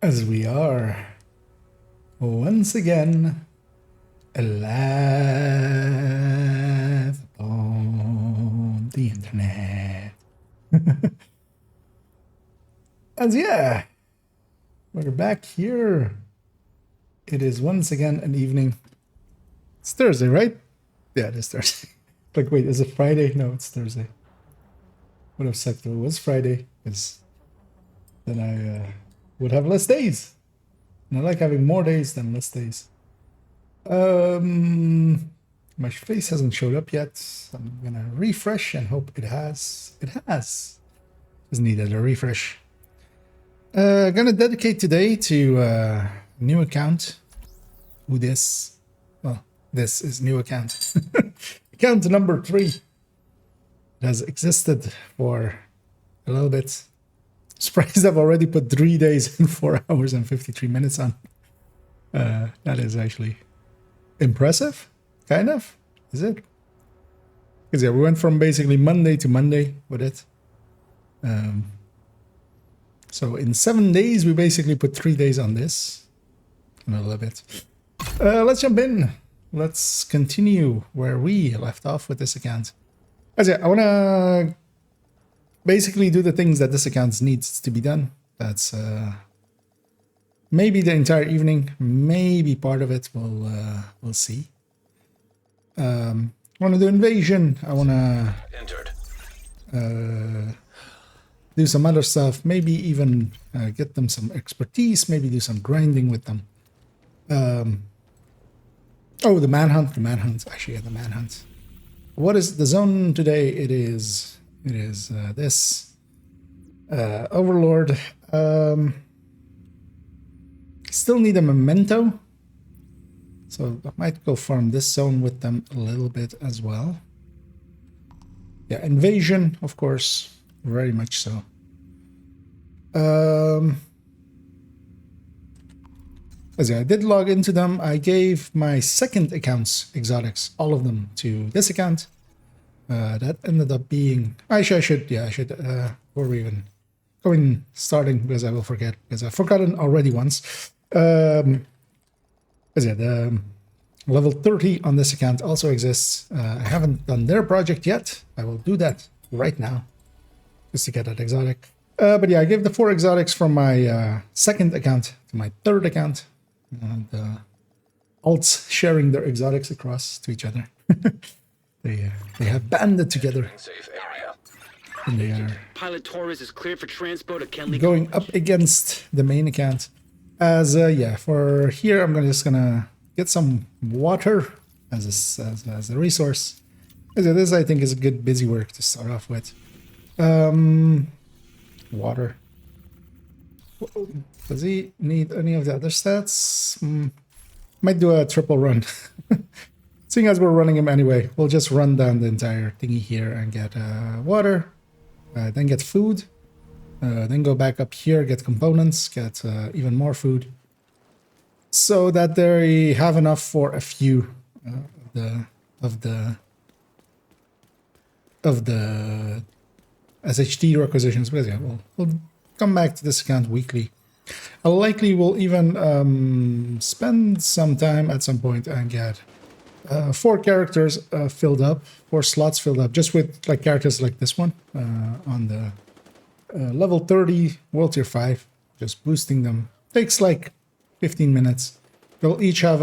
as we are once again alive on the internet. And yeah, we're back here. It is once again an evening. It's Thursday, right? Yeah, it is Thursday. Like, wait, is it Friday? No, it's Thursday. Would have said it was Friday, because then I would have less days. And I like having more days than less days. My face hasn't showed up yet. So I'm gonna refresh and hope it has. It has. Just needed a refresh. Gonna dedicate today to a new account. Who this? Well, this is new account. Account number 3. It has existed for a little bit. Surprised I've already put 3 days and 4 hours and 53 minutes on. That is actually impressive, kind of. Is it? Because yeah, we went from basically Monday to Monday with it. So in 7 days, we basically put 3 days on this. A little bit. Let's jump in. Let's continue where we left off with this account. As I want to basically do the things that this account needs to be done. That's maybe the entire evening, maybe part of it. We'll see. I want to do invasion. I want to do some other stuff. Maybe even get them some expertise. Maybe do some grinding with them. Oh, the manhunt. The manhunt. Actually, yeah, the manhunt. What is the zone today? It is this Overlord. Still need a memento, so I might go farm this zone with them a little bit as well. Yeah, invasion, of course, very much so. As I did log into them, I gave my second account's exotics, all of them, to this account. That ended up being... I should, before we even going starting, because I will forget, because I've forgotten already once. The level 30 on this account also exists. I haven't done their project yet. I will do that right now, just to get that exotic. But yeah, I gave the 4 exotics from my second account to my third account. And alts sharing their exotics across to each other. They have banded together. And they are Pilot Torres is cleared for transport to Kenley going up against the main account. As yeah, for here I'm just gonna get some water as a resource. As this I think is a good busy work to start off with. Water. Does he need any of the other stats? Might do a triple run. Seeing as we're running him anyway, we'll just run down the entire thingy here and get water, then get food, then go back up here, get components, get even more food, so that they have enough for a few of the SHD requisitions. But yeah, we'll come back to this account weekly. I likely will even spend some time at some point and get 4 characters filled up, 4 slots filled up, just with like characters like this one on the level 30 World Tier 5, just boosting them. Takes like 15 minutes. They'll each have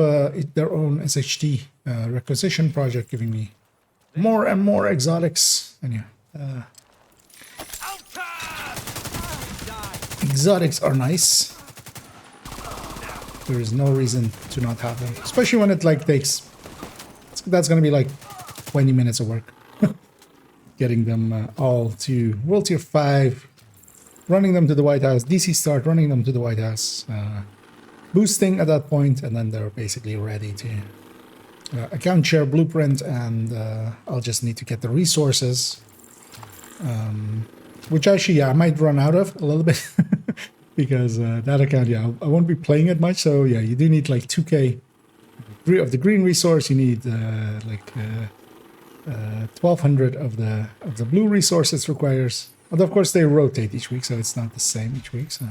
their own SHD requisition project, giving me more and more exotics. And yeah, exotics are nice. There is no reason to not have them, especially when it like takes... That's going to be like 20 minutes of work. Getting them all to World Tier 5, running them to the White House, DC start, running them to the White House, boosting at that point, and then they're basically ready to account share blueprint, and I'll just need to get the resources, which actually, yeah, I might run out of a little bit, because that account, yeah, I won't be playing it much, so yeah, you do need like 2k of the green resource, you need like 1200 of the blue resource it requires. But of course they rotate each week, so it's not the same each week. So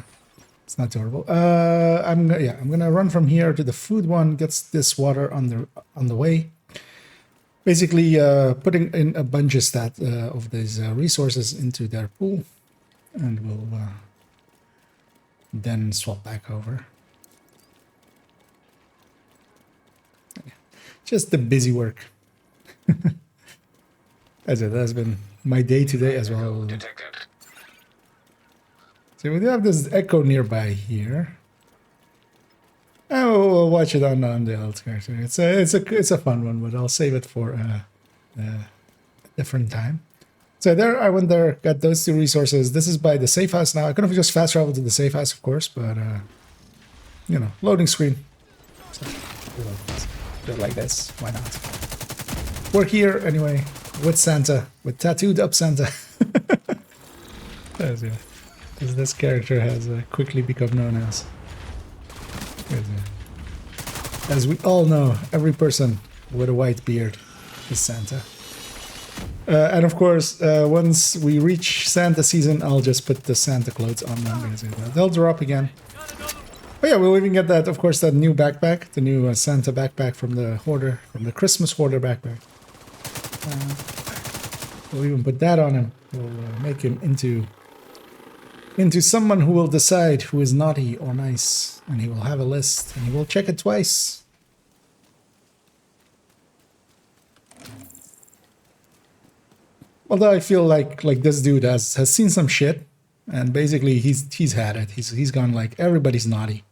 It's not terrible. I'm gonna run from here to the food one. Gets this water on the way. Basically, putting in a bunch of these resources into their pool, and we'll then swap back over. Just the busy work. As it has been my day today as well. So we do have this echo nearby here. Oh, we'll watch it on the alt character. It's a fun one, but I'll save it for a different time. So there, I went there, got those two resources. This is by the safe house now. I could have just fast traveled to the safe house, of course, but you know, loading screen. So, do it like this. Why not? We're here anyway with Santa, with tattooed up Santa. That's good. Because this character has quickly become known as we all know, every person with a white beard is Santa. And of course, once we reach Santa season, I'll just put the Santa clothes on them because they'll drop again. But yeah, we'll even get that, of course, that new backpack, the new Santa backpack from the hoarder, from the Christmas hoarder backpack. We'll even put that on him. We'll make him into someone who will decide who is naughty or nice, and he will have a list, and he will check it twice. Although I feel like this dude has seen some shit, and basically he's had it. He's gone like everybody's naughty.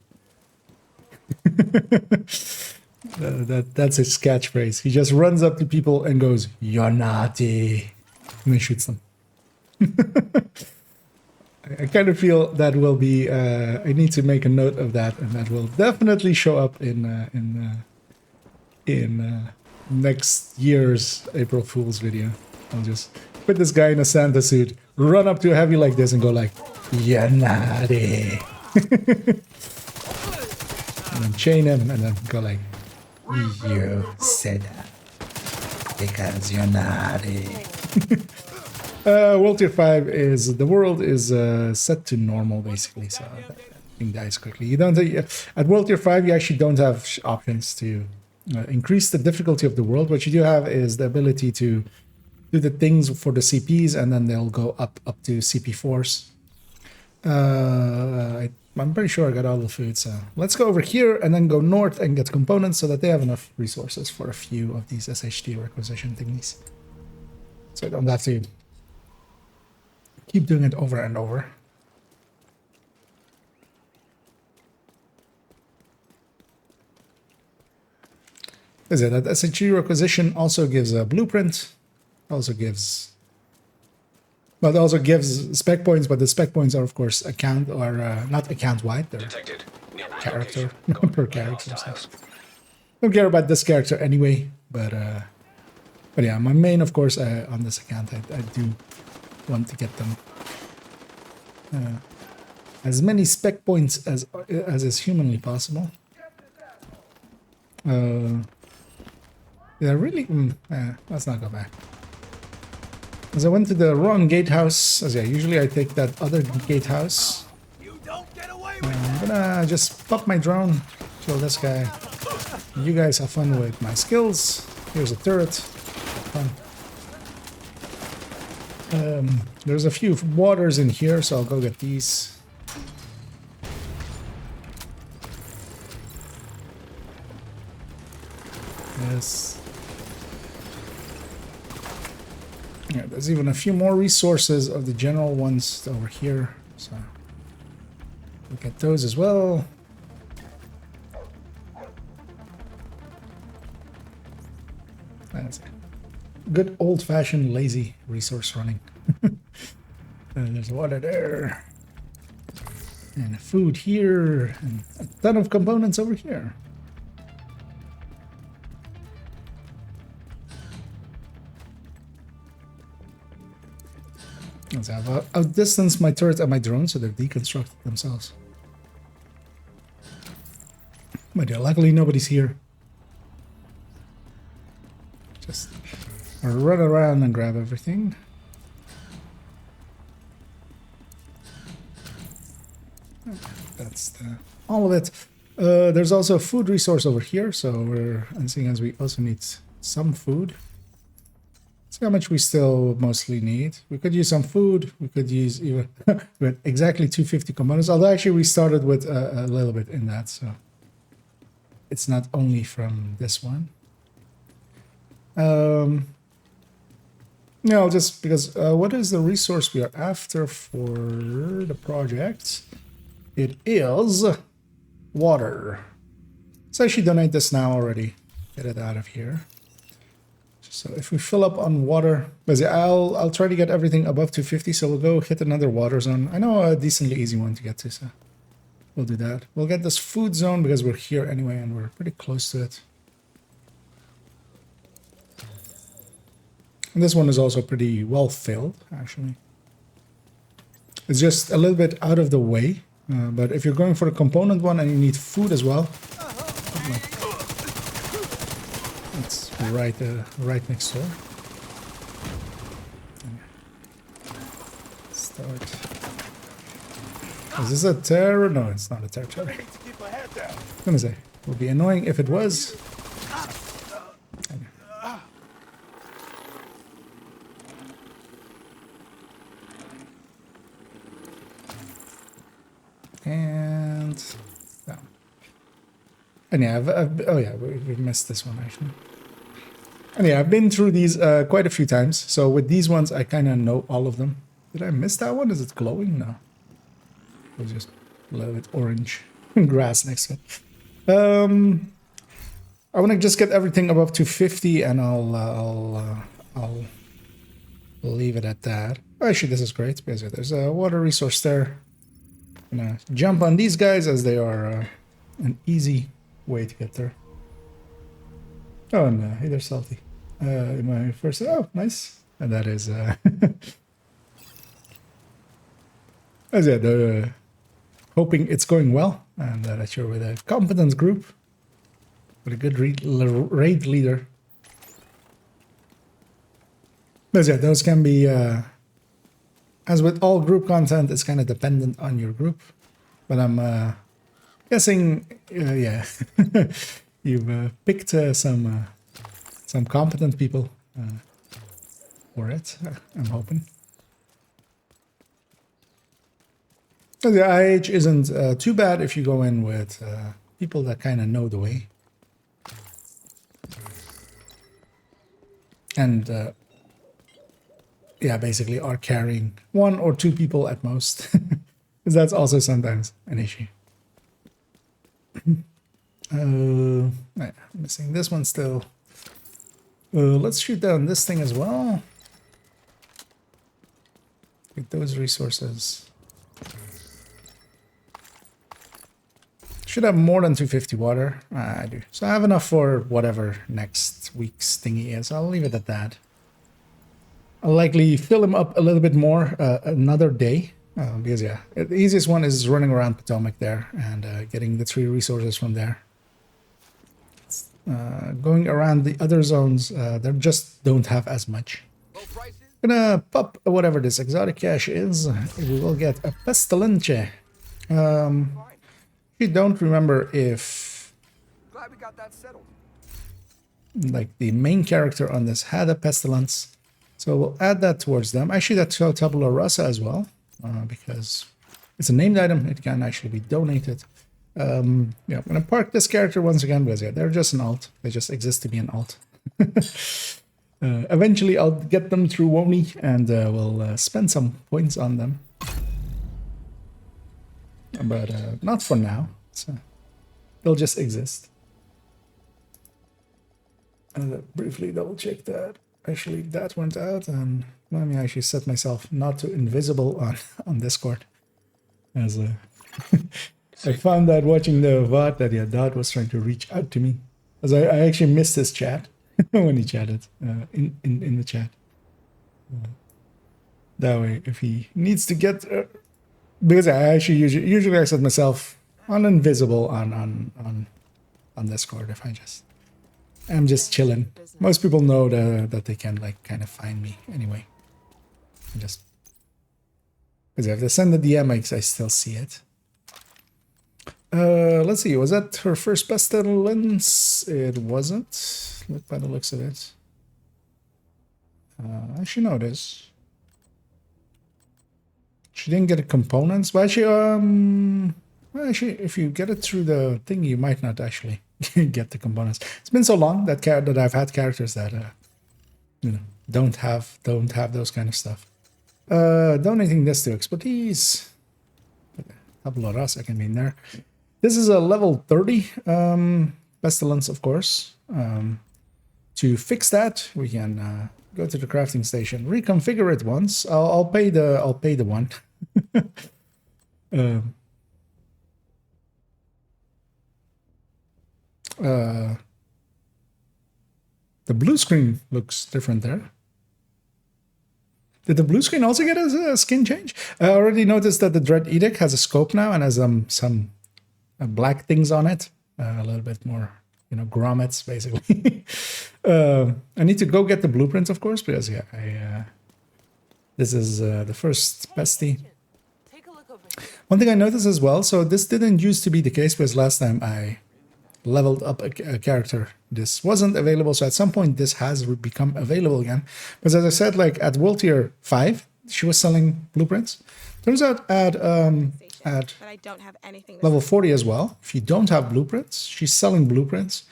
That's his catchphrase. He just runs up to people and goes, "You're naughty," and then shoots them. I kind of feel that will be. I need to make a note of that, and that will definitely show up in next year's April Fool's video. I'll just put this guy in a Santa suit, run up to a heavy like this, and go like, "You're naughty," and then chain him, and then go like, "You said that because you're naughty." World Tier 5 is, the world is set to normal basically, so that thing dies quickly. You don't, at World Tier 5 you actually don't have options to increase the difficulty of the world. What you do have is the ability to do the things for the CPs, and then they'll go up to CP4s. I'm pretty sure I got all the food, so let's go over here and then go north and get components so that they have enough resources for a few of these SHD requisition thingies. So I don't have to keep doing it over and over. Is it that SHD requisition also gives a blueprint, also gives, but also gives spec points, but the spec points are of course account, or not account wide, they're character per character. So don't care about this character anyway, but yeah, my main, of course, on this account, I do want to get them as many spec points as is humanly possible. Yeah, really. Let's not go back. As I went to the wrong gatehouse, as yeah, usually I take that other gatehouse. I'm gonna just pop my drone, kill this guy. You guys have fun with my skills. Here's a turret. Fun. There's a few waters in here, so I'll go get these. Yes. Yeah, there's even a few more resources of the general ones over here, so we'll get those as well. That's it. Good old-fashioned lazy resource running. And there's water there, and food here, and a ton of components over here. Let's have outdistance my turret and my drone, so they're deconstructed themselves. But yeah, luckily nobody's here. Just run around and grab everything. that's all of it. There's also a food resource over here, so and seeing as we also need some food. See how much we still mostly need. We could use some food. We could use even with exactly 250 components. Although actually we started with a little bit in that, so it's not only from this one. No, just because what is the resource we are after for the project? It is water. Let's actually donate this now already. Get it out of here. So if we fill up on water, I'll try to get everything above 250. So we'll go hit another water zone. I know a decently easy one to get to, so we'll do that. We'll get this food zone because we're here anyway, and we're pretty close to it. And this one is also pretty well filled, actually. It's just a little bit out of the way, but if you're going for the component one and you need food as well, it's right next door. Start. Is this a terror? No, it's not a territory. I'm gonna say, it would be annoying if it was. And down. And yeah, oh yeah, we missed this one actually. And yeah, I've been through these quite a few times. So with these ones, I kind of know all of them. Did I miss that one? Is it glowing? No. It was just a little bit orange grass next to it. I want to just get everything above 250, and I'll leave it at that. Actually, this is great because there's a water resource there. I'm gonna jump on these guys as they are an easy way to get there. Oh, and hey, they're salty. My first. Oh, nice. And that is. As I said, hoping it's going well, and that you're with a competent group, with a good raid leader. But yeah, those can be. As with all group content, it's kind of dependent on your group. But I'm guessing, yeah, you've picked some competent people for it. I'm hoping. So the IH isn't too bad if you go in with people that kind of know the way. And yeah, basically are carrying 1 or 2 people at most. Because that's also sometimes an issue. Missing this one still. Let's shoot down this thing as well. Get those resources. Should have more than 250 water. I do. So I have enough for whatever next week's thingy is. I'll leave it at that. I'll likely fill him up a little bit more another day. Because yeah, the easiest one is running around Potomac there and getting the 3 resources from there. Going around the other zones, they just don't have as much. Gonna pop whatever this exotic cache is. We will get a pestilence. I don't remember if Glad we got that settled. like the main character on this had a pestilence. So we'll add that towards them. Actually, that's tabula rasa as well, because it's a named item. It can actually be donated. Yeah, I'm going to park this character once again because yeah, they're just an alt. They just exist to be an alt. Eventually, I'll get them through Woni and we'll spend some points on them. But not for now. So they'll just exist. And briefly double check that. Actually, that went out, and let me actually set myself not to invisible on Discord. As I found out watching the VOD that yeah, Dot was trying to reach out to me. As I actually missed his chat when he chatted in the chat. That way, if he needs to get, because I actually usually I set myself on invisible on Discord if I'm just chilling. Most people know that they can like kind of find me anyway. Because if they send the DM, I still see it. Let's see. Was that her first pestilence? It wasn't. Look by the looks of it. Actually, no, it is. She didn't get the components, but actually, well, actually, if you get it through the thing, you might not actually get the components. It's been so long that that I've had characters that you know don't have those kind of stuff. Donating this to expertise. Tabula rasa can be in there. This is a level 30 pestilence, of course. To fix that, we can go to the crafting station, reconfigure it once. I'll pay the one. The blue screen looks different there. Did the blue screen also get a skin change? I already noticed that the Dread Edict has a scope now and has some black things on it. A little bit more, you know, grommets, basically. I need to go get the blueprints, of course, because, yeah, this is the first bestie. One thing I noticed as well, so this didn't used to be the case, because last time I leveled up a character, this wasn't available, so at some point this has become available again. Because as I said, like at World Tier 5, she was selling blueprints. Turns out at level 40 as well, if you don't have blueprints, she's selling blueprints.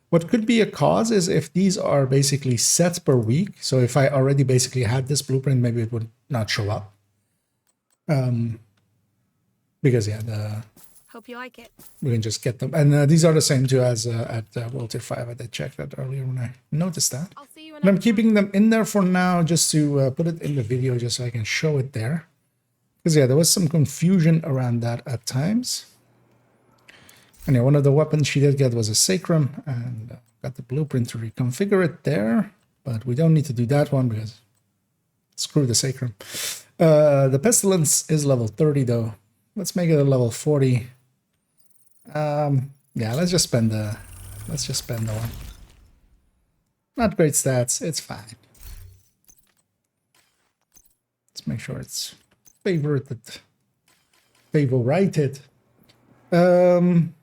What could be a cause is if these are basically set per week, so if I already basically had this blueprint, maybe it would not show up. Because, yeah, Hope you like it. we can just get them. And these are the same too as at World Tier 5. I did check that earlier when I noticed that. I'll see you in And I'm keeping them in there for now just to put it in the video just so I can show it there. Because, yeah, there was some confusion around that at times. And yeah, one of the weapons she did get was a Sacrum, and got the blueprint to reconfigure it there. But we don't need to do that one because screw the Sacrum. The Pestilence is level 30 though. Let's make it a level 40. Yeah, let's just spend the one. Not great stats, it's fine. Let's make sure it's favorited. And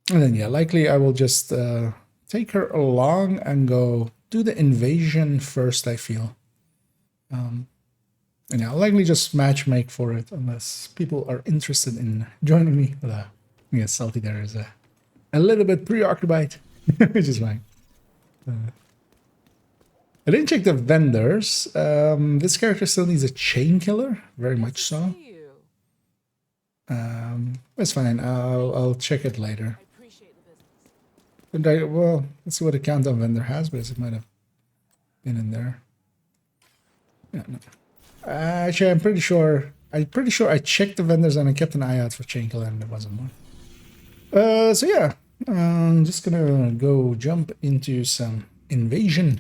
then, yeah, likely I will just take her along and go do the invasion first, I feel. And I'll likely just matchmake for it unless people are interested in joining me. Yeah, Salty there is a little bit preoccupied, which is fine. I didn't check the vendors. This character still needs a chain killer, very much so. It's fine. I'll check it later. Well, let's see what the countdown vendor has, because it might have been in there. Yeah, no. Actually, I'm pretty sure I checked the vendors and I kept an eye out for chain killer and there wasn't one. So yeah, I'm just gonna go jump into some invasion,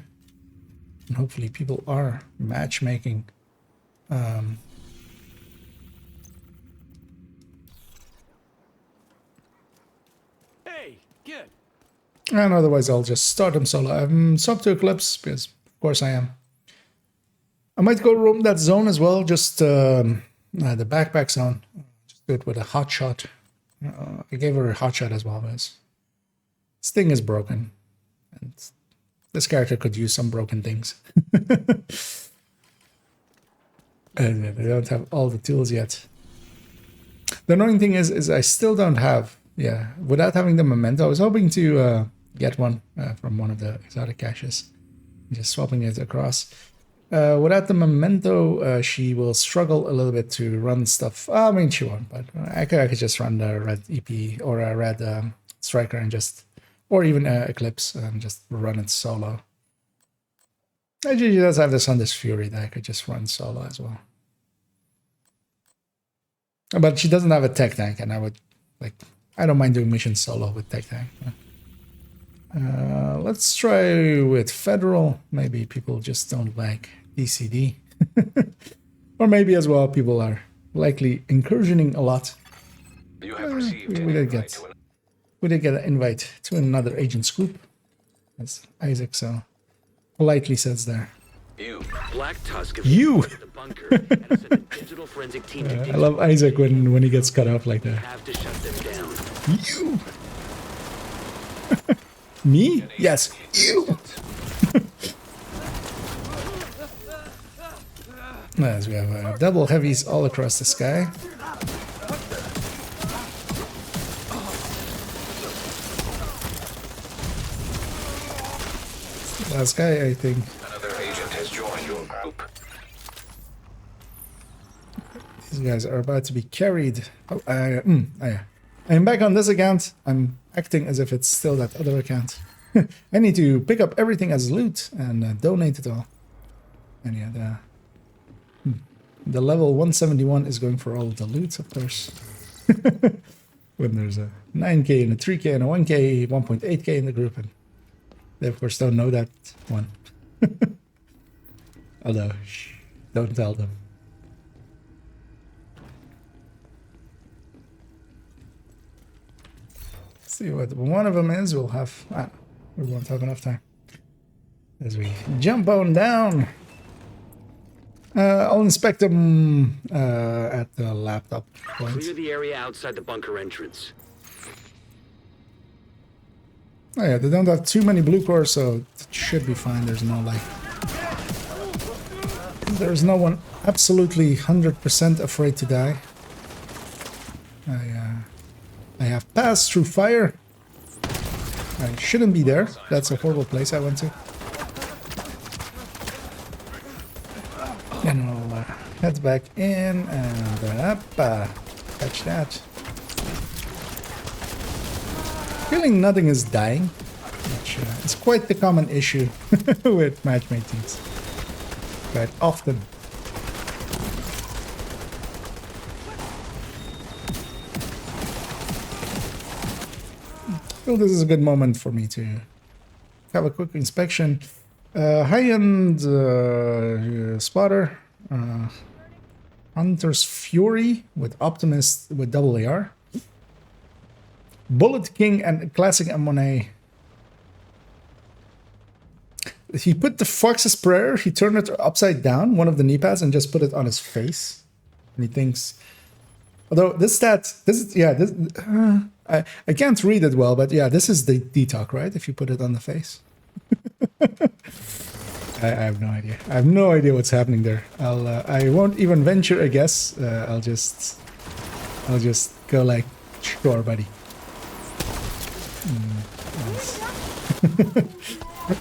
and hopefully people are matchmaking. Hey, good. And otherwise, I'll just start them solo. I'm sub to Eclipse because, of course, I am. I might go roam that zone as well, just the backpack zone. Just do it with a hot shot. I gave her a hot shot as well, because this thing is broken. And this character could use some broken things. And they don't have all the tools yet. The annoying thing is I still don't have, yeah, without having the memento. I was hoping to get one from one of the exotic caches. Just swapping it across. Without the memento, she will struggle a little bit to run stuff. I mean, she won't, but I could just run the red EP or a red striker and just, or even Eclipse and just run it solo. Actually, she does have the Sunday's Fury that I could just run solo as well. But she doesn't have a tech tank, and I would, like, I don't mind doing missions solo with tech tank. Let's try with Federal. Maybe people just don't like DCD. Or maybe as well, people are likely incursioning a lot. You have received We did get an invite to another agent scoop, as Isaac so politely says there. You. Black Tusk You. the bunker and has sent a digital forensic team to dig I love Isaac when he gets cut off like We that. have to shut them down. You. Me? Yes. You. As we have double heavies all across the sky. Last guy, I think. Another agent has joined your group. These guys are about to be carried. Oh, yeah. I'm back on this account. I'm acting as if it's still that other account. I need to pick up everything as loot and donate it all. And yeah, the level 171 is going for all of the loot, of course. When there's a 9k and a 3k and a 1k, 1.8k in the group, and they of course don't know that one. Although, shh, don't tell them. See what one of them is. We'll have. We won't have enough time. As we jump on down. I'll inspect them at the laptop point. Clear the area outside the bunker entrance. Oh yeah, they don't have too many blue cores, so it should be fine. There's no like... There's no one absolutely 100% afraid to die. I have passed through fire. I shouldn't be there. That's a horrible place I went to. And we'll head back in and catch that. Feeling nothing is dying, which is quite the common issue with matchmade teams. Quite often. So this is a good moment for me to have a quick inspection. High-end spotter, Hunter's Fury with Optimist with double AR, Bullet King and Classic M1A. He put the Fox's Prayer, he turned it upside down, one of the knee pads, and just put it on his face. And he thinks... Although this stat, I can't read it well, but yeah, this is the detox, right? If you put it on the face. I have no idea. I have no idea what's happening there. I won't even venture a guess. I'll just go like, sure, buddy. Nice.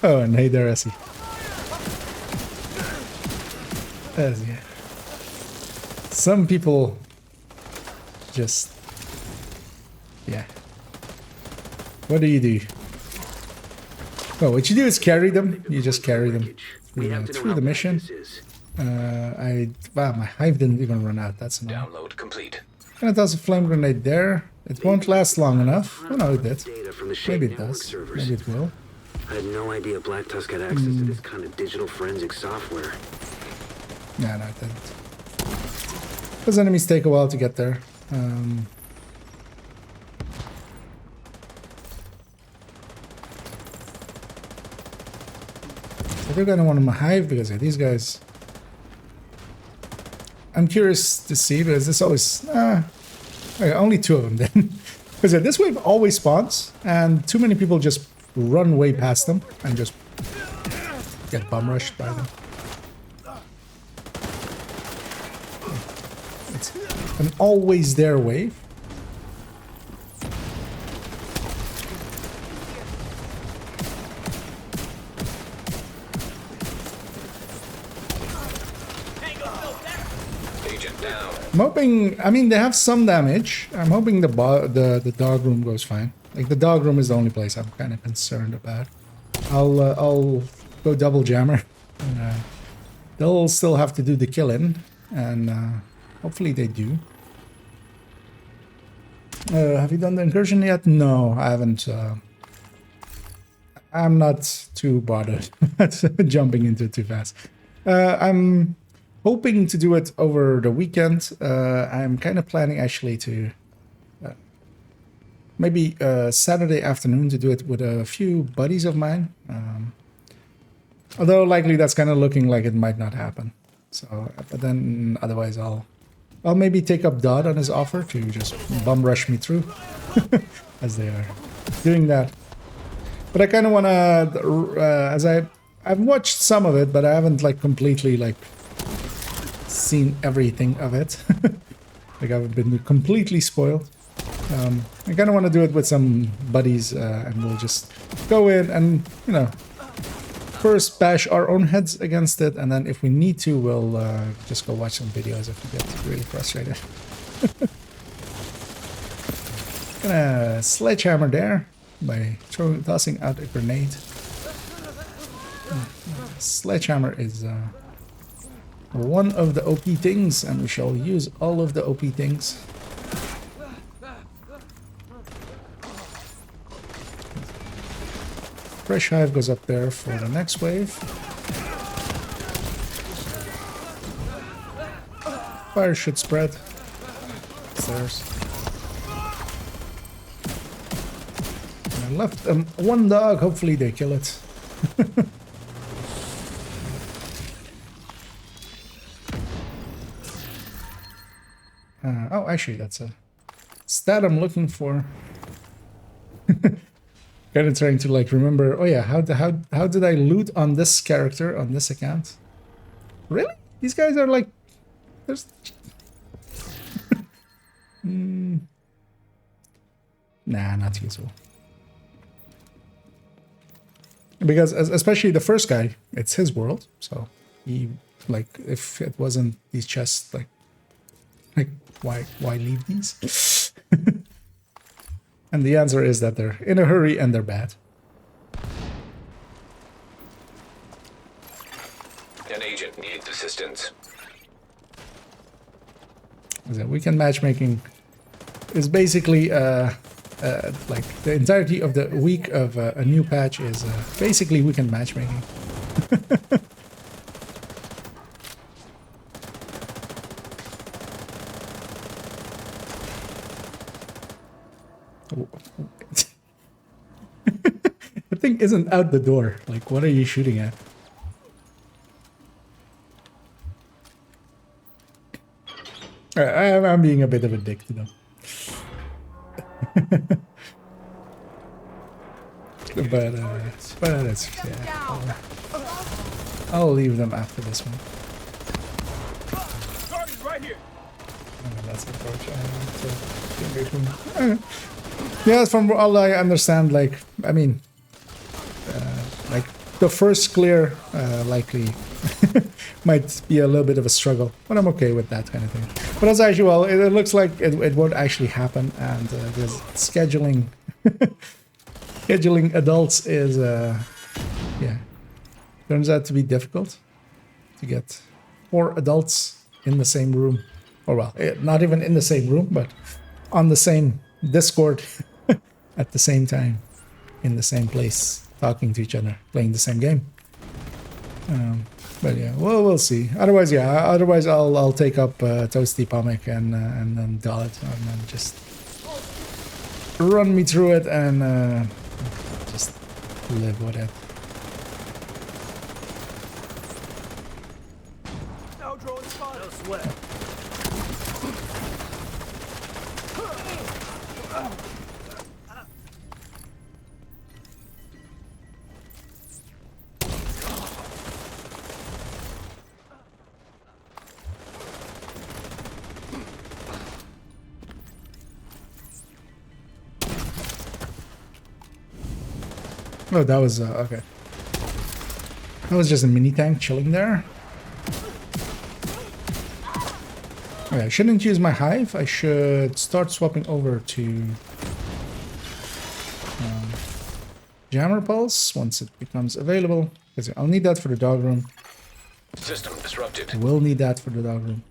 Oh, and hey there, Essie. Yeah. Some people just, yeah. What do you do? Well, what you do is carry them. You just carry them through the mission. Wow, my hive didn't even run out. That's annoying. Download complete. And it does a flame grenade there. It won't last long enough. Oh no, it did. Maybe it does. Maybe it will. I had no idea Black Tusk had access to this kind of digital forensic software. Yeah, no, it didn't. Those enemies take a while to get there. So they're gonna want my hive because these guys. I'm curious to see because this always. Okay, only two of them then. Because this wave always spawns, and too many people just run way past them and just get bum rushed by them. It's an always there wave. Agent down. I'm hoping, I mean, they have some damage. I'm hoping the dog room goes fine. Like, the dog room is the only place I'm kind of concerned about. I'll go double jammer. And, they'll still have to do the killing, and hopefully they do. Have you done the incursion yet? No, I haven't. I'm not too bothered jumping into it too fast. I'm hoping to do it over the weekend. I'm kind of planning actually to maybe Saturday afternoon to do it with a few buddies of mine. Although likely that's kind of looking like it might not happen. So, but then otherwise I'll maybe take up Dodd on his offer to just bum rush me through as they are doing that. But I kind of want to, as I've watched some of it, but I haven't like completely like seen everything of it. Like I've been completely spoiled. I kind of want to do it with some buddies, and we'll just go in and, you know, first bash our own heads against it, and then if we need to, we'll just go watch some videos if we get really frustrated. Gonna sledgehammer there by tossing out a grenade. Sledgehammer is one of the OP things, and we shall use all of the OP things. Fresh Hive goes up there for the next wave. Fire should spread. Stairs. And I left them one dog, hopefully they kill it. Oh, actually, that's a stat I'm looking for. Kind of trying to like remember. Oh yeah, how did I loot on this character on this account? Really? These guys are like, there's. Nah, not useful. Because especially the first guy, it's his world, so he like if it wasn't these chests, like why leave these? And the answer is that they're in a hurry and they're bad. An agent needs assistance. So weekend matchmaking is basically like the entirety of the week of a new patch is basically weekend matchmaking. The thing isn't out the door. Like, what are you shooting at? I'm being a bit of a dick to them. but it's, yeah, I'll leave them after this one. Right here. That's unfortunate. Yeah, from all I understand, like, I mean, like the first clear likely might be a little bit of a struggle, but I'm okay with that kind of thing. But as usual, it looks like it won't actually happen, and there's scheduling adults is yeah, turns out to be difficult to get 4 adults in the same room, or well, not even in the same room, but on the same Discord at the same time, in the same place, talking to each other, playing the same game. But yeah, well, we'll see. Otherwise, yeah, otherwise I'll take up Toasty Pomic and then Dodd, and then just run me through it and just live with it. No drone spotted. No sweat. Oh, that was okay. That was just a mini tank chilling there. Okay, I shouldn't use my hive. I should start swapping over to jammer pulse once it becomes available, because I'll need that for the dog room. System disrupted. I will need that for the dog room.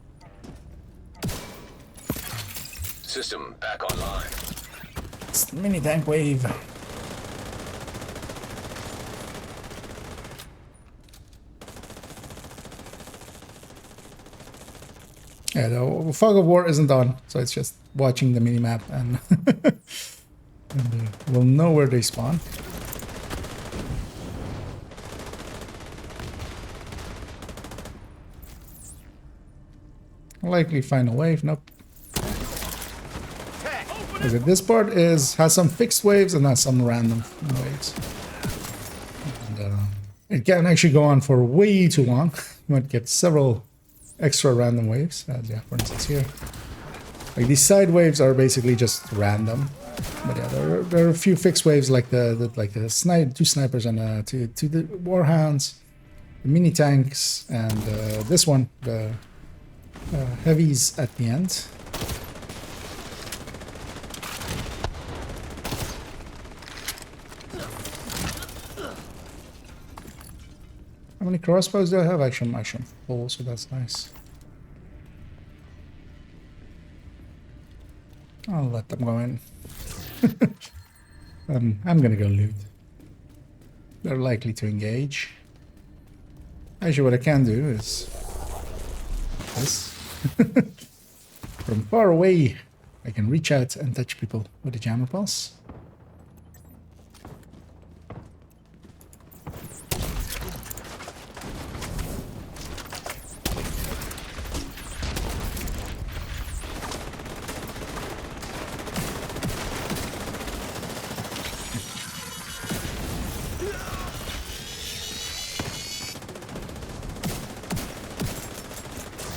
System back online. It's the mini tank wave. Yeah, the fog of war isn't on, so it's just watching the minimap and, and we'll know where they spawn. I'll likely find a wave. Nope. Okay, this part has some fixed waves and has some random waves. And, it can actually go on for way too long. You might get several extra random waves. As yeah, for instance here. Like these side waves are basically just random. But yeah, there are a few fixed waves like the two snipers and two the warhounds, the mini tanks, and this one, the heavies at the end. How many crossbows do I have? Actually, I'm full, so that's nice. I'll let them go in. I'm gonna go loot. They're likely to engage. Actually, what I can do is this. From far away, I can reach out and touch people with a jammer pulse.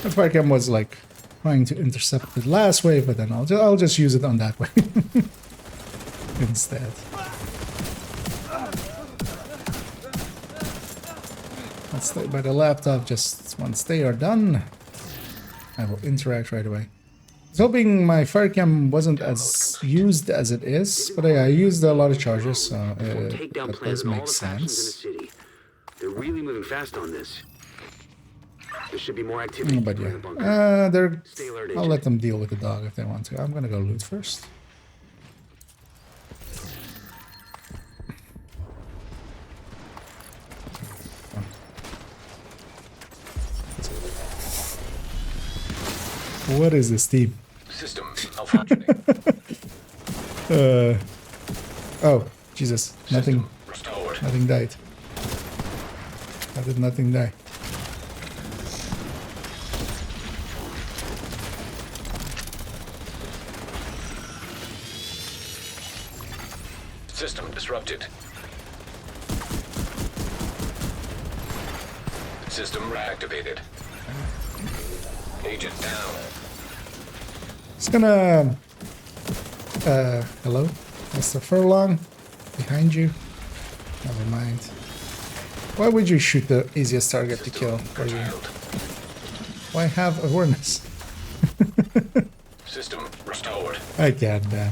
The fire cam was like trying to intercept the last wave, but then I'll just use it on that wave instead. Let's stay by the laptop. Just once they are done, I will interact right away. I was hoping my fire cam wasn't as used as it is, but I used a lot of charges, so that does make sense. They're really moving fast on this. There should be more activity. But yeah, I'll let them deal with the dog if they want to. I'm gonna go loot first. What is this team? System malfunctioning. Oh, Jesus. Nothing Restored. Nothing died. How did nothing die? System disrupted. System reactivated. Agent down. It's gonna... hello? Mr. Furlong? Behind you? Never mind. Why would you shoot the easiest target to kill for you? Why have awareness? System restored. I can't, man.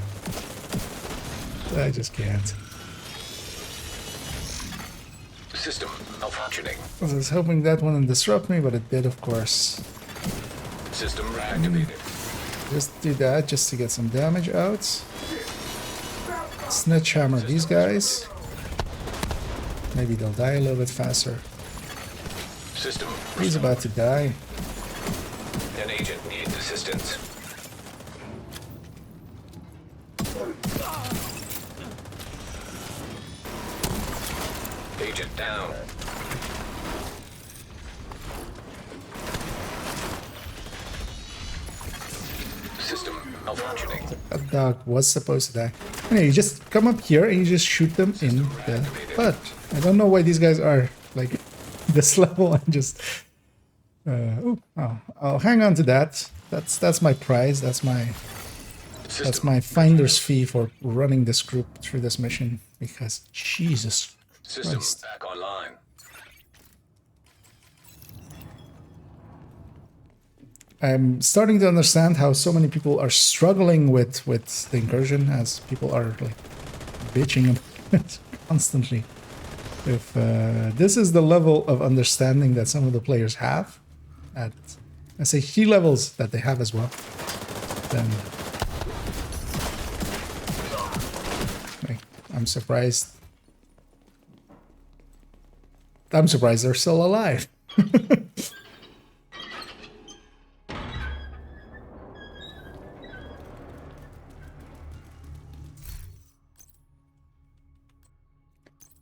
I just can't. System malfunctioning. I was hoping that wouldn't disrupt me, but it did, of course. System reactivated. Just do that just to get some damage out. Snitch hammer these guys. Maybe they'll die a little bit faster. System He's about to die. An agent needs assistance. Agent down. System malfunctioning. That dog was supposed to die. Anyway, you just come up here and you just shoot them in the butt. I don't know why these guys are like this level and just... I'll hang on to that. That's my prize. That's my finder's fee for running this group through this mission. Because Jesus System Christ. back online. I'm starting to understand how so many people are struggling with the incursion, as people are like bitching about it constantly. If this is the level of understanding that some of the players have, at I say key levels that they have as well, then like, I'm surprised. I'm surprised they're still alive.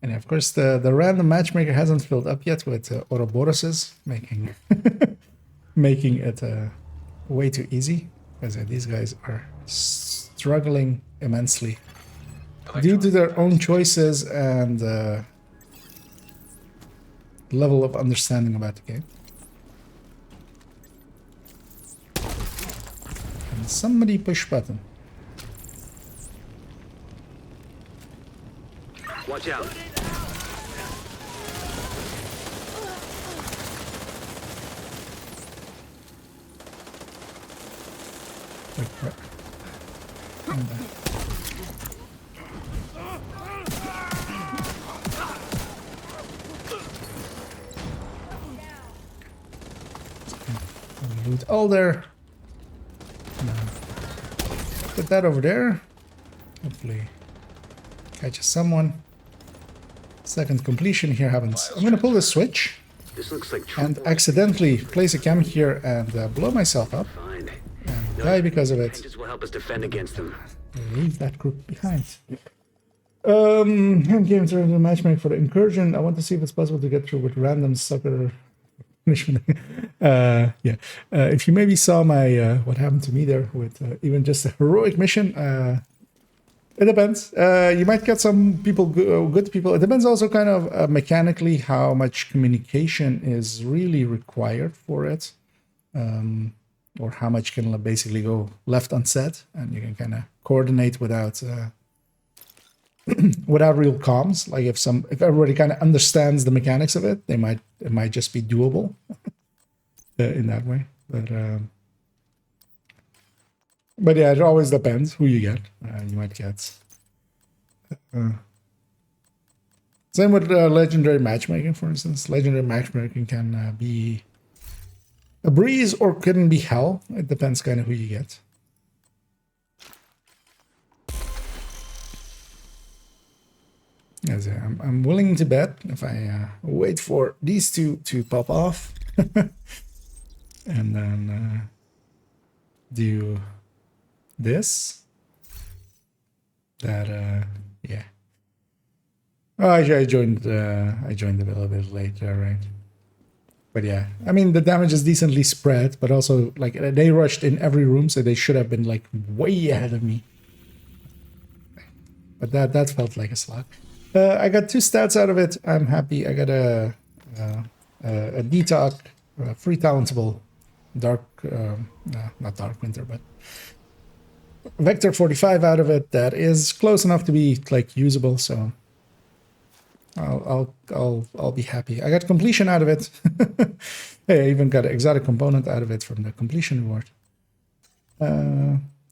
And of course, the random matchmaker hasn't filled up yet with Ouroboroses, making making it way too easy, because these guys are struggling immensely due to their own choices and level of understanding about the game. And somebody push button. Watch out. Wait. And, loot all there. Put that over there. Hopefully catches someone. Second completion here happens. I'm gonna pull the switch This looks like and trouble. accidentally place a cam here and blow myself up Fine. and die because of it. This will help us defend against them. Leave that group behind. Hand games are the matchmaking for the incursion. I want to see if it's possible to get through with random sucker punishment. If you maybe saw my what happened to me there with even just a heroic mission, it depends. You might get some people, good people. It depends also kind of mechanically how much communication is really required for it. Or how much can basically go left unsaid, and you can kind of coordinate without without real comms. Like if everybody kind of understands the mechanics of it, it might just be doable in that way. But yeah, it always depends who you get. You might get same with legendary matchmaking, for instance. Legendary matchmaking can be a breeze or couldn't be hell. It depends kind of who you get. As I'm willing to bet if I wait for these two to pop off and then do this, that yeah. Oh, I joined a little bit later, right? But yeah, I mean, the damage is decently spread, but also, like, they rushed in every room, so they should have been, like, way ahead of me. But that felt like a slog. I got 2 stats out of it. I'm happy. I got a detox, free talentable, not dark winter, but vector 45 out of it. That is close enough to be, like, usable, so I'll be happy. I got completion out of it. Hey, I even got an exotic component out of it from the completion reward.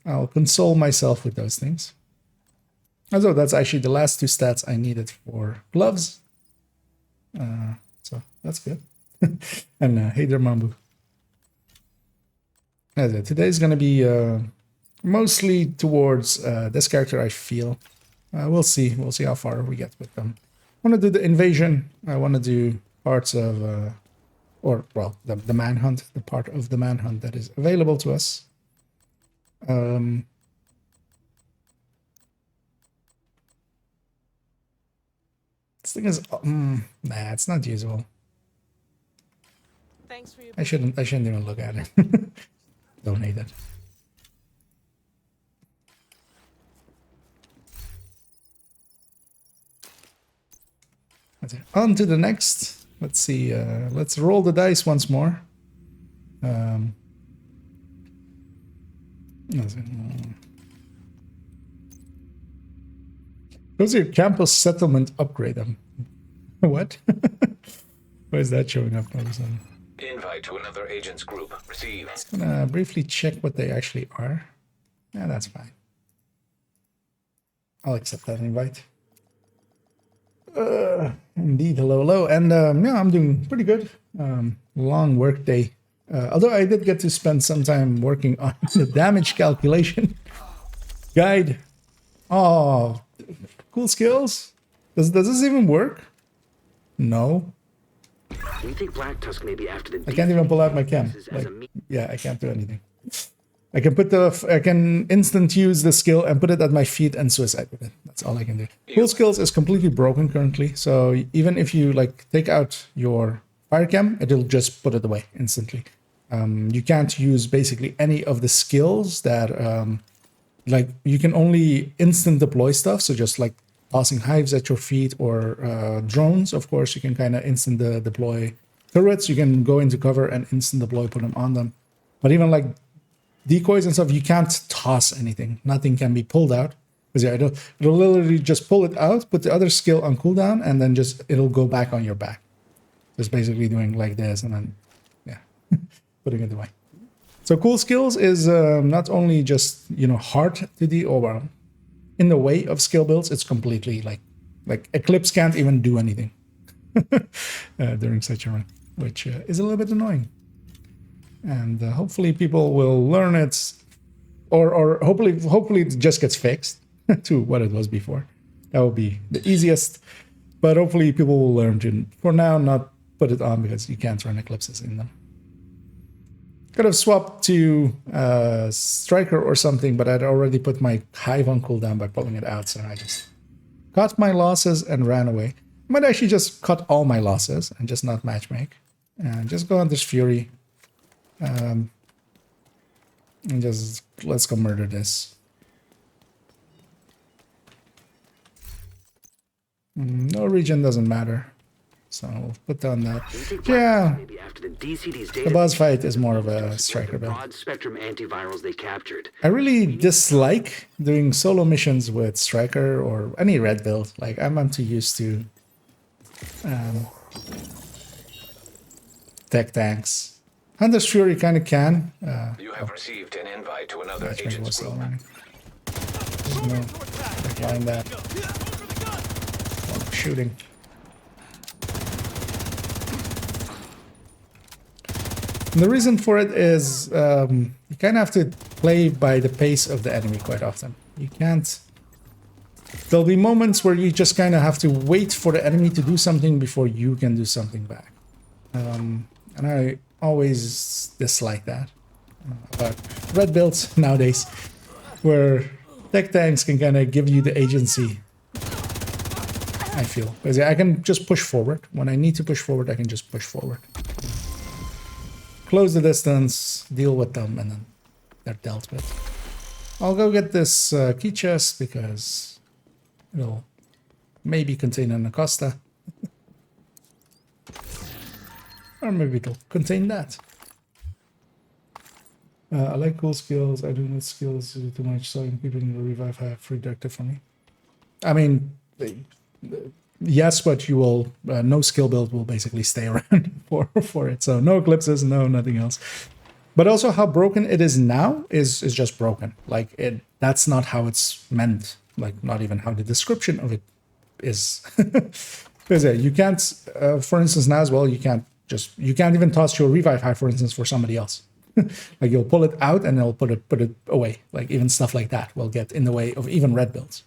I'll console myself with those things. Although that's actually the last 2 stats I needed for gloves. So that's good. And hey there, Mambu. Today's gonna be mostly towards this character, I feel. We'll see. We'll see how far we get with them. I want to do the invasion. I want to do parts of, the manhunt, the part of the manhunt that is available to us. This thing is, nah, it's not usable. Thanks for your I shouldn't even look at it. Don't need it. On to the next. Let's see. Let's roll the dice once more. Those are campus settlement upgrade. What? Why is that showing up all of a sudden? Invite to another agent's group. Receive. I'm gonna briefly check what they actually are. Yeah, that's fine. I'll accept that invite. Indeed, hello. And yeah, I'm doing pretty good. Long work day. Although I did get to spend some time working on the damage calculation guide. Oh, cool skills. Does this even work? No. We think Black Tusk may be after the I can't even pull out my cam. Like, yeah, I can't do anything. I can instant use the skill and put it at my feet and suicide with it. That's all I can do. Cool skills is completely broken currently, so even if you like take out your fire cam, it'll just put it away instantly. You can't use basically any of the skills that like you can only instant deploy stuff. So just like tossing hives at your feet or drones, of course, you can kind of instant deploy turrets. You can go into cover and instant deploy, put them on them. But even like decoys and stuff, you can't toss anything. Nothing can be pulled out. Because yeah, it'll literally just pull it out, put the other skill on cooldown, and then just it'll go back on your back. Just basically doing like this and then, yeah, putting it away. So cool skills is not only just, you know, hard to do, or in the way of skill builds, it's completely like Eclipse can't even do anything during such a run, which is a little bit annoying. And hopefully people will learn it, or hopefully it just gets fixed to what it was before. That would be the easiest. But hopefully people will learn to, for now, not put it on because you can't run eclipses in them. Could have swapped to Striker or something, but I'd already put my Hive on cooldown by pulling it out, so I just cut my losses and ran away. I might actually just cut all my losses and just not matchmake. And just go on this Fury. And just, let's go murder this. No region doesn't matter. So we'll put down that. Yeah, the boss fight is more of a Striker build. Broad spectrum antivirals they captured. I really dislike doing solo missions with Striker or any red build. Like I'm too used to tech tanks. Hunter's Fury kind of can. You have received an invite to another matchmaking agent's was still group. running. No, decline that. Oh, shooting. And the reason for it is you kind of have to play by the pace of the enemy quite often. You can't... There'll be moments where you just kind of have to wait for the enemy to do something before you can do something back. And I always dislike that about red builds nowadays, where tech tanks can kind of give you the agency, I feel. Because I can just push forward. When I need to push forward, I can just push forward. Close the distance, deal with them, and then they're dealt with. I'll go get this key chest because it'll maybe contain an Acosta. Or maybe it'll contain that. I like cool skills. I do not skills too much, so keeping the revive have free directive for me. I mean, yes, but you will no skill build will basically stay around for it. So no eclipses, no nothing else. But also how broken it is now is just broken. Like that's not how it's meant. Like not even how the description of it is. Because yeah, you can't. For instance, now as well, you can't even toss your revive high, for instance, for somebody else. Like you'll pull it out and they'll put it away. Like even stuff like that will get in the way of even red builds.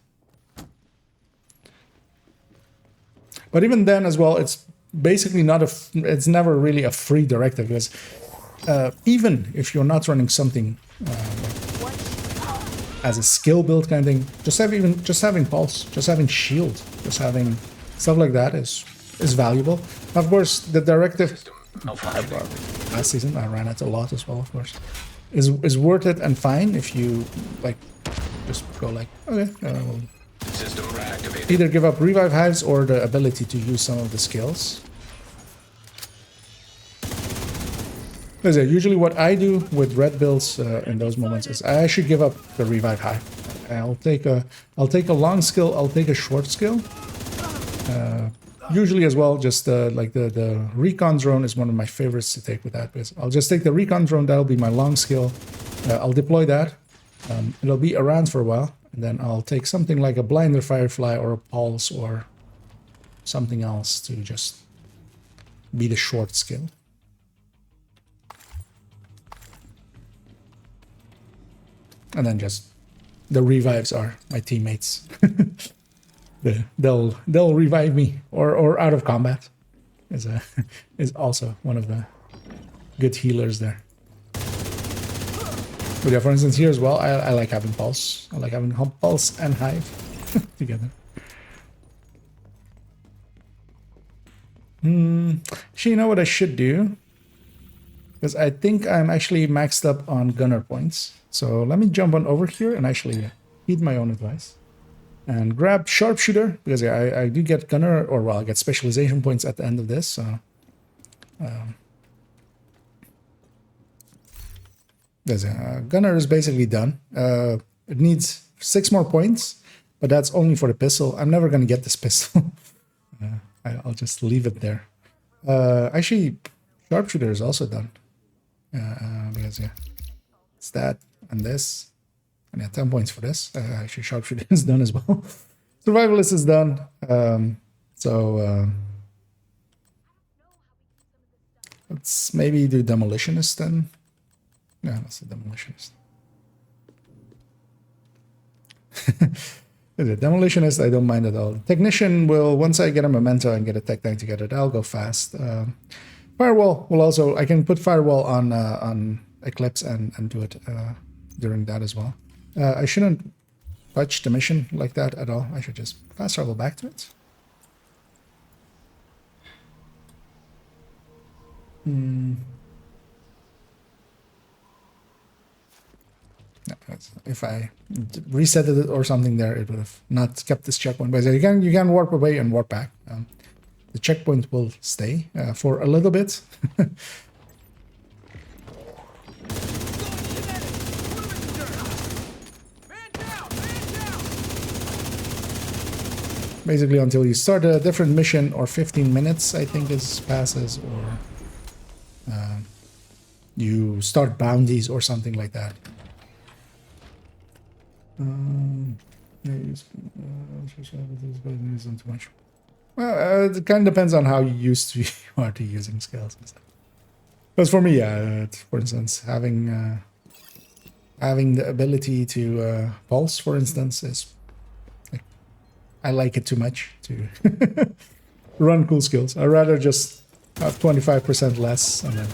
But even then as well, it's basically not it's never really a free directive, because even if you're not running something as a skill build kind of thing, just having pulse, just having shield, just having stuff like that is valuable. Of course, the directive last season I ran it a lot as well. Of course, is worth it and fine if you like just go like okay. System reactivated. Either give up revive hives or the ability to use some of the skills. Because usually what I do with red builds in those moments is I actually give up the revive hive. I'll take a long skill. I'll take a short skill. Usually as well, just like the recon drone is one of my favorites to take with that. Because I'll just take the recon drone. That'll be my long skill. I'll deploy that. It'll be around for a while. And then I'll take something like a blinder firefly or a pulse or something else to just be the short skill. And then just the revives are my teammates. They'll revive me or out of combat is also one of the good healers there. But yeah, for instance, here as well, I like having pulse. I like having pulse and hive together. Actually, you know what I should do? because I think I'm actually maxed up on gunner points. So let me jump on over here and actually heed my own advice and grab sharpshooter, because I do get gunner, or well, I get specialization points at the end of this. So gunner is basically done. It needs 6 more points, but that's only for the pistol. I'm never going to get this pistol. I'll just leave it there. Actually, sharpshooter is also done. Because yeah, it's that and this. And yeah, 10 points for this. Actually, sharpshooter is done as well. Survivalist is done. Let's maybe do demolitionist then. Yeah, let's do demolitionist. The demolitionist, I don't mind at all. Technician will, once I get a memento and get a tech tank together, that'll go fast. Firewall will also, I can put firewall on Eclipse and do it during that as well. I shouldn't touch the mission like that at all. I should just fast travel back to it. No, if I reset it or something there, it would have not kept this checkpoint. But you can warp away and warp back. The checkpoint will stay for a little bit. Basically until you start a different mission, or 15 minutes I think is passes, or you start bounties or something like that. Isn't too much. Well, it kind of depends on how used you are to using skills and stuff. Because for me, for instance, having the ability to pulse, for instance, is like, I like it too much to run cool skills. I'd rather just have 25% less and then.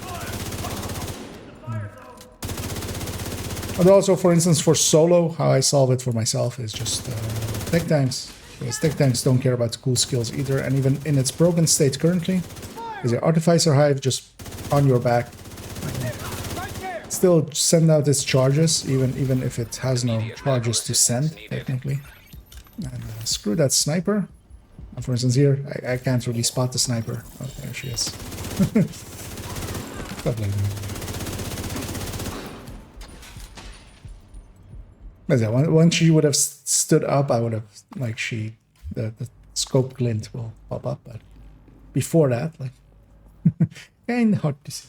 But also, for instance, for solo, how I solve it for myself is just tech tanks. Because tech tanks don't care about cool skills either, and even in its broken state currently, is the Artificer Hive just on your back. Still send out its charges, even if it has no charges to send, technically. And screw that sniper. And for instance, here, I can't really spot the sniper. Oh, there she is. Stuff like that. Once she would have stood up, I would have, like, the scope glint will pop up, but before that, like, kind of hard to see.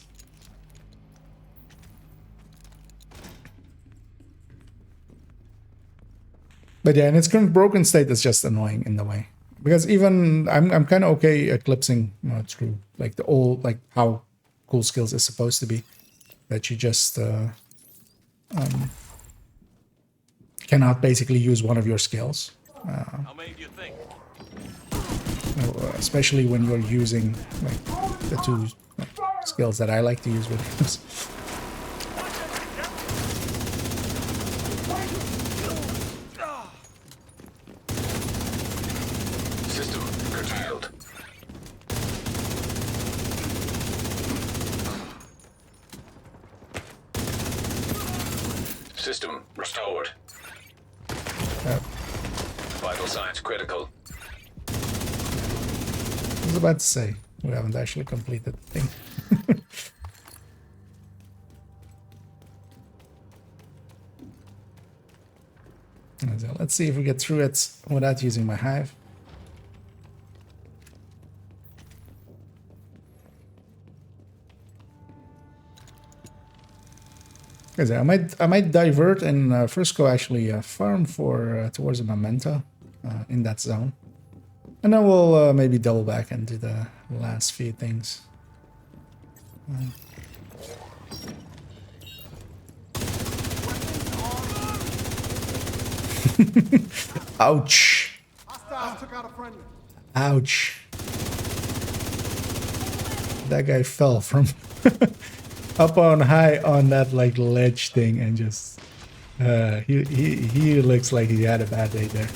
But yeah, in its current broken state, it's just annoying in the way, because even I'm kind of okay eclipsing, through like the old, like how cool skills is supposed to be, that you just cannot basically use one of your skills. How many do you think? Especially when you're using like the two skills that I like to use with this. System curtailed. System restored. Vital signs critical. I was about to say, we haven't actually completed the thing. So let's see if we get through it without using my hive. Because I might divert and first go actually farm for towards a memento in that zone, and then we'll maybe double back and do the last few things. Ouch! Ouch! That guy fell from up on high on that like ledge thing and just he looks like he had a bad day there.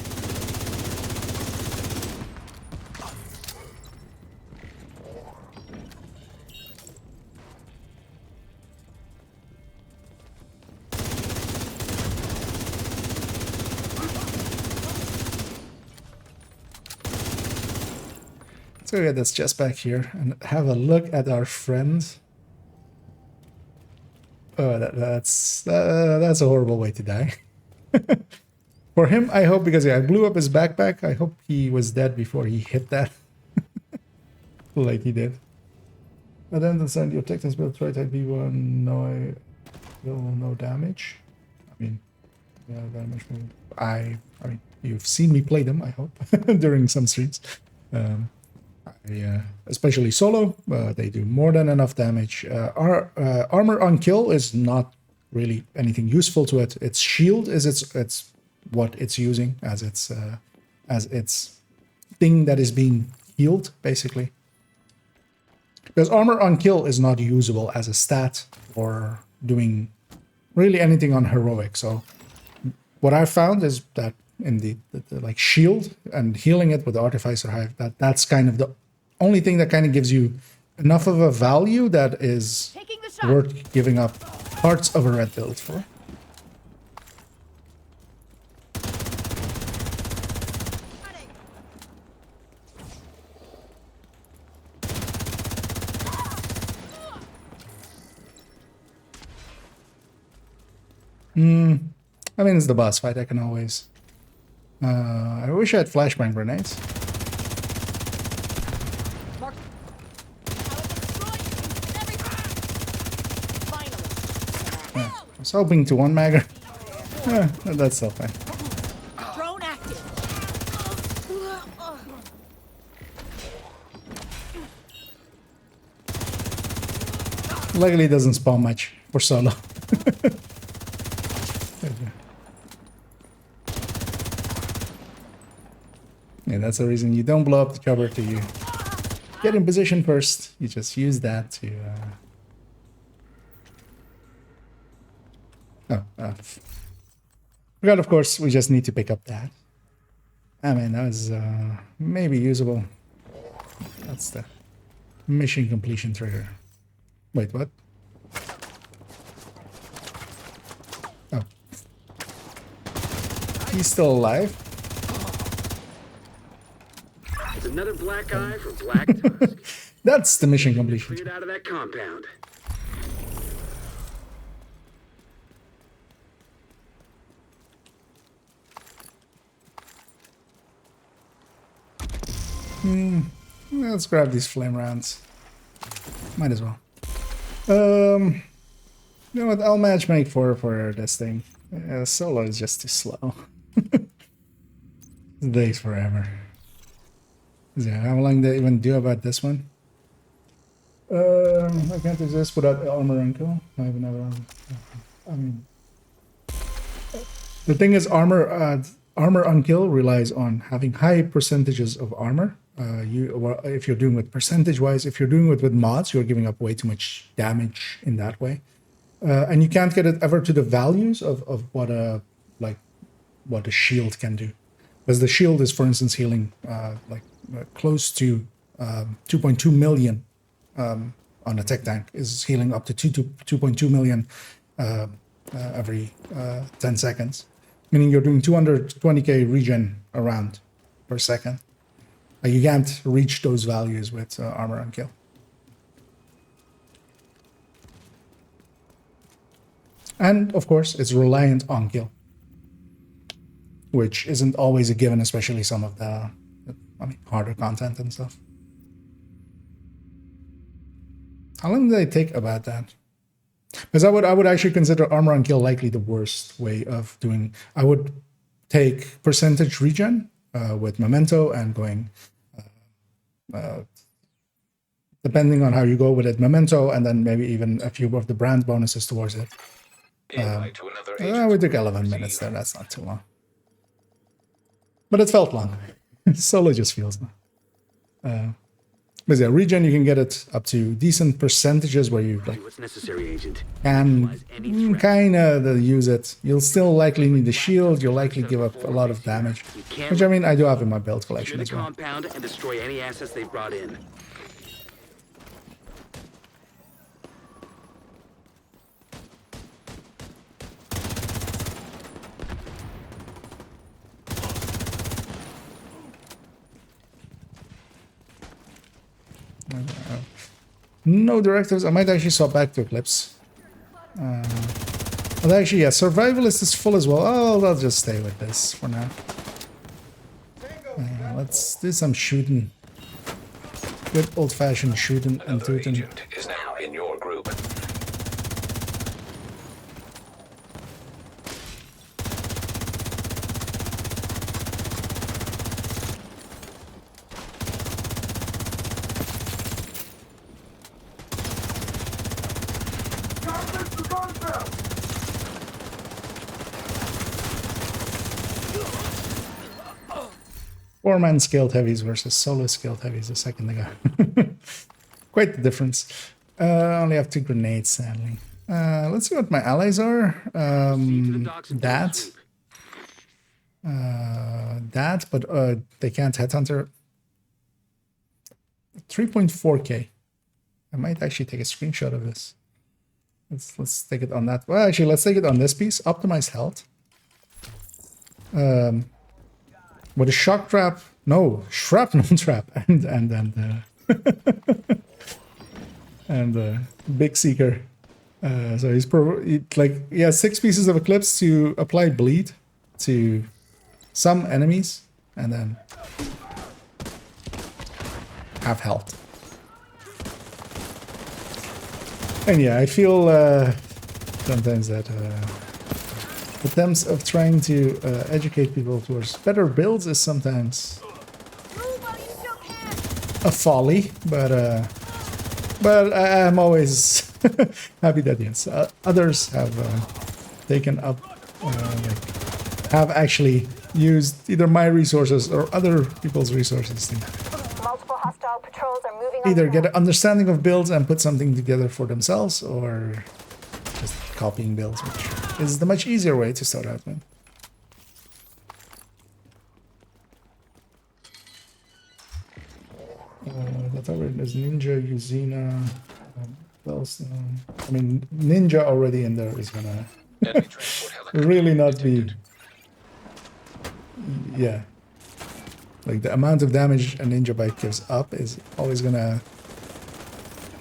Let's go get this chest back here and have a look at our friends. Oh, that's a horrible way to die. For him, I hope, because I blew up his backpack, I hope he was dead before he hit that. Like he did. But then the send your Texans built right type B1, no damage. I mean, yeah, damage. I mean, you've seen me play them, I hope, during some streams. Especially solo, they do more than enough damage. Armor on kill is not really anything useful to it. Its shield is its what it's using as its thing that is being healed, basically. Because armor on kill is not usable as a stat or doing really anything on heroic. So what I've found is that in the like shield and healing it with the Artificer Hive, that's kind of the only thing that kind of gives you enough of a value that is worth giving up parts of a red build for. I mean, it's the boss fight. I can always... I wish I had flashbang grenades. Yeah, I was hoping to one magger. That's still fine. Drone active. Luckily, it doesn't spawn much for solo. Yeah, that's the reason you don't blow up the cover till you get in position first. You just use that to... Forgot, of course, we just need to pick up that. I mean, that was maybe usable. That's the mission completion trigger. Wait, what? Oh. He's still alive? It's another black eye for Black Tusk. That's the mission completion. Get out of that compound. Let's grab these flame rounds. Might as well. You know what? I'll matchmake for this thing. Solo is just too slow. It takes forever. Yeah, how long do they even do about this one? I can't exist without armor and kill. I have another. I mean, the thing is, armor on kill relies on having high percentages of armor. If you're doing it percentage-wise, if you're doing it with mods, you're giving up way too much damage in that way, and you can't get it ever to the values of what a shield can do, because the shield is, for instance, healing close to 2.2 million on a tech tank, is healing up to 2.2 million every 10 seconds, meaning you're doing 220k regen around per second. You can't reach those values with armor on kill. And of course, it's reliant on kill, which isn't always a given, especially some of the harder content and stuff. How long do they take about that? Because I would actually consider armor on kill likely the worst way of doing. I would take percentage regen with memento and going, depending on how you go with it, memento, and then maybe even a few of the brand bonuses towards it. We took 11 minutes there. That's not too long, but it felt long. Solo just feels long. But yeah, regen, you can get it up to decent percentages where you What's necessary, Agent? can kind of use it. You'll still likely need the shield. You'll likely give up a lot of damage, which I mean I do have in my build collection as well. Compound and destroy any assets they brought in. No directives. I might actually swap back to Eclipse. But actually, yeah, Survivalist is full as well. Oh, I'll just stay with this for now. Let's do some shooting. Good old-fashioned shooting and Another tooting. agent is now in your group. Four-man skilled heavies versus solo skilled heavies a second ago. Quite the difference. I only have 2 grenades, sadly. Let's see what my allies are. That, but they can't headhunter. 3.4k. I might actually take a screenshot of this. Let's take it on that. Well, actually, let's take it on this piece. Optimize health. With a shock trap, no, shrapnel trap, and big seeker. So he's he has 6 pieces of Eclipse to apply bleed to some enemies, and then have health. And yeah, I feel sometimes that attempts of trying to educate people towards better builds is sometimes a folly, but I'm always happy that yes, others have taken up, have actually used either my resources or other people's resources to Multiple hostile patrols are moving on either the get map. an understanding of builds and put something together for themselves, or just copying builds, which is the much easier way to start out with. That's already there's Ninja, Yuzina, I mean, Ninja already in there is gonna Enemy transport helicopter really not be, detected. yeah. Like the amount of damage a Ninja bike gives up is always gonna.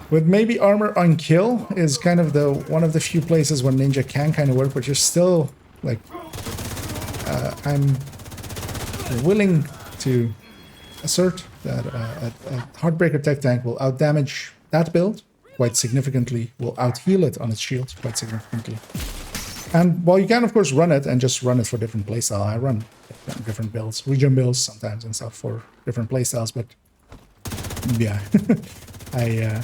With maybe armor on kill is kind of the one of the few places where Ninja can kind of work, but you're still like, I'm willing to assert that a Heartbreaker Tech Tank will outdamage that build quite significantly, will out-heal it on its shield quite significantly. And while you can of course run it and just run it for different playstyle, I run different builds, region builds sometimes and stuff for different playstyles, but yeah, I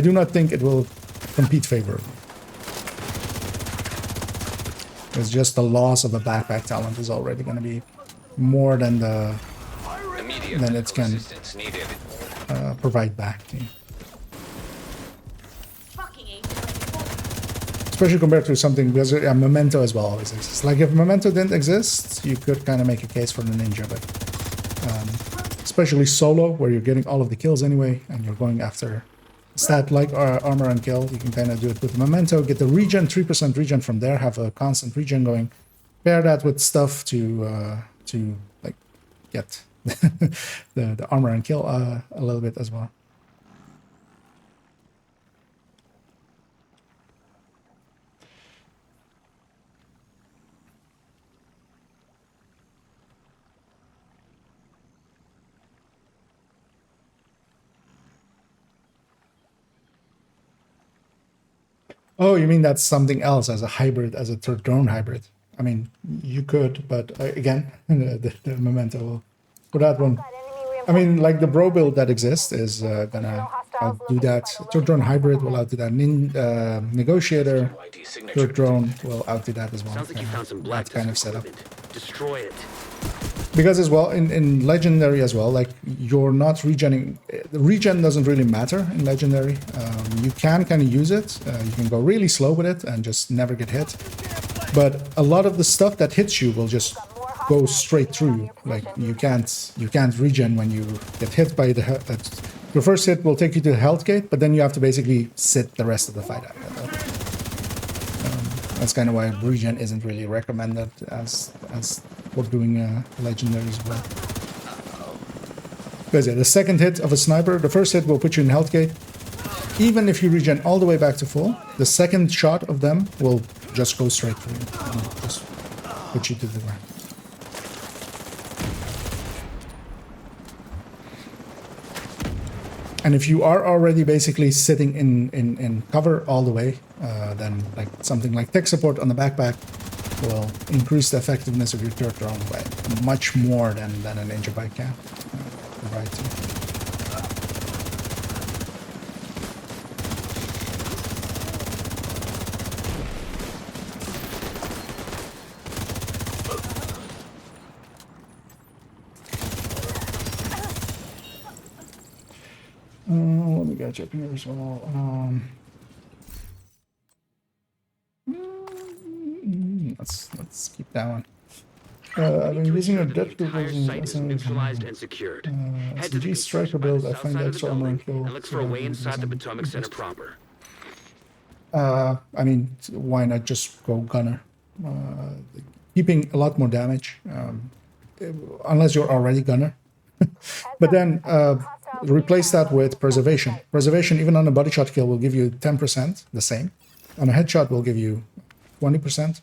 do not think it will compete favorably. It's just the loss of a backpack talent is already going to be more than the Immediate then it technical can assistance needed. provide back to you. Fucking agent. Especially compared to something, because Memento as well always exists. Like if Memento didn't exist, you could kind of make a case for the Ninja, but especially solo, where you're getting all of the kills anyway, and you're going after stat like armor and kill, you can kind of do it with Memento, get the regen, 3% regen from there, have a constant regen going, pair that with stuff to like get the armor and kill a little bit as well. Oh, you mean that's something else as a hybrid, as a third drone hybrid? I mean, you could, but again, the Memento for that one. I mean, like the bro build that exists is gonna outdo that. Third drone hybrid will outdo that. Negotiator ID signature. third drone will outdo that as well. Sounds like you found some black that kind of setup. Destroy it. Because as well, in Legendary as well, like you're not regenning, the regen doesn't really matter in Legendary. You can kind of use it, you can go really slow with it and just never get hit. But a lot of the stuff that hits you will just go straight through you. Like you can't regen when you get hit by the, your first hit will take you to the health gate, but then you have to basically sit the rest of the fight out. That's kind of why regen isn't really recommended as for doing Legendary as well. Because yeah, the second hit of a sniper, the first hit will put you in health gate. even if you regen all the way back to full, the second shot of them will just go straight for you and just put you to the ground. And if you are already basically sitting in cover all the way, then like something like tech support on the backpack will increase the effectiveness of your third drone by much more than a ninja bike can provide to you. Let me catch up here as well. Let's keep that one. I've been using a death entire site is neutralized and secured. Head to the SMG striker build. I find south side of the extra armor and building kill. and look for a way inside the Potomac Center proper. I mean, why not just go gunner? Keeping a lot more damage, unless you're already gunner. But then replace that with preservation. Preservation, even on a body shot kill, will give you 10%, the same. On a headshot, will give you 20%.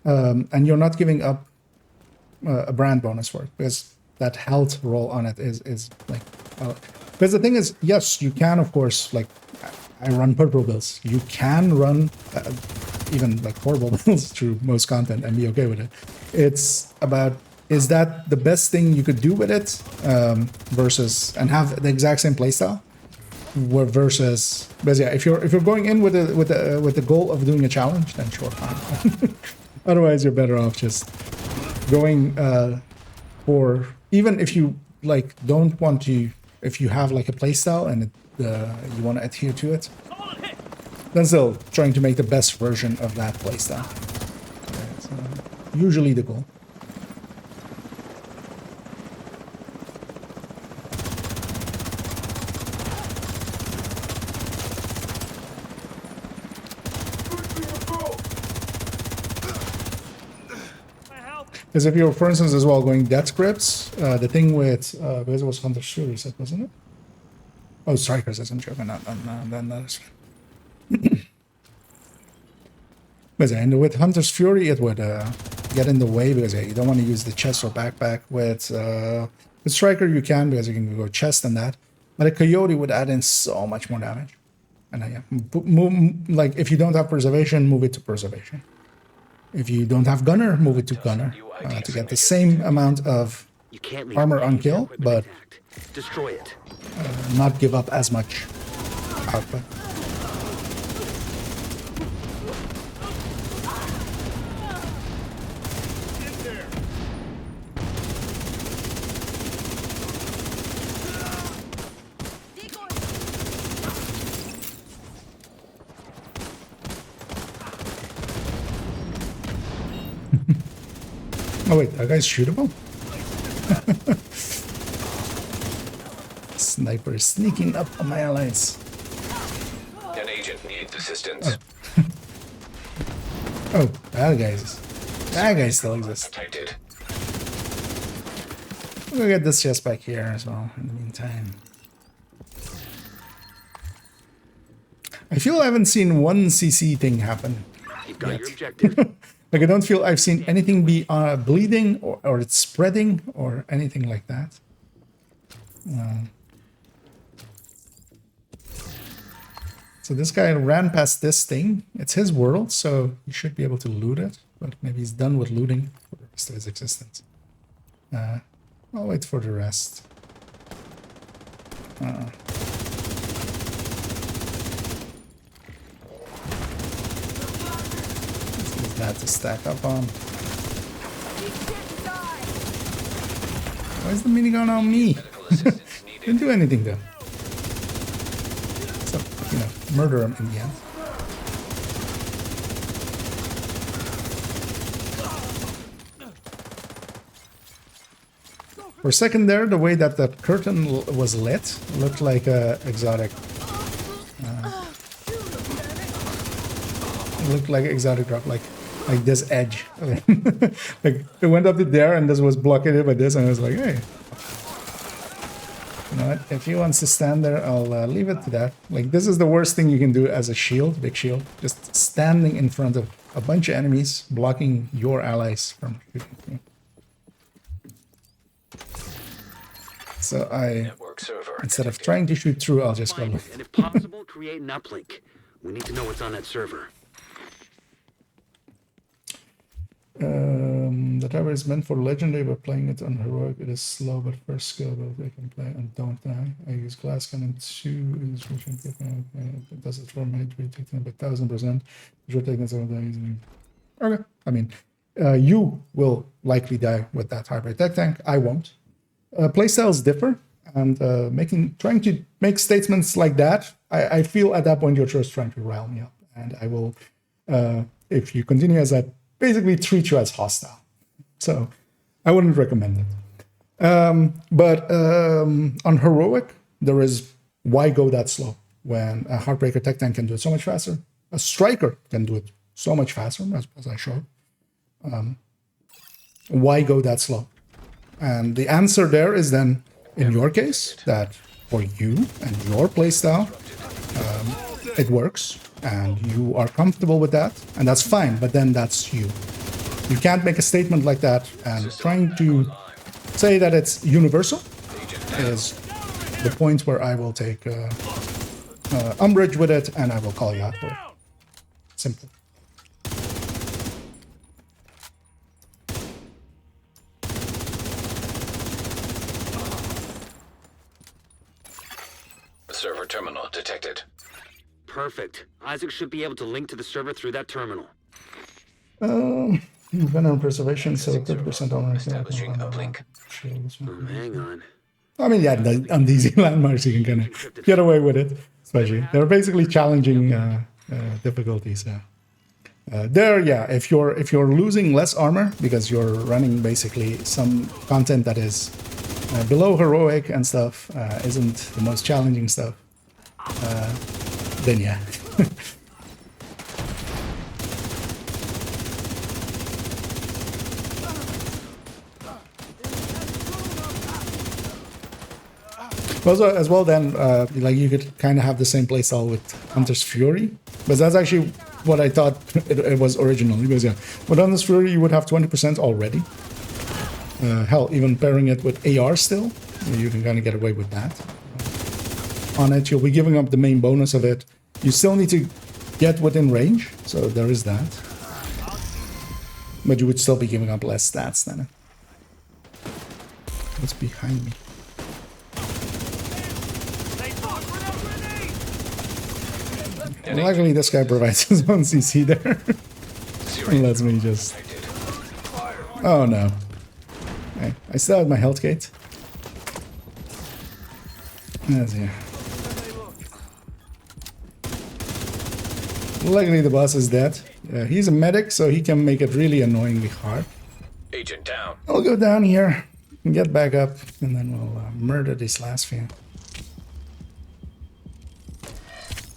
And you're not giving up a brand bonus for it, because that health roll on it is like... because the thing is, yes, you can, of course, like, I run purple builds. You can run even like horrible builds through most content and be okay with it. It's about, is that the best thing you could do with it versus, and have the exact same playstyle versus, because yeah, if you're going in with the goal of doing a challenge, then sure, fine. Otherwise, you're better off just going for, even if you like don't want to, if you have like a playstyle and you want to adhere to it, then still trying to make the best version of that playstyle. That's usually the goal. Because if you're, for instance, as well going death grips, the thing with because it was Hunter's Fury, wasn't it? Oh, strikers, I'm joking. Not that. But yeah, and with Hunter's Fury, it would get in the way because you don't want to use the chest or backpack. With striker, you can, because you can go chest and that. But a coyote would add in so much more damage. And like if you don't have preservation, move it to preservation. If you don't have gunner, move it to gunner to get the same amount of armor on kill, but destroy it. Not give up as much output. Oh wait, that guy's shootable? Sniper is sneaking up on my allies. An agent needs assistance. Oh, that guy still exists. Protected. We'll get this chest back here as well in the meantime. I feel I haven't seen one CC thing happen. You've got your objective. Like I don't feel I've seen anything be bleeding or it's spreading or anything like that. So this guy ran past this thing. It's his world, so he should be able to loot it. But maybe he's done with looting for the rest of his existence. I'll wait for the rest. That to stack up on. Why is the minigun on me? Didn't do anything though. So, you know, murder him in the end. For a second there, the way that the curtain was lit looked like a exotic. Looked like exotic drop, like this edge. Like it went up to there and this was blocking it by this, and I was like, hey, You know what? If he wants to stand there, I'll leave it to that. Like, this is the worst thing you can do as a shield, big shield. Just standing in front of a bunch of enemies, blocking your allies from shooting you. So Network server instead of detected. trying to shoot through, I'll just go. Find it, and if possible, create an uplink. We need to know what's on that server. The driver is meant for legendary, but playing it on heroic, it is slow, but first skill, but they can play and don't die. I use glass cannon 2, it does it from HP, taken by 1000%. Okay, I mean, you will likely die with that hybrid tech tank. I won't. Playstyles differ, and trying to make statements like that, I feel at that point you're just trying to rile me up, and I will, if you continue as that, basically treat you as hostile. So I wouldn't recommend it. But on heroic, there is why go that slow when a Heartbreaker tech tank can do it so much faster. A striker can do it so much faster, as I showed. Why go that slow? And the answer there is then, in your case, that for you and your playstyle, it works, and you are comfortable with that, and that's fine, but then that's you. You can't make a statement like that, and trying to say that it's universal is the point where I will take umbrage with it, and I will call you out for it. Simple. Server terminal detected. Perfect. Isaac should be able to link to the server through that terminal. Venom preservation, so 30% on Establishing uplink. Hang on. I mean, yeah, on these landmarks you can kind of get away with it, especially they're basically challenging difficulties. There, yeah, if you're losing less armor because you're running basically some content that is below heroic and stuff, isn't the most challenging stuff, then yeah. Also, as well, then, like you could kind of have the same playstyle with Hunter's Fury, but that's actually what I thought it was originally. Because yeah, with Hunter's Fury, you would have 20% already. Hell, even pairing it with AR still, you can kind of get away with that. On it, you'll be giving up the main bonus of it. You still need to get within range, so there is that. But you would still be giving up less stats than it. What's behind me? Luckily, this guy provides his own CC there. And lets me just... Oh no. Okay. I still have my health gate. That's here. Luckily, the boss is dead. He's a medic, so he can make it really annoyingly hard. Agent down. I'll go down here and get back up, and then we'll murder this last few.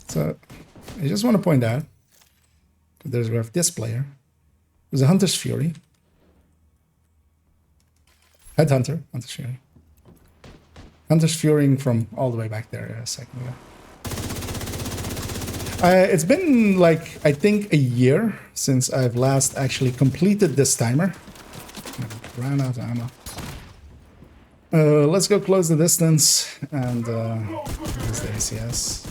So, I just want to point out that we have this player. There's a Hunter's Fury. Headhunter, Hunter's Fury. Hunter's Fury from all the way back there a second ago. It's been like, I think, a year since I've last actually completed this timer. Ran out of ammo. Let's go close the distance and use the ACS.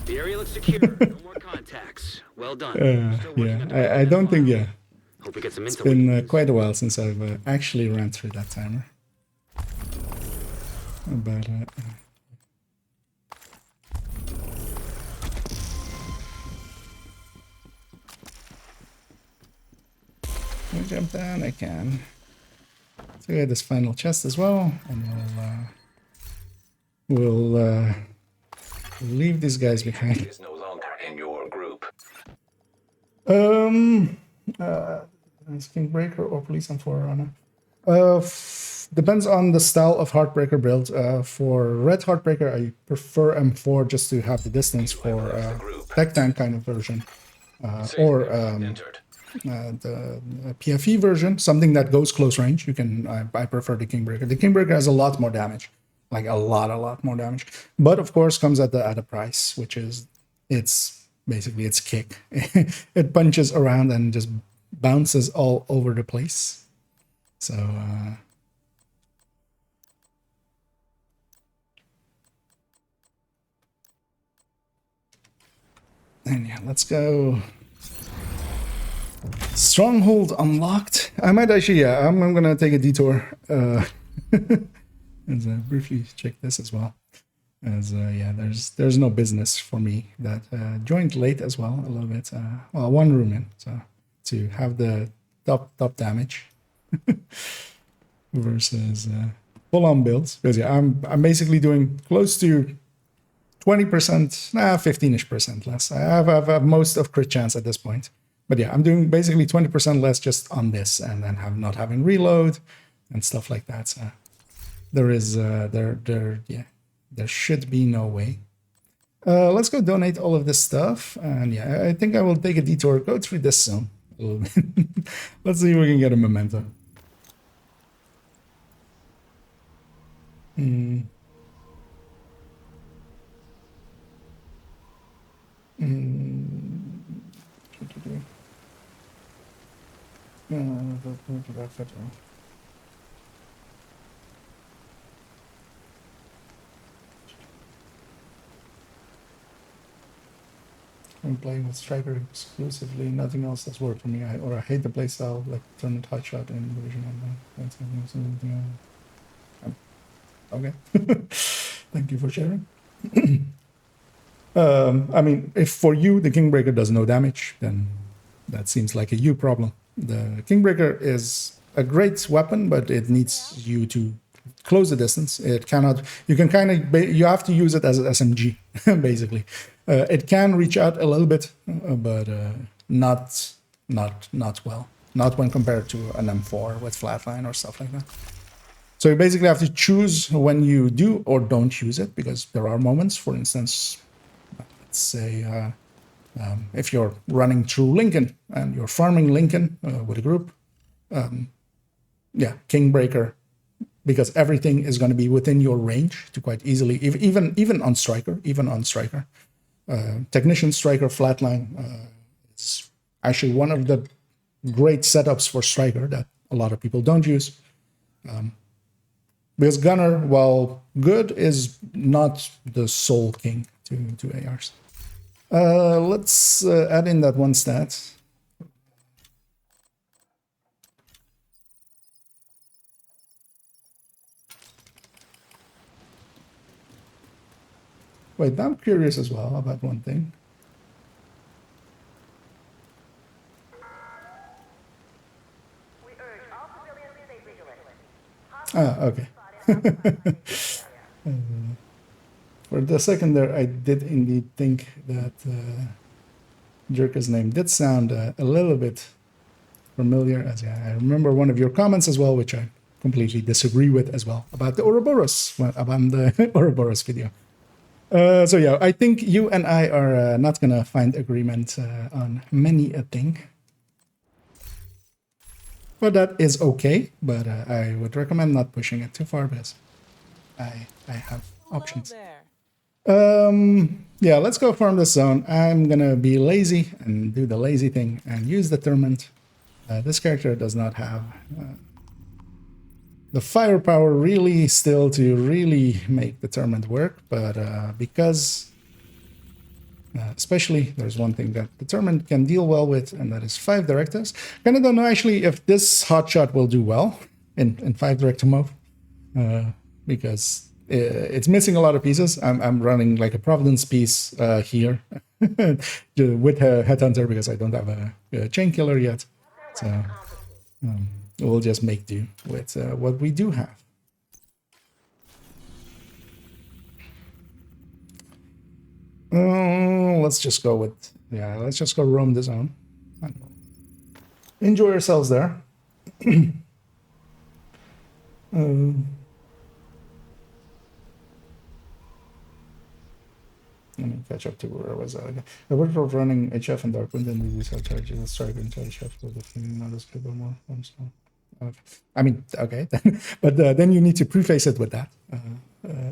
The area looks secure. No more contacts. Well done. Still working on Yeah, I don't think, yeah. Hope we get some It's intel. been quite a while since I've actually ran through that timer. But, can I jump down? I can. So we have this final chest as well, and we'll leave these guys behind. Is no longer in your group. As Kingbreaker or Police and Forerunner. Depends on the style of Heartbreaker build. For Red Heartbreaker, I prefer M4 just to have the distance for Tech Tank kind of version. Or Entered. the PFE version, something that goes close range. I prefer the Kingbreaker. The Kingbreaker has a lot more damage, like a lot more damage. But of course, comes at a price, which is it's kick. It punches around and just bounces all over the place. So. And yeah, let's go. Stronghold unlocked. I might actually, yeah, I'm gonna take a detour and briefly check this as well. As yeah, there's no business for me that joined late as well a little bit. Well, one room in, so to have the top damage versus full-on builds. Because yeah, I'm basically doing close to 20%, 15-ish% less. I have most of crit chance at this point. But yeah, I'm doing basically 20% less just on this, and then not having reload and stuff like that. So there is there should be no way. Let's go donate all of this stuff, and yeah, I think I will take a detour, go through this zone a little bit. Let's see if we can get a memento. I'm playing with Striker exclusively. Nothing else has worked for me. I hate the playstyle, like tournament hotshot and division. Okay. Thank you for sharing. I mean, if for you the Kingbreaker does no damage, then that seems like a you problem. The Kingbreaker is a great weapon, but it needs you to close the distance. It cannot. You can you have to use it as an SMG, basically. It can reach out a little bit, but not well. Not when compared to an M4 with flatline or stuff like that. So you basically have to choose when you do or don't use it, because there are moments, for instance, let's say if you're running through Lincoln and you're farming Lincoln with a group, yeah, Kingbreaker, because everything is going to be within your range to quite easily, even on Striker, Technician Striker Flatline is actually one of the great setups for Striker that a lot of people don't use. Because Gunner, while good, is not the sole king to ARs. Let's add in that one stat. Wait, I'm curious as well about one thing. Okay. For the second there, I did indeed think that Jerka's name did sound a little bit familiar. As I remember one of your comments as well, which I completely disagree with as well, about the Ouroboros, about the Ouroboros video. So yeah, I think you and I are not gonna find agreement on many a thing. But that is okay, but I would recommend not pushing it too far because I have options. Yeah, let's go farm this zone. I'm gonna be lazy and do the lazy thing and use the tournament. This character does not have the firepower really still to really make the tournament work, but because especially there's one thing that the tournament can deal well with, and that is 5 directives. Kind of don't know actually if this hotshot will do well in 5 directive mode, because it's missing a lot of pieces. I'm running like a Providence piece here with a Headhunter because I don't have a chain killer yet. So we'll just make do with what we do have. Let's just go with, let's just go roam the zone. enjoy yourselves there. Um, Let me catch up to where I was at again. I worked for running HF and Darkwind and these are charges. Let's try going to HF with the thing, not as good or more. I mean, okay, but then you need to preface it with that.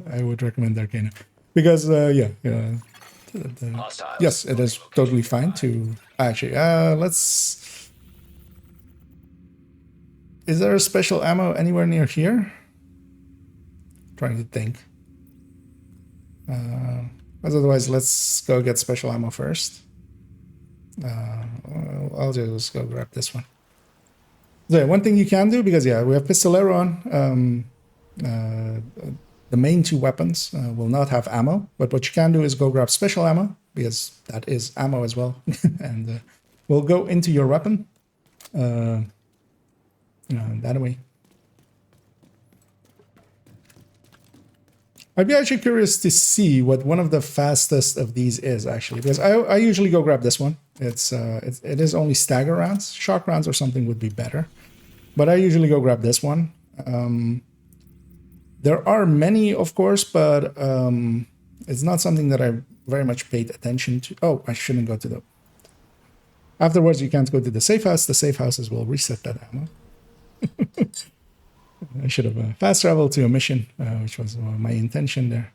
I would recommend Arcana. Because, Hostiles. yes, it is totally fine to... Actually, let's... Is there a special ammo anywhere near here? Trying to think. But otherwise, let's go get special ammo first. I'll just go grab this one. So yeah, one thing you can do, because yeah, we have Pistolero on. The main two weapons will not have ammo, but what you can do is go grab special ammo, because that is ammo as well. And we'll go into your weapon. That way. I'd be actually curious to see what one of the fastest of these is, actually, because I usually go grab this one. It is only stagger rounds. Shock rounds or something would be better, but I usually go grab this one. There are many, of course, but it's not something that I very much paid attention to. Oh, I shouldn't go to the... Afterwards, you can't go to the safe house. The safe houses will reset that ammo. I should have fast traveled to a mission, which was my intention there.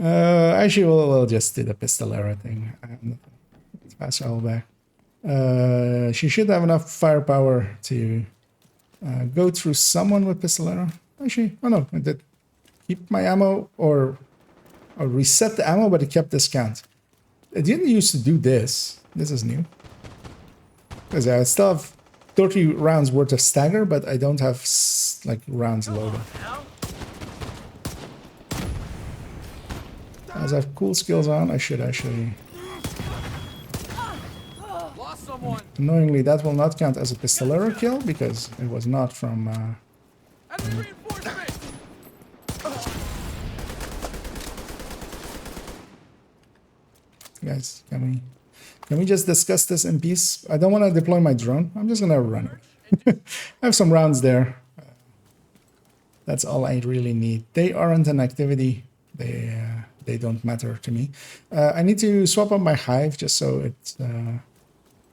Actually, we'll just do the Pistolero thing. And fast travel back. She should have enough firepower to go through someone with Pistolero. Actually, oh no, I did keep my ammo or reset the ammo, but it kept this count. It didn't used to do this. This is new. Because I still have 30 rounds worth of stagger, but I don't have like rounds loaded. As I have cool skills on, I should actually... Annoyingly, that will not count as a Pistolero kill because it was not from... Guys, can we just discuss this in peace? I don't want to deploy my drone. I'm just gonna run it. I have some rounds there. That's all I really need. They aren't an activity. They don't matter to me. I need to swap up my hive just so it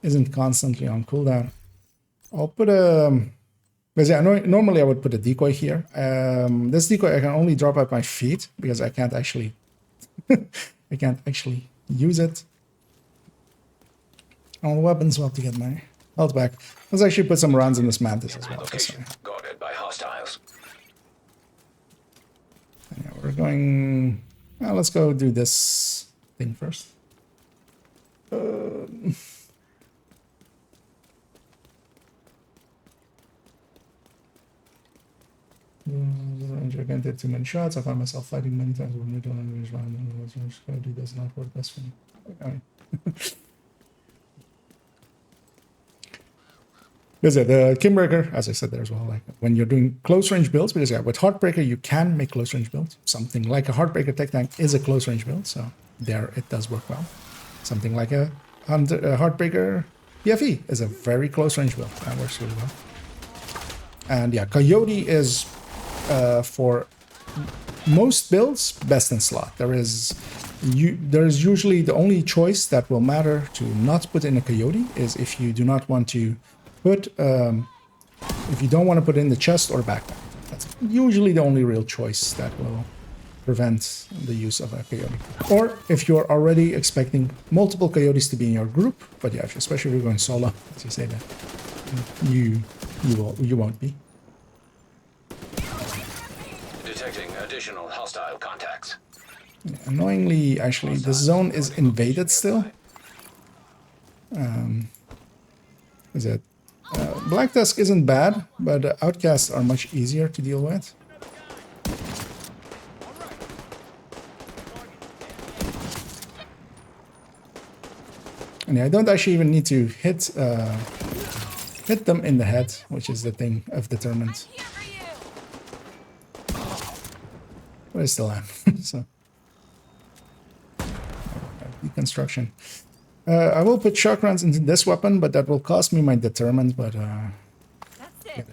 isn't constantly on cooldown. I'll put a... Because yeah, normally I would put a decoy here. This decoy I can only drop at my feet because I can't actually... I can't actually use it. On weapons, well, to get my health back. Let's actually put some rounds in this mantis as well. Location guarded by hostiles. Yeah, we're going... Well, let's go do this thing first. I can't take too many shots. I find myself fighting many times when we don't engage round. It does not work best for me. I mean, because yeah, the Kimbreaker, as I said there as well, like when you're doing close range builds, because yeah, with Heartbreaker you can make close range builds. Something like a Heartbreaker Tech Tank is a close range build, so there it does work well. Something like a Heartbreaker PFE is a very close range build. That works really well. And yeah, Coyote is for most builds best in slot. There is usually the only choice that will matter to not put in a Coyote is if you do not want to put if you don't want to put in the chest or backpack. That's usually the only real choice that will prevent the use of a Coyote. Or if you're already expecting multiple Coyotes to be in your group, but yeah, especially if you're going solo, as you say that, you won't be. Detecting additional hostile contacts. Yeah, annoyingly, actually, the zone is invaded still. Is it? Black Tusk isn't bad, but outcasts are much easier to deal with. And yeah, I don't actually even need to hit them in the head, which is the thing I've determined. But I still am. So deconstruction. I will put shock rounds into this weapon, but that will cost me my determined, but That's it.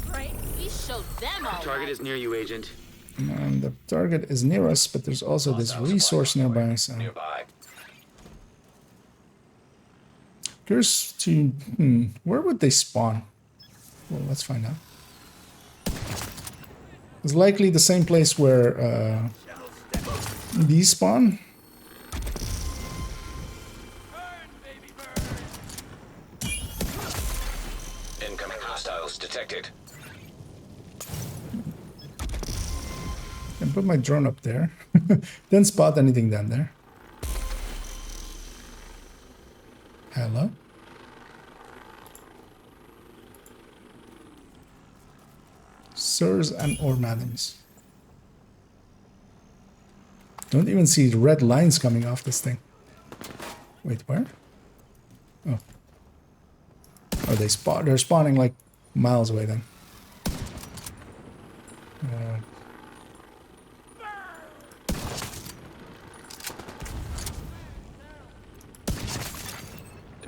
Right? We showed them all. Target is near you, Agent. the target is near us, but there's also this Hostile resource supply nearby, convoy so nearby. curious to where would they spawn? Well, let's find out. It's likely the same place where these spawn. Incoming hostiles detected. And put my drone up there. Didn't spot anything down there. Hello? Sirs and or madams. Don't even see the red lines coming off this thing. Wait, where? Oh. Oh, they're spawning like miles away then.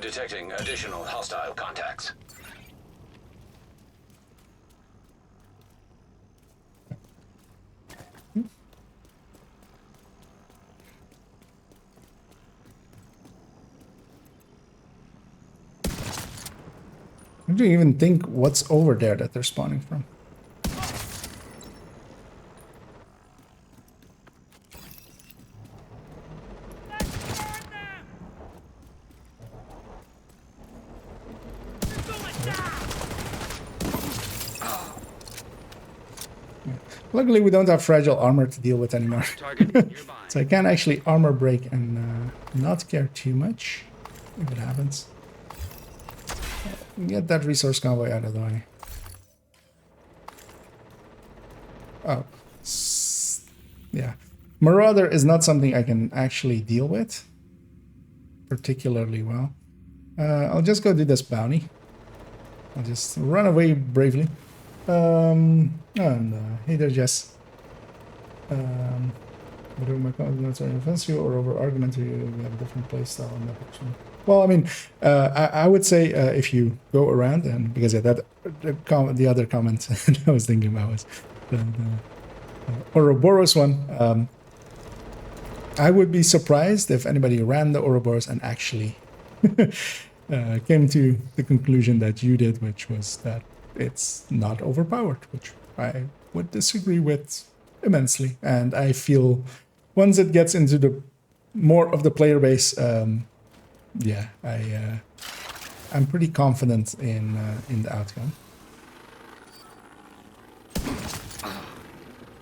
Detecting additional hostile contacts. I don't even think what's over there that they're spawning from. Luckily, we don't have fragile armor to deal with anymore. Target nearby. So I can actually armor break and not care too much if it happens. Get that resource convoy out of the way. Oh. Yeah. Marauder is not something I can actually deal with particularly well. I'll just go do this bounty. I'll just run away bravely. Hey there, Jess. Whatever my comments are offensive or over argument, you have a different play style on that option. Well, I mean, I would say if you go around and because the other comment that I was thinking about was the Ouroboros one. I would be surprised if anybody ran the Ouroboros and actually came to the conclusion that you did, which was that it's not overpowered, which I would disagree with immensely. And I feel once it gets into the more of the player base, yeah, I'm pretty confident in the outcome.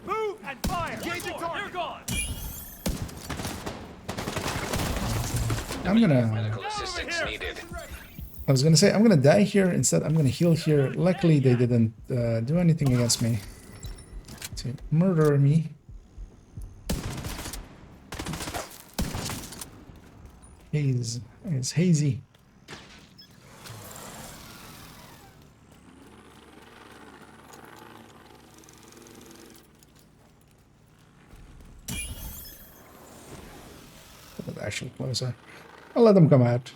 Move and fire! You're gone! I'm gonna. Medical assistance needed. I was gonna say I'm gonna die here. Instead, I'm gonna heal here. Luckily, they didn't do anything against me to murder me. Haze is hazy. Actually closer. I'll let them come out.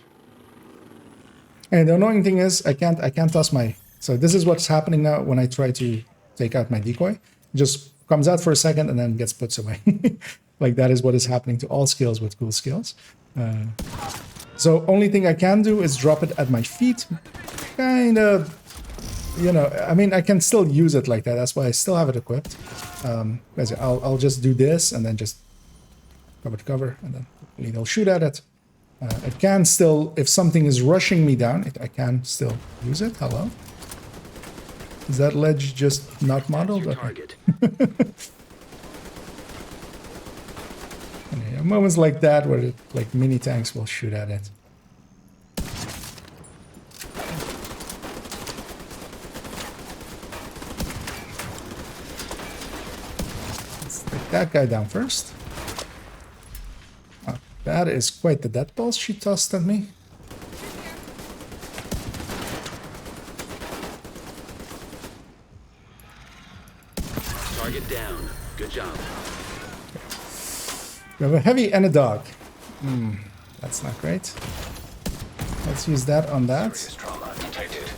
And the annoying thing is I can't toss my. So this is what's happening now when I try to take out my decoy. It just comes out for a second and then gets put away. Like that is what is happening to all skills with cool skills. So only thing I can do is drop it at my feet. Kind of, you know, I mean, I can still use it like that. That's why I still have it equipped. I'll just do this and then just cover to cover, and then they'll shoot at it. It can still, if something is rushing me down, I can still use it. Hello? Is that ledge just not modeled? Your Okay. target. Yeah, moments like that where like mini tanks will shoot at it. Let's take that guy down first. Oh, that is quite the death balls she tossed at me. Target down. Good job. We have a heavy and a dog. That's not great. Let's use that on that. Serious trauma detected.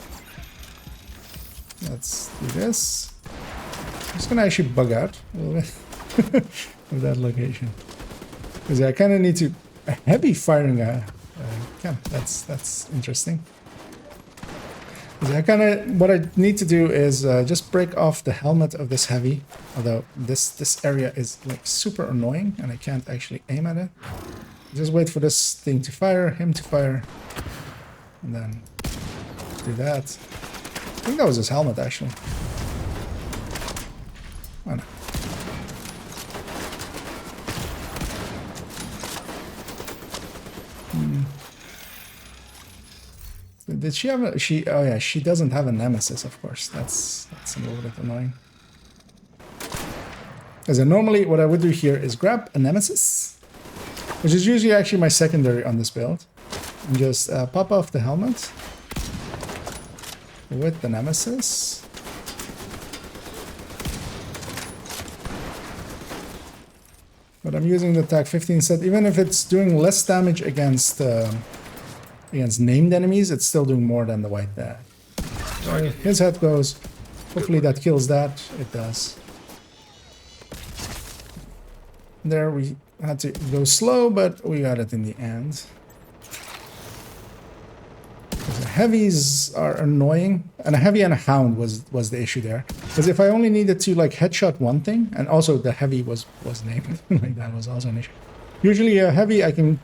Let's do this. I'm just gonna actually bug out a little bit of that location. Because I kind of need to... A heavy firing yeah, that's interesting. I kind of, what I need to do is just break off the helmet of this heavy, although this area is like super annoying and I can't actually aim at it. Just wait for this thing to fire, him to fire, and then do that. I think that was his helmet actually. Oh no. Did she have a... Oh yeah, she doesn't have a nemesis, of course. That's a little bit annoying. Because normally what I would do here is grab a nemesis, which is usually actually my secondary on this build, and just pop off the helmet with the nemesis. But I'm using the attack 15 set, even if it's doing less damage against named enemies, it's still doing more than the white there. So his head goes. Hopefully that kills that. It does. There we had to go slow, but we got it in the end. The heavies are annoying, and a heavy and a hound was the issue there. Because if I only needed to like headshot one thing, and also the heavy was named, like that was also an issue. Usually a heavy I can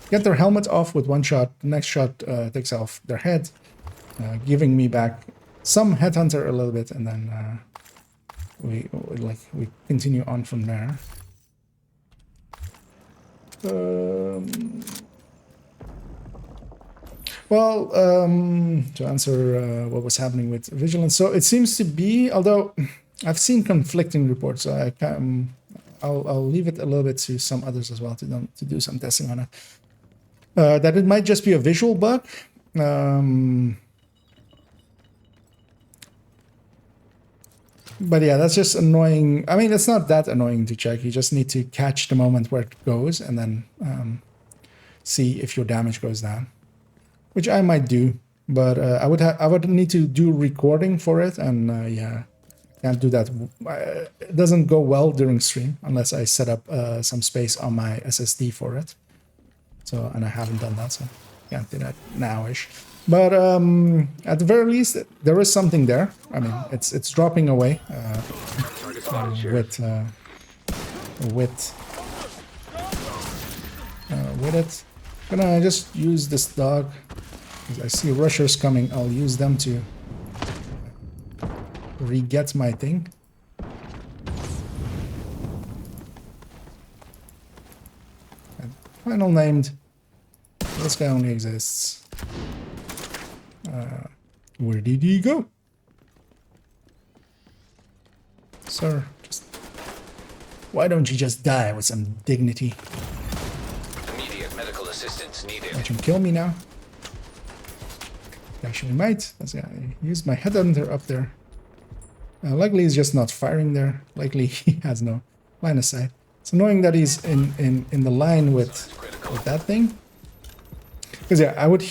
get their helmet off with one shot. The next shot takes off their head, giving me back some headhunter a little bit, and then we continue on from there. Well, to answer what was happening with vigilance, so it seems to be, although I've seen conflicting reports, so I'll leave it a little bit to some others as well to do some testing on it. That it might just be a visual bug. But yeah, that's just annoying. I mean, it's not that annoying to check. You just need to catch the moment where it goes and then see if your damage goes down, which I might do. But I would need to do recording for it, and yeah, can't do that. It doesn't go well during stream unless I set up some space on my SSD for it. So, and I haven't done that, so can't do that nowish. But at the very least, there is something there. I mean, it's dropping away with it. Gonna just use this dog. I see rushers coming. I'll use them to re-get my thing. And final named. This guy only exists. Where did he go? Sir, just... Why don't you just die with some dignity? Immediate medical assistance needed. Let him kill me now. Actually might. I used my headhunter up there. Likely he's just not firing there. Likely he has no line of sight. It's annoying that he's in the line with that thing. Because yeah, I would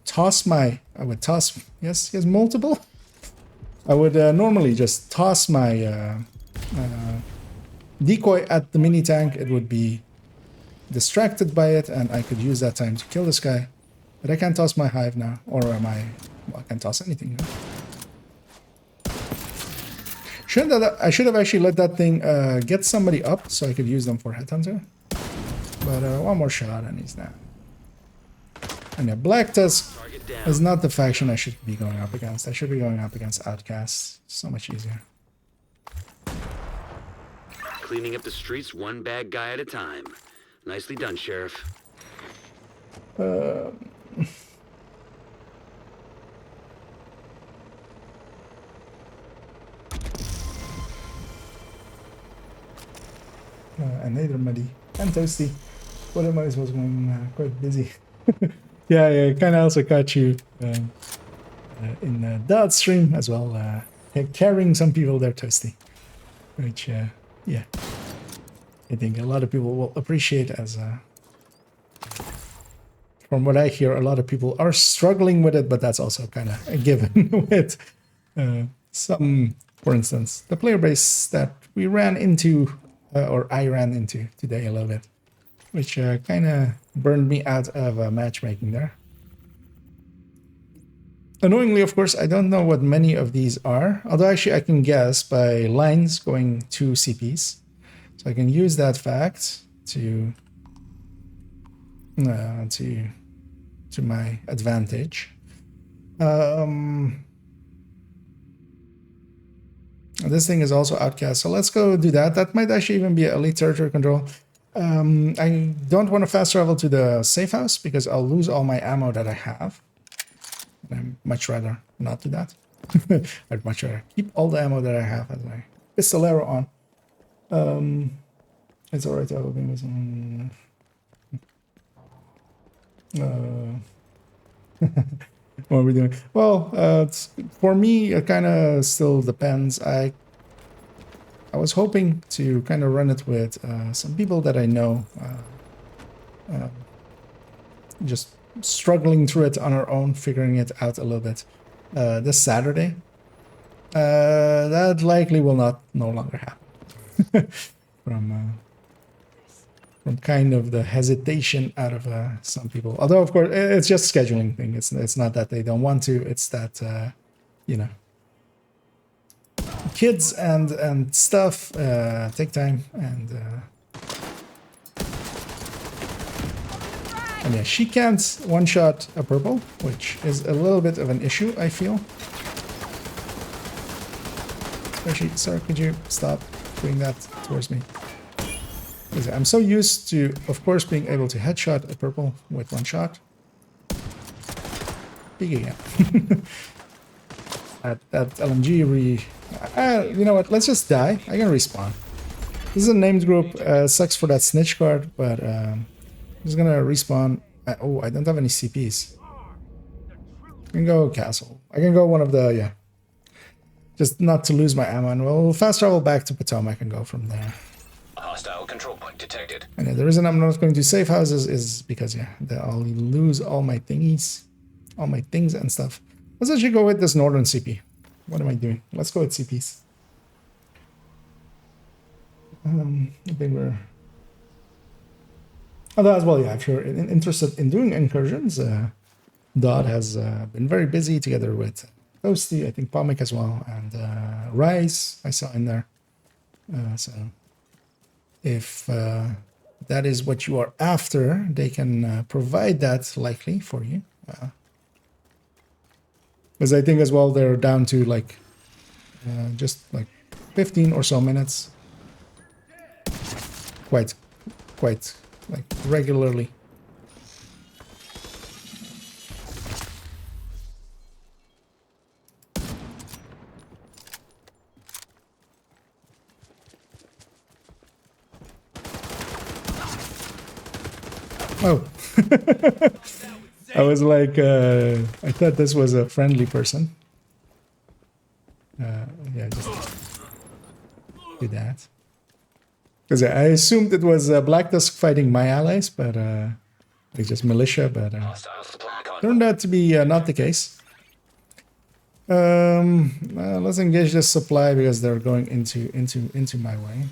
toss, yes, he has multiple. I would normally just toss my decoy at the mini tank. It would be distracted by it, and I could use that time to kill this guy. But I can't toss my hive now, or well, I can't toss anything. I should have actually let that thing get somebody up so I could use them for headhunter. But one more shot and he's down. And yeah, Black Tusk is not the faction I should be going up against. I should be going up against Outcasts. So much easier. Cleaning up the streets one bad guy at a time. Nicely done, Sheriff. And neither Muddy and Toasty. What am I was going quite busy. Yeah, kind of also caught you in that stream as well, carrying some people there, Toasty. Which, yeah, I think a lot of people will appreciate as from what I hear, a lot of people are struggling with it, but that's also kind of a given with some, for instance, the player base that we ran into, or I ran into today a little bit, which kind of burned me out of matchmaking there. Annoyingly, of course, I don't know what many of these are, although actually I can guess by lines going to CPs. So I can use that fact to my advantage. This thing is also outcast, so let's go do that. That might actually even be elite territory control. I don't want to fast travel to the safe house because I'll lose all my ammo that I have. I'd much rather not do that. I'd much rather keep all the ammo that I have as my pistolero on. It's alright, I will be missing. What are we doing? Well, for me, it kind of still depends. I was hoping to kind of run it with some people that I know. Just struggling through it on our own, figuring it out a little bit. This Saturday. That likely will no longer happen. From kind of the hesitation out of some people. Although, of course, it's just a scheduling thing. It's not that they don't want to. It's that, you know, kids and stuff take time. And yeah, she can't one-shot a purple, which is a little bit of an issue, I feel. Actually, sir, could you stop doing that towards me? I'm so used to, of course, being able to headshot a purple with one shot. Big again. that LMG you know what? Let's just die. I can respawn. This is a named group. Sucks for that snitch card, but I'm just gonna respawn. Oh, I don't have any CPs. I can go castle. I can go one of the, yeah. Just not to lose my ammo, and we'll fast travel back to Potomac and go from there. Hostile control point detected. And yeah, the reason I'm not going to safe houses is because, yeah, I'll lose all my thingies, all my things and stuff. Let's actually go with this northern CP. What am I doing? Let's go with CPs. I think we're... Although as well, yeah, if you're interested in doing incursions, Dodd has been very busy together with Toasty, I think Pomic as well, and Rise I saw in there. So if that is what you are after, they can provide that likely for you. Because I think as well they're down to like just like 15 or so minutes. Quite like regularly. Oh, I was like, I thought this was a friendly person. Yeah, just do that. Because I assumed it was Black Tusk fighting my allies, but it's just militia. But turned out to be not the case. Let's engage this supply because they're going into my way.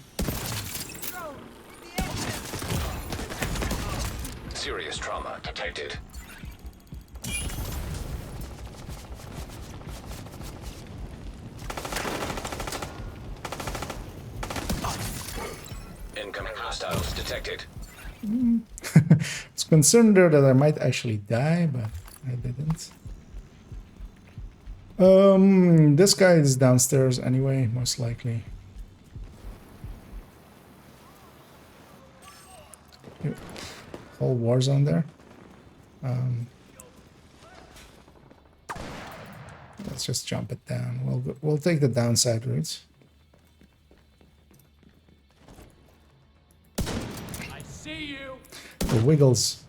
Serious trauma detected. Incoming hostiles detected. I was concerned there that I might actually die, but I didn't. This guy is downstairs anyway, most likely. Whole war zone there. Let's just jump it down. We'll take the downside routes. I see you. The Wiggles.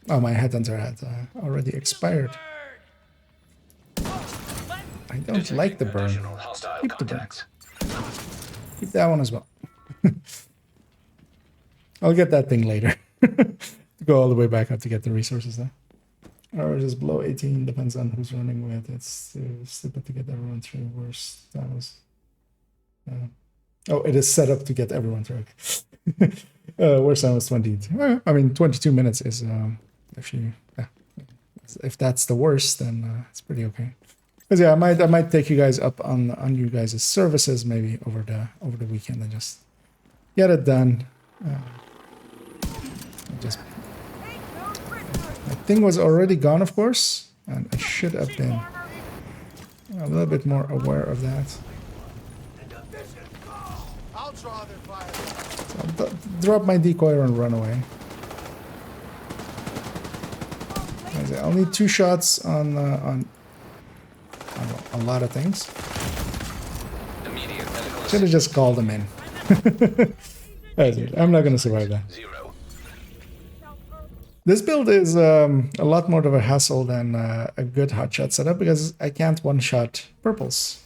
Oh, my headhunter had already expired. I don't like the burn. Keep the burn. Keep that one as well. I'll get that thing later. to go all the way back up to get the resources there. Or just below 18, depends on who's running with. It's stupid to get everyone through. Worse, that was. Oh, it is set up to get everyone through. Okay. Worst time was 20. I mean, 22 minutes is if that's the worst, then it's pretty okay. Because yeah, I might take you guys up on you guys' services maybe over the weekend and just get it done. Just my thing was already gone, of course, and I should have been a little bit more aware of that. I'll draw their fire. So I'll drop my decoy and run away. I'll need 2 shots on a lot of things. Should have just called them in. I'm not gonna survive that. 0. This build is a lot more of a hassle than a good hotshot setup because I can't one-shot purples.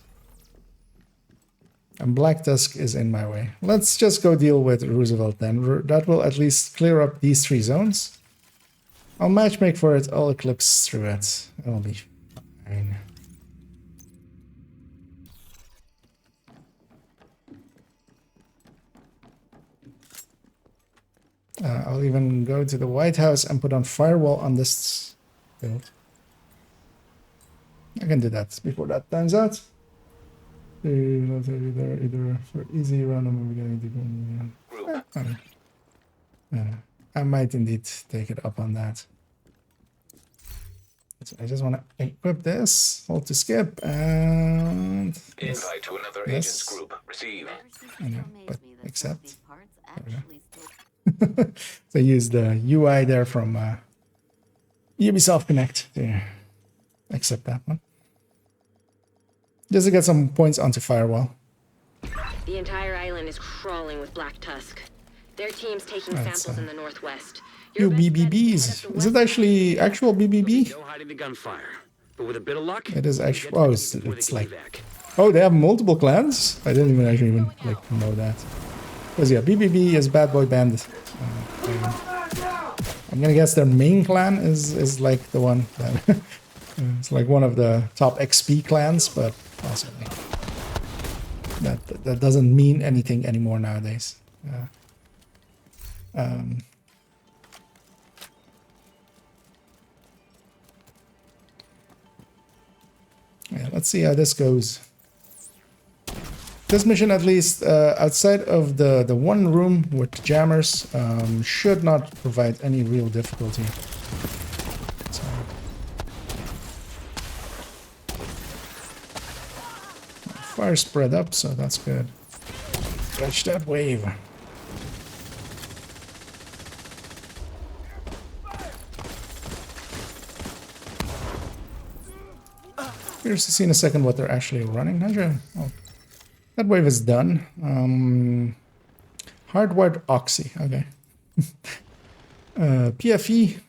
And Black Tusk is in my way. Let's just go deal with Roosevelt then. That will at least clear up these 3 zones. I'll matchmake for it, I'll eclipse through it. It'll be fine. I'll even go to the White House and put on firewall on this build. I can do that before that times out. Either for easy random we're going to do. I might indeed take it up on that. So I just want to equip this, hold to skip, and Invite to another agent's group. Receive. I know, but accept. So use the UI there from Ubisoft Connect to accept that one. Just to get some points onto firewall. The entire island is crawling with Black Tusk. Their team's taking samples in the northwest. You BBBs. Is it actually actual BBB? No hiding the gunfire, but with a bit of luck, It is actually. Oh, it's like. Oh, they have multiple clans. I didn't even actually like know that. Because yeah, BBB is Bad Boy Band. I'm gonna guess their main clan is like the one that it's like one of the top XP clans, but also like, that doesn't mean anything anymore nowadays. Yeah, let's see how this goes. This mission, at least outside of the one room with jammers, should not provide any real difficulty. So, fire spread up, so that's good. Catch that wave. Curious to see in a second what they're actually running. Oh, that wave is done. Hardwired Oxy. Okay. PFE.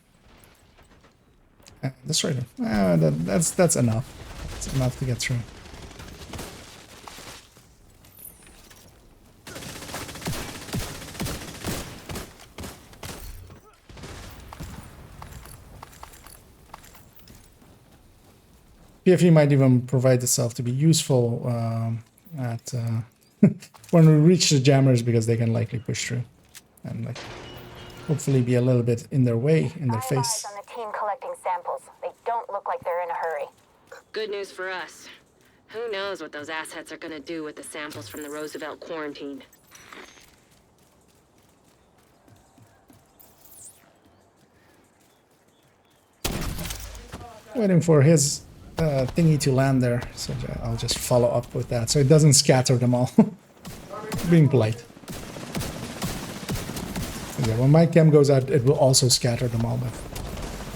Destroyer. That's enough. That's enough to get through. PFE might even provide itself to be useful at when we reach the jammers because they can likely push through and like hopefully be a little bit in their way, in their Eyes face. on the team collecting samples. They don't look like they're in a hurry. Good news for us. Who knows what those assets are gonna do with the samples from the Roosevelt quarantine? Waiting for his thingy to land there, so I'll just follow up with that so it doesn't scatter them all. Being polite. Yeah, when my chem goes out, it will also scatter them all, but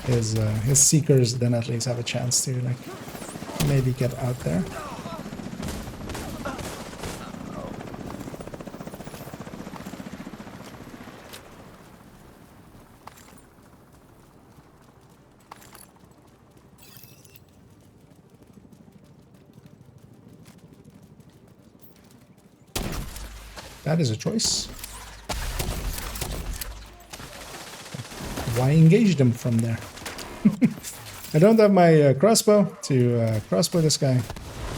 his seekers then at least have a chance to like maybe get out there. That is a choice. why engage them from there? I don't have my crossbow to crossbow this guy.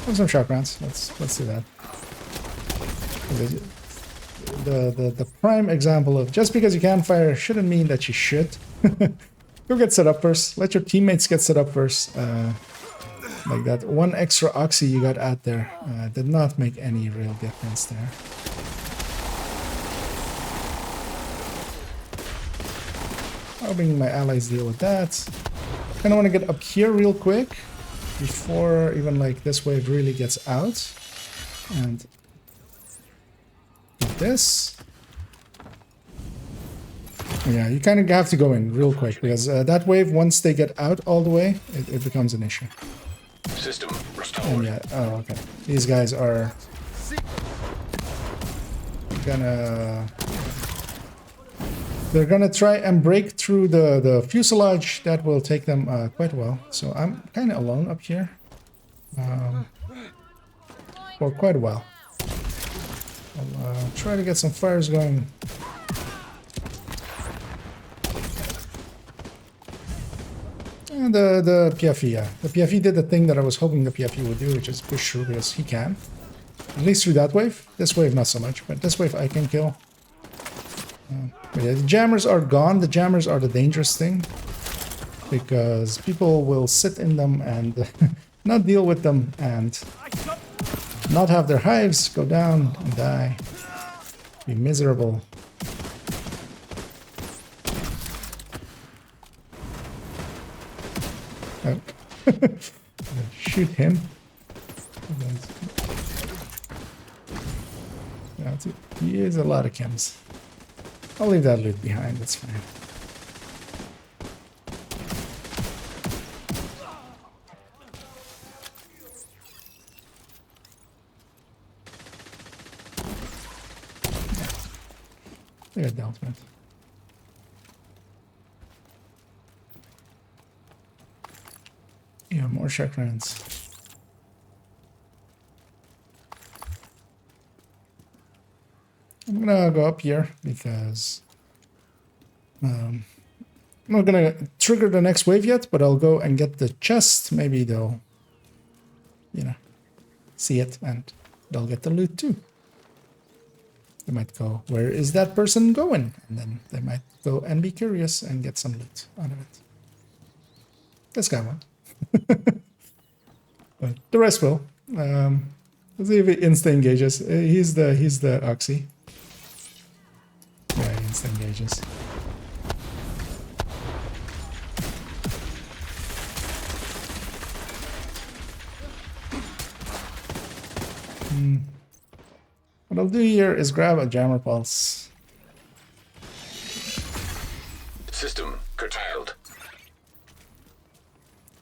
Have some shock rounds. Let's do that. The prime example of just because you can fire shouldn't mean that you should. Go get set up first. Let your teammates get set up first. Like that one extra oxy you got out there did not make any real difference there. Hoping my allies deal with that. Kind of want to get up here real quick before even like this wave really gets out. And like this. Yeah, you kind of have to go in real quick because that wave, once they get out all the way, it becomes an issue. System restored. And yeah, oh, okay. These guys are gonna... They're gonna try and break through the fuselage. That will take them quite well. So I'm kind of alone up here. For quite a while. I'll try to get some fires going. And the PFE, yeah. The PFE did the thing that I was hoping the PFE would do, which is push through because he can. At least through that wave. This wave not so much, but this wave I can kill. But yeah, the jammers are gone. The jammers are the dangerous thing. Because people will sit in them and not deal with them and not have their hives go down and die. Be miserable. Oh. Shoot him. That's it. He is a lot of chems. I'll leave that loot behind, that's fine. I got dealt with. Yeah, more shark rounds. I'm gonna go up here because I'm not gonna trigger the next wave yet, but I'll go and get the chest. Maybe they'll, you know, see it and they'll get the loot too. They might go, where is that person going? And then they might go and be curious and get some loot out of it. This guy won't. But the rest will. Let's see if he insta engages. He's the Oxy. Yeah, he insta engages. What I'll do here is grab a jammer pulse. System curtailed.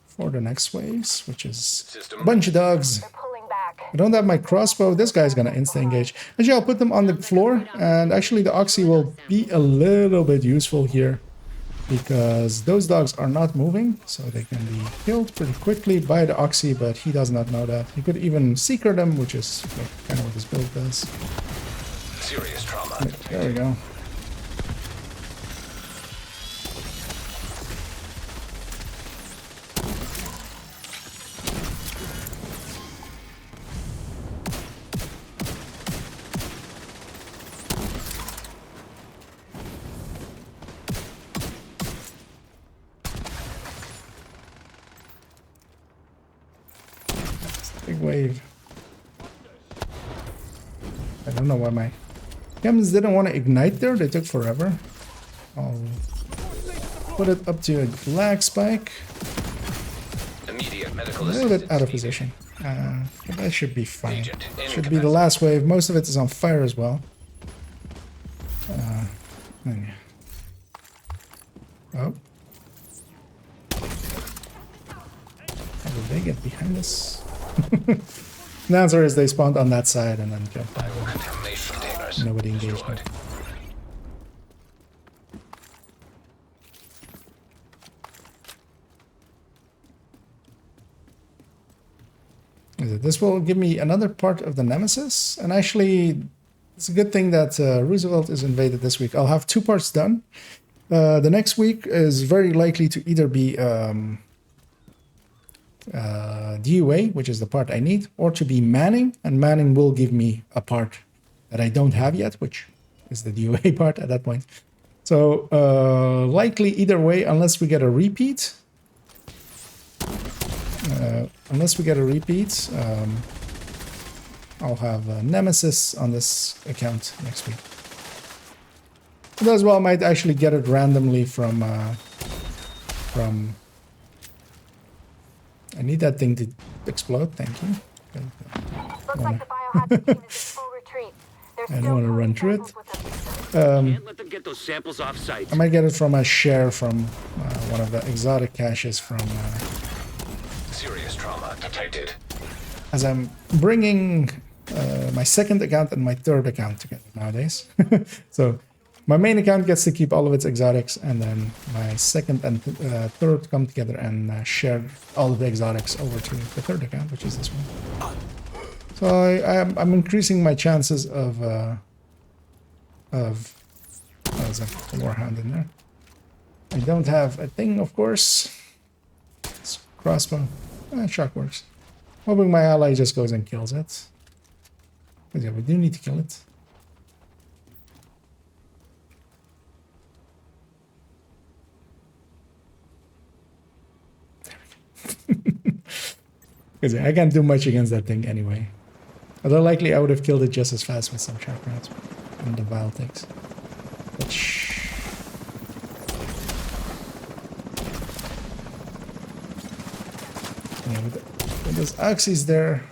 For the next waves, which is System. a bunch of dogs. They're pulling back. I don't have my crossbow. This guy's gonna insta engage. Actually, I'll put them on the floor, and actually the Oxy will be a little bit useful here because those dogs are not moving, so they can be killed pretty quickly by the Oxy, but he does not know that. He could even seeker them, which is like, kind of what this build does. Serious trauma. There we go. Big wave. I don't know why my chems didn't want to ignite there. They took forever. I'll put it up to a lag spike. Immediate medical A little bit assistance out of needed. position. But that should be fine. Agent Should be the last wave. Most of it is on fire as well. Yeah. Oh. How did they get behind us? The answer is they spawned on that side and then jumped out. Contamination containers. Nobody engaged destroyed. me. This will give me another part of the Nemesis. And actually, it's a good thing that Roosevelt is invaded this week. I'll have 2 parts done. The next week is very likely to either be DUA, which is the part I need, or to be Manning, and Manning will give me a part that I don't have yet, which is the DUA part at that point. So likely either way, unless we get a repeat. I'll have Nemesis on this account next week. But as well, I might actually get it randomly from. I need that thing to explode. Thank you. Looks like the biohazard team is in full retreat. There's I don't still want to run through it. samples with them. Can't let them get those samples off site. I might get it from a share from one of the exotic caches from. Serious trauma detected. As I'm bringing my second account and my third account together nowadays. So my main account gets to keep all of its exotics, and then my second and third come together and share all of the exotics over to the third account, which is this one. So I'm increasing my chances of there's a warhound in there. I don't have a thing, of course. It's crossbow. Shock works. Hoping my ally just goes and kills it. But yeah, we do need to kill it. Because yeah, I can't do much against that thing anyway. Although likely I would have killed it just as fast with some sharp rounds and the vile ticks. But shh. Yeah, with those axes there,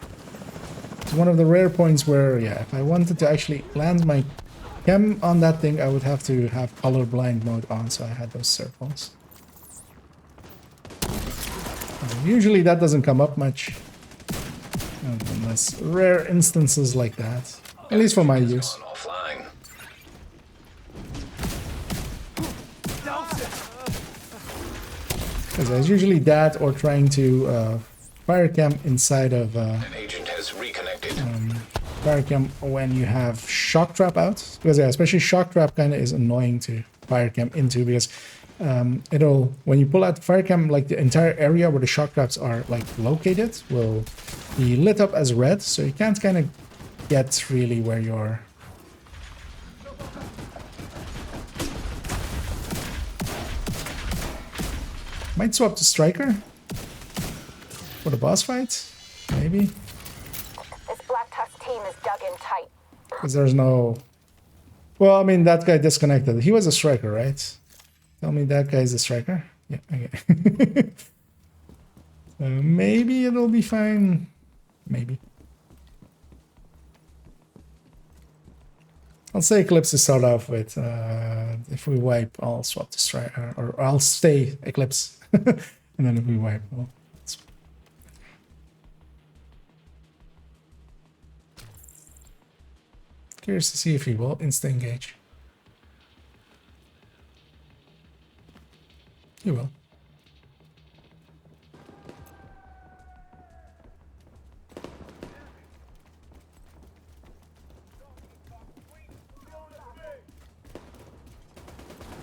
it's one of the rare points where, yeah, if I wanted to actually land my chem on that thing, I would have to have colorblind mode on, so I had those circles. Usually that doesn't come up much, unless rare instances like that, at least for my use. Offline. Because it's usually that or trying to fire cam inside of An agent has reconnected. fire cam when you have shock trap out. Because yeah, especially shock trap kind of is annoying to fire cam into, because it'll, when you pull out the fire cam, like the entire area where the shock traps are like located will be lit up as red, so you can't kind of get really where you're. Might swap to striker for the boss fight, maybe, This Black Tusk team is dug in tight. because there's no. Well, I mean that guy disconnected. He was a striker, right? Tell me that guy's a striker. Yeah, okay. Maybe it'll be fine. Maybe. I'll say Eclipse to start off with. If we wipe, I'll swap to striker, or I'll stay Eclipse. And then if we wipe, well, it's... Curious to see if he will insta-engage. He will.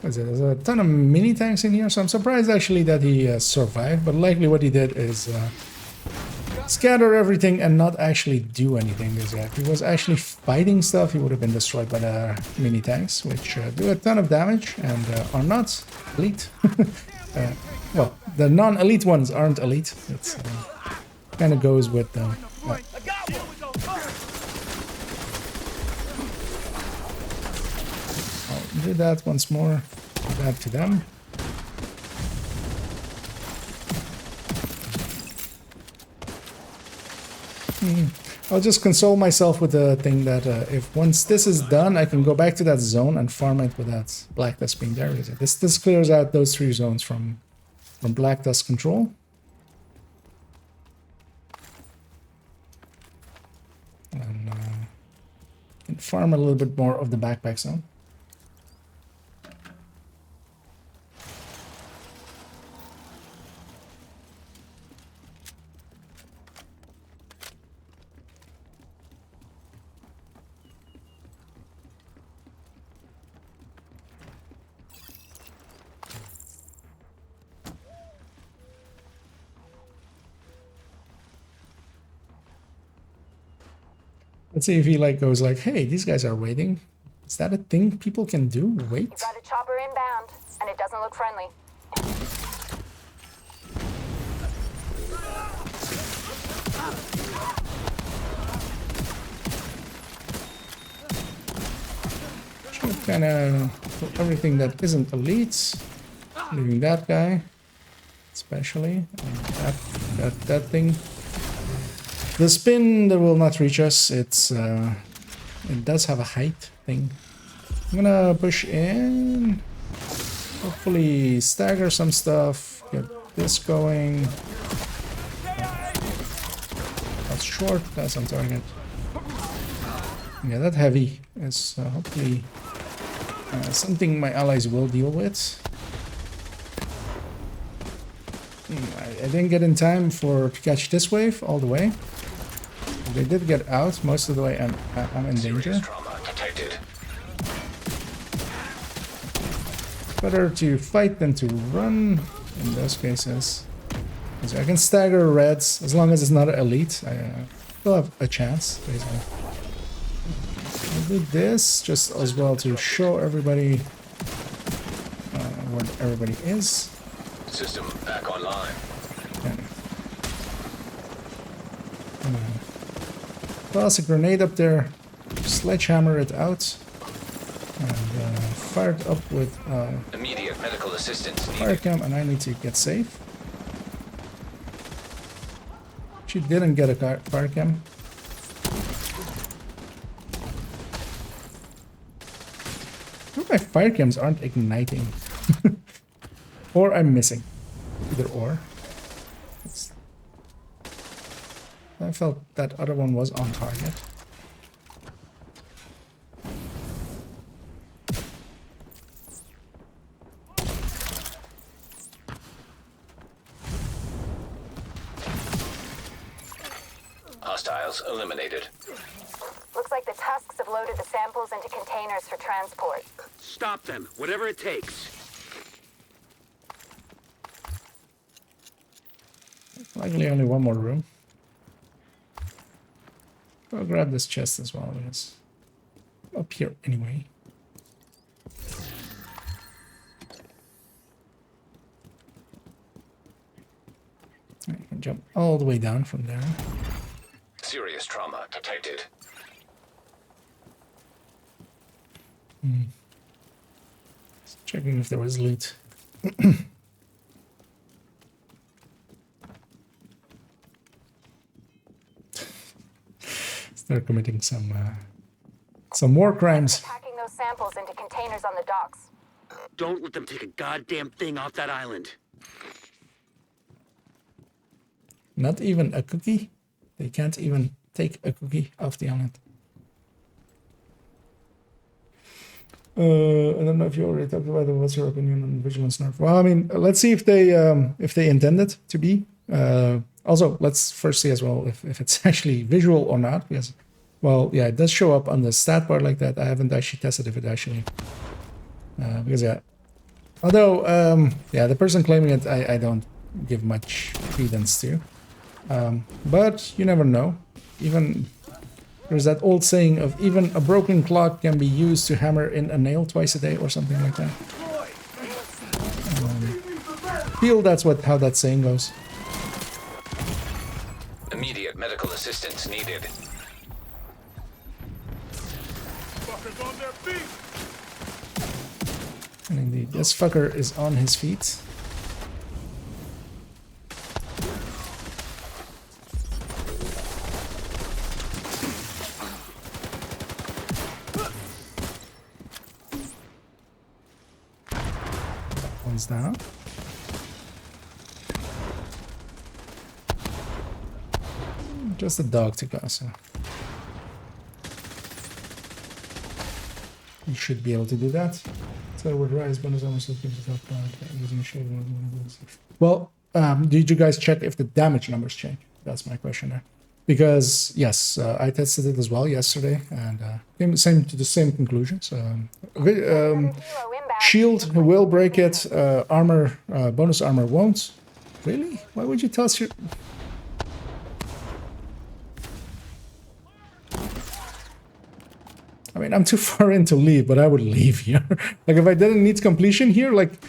There's a ton of mini tanks in here, so I'm surprised actually that he survived. But likely what he did is scatter everything and not actually do anything. Because if he was actually fighting stuff, he would have been destroyed by the mini tanks, which do a ton of damage and are not elite. Well, the non-elite ones aren't elite. It's kind of goes with them. I'll do that once more. Do that to them. I'll just console myself with the thing that if once this is done, I can go back to that zone and farm it with that Black Dust being there. This clears out those 3 zones from Black Dust control. And farm a little bit more of the backpack zone. Let's see if he like goes like, hey, these guys are waiting. Is that a thing people can do? Wait. You've got a chopper inbound, and it doesn't look friendly. Should kind of everything that isn't elite, leaving that guy, especially and that thing. The spin that will not reach us. It does have a height thing. I'm gonna push in. Hopefully stagger some stuff. Get this going. That's short. That's on target. Yeah, that heavy is hopefully something my allies will deal with. I didn't get in time to catch this wave all the way. They did get out most of the way, and I'm in danger. Better to fight than to run in those cases. So I can stagger reds as long as it's not an elite. I still have a chance, basically. I'll do this just as well to show everybody where everybody is. System back online. Toss a grenade up there, sledgehammer it out, and fire it up with Immediate medical assistance fire needed. cam, and I need to get safe. She didn't get a fire cam. My fire cams aren't igniting. Or I'm missing. Either or. I felt that other one was on target. Hostiles eliminated. Looks like the Tusks have loaded the samples into containers for transport. Stop them, whatever it takes. Likely only one more room. I'll grab this chest as well, because up here anyway. I can jump all the way down from there. Serious trauma detected. Just checking if there was loot. They're committing some war crimes. Packing those samples into containers on the docks. Don't let them take a goddamn thing off that island. Not even a cookie? They can't even take a cookie off the island. I don't know if you already talked about it. What's your opinion on vigilance nerf? Well, I mean, let's see if they intend it to be. Also, let's first see as well if it's actually visual or not, because, well, yeah, it does show up on the stat bar like that. I haven't actually tested if it actually, because, yeah. Although, yeah, the person claiming it, I don't give much credence to. But you never know. Even, there's that old saying of even a broken clock can be used to hammer in a nail twice a day or something like that. Feel that's how that saying goes. Immediate medical assistance needed. Fuckers on their feet. And indeed, this fucker is on his feet. One's down. Just a dog to go, so you should be able to do that. So with rise bonus almost gives us using shield. Well, did you guys check if the damage numbers change? That's my question there. Because yes, I tested it as well yesterday and came to the same conclusions. Shield will break it. Armor, bonus armor won't. Really? Why would you tell us your? I mean, I'm too far in to leave, but I would leave here. Like, if I didn't need completion here, like,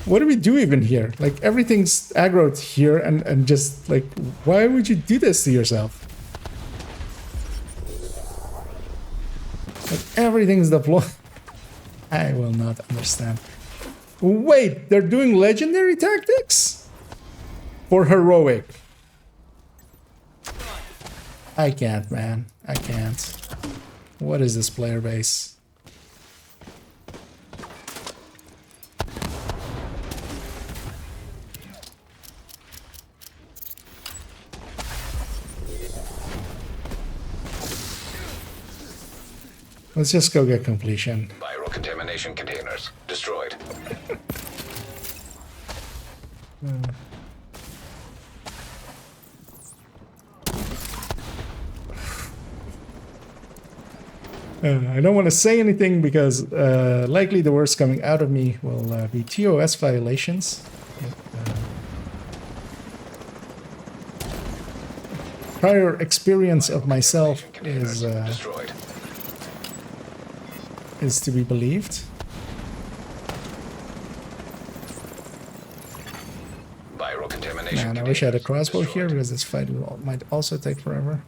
what do we do even here? Like, everything's aggroed here, and just, like, why would you do this to yourself? Like, everything's deployed. I will not understand. Wait, they're doing legendary tactics? For heroic. I can't, man. I can't. What is this player base? Let's just go get completion. Viral contamination containers destroyed. I don't want to say anything because likely the worst coming out of me will be TOS violations. Prior experience of myself Destroyed. is to be believed. Viral contamination. Man, I wish I had a containers crossbow here destroyed. because this fight might also take forever.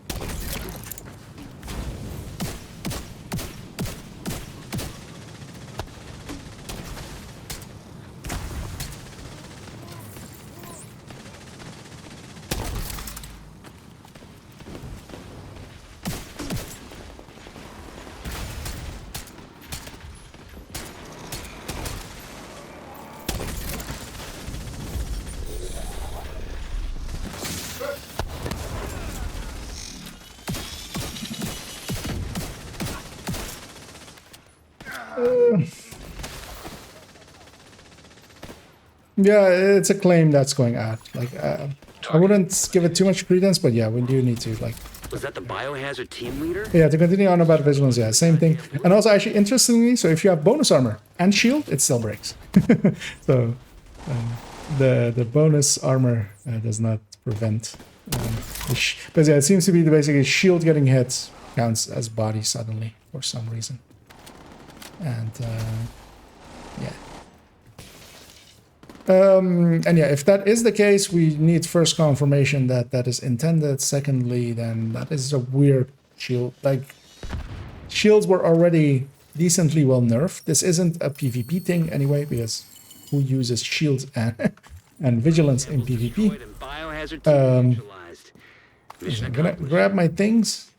Yeah, it's a claim that's going out. Like, I wouldn't give it too much credence, but yeah, we do need to, like, Was that the biohazard team leader? yeah, to continue on about vigilance, yeah, same thing. And also, actually, interestingly, so if you have bonus armor and shield, it still breaks. So, the bonus armor does not prevent. Because yeah, it seems to be basically shield getting hit counts as body suddenly for some reason. And yeah. And yeah, if that is the case, we need first confirmation that that is intended. Secondly, then that is a weird shield. Like, shields were already decently well nerfed. This isn't a PvP thing anyway, because who uses shields and vigilance in PvP? Destroyed and biohazard team neutralized. Mission I'm gonna accomplished. grab my things.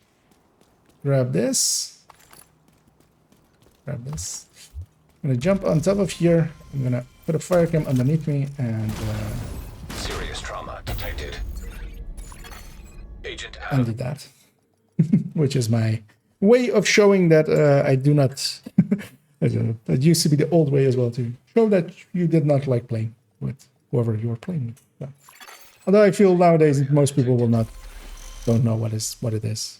Grab this. Grab this. I'm gonna jump on top of here. I'm gonna put a fire cam underneath me and Serious trauma detected. Agent undo that. Which is my way of showing that I do not... that used to be the old way as well, to show that you did not like playing with whoever you were playing with. So, although I feel nowadays most people don't know what it is.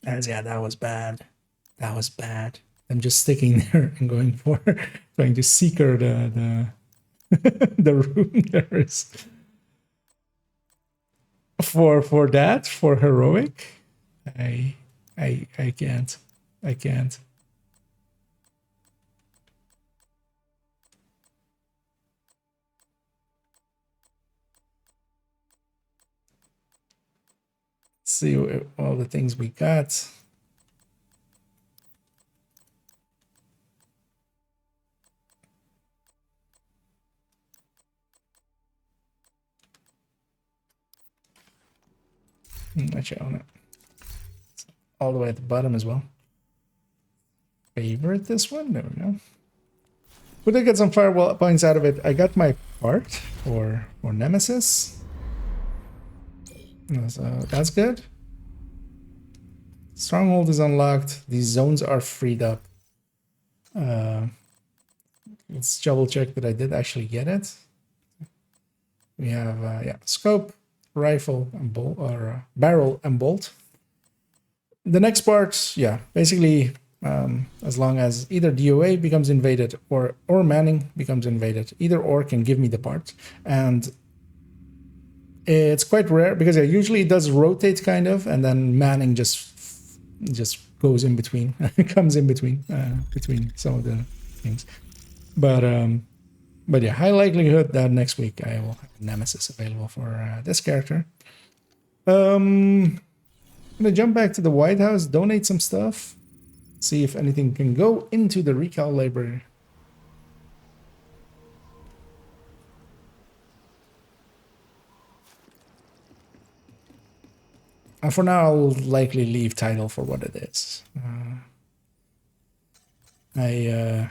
As yeah, that was bad. That was bad. I'm just sticking there and going for trying to seeker the the room there is for heroic. I can't. See all the things we got. Actually, own it. It's all the way at the bottom as well. Favorite this one? There we go. We did get some firewall points out of it. I got my part for Nemesis. So that's good. Stronghold is unlocked. These zones are freed up. Let's double check that I did actually get it. We have yeah, scope, rifle, and bolt, or barrel and bolt. The next part, yeah, basically, as long as either DOA becomes invaded or Manning becomes invaded, either or can give me the part. And it's quite rare because usually it does rotate kind of, and then Manning just It just goes in between, comes in between some of the things. But yeah, high likelihood that next week I will have Nemesis available for this character. I'm gonna jump back to the White House, donate some stuff, see if anything can go into the recall library. And for now, I'll likely leave title for what it is. I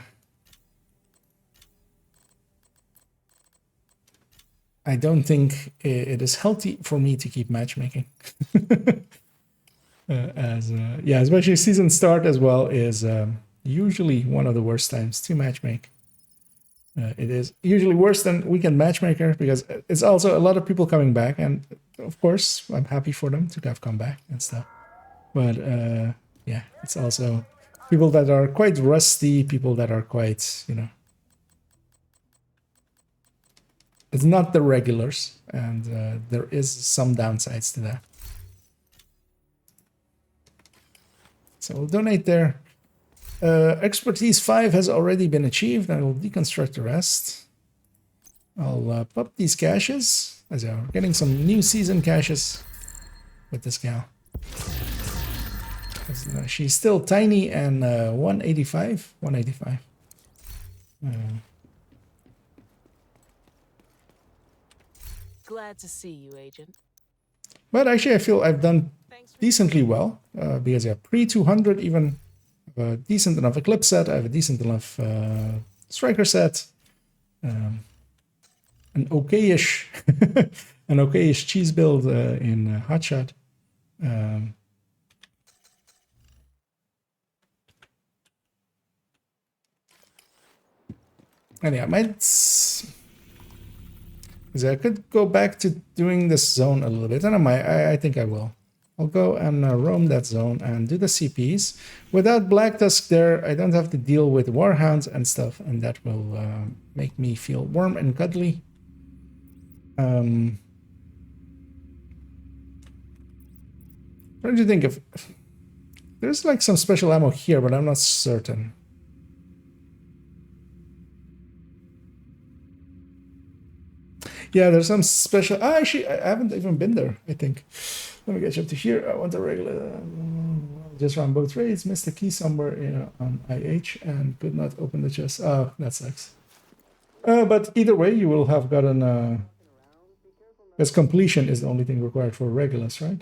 don't think it is healthy for me to keep matchmaking. Yeah, especially season start as well is usually one of the worst times to matchmake. It is usually worse than weekend matchmaker because it's also a lot of people coming back, and of course I'm happy for them to have come back and stuff. But yeah, it's also people that are quite rusty, people that are quite, you know, it's not the regulars, and there is some downsides to that. So we'll donate there. Expertise 5 has already been achieved. I will deconstruct the rest. I'll pop these caches. As we're getting some new season caches with this gal. She's still tiny and 185. 185. Glad to see you, Agent. But actually, I feel I've done decently well because I have pre-200 even. A decent enough Eclipse set. I have a decent enough Striker set. An okayish, an okayish cheese build in Hotshot. And yeah, I might. I could go back to doing this zone a little bit, and I think I will. I'll go and roam that zone and do the CPs. Without Black Tusk there, I don't have to deal with Warhounds and stuff, and that will make me feel warm and cuddly. What do you think of... There's like some special ammo here, but I'm not certain. Yeah, there's some special... actually, I haven't even been there, I think. Let me get you up to here. I want a regular... just run both raids, missed the key somewhere on IH, and could not open the chest. Oh, that sucks. But either way, you will have gotten... because completion is the only thing required for Regulus, right?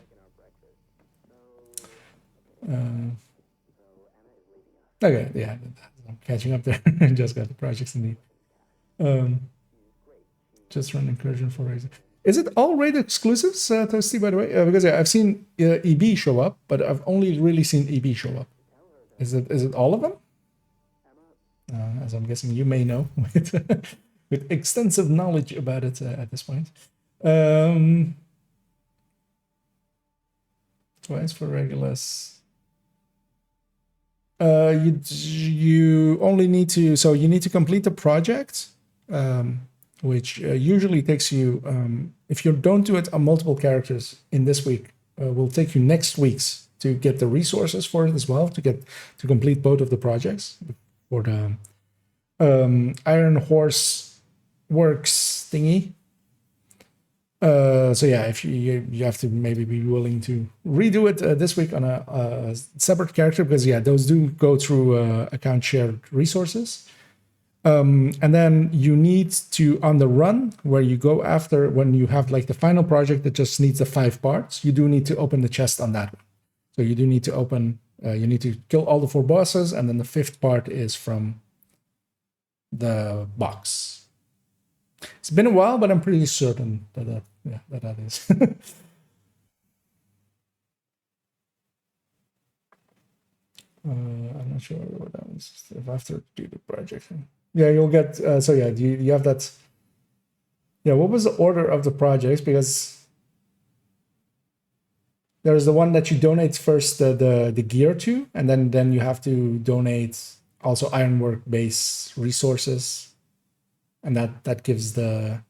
Okay, yeah, I'm catching up there. Just got the projects indeed. Just run incursion for raids. Is it all raid exclusives, Toasty, by the way? Because yeah, I've seen EB show up, but I've only really seen EB show up. Is it all of them? As I'm guessing you may know with extensive knowledge about it at this point. Twice for Regulus. You only need to, so you need to complete the project, which usually takes you, if you don't do it on multiple characters in this week, will take you next week's to get the resources for it as well, to complete both of the projects for the Iron Horse Works thingy. So yeah, if you have to maybe be willing to redo it this week on a separate character, because yeah, those do go through account shared resources. And then you need to, on the run, where you go after, when you have like the final project that just needs the 5 parts, you do need to open the chest on that one. So you do need to open, you need to kill all the 4 bosses, and then the 5th part is from the box. It's been a while, but I'm pretty certain that that is. I'm not sure what that was. If I have to do the project. Yeah, you'll get, so yeah, you have that. Yeah, what was the order of the projects? Because there's the one that you donate first the gear to, and then you have to donate also ironwork base resources, and that gives the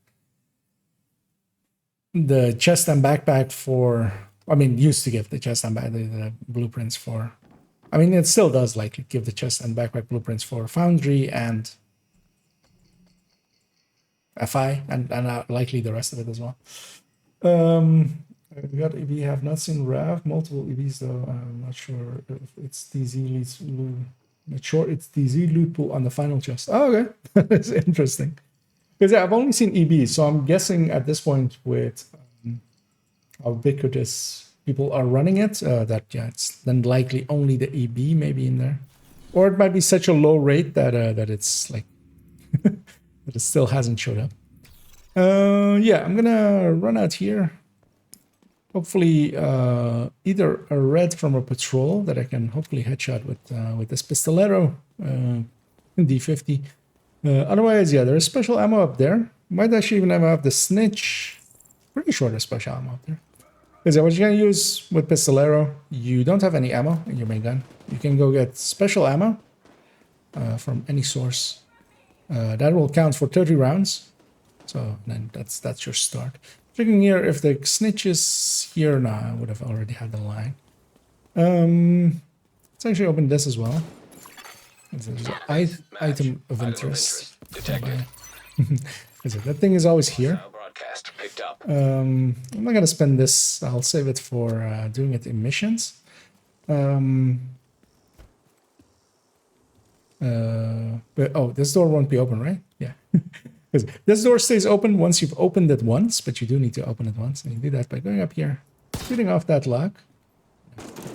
chest and backpack for I mean, used to give the chest and the blueprints for. I mean, it still does like give the chest and backpack blueprints for Foundry and FI, and likely the rest of it as well. We have not seen Rav, multiple EVs though. I'm not sure if it's DZ leads. Not sure it's DZ loot pool on the final chest. Oh, okay, that's interesting. Because I've only seen EBs, so I'm guessing at this point with how ubiquitous people are running it, that it's then likely only the EB maybe in there, or it might be such a low rate that that it's like that it still hasn't showed up. Yeah, I'm gonna run out here. Hopefully, either a red from a patrol that I can hopefully headshot with this pistolero D50. Otherwise, yeah, there's special ammo up there. Might actually even have the snitch. Pretty sure there's special ammo up there. Is that what you're gonna use with pistolero? You don't have any ammo in your main gun. You can go get special ammo from any source. That will count for 30 rounds. So then that's your start. Checking here if the snitch is here. No, I would have already had the line. Let's actually open this as well. There's an item of interest. Detected. That thing is always here. Broadcast picked up. I'm not gonna spend this. I'll save it for doing it in missions. But oh, this door won't be open, right? Yeah. Because this door stays open once you've opened it once, but you do need to open it once, and you do that by going up here, shooting off that lock.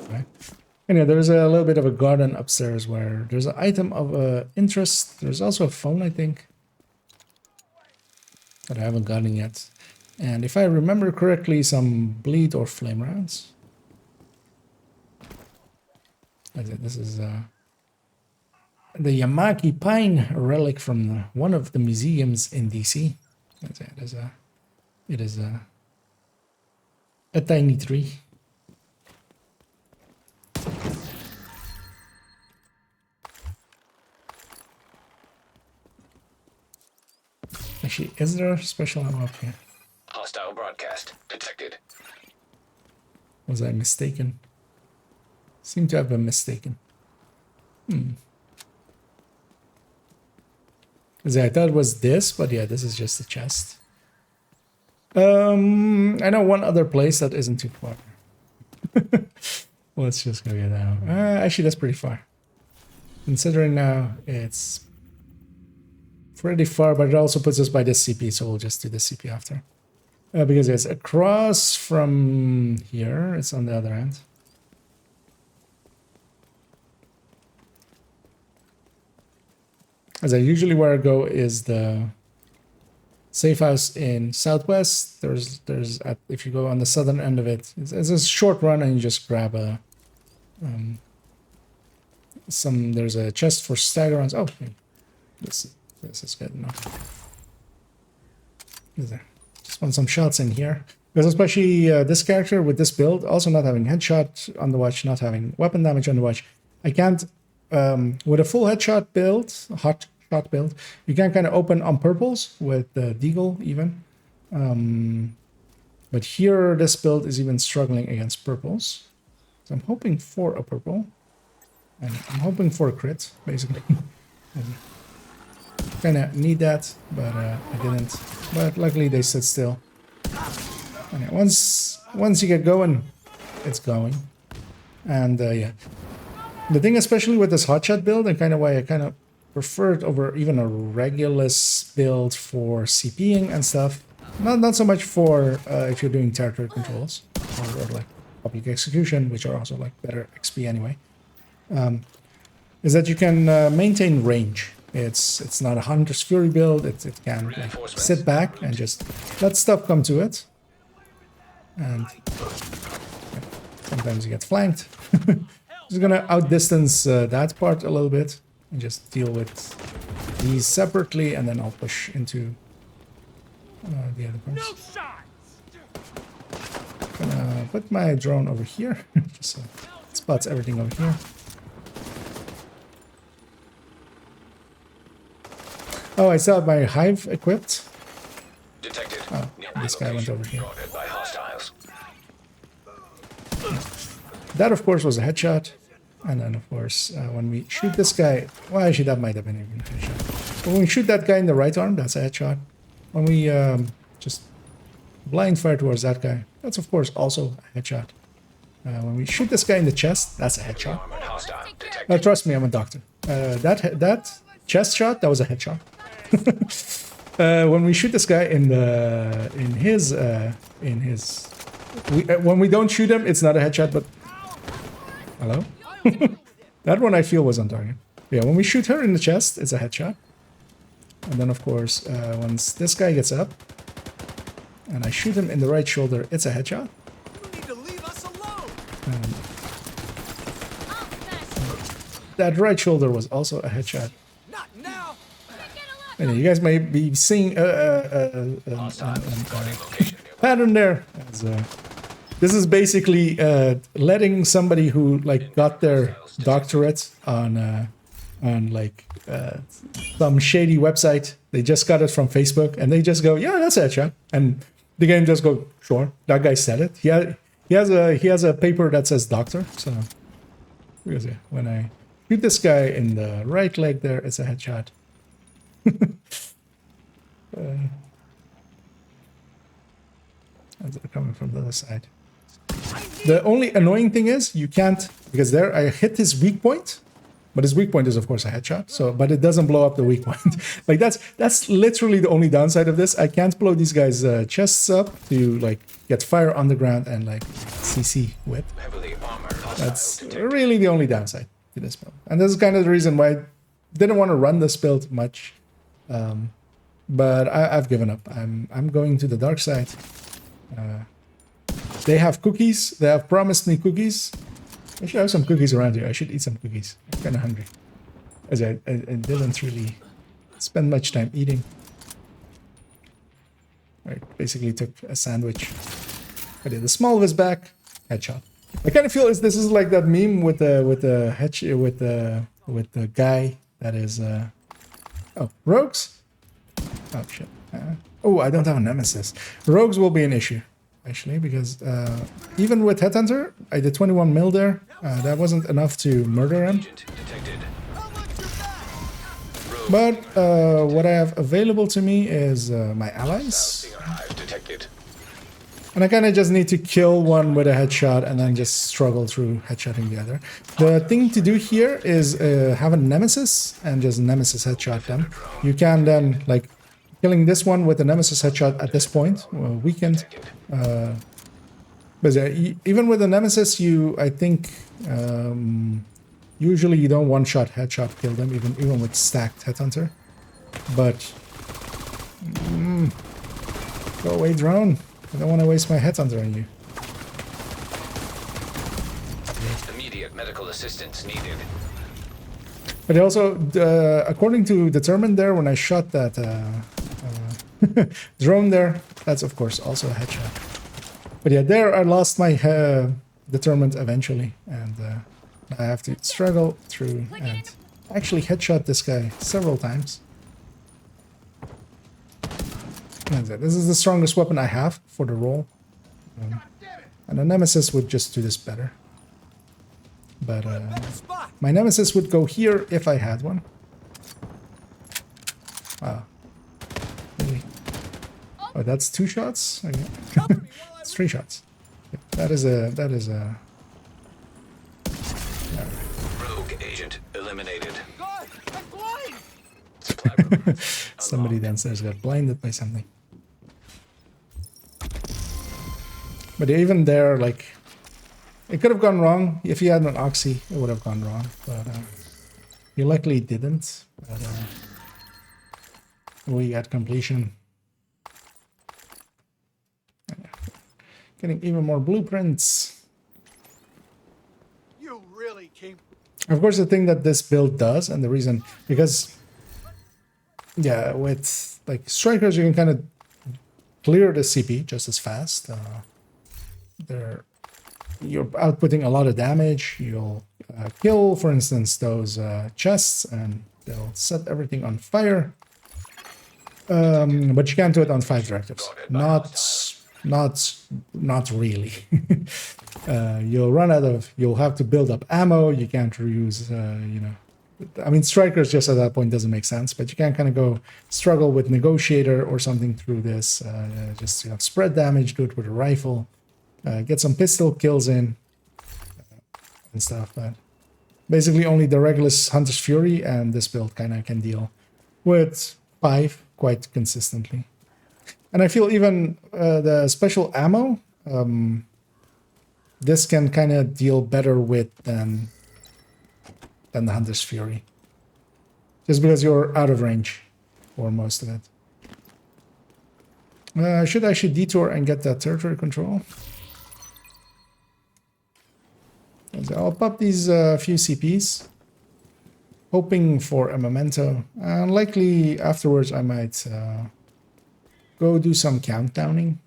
Right. And yeah, there's a little bit of a garden upstairs where there's an item of interest. There's also a phone, I think, that I haven't gotten yet. And if I remember correctly, some bleed or flame rounds. This is the Yamaki Pine relic from one of the museums in DC. It is a tiny tree. Actually, is there a special ammo up here? Hostile broadcast detected. Was I mistaken? Seem to have been mistaken. Because I thought it was this, but yeah, this is just a chest. I know one other place that isn't too far. Let's just go get that. Actually, that's pretty far. Considering now it's pretty far, but it also puts us by the CP, so we'll just do the CP after. Because it's across from here. It's on the other end. As I usually where I go is the safe house in Southwest. There's if you go on the southern end of it, it's a short run and you just grab a there's a chest for stagger rounds. Oh, this is good enough. Just want some shots in here. Because especially this character with this build, also not having headshot on the watch, not having weapon damage on the watch, I can't with a full headshot build, hot shot build, you can kind of open on purples with the Deagle even. But here, this build is even struggling against purples. So I'm hoping for a purple. And I'm hoping for a crit, basically. Kind of need that, but I didn't. But luckily they stood still. And once you get going, it's going. And yeah. The thing especially with this hotshot build, and kind of why I kind of prefer it over even a Regulus build for CPing and stuff. Not so much for if you're doing territory controls or like public execution, which are also like better XP anyway. Is that you can maintain range. It's not a Hunter's Fury build. It can like, sit back and just let stuff come to it. And yeah, sometimes you get flanked. Just gonna outdistance that part a little bit and just deal with these separately, and then I'll push into the other parts. Gonna put my drone over here, just so it spots everything over here. Oh, I still have my hive equipped. Detected. Oh, this guy went over here. By hostiles. that of course was a headshot. And then of course, when we shoot this guy, well, actually that might have been even a headshot. But when we shoot that guy in the right arm, that's a headshot. When we just blind fire towards that guy, that's of course also a headshot. When we shoot this guy in the chest, that's a headshot. Armored hostile detected. Now, trust me, I'm a doctor. That chest shot, that was a headshot. When we shoot this guy when we don't shoot him, it's not a headshot. But hello, that one I feel was on target. Yeah, when we shoot her in the chest, it's a headshot. And then of course, once this guy gets up, and I shoot him in the right shoulder, it's a headshot. You need to leave us alone. That right shoulder was also a headshot. Not now. And you guys may be seeing Hostile spotting location nearby. pattern there. This is basically letting somebody who like got their doctorate on like some shady website. They just got it from Facebook, and they just go, "Yeah, that's a headshot," and the game just go, "Sure, that guy said it." He has a paper that says doctor. So because, yeah, when I shoot this guy in the right leg, there, it's a headshot. And they're coming from the other side. The only annoying thing is you can't, because there I hit his weak point, but his weak point is of course a headshot. So, but it doesn't blow up the weak point. Like that's literally the only downside of this. I can't blow these guys' chests up to like get fire on the ground and like CC with. Heavily armored hostile That's detected. really the only downside to this build. And this is kind of the reason why I didn't want to run this build much. But I've given up. I'm going to the dark side. They have cookies. They have promised me cookies. I should have some cookies around here. I should eat some cookies. I'm kind of hungry. As I didn't really spend much time eating. I basically took a sandwich. But yeah, the small of his back, headshot. I kind of feel this is like that meme with the guy that is rogues. Oh shit. Oh, I don't have a nemesis. Rogues will be an issue, actually, because even with Headhunter, I did 21 mil there. That wasn't enough to murder him. Agent detected. But what I have available to me is my allies. Stinger hive detected. And I kind of just need to kill one with a headshot and then just struggle through headshotting the other. The thing to do here is have a nemesis and just nemesis headshot them. You can then, like, killing this one with a nemesis headshot at this point, weakened. But even with a nemesis, I think, usually you don't one-shot headshot kill them, even with stacked headhunter. But go away, drone. I don't want to waste my headhunter on you. Immediate medical assistance needed. But also, according to determined there, when I shot that drone there, that's of course also a headshot. But yeah, there I lost my determined eventually, and I have to struggle through and actually headshot this guy several times. And this is the strongest weapon I have for the role, and a nemesis would just do this better. But my nemesis would go here if I had one. Wow. Really? Oh, that's 2 shots? Okay. It's 3 shots. That is a... Rogue agent eliminated. God, I'm blind. Supply room. Somebody downstairs got blinded by something. But even there, like... It could have gone wrong. If he had an Oxy, it would have gone wrong. But he luckily didn't. But we got completion. Getting even more blueprints. You really came. Of course, the thing that this build does, and the reason, because, yeah, with like strikers, you can kind of clear the CP just as fast. You're outputting a lot of damage. You'll kill, for instance, those chests, and they'll set everything on fire. But you can't do it on 5 directives. Not not really. You'll have to build up ammo. You can't reuse, I mean, strikers just at that point doesn't make sense, but you can kind of go struggle with negotiator or something through this. Just spread damage, do it with a rifle, get some pistol kills in and stuff. But basically, only the Regulus Hunter's Fury and this build kind of can deal with 5 quite consistently. And I feel even the special ammo, this can kind of deal better with than the Hunter's Fury. Just because you're out of range for most of it. Should I actually detour and get that territory control? I'll pop these few CPs. Hoping for a memento. And likely afterwards I might go do some countdowning.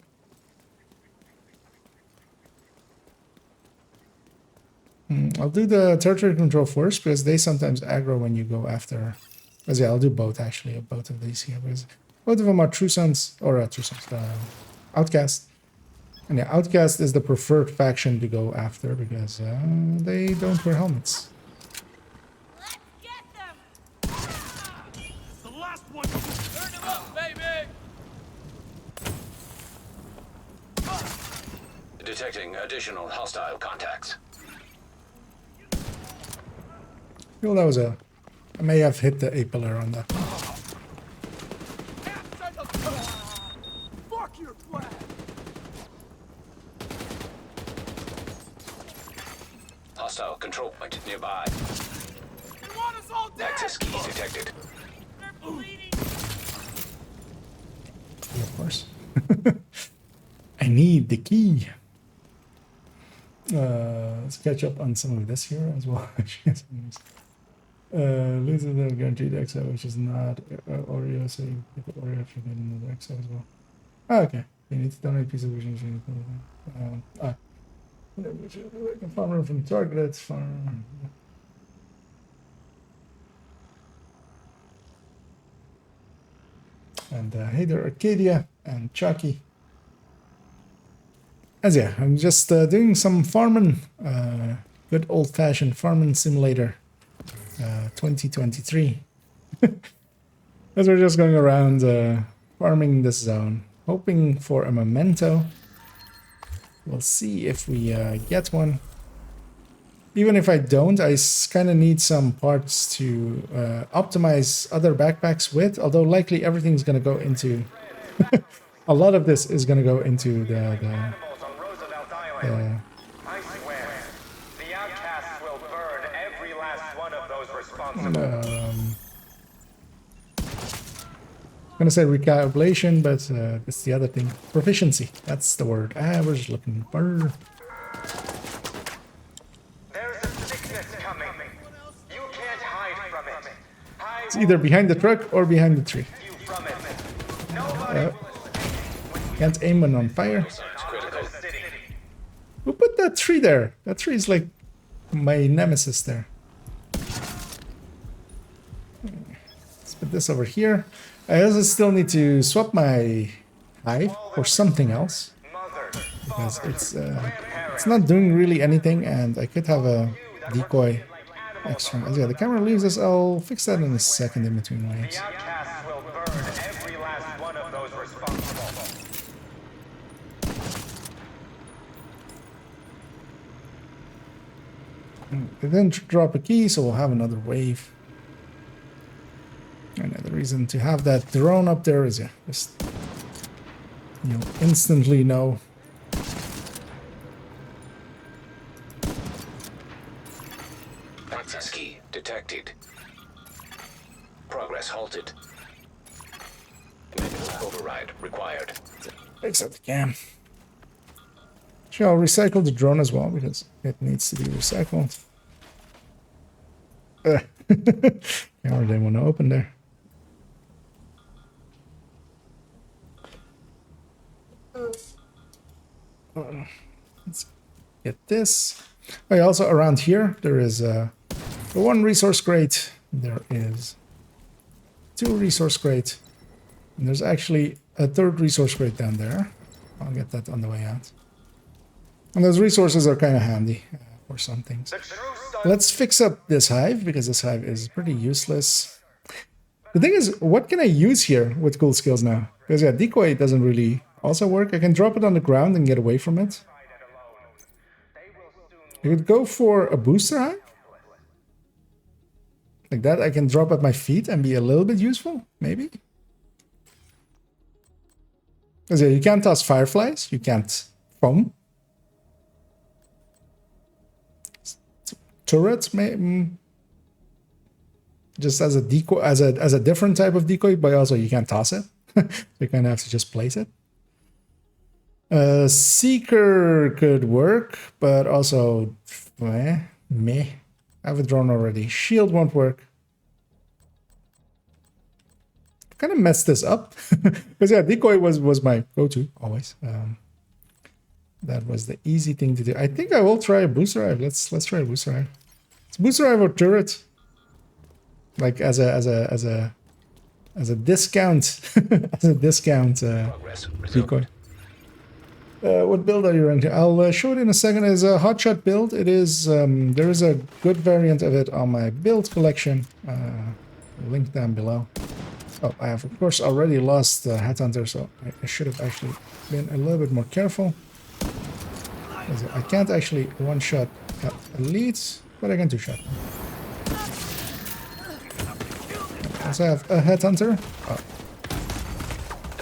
I'll do the territory control first because they sometimes aggro when you go after. Because yeah, I'll do both actually, both of these here. Because both of them are True Sons, or True Sons, Outcast. And yeah, Outcast is the preferred faction to go after because they don't wear helmets. Let's get them! That's the last one. Turn him up, baby. Detecting additional hostile contacts. Well, that was I may have hit the A-pillar on that. Fuck your flag. Hostile control point nearby. You want us all dead? Access key detected. They're bleeding. Yeah, of course. I need the key. Let's catch up on some of this here as well. Loses the guaranteed exo, which is not Oreo, so you get the Oreo if you get another exo as well. Oh, okay. You need to donate a piece of vision. Whatever. Farmer from targeted farm. And hey there, Arcadia and Chucky. As yeah, I'm just doing some farming, good old-fashioned farming simulator, 2023. As we're just going around farming this zone, hoping for a memento. We'll see if we get one. Even if I don't, I kind of need some parts to optimize other backpacks with, although likely everything's going to go into... a lot of this is going to go into the I swear, the outcasts will burn every last one of those responsible. I'm going to say recalibration, but it's the other thing. Proficiency, that's the word. We're just looking for... There's a sickness coming. You can't hide from it. It's either behind the truck or behind the tree. You from it. Nobody will escape. Can't aim when on fire. Who put that tree there? That tree is like my nemesis there. Let's put this over here. I also still need to swap my hive for something else. Because it's not doing really anything, and I could have a decoy extra. Yeah, the camera leaves us. I'll fix that in a second in between waves. The outcasts will burn every last one of those responsible. They didn't drop a key, so we'll have another wave. Another reason to have that drone up there is, yeah, just you'll instantly know. Access key detected. Progress halted. Manual override required. Fix up the cam. Sure, I'll recycle the drone as well because it needs to be recycled. Camera didn't want to open there. Let's get this. Oh, yeah, also around here there is the one resource crate. There is 2 resource crate. And there's actually a 3rd resource crate down there. I'll get that on the way out. And those resources are kind of handy for some things. The true stun Let's fix up this hive, because this hive is pretty useless. The thing is, what can I use here with cool skills now? Because yeah, decoy doesn't really also work. I can drop it on the ground and get away from it. I could go for a booster hive. Like that, I can drop at my feet and be a little bit useful, maybe. Because yeah, you can't toss fireflies, you can't foam. Turrets, just as a decoy, as a different type of decoy, but also you can't toss it. You kind of have to just place it. Seeker could work, but also meh. I have a drone already. Shield won't work. Kind of messed this up because yeah, decoy was my go-to always. That was the easy thing to do. I think I will try a booster hive. Let's try a booster hive. It's booster hive or turret, like as a discount as a discount Progress resumed. decoy. What build are you running? I'll show it in a second. It's a hotshot build. It is there is a good variant of it on my build collection. Link down below. Oh, I have of course already lost Headhunter, so I should have actually been a little bit more careful. I can't actually one-shot elites, but I can two-shot. Also have a Headhunter. Oh.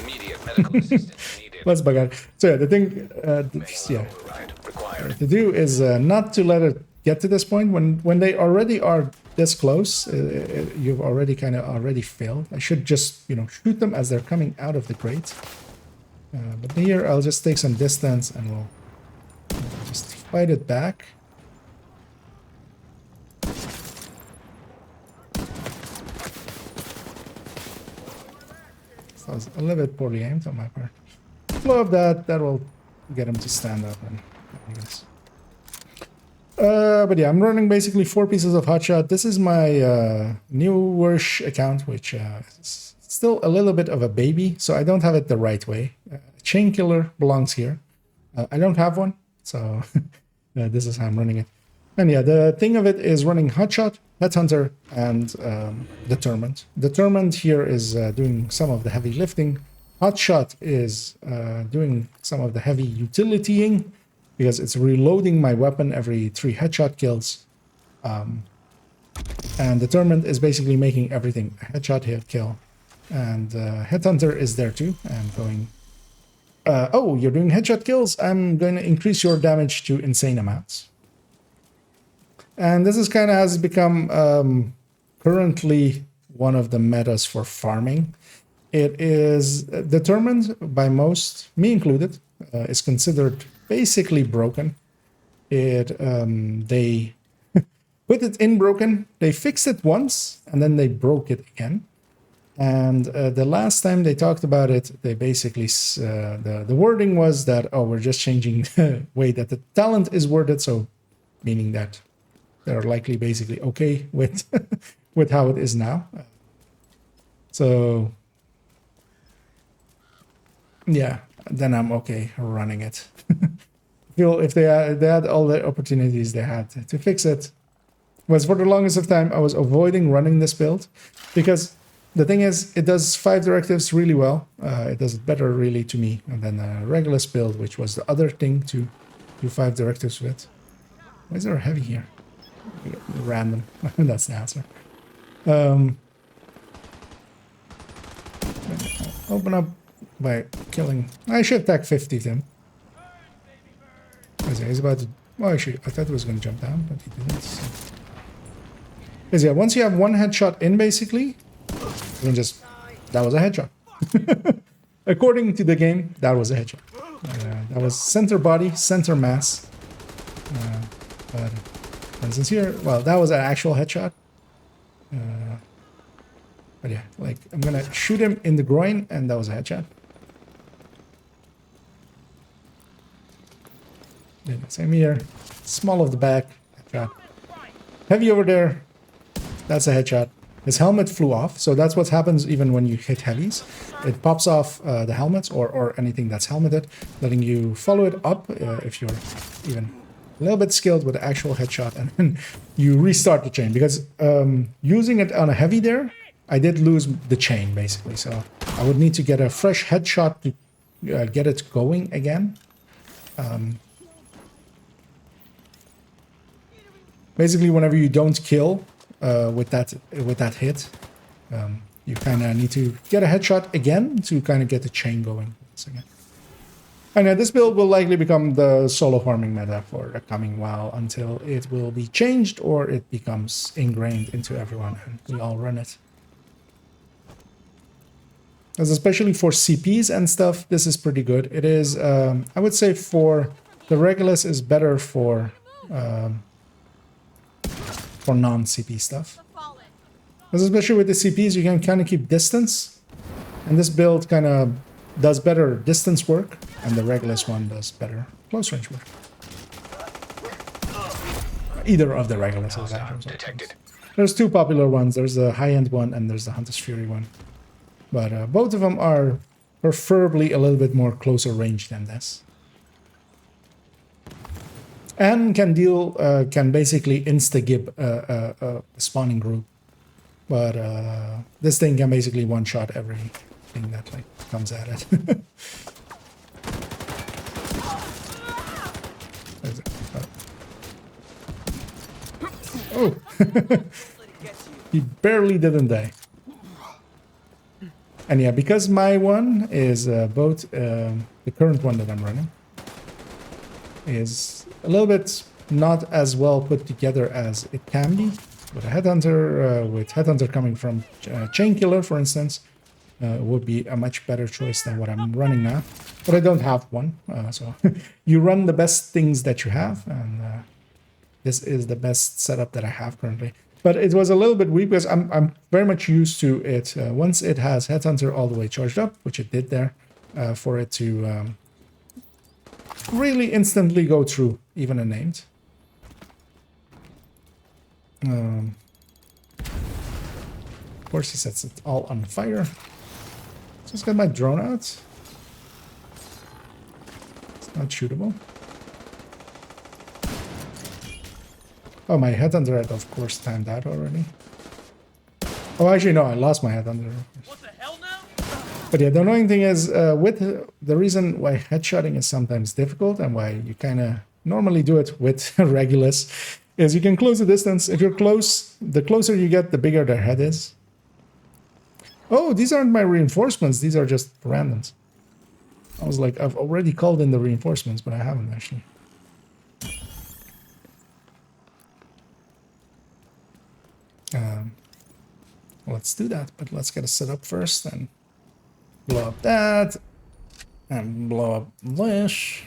Immediate medical assistance needed. Let's bug out. So yeah, the thing, yeah, Override required. to do is not to let it get to this point. When they already are this close, you've already already failed. I should just shoot them as they're coming out of the crate. But here I'll just take some distance and we'll just fight it back. That was a little bit poorly aimed on my part. Blow up that will get him to stand up and I guess. But yeah, I'm running basically 4 pieces of hotshot. This is my newish account, which is still a little bit of a baby, so I don't have it the right way. Chain killer belongs here. I don't have one, so this is how I'm running it. And yeah, the thing of it is running hotshot, headhunter, and determined. Determined here is doing some of the heavy lifting. Hotshot is doing some of the heavy utilitying, because it's reloading my weapon every 3 headshot kills. And determined is basically making everything a headshot hit kill. And headhunter is there too, and going, oh, you're doing headshot kills? I'm going to increase your damage to insane amounts. And this is kind of has become currently one of the metas for farming. It is determined by most, me included, is considered basically broken. They put it in broken, they fixed it once, and then they broke it again. And the last time they talked about it, they basically, the wording was that, oh, we're just changing the way that the talent is worded, so meaning that they're likely basically okay with with how it is now. So yeah, then I'm okay running it. If they had all the opportunities they had to fix it. Was for the longest of time I was avoiding running this build, because the thing is, it does 5 directives really well. It does it better really to me than a Regulus build, which was the other thing to do 5 directives with. Why is there a heavy here? Random. That's the answer. Open up by killing. I should attack 50 then. He's about to. Well, actually, I thought he was going to jump down, but he didn't. So. Because yeah, once you have 1 headshot in, basically, you can just. That was a headshot. According to the game, that was a headshot. That was center body, center mass. But for instance here, well, that was an actual headshot. But yeah, like, I'm gonna shoot him in the groin, and that was a headshot. Then same here. Small of the back, headshot. Heavy over there, that's a headshot. his helmet flew off. So that's what happens even when you hit heavies. It pops off the helmet or anything that's helmeted, letting you follow it up if you're even a little bit skilled with the actual headshot, and then you restart the chain. Because using it on a heavy there, I did lose the chain basically. So I would need to get a fresh headshot to get it going again. Basically, whenever you don't kill with that hit, you kind of need to get a headshot again to kind of get the chain going once again. And this build will likely become the solo farming meta for the coming while, until it will be changed or it becomes ingrained into everyone and we all run it. As especially for CPs and stuff, this is pretty good. It is, I would say, for the Regulus is better for non-CP stuff. As especially with the CPs, you can kind of keep distance, and this build kind of does better distance work, and the Regulus one does better close range work. Either of the Reguluses, actually. Detected. There's two popular ones. There's the high-end one and there's the Hunter's Fury one. But both of them are preferably a little bit more closer range than this. And can deal, can basically insta-gib a spawning group. But this thing can basically one-shot everything that like comes at it. Oh! He barely didn't die. And yeah, because my one is both the current one that I'm running is a little bit not as well put together as it can be. With a Headhunter, with Headhunter coming from Chainkiller, for instance, would be a much better choice than what I'm running now. But I don't have one, so you run the best things that you have, and this is the best setup that I have currently. But it was a little bit weak because I'm very much used to it. Once it has Headhunter all the way charged up, which it did there, for it to really instantly go through even a named. Of course, he sets it all on fire. Just got my drone out. It's not shootable. Oh, my Headhunter had, of course, timed out already. Oh, actually, no, I lost my Headhunter. What the hell now? But yeah, the annoying thing is, with the reason why headshotting is sometimes difficult and why you kind of normally do it with Regulus is you can close the distance. If you're close, the closer you get, the bigger their head is. Oh, these aren't my reinforcements. These are just randoms. I was like, I've already called in the reinforcements, but I haven't actually. Let's do that, but let's get it set up first and blow up that and blow up this.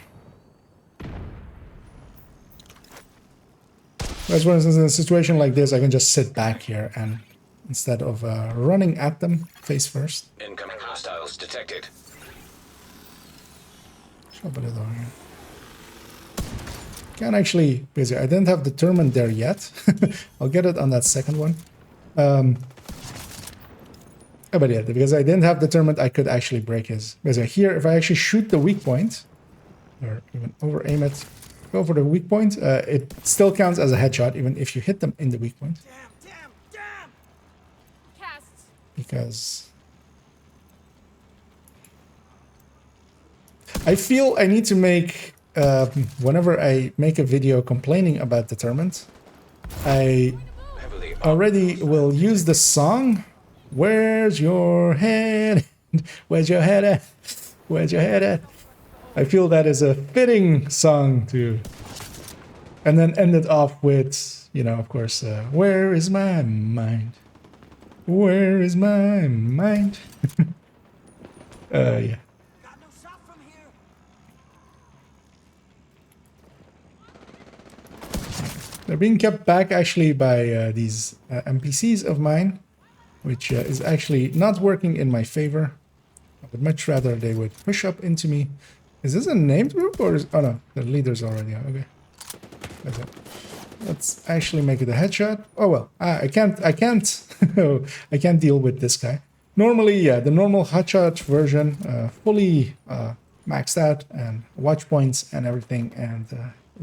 As for instance, in a situation like this, I can just sit back here and instead of running at them face first. Incoming hostiles detected. Shove it over here. Can't actually, basically, I didn't have determined there yet. I'll get it on that second one. But yeah, because I didn't have determined, I could actually break his. Because here, if I actually shoot the weak point, or even over aim it, go for the weak point, it still counts as a headshot, even if you hit them in the weak point. Damn! Casts. Because I feel I need to make, whenever I make a video complaining about determined, I already will use the song. Where's your head? Where's your head at? Where's your head at? I feel that is a fitting song to, and then end it off with, you know, of course, where is my mind? Where is my mind? Yeah. Got no shot from here. They're being kept back actually by these NPCs of mine, which is actually not working in my favor. I would much rather they would push up into me. Is this a named group or is... Oh no, the leader's already on. Okay. That's it. Let's actually make it a headshot. Oh well, I can't I can't deal with this guy. Normally, yeah, the normal headshot version, fully maxed out and watch points and everything, and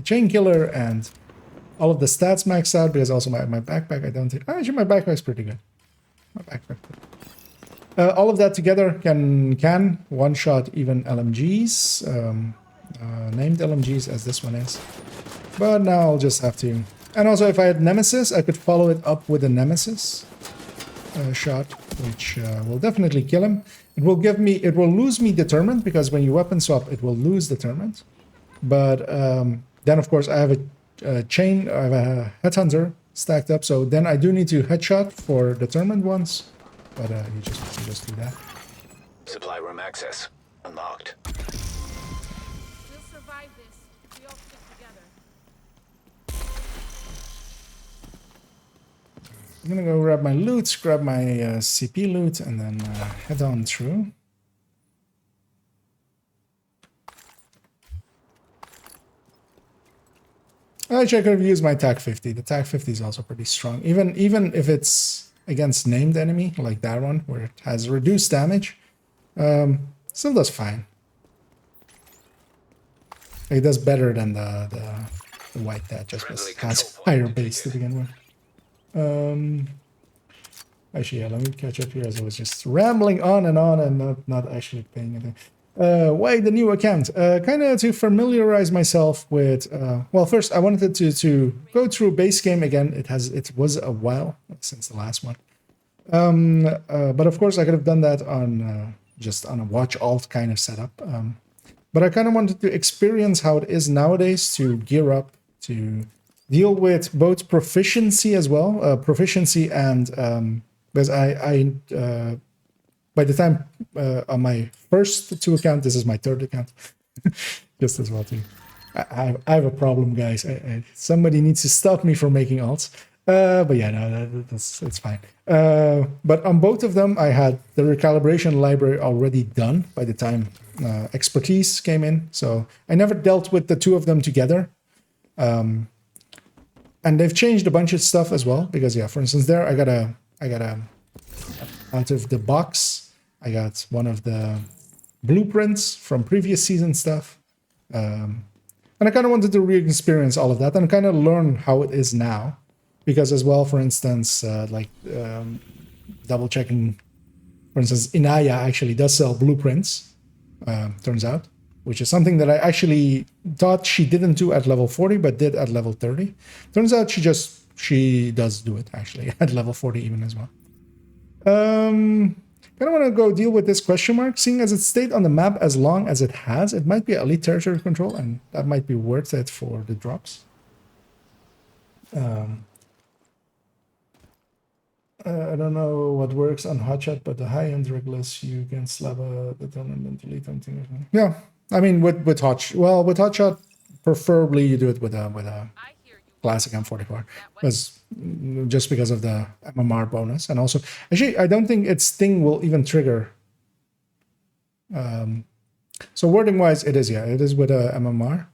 chain killer and all of the stats maxed out, because also my backpack, I don't think, actually my backpack's pretty good. My backpack. All of that together can one-shot even LMGs, named LMGs as this one is. But now I'll just have to... And also if I had Nemesis, I could follow it up with a Nemesis shot, which will definitely kill him. It will lose me Determined, because when you weapon swap, it will lose Determined. But then of course I have a chain, I have a Headhunter stacked up, so then I do need to headshot for Determined ones. But you just do that. Supply room access unlocked. We'll survive this. We all stick together. I'm gonna go grab my loot, grab my CP loot, and then head on through. Actually, I could have used my TAC 50. The TAC 50 is also pretty strong. Even if it's against named enemy, like that one, where it has reduced damage, still does fine. It does better than the white that just has higher base to begin with. Actually, yeah, let me catch up here, as I was just rambling on and not actually paying attention. Why the new account? Kind of to familiarize myself with. Well, first I wanted to go through base game again. It was a while since the last one. But of course I could have done that on just on a watch alt kind of setup. But I kind of wanted to experience how it is nowadays to gear up to deal with both proficiency as well, proficiency and because I by the time on my first two account, this is my third account, just as well too. I have a problem, guys. Somebody needs to stop me from making alts. But yeah, no, it's fine. But on both of them, I had the recalibration library already done by the time expertise came in. So I never dealt with the two of them together. And they've changed a bunch of stuff as well, because yeah, for instance, there I got a out of the box, I got one of the blueprints from previous season stuff. And I kind of wanted to re-experience all of that and kind of learn how it is now. Because as well, for instance, double checking, for instance, Inaya actually does sell blueprints, turns out, which is something that I actually thought she didn't do at level 40, but did at level 30. Turns out she does do it actually at level 40 even as well. Kind of want to go deal with this question mark. Seeing as it stayed on the map as long as it has, it might be elite territory control, and that might be worth it for the drops. I don't know what works on hotshot, but the high-end regulars you can slap a determined and delete something. Yeah, I mean with hotshot, preferably you do it with a classic M44, just because of the MMR bonus, and also actually I don't think its thing will even trigger. So wording wise, it is with a MMR,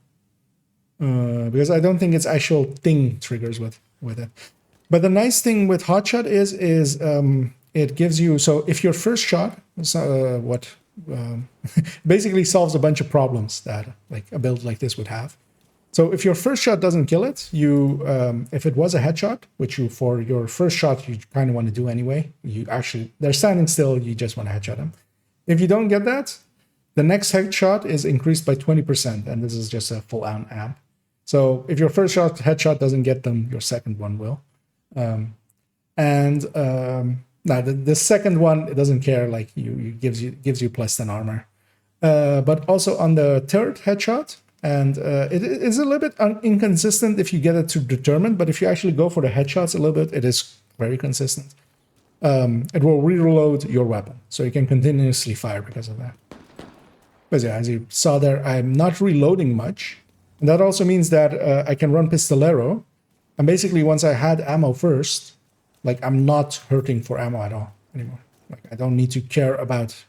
because I don't think its actual thing triggers with it. But the nice thing with hotshot is it gives you, so if your first shot, basically solves a bunch of problems that like a build like this would have. So if your first shot doesn't kill it, you if it was a headshot, which you for your first shot you kind of want to do anyway, they're standing still, you just want to headshot them. If you don't get that, the next headshot is increased by 20%, and this is just a full amp. So if your first headshot doesn't get them, your second one will. Now the second one, it doesn't care, like gives you plus 10 armor. But also on the third headshot, and it is a little bit inconsistent if you get it to determined, but if you actually go for the headshots a little bit, it is very consistent. It will reload your weapon, so you can continuously fire because of that. But yeah, as you saw there, I'm not reloading much, and that also means that I can run Pistolero, and basically once I had ammo first, like I'm not hurting for ammo at all anymore. Like I don't need to care about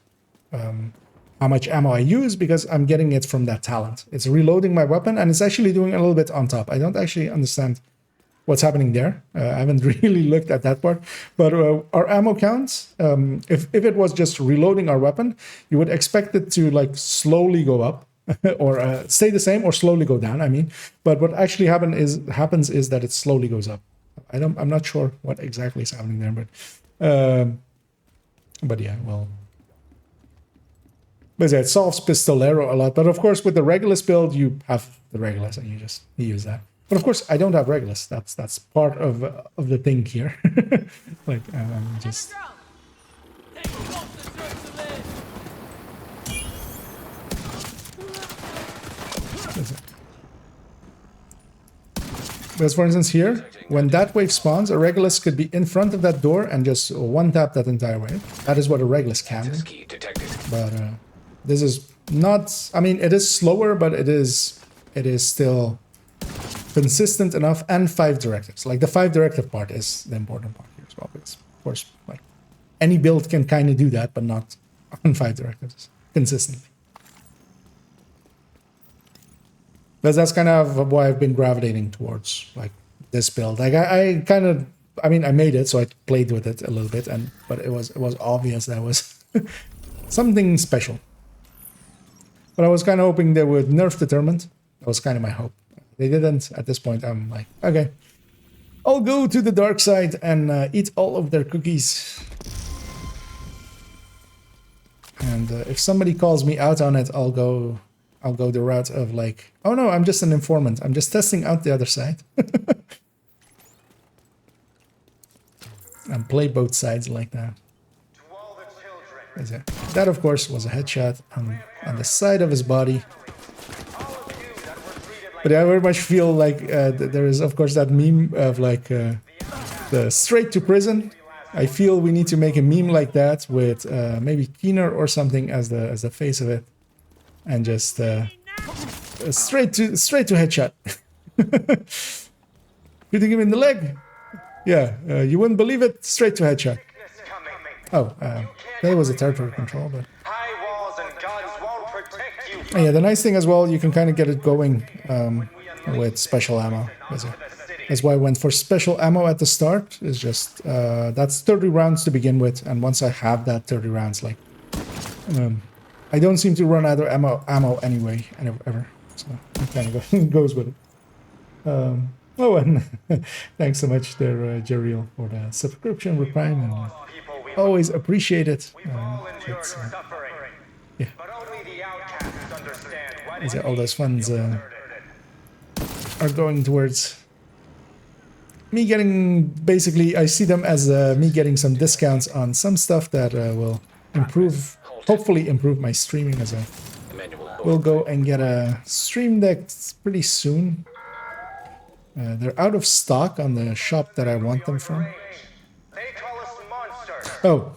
how much ammo I use, because I'm getting it from that talent. It's reloading my weapon, and it's actually doing a little bit on top. I don't actually understand what's happening there. I haven't really looked at that part. But our ammo counts, if it was just reloading our weapon, you would expect it to like slowly go up or stay the same or slowly go down. I mean, but what actually happens is that it slowly goes up. I'm not sure what exactly is happening there, but yeah, well. But yeah, it solves Pistolero a lot. But of course, with the Regulus build, you have the Regulus and you use that. But of course, I don't have Regulus. That's part of the thing here. Like just. Because for instance here, when that wave spawns, a Regulus could be in front of that door and just one tap that entire wave. That is what a Regulus can do. But this is not, I mean, it is slower, but it is still consistent enough, and 5 directives. Like the 5 directive part is the important part here as well. Because of course, like any build can kind of do that, but not on 5 directives consistently. But that's kind of why I've been gravitating towards like this build. Like I mean, I made it, so I played with it a little bit, but it was obvious that was something special. But I was kind of hoping they would nerf Determined. That was kind of my hope. They didn't. At this point, I'm like, okay, I'll go to the dark side and eat all of their cookies. And if somebody calls me out on it, I'll go the route of like, oh no, I'm just an informant. I'm just testing out the other side. And play both sides like that. That, of course, was a headshot on the side of his body. But I very much feel like there is, of course, that meme of like the straight to prison. I feel we need to make a meme like that with maybe Keener or something as the face of it. And just straight to headshot. Hitting him in the leg. Yeah, you wouldn't believe it. Straight to headshot. Oh, that was a territory control, but yeah, the nice thing as well, you can kind of get it going with special ammo. That's why I went for special ammo at the start. It's just that's 30 rounds to begin with, and once I have that 30 rounds, like. I don't seem to run out of ammo anyway, ever. So it kind of goes with it. Oh, and thanks so much there, Jeriel, for the subscription with Prime, and always appreciate it. Yeah. All those funds are going towards me getting, basically, I see them as me getting some discounts on some stuff that will hopefully improve my streaming, as I will go and get a Stream Deck pretty soon. They're out of stock on the shop that I want them from. Oh,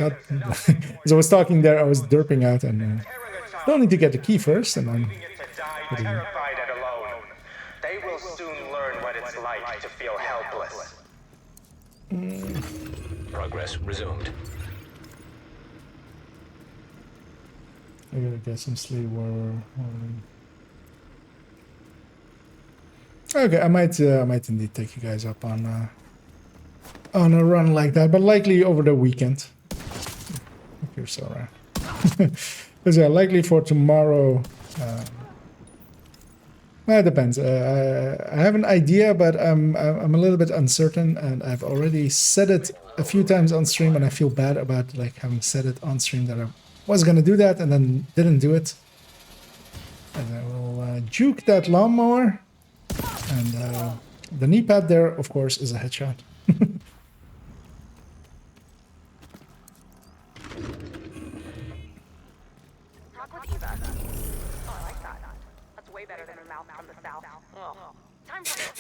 as I was talking there, I was derping out, and don't need to get the key first, and then. They will soon learn what it's like to feel helpless. Progress resumed. I gotta get some sleep. Okay, I might indeed take you guys up on a run like that, but likely over the weekend. If you're so around. Because yeah, likely for tomorrow. Well, it depends. I have an idea, but I'm a little bit uncertain, and I've already said it a few times on stream, and I feel bad about like having said it on stream that I was gonna do that and then didn't do it. And I will juke that lawnmower, and the knee pad there, of course, is a headshot.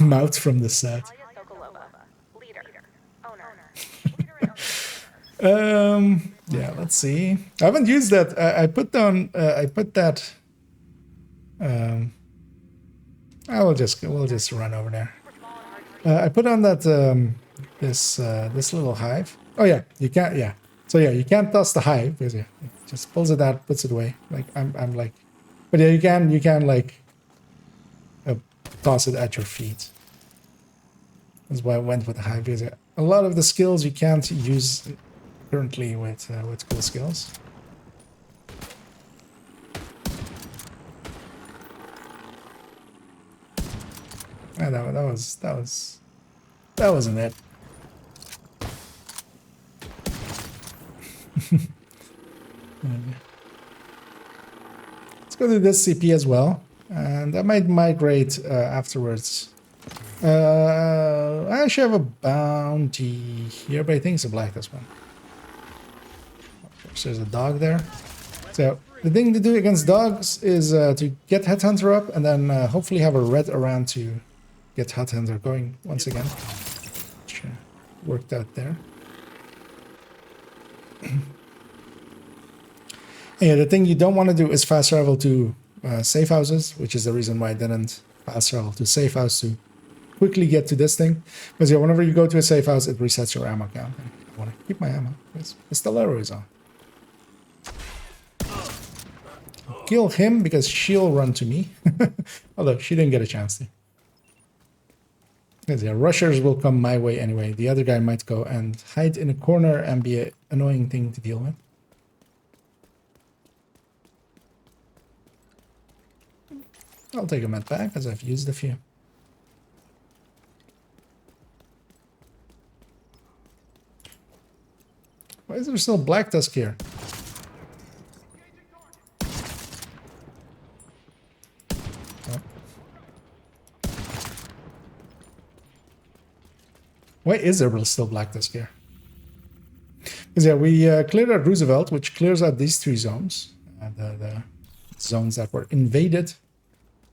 Mouth from the set. Yeah, let's see. I haven't used that. I put that. We'll just run over there. I put on that this little hive. Oh yeah, you can't. Yeah, so yeah, you can't toss the hive because yeah, it just pulls it out, puts it away. Like I'm like, but yeah, you can like toss it at your feet. That's why I went with the high, because a lot of the skills you can't use currently with cool skills. Ah, that wasn't it. Let's go to this CP as well, and I might migrate afterwards. I actually have a bounty here, but I think it's a black this one. There's a dog there. So the thing to do against dogs is to get Headhunter up, and then hopefully have a red around to get Headhunter going once again. Which worked out there. Yeah, the thing you don't want to do is fast travel to safe houses, which is the reason why I didn't fast travel to safe house to quickly get to this thing. Because yeah, whenever you go to a safe house, it resets your ammo count. And I want to keep my ammo. The Stellaro is on. Kill him because she'll run to me. Although she didn't get a chance to. Because yeah, rushers will come my way anyway. The other guy might go and hide in a corner and be an annoying thing to deal with. I'll take a med back as I've used a few. Why is there still Black Tusk here? Oh. Why is there still Black Tusk here? Because yeah, we cleared out Roosevelt, which clears out these 3 zones. The zones that were invaded.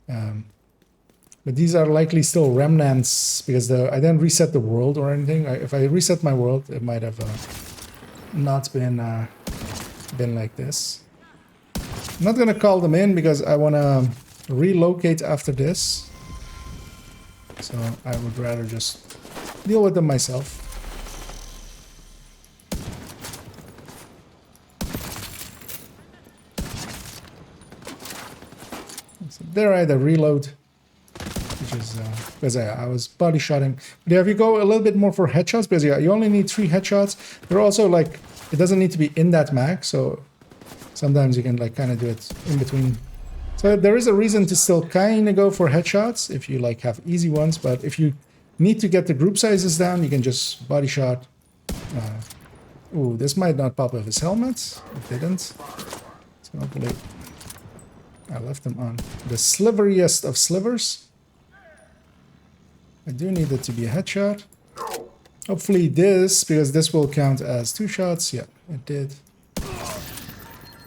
But these are likely still remnants because I didn't reset the world or anything. If I reset my world, it might have not been like this. I'm not gonna call them in because I want to relocate after this. So I would rather just deal with them myself. So there I had a reload, which is because I was body shotting. But yeah, if you go a little bit more for headshots, because yeah, you only need 3 headshots. They're also like, it doesn't need to be in that mag, so sometimes you can like kind of do it in between. So there is a reason to still kind of go for headshots if you like have easy ones, but if you need to get the group sizes down, you can just body shot. Ooh, this might not pop off his helmet. It didn't. So hopefully I left them on. The sliveriest of slivers. I do need it to be a headshot. Hopefully this, because this will count as 2 shots. Yeah, it did.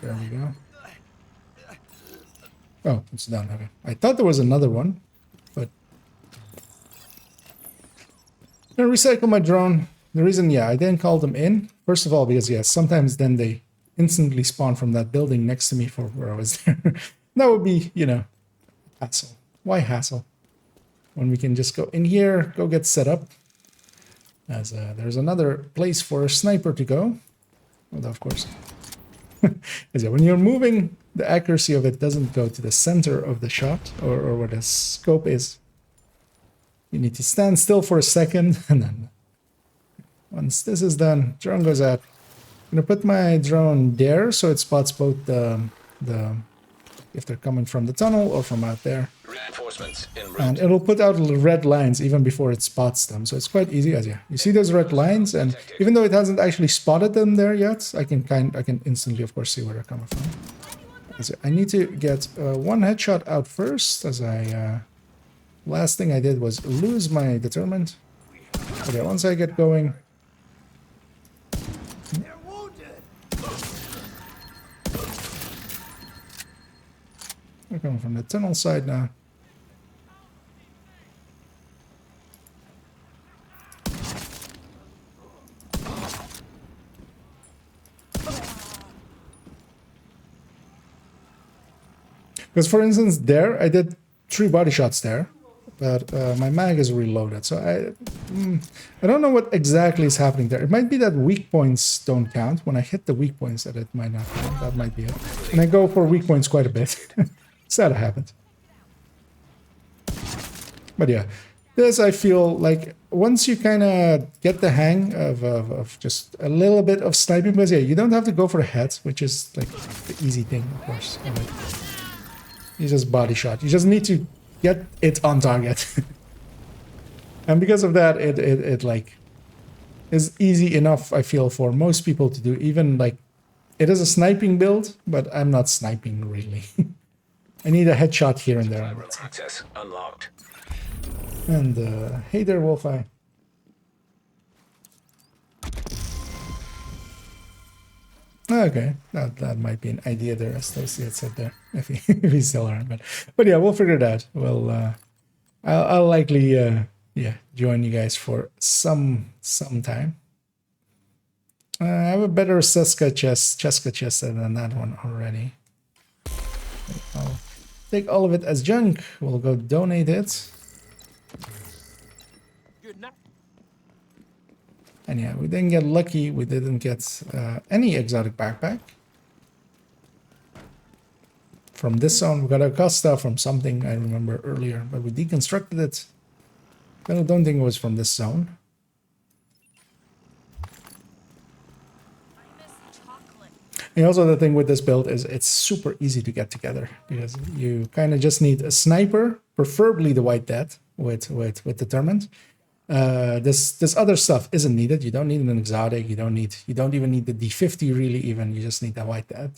There we go. Oh, it's done. Okay. I thought there was another one, but I'm gonna recycle my drone. The reason, yeah, I didn't call them in. First of all, because yeah, sometimes then they instantly spawn from that building next to me for where I was there. That would be, you know, hassle. Why hassle? When we can just go in here, go get set up. As there's another place for a sniper to go. Although, of course, yeah, when you're moving, the accuracy of it doesn't go to the center of the shot or where the scope is. You need to stand still for a second, and then once this is done, drone goes out. I'm gonna put my drone there so it spots both the if they're coming from the tunnel or from out there. Reinforcements en route. And it'll put out little red lines even before it spots them. So it's quite easy. As you see those red lines, and even though it hasn't actually spotted them there yet, I can instantly, of course, see where they're coming from. So I need to get 1 headshot out first, as I last thing I did was lose my determined. But yeah, once I get going. We're coming from the tunnel side now. Because for instance, there I did 3 body shots there, but my mag is reloaded. So I don't know what exactly is happening there. It might be that weak points don't count. When I hit the weak points, that it might not count. That might be it. And I go for weak points quite a bit. So that happened. But yeah, This, I feel like once you kind of get the hang of just a little bit of sniping, because yeah, you don't have to go for the head, which is like the easy thing, of course. You just body shot. You just need to get it on target. And because of that, it like is easy enough, I feel, for most people to do. Even like, it is a sniping build, but I'm not sniping really. I need a headshot here and there. Room access unlocked. And hey there, Wolfeye. Okay, that might be an idea there, as Stacey had said there, if he's still around. But yeah, we'll figure it out. Well, I'll likely yeah, join you guys for some time. I have a better Cheska chest than that one already. I'll take all of it as junk. We'll go donate it. Good night. And yeah, we didn't get lucky. We didn't get any exotic backpack. From this zone, we got a Costa from something I remember earlier, but we deconstructed it. I don't think it was from this zone. And also the thing with this build is it's super easy to get together, because you kind of just need a sniper, preferably the White Dead with Determined. This other stuff isn't needed. You don't need an exotic. You don't even need the D50 really. Even you just need the White Dead.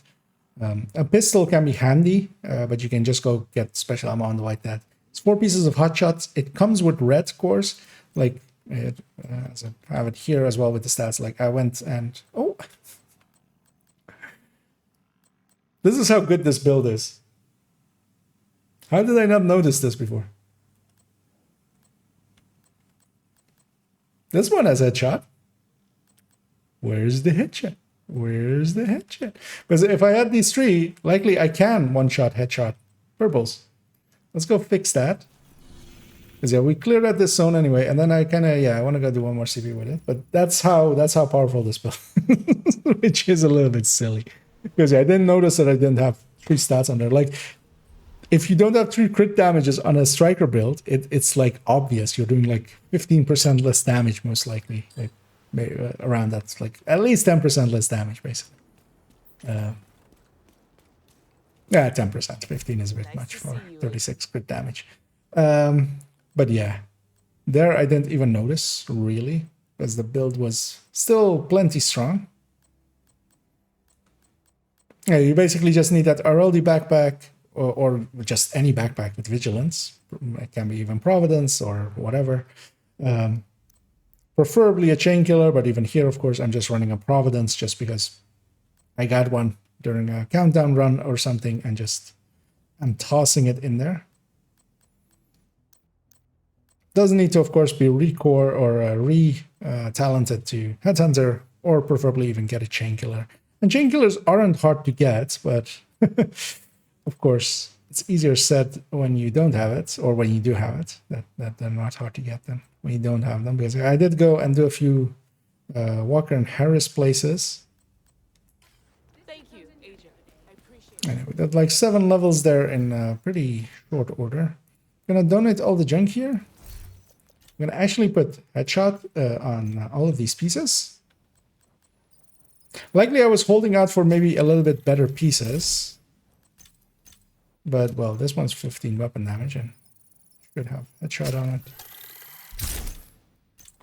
A pistol can be handy, but you can just go get special ammo on the White Dead. It's 4 pieces of hot shots. It comes with red cores, like as I have it here as well with the stats. Like I went and oh. This is how good this build is. How did I not notice this before? This one has headshot. Where's the headshot? Where's the headshot? Because if I had these 3, likely I can one-shot headshot purples. Let's go fix that. Because yeah, we cleared out this zone anyway, and then I kind of, yeah, I want to go do one more CP with it. But that's how powerful this build is, which is a little bit silly. Because yeah, I didn't notice that I didn't have 3 stats on there. Like, if you don't have 3 crit damages on a striker build, it's like obvious. You're doing like 15% less damage, most likely. Like maybe around that, like at least 10% less damage, basically. Yeah, 10%. 15 is a bit much for 36 crit damage. But yeah, there I didn't even notice, really, because the build was still plenty strong. Yeah, you basically just need that RLD backpack, or just any backpack with Vigilance. It can be even Providence or whatever. Preferably a Chain Killer, but even here, of course, I'm just running a Providence just because I got one during a countdown run or something, and just I'm tossing it in there. Doesn't need to, of course, be recore or re-talented to Headhunter, or preferably even get a Chain Killer. And Chain Killers aren't hard to get, but of course, it's easier said when you don't have it, or when you do have it, that they're not hard to get them when you don't have them. Because I did go and do a few Walker and Harris places. Thank you, Agent. I appreciate it. Anyway, we did like 7 levels there in pretty short order. I'm gonna donate all the junk here. I'm gonna actually put headshot on all of these pieces. Likely I was holding out for maybe a little bit better pieces. But, well, this one's 15 weapon damage and should have a shot on it.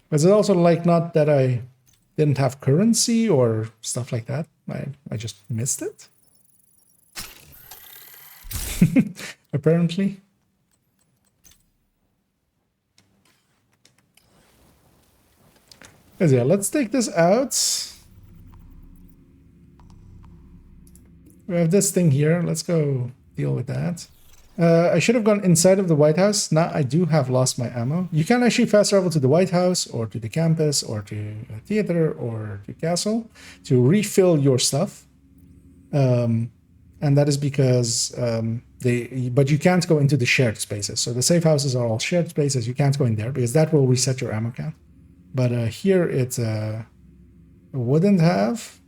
But it's also like not that I didn't have currency or stuff like that. I just missed it. Apparently. But yeah, let's take this out. We have this thing here. Let's go deal with that. I should have gone inside of the White House. Now I do have lost my ammo. You can actually fast travel to the White House or to the campus or to a theater or to castle to refill your stuff. And that is because but you can't go into the shared spaces. So the safe houses are all shared spaces. You can't go in there because that will reset your ammo count. But here it wouldn't have.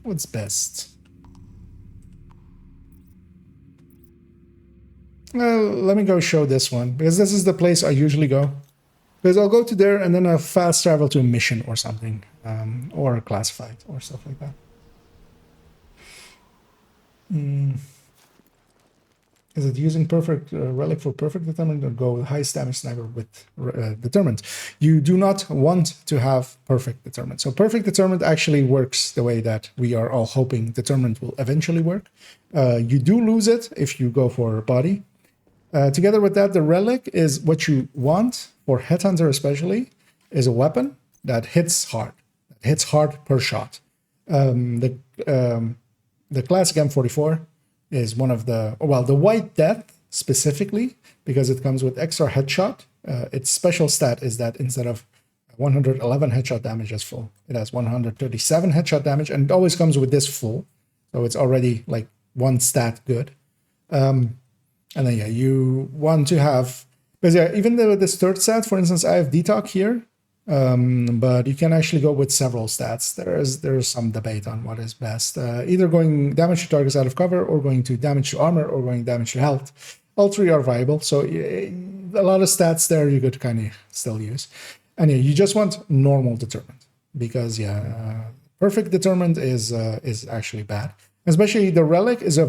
What's best? Let me go show this one, because this is the place I usually go. Because I'll go to there and then I'll fast travel to a mission or something, or classified or stuff like that. Is it using perfect relic for perfect determined, or go with highest damage sniper with determined? You do not want to have perfect determined. So perfect determined actually works the way that we are all hoping determined will eventually work. You do lose it if you go for body. Together with that, the relic is what you want for Headhunter especially, is a weapon that hits hard. That hits hard per shot. The classic M44 is one of the, well, the White Death specifically, because it comes with extra headshot. Its special stat is that instead of 111 headshot damage as full, it has 137 headshot damage, and it always comes with this full. So it's already like one stat good. And then, yeah, you want to have, because yeah, even though this third stat, for instance, I have Detox here, but you can actually go with several stats. There's some debate on what is best. Either going damage to targets out of cover, or going to damage to armor, or going damage to health. All three are viable, so a lot of stats there you could kind of still use. And yeah, you just want normal determined, because yeah, perfect determined is actually bad. Especially the relic is a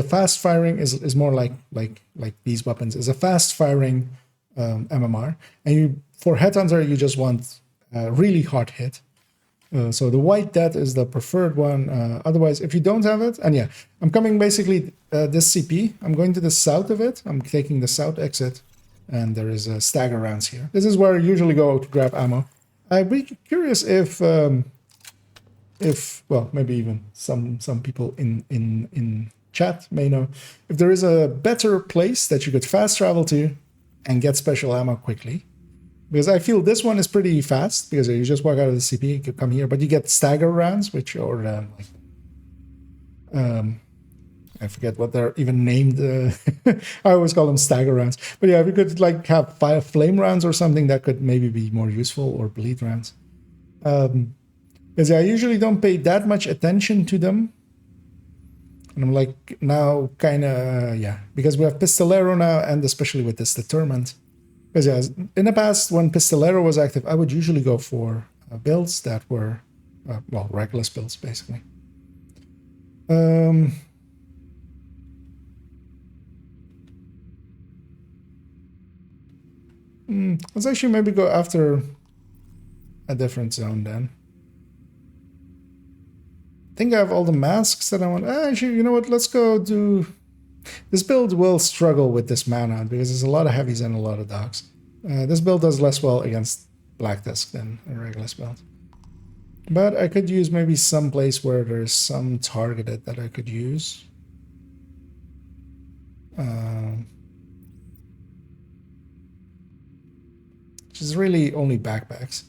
fast firing, is more like these weapons, is a fast firing MMR, and you, for Headhunter, you just want really hard hit. So the White Death is the preferred one. Otherwise, if you don't have it, and yeah, I'm coming basically this CP. I'm going to the south of it. I'm taking the south exit, and there is a stagger rounds here. This is where I usually go to grab ammo. I'd be curious if well, maybe even some people in chat may know if there is a better place that you could fast travel to and get special ammo quickly. Because I feel this one is pretty fast, because you just walk out of the CP, you could come here, but you get stagger rounds, which are I forget what they're even named. I always call them stagger rounds. But yeah, if you could like have 5 flame rounds or something, that could maybe be more useful, or bleed rounds. Because I usually don't pay that much attention to them. And I'm like now kind of, yeah, because we have Pistolero now, and especially with this determined. Because yeah, in the past, when Pistolero was active, I would usually go for builds that were, well, reckless builds, basically. Let's actually maybe go after a different zone then. I think I have all the masks that I want. Actually, you know what? Let's go do... This build will struggle with this mana, because there's a lot of heavies and a lot of dogs. This build does less well against Black Tusk than a regular build. But I could use maybe some place where there's some targeted that I could use. Which is really only backpacks.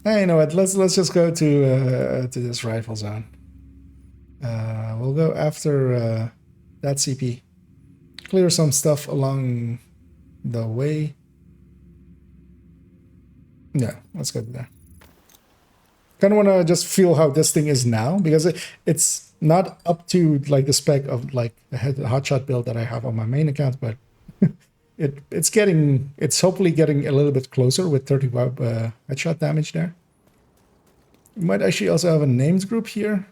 Hey, you know what? Let's just go to this rifle zone. We'll go after that CP. Clear some stuff along the way. Yeah, let's go there. Kind of want to just feel how this thing is now, because it's not up to like the spec of like the hotshot build that I have on my main account, but it's hopefully getting a little bit closer with 30 headshot damage there. We might actually also have a named group here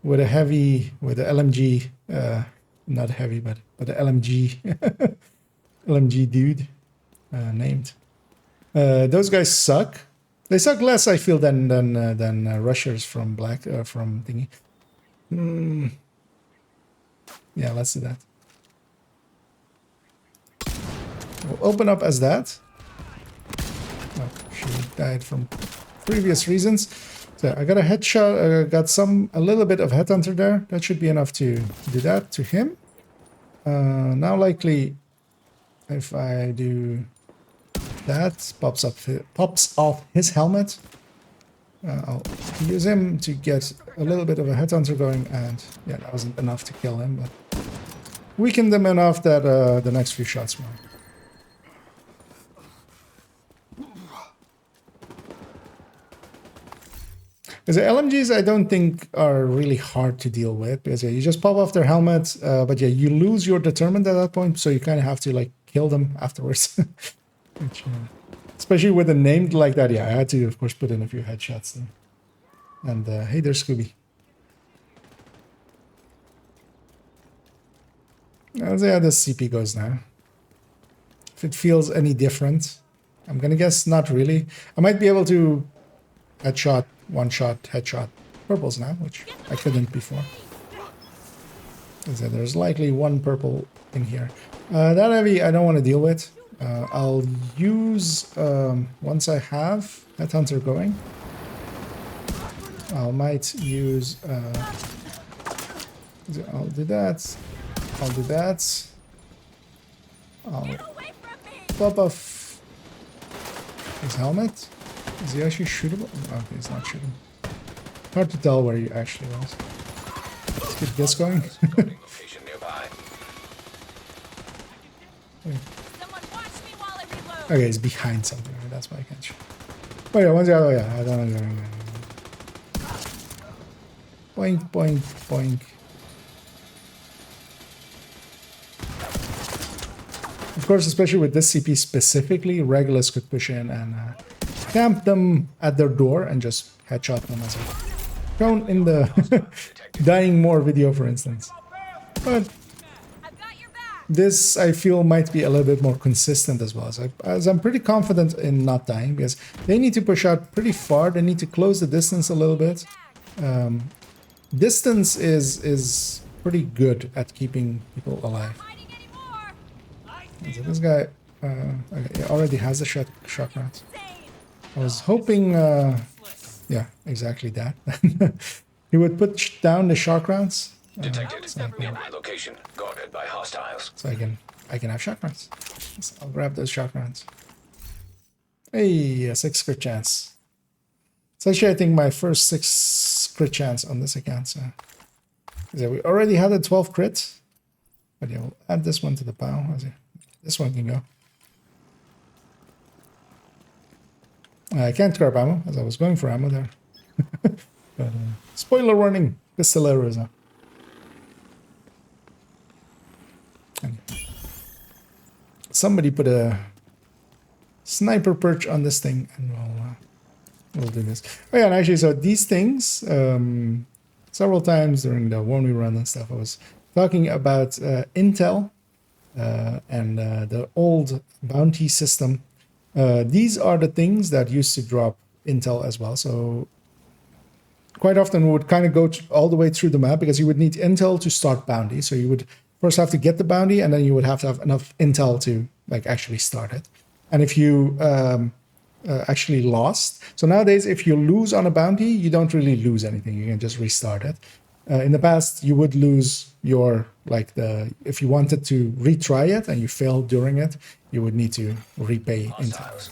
with a heavy, with the LMG, not heavy, but the LMG, LMG dude named. Those guys suck. They suck less, I feel, than rushers from from thingy. Yeah, let's do that. We'll open up as that. Oh, she died from previous reasons. So I got a headshot. Got a little bit of headhunter there. That should be enough to do that to him. Now likely, if I do that, pops off his helmet. I'll use him to get a little bit of a headhunter going, and yeah, that wasn't enough to kill him, but weakened him enough that the next few shots were. Because the LMGs, I don't think are really hard to deal with, because yeah, you just pop off their helmet, but yeah, you lose your determined at that point, so you kind of have to like kill them afterwards. Which, especially with a name like that, yeah, I had to, of course, put in a few headshots there. And hey, there's Scooby. Let's see how this CP goes now. If it feels any different. I'm gonna guess not really. I might be able to headshot, one-shot, headshot purples now, which I couldn't before. So there's likely one purple in here. That heavy I don't want to deal with. I'll use, once I have Headhunter going, I might use, I'll do that. I'll do that. I'll pop off his helmet. Is he actually shootable? Okay, he's not shooting. Hard to tell where he actually was. Let's get this going. Location nearby. Someone watch me while I reload. Okay, he's behind something. That's why I can't shoot. Oh yeah, one's the other way. Yeah, I don't know. Boink, boink, boink. Of course, especially with this CP specifically, regulars could push in and camp them at their door and just headshot them as I've shown in the Dying More video, for instance. But this, I feel, might be a little bit more consistent as well, as I'm pretty confident in not dying, because they need to push out pretty far. They need to close the distance a little bit. Distance is pretty good at keeping people alive. So this guy okay, already has the shock rounds. I was hoping, yeah, exactly that. He would put down the shock rounds. Detected. Nearby location guarded by hostiles. So I can have shock rounds. So I'll grab those shock rounds. Hey, a 6 crit chance. It's actually, I think, my first 6 crit chance on this account. So yeah, we already had a 12 crit, but yeah, we'll add this one to the pile. This one can go. I can't grab ammo, as I was going for ammo there. But, spoiler warning, Pistoleros now. Somebody put a sniper perch on this thing, and we'll do this. Oh yeah, and actually, so these things, several times during the one we run and stuff, I was talking about Intel and the old bounty system. These are the things that used to drop Intel as well. So quite often we would kind of go all the way through the map, because you would need Intel to start bounty. So you would first have to get the bounty, and then you would have to have enough Intel to like actually start it. And if you actually lost, so nowadays if you lose on a bounty, you don't really lose anything. You can just restart it. In the past, you would lose your if you wanted to retry it and you failed during it, you would need to repay Intel.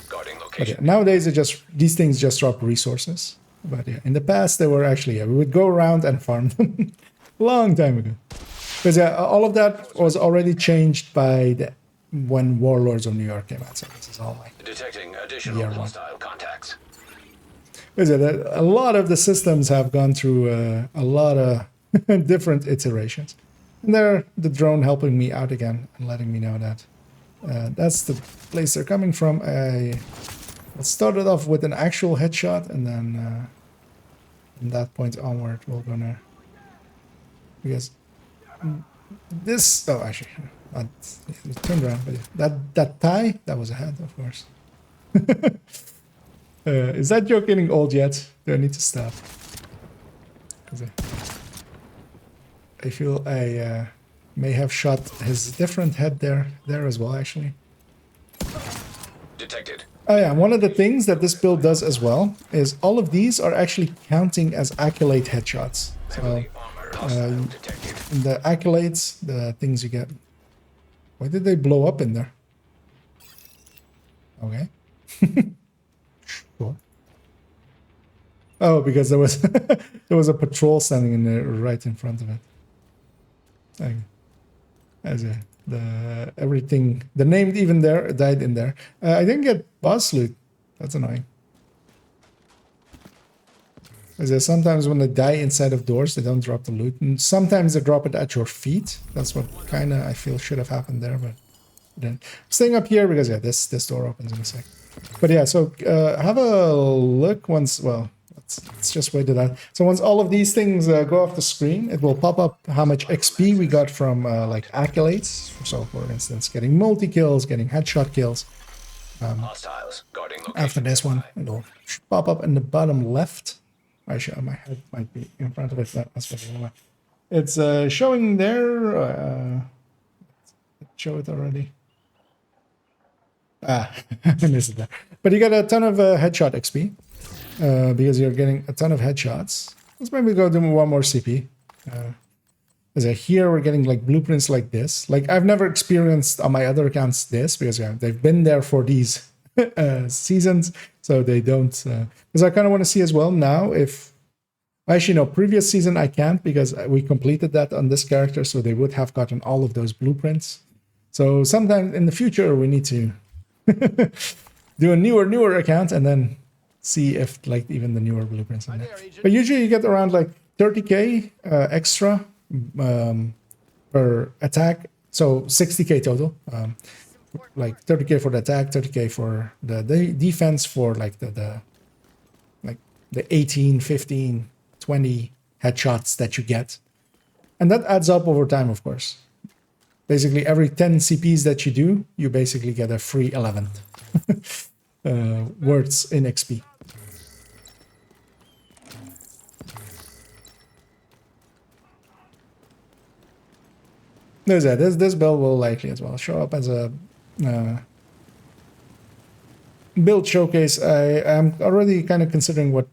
But yeah, nowadays these things just drop resources. But yeah, in the past they were actually, we would go around and farm them long time ago. Because yeah, all of that was already changed by when Warlords of New York came out. So this is all like detecting additional hostile contacts. Because yeah, a lot of the systems have gone through a lot of different iterations. And they're the drone helping me out again and letting me know that that's the place they're coming from. I started off with an actual headshot, and then from that point onward, we're gonna, because this, oh actually, it turned around, but yeah, that tie, that was a head, of course. Is that joke getting old yet? Do I need to stop? I feel I may have shot his different head there as well, actually. Detected. Oh yeah, one of the things that this build does as well is all of these are actually counting as accolade headshots. So the accolades, the things you get. Why did they blow up in there? Okay. Sure. Oh, because there was there was a patrol standing in there right in front of it. Okay. Everything, the name even there died in there. I didn't get boss loot. That's annoying. Because sometimes when they die inside of doors, they don't drop the loot. And sometimes they drop it at your feet. That's what kind of I feel should have happened there, but then staying up here because yeah, this door opens in a sec. But yeah, so have a look once. Well, let's just wait to that. So once all of these things go off the screen, it will pop up how much XP we got from like accolades. So for instance, getting multi kills, getting headshot kills. Hostiles guarding location. After this one, it'll pop up in the bottom left. Actually, my head might be in front of it. That's what I want. It's showing there. Show it already. I missed it there. But you get a ton of headshot XP because you're getting a ton of headshots. Let's maybe go do one more CP. Here we're getting like blueprints like this. Like I've never experienced on my other accounts this because yeah, they've been there for these seasons, so they don't. Because I kind of want to see as well now if. Actually, no, previous season I can't because we completed that on this character, so they would have gotten all of those blueprints. So sometime in the future we need to do a newer account and then see if like even the newer blueprints in there. But usually you get around like 30k extra per attack, so 60k total. Like 30k for the attack, 30k for the defense for like the 18, 15, 20 headshots that you get. And that adds up over time, of course. Basically, every 10 CPs that you do, you basically get a free 11th words in XP. There's that. This build will likely as well show up as a build showcase. I am already kind of considering what,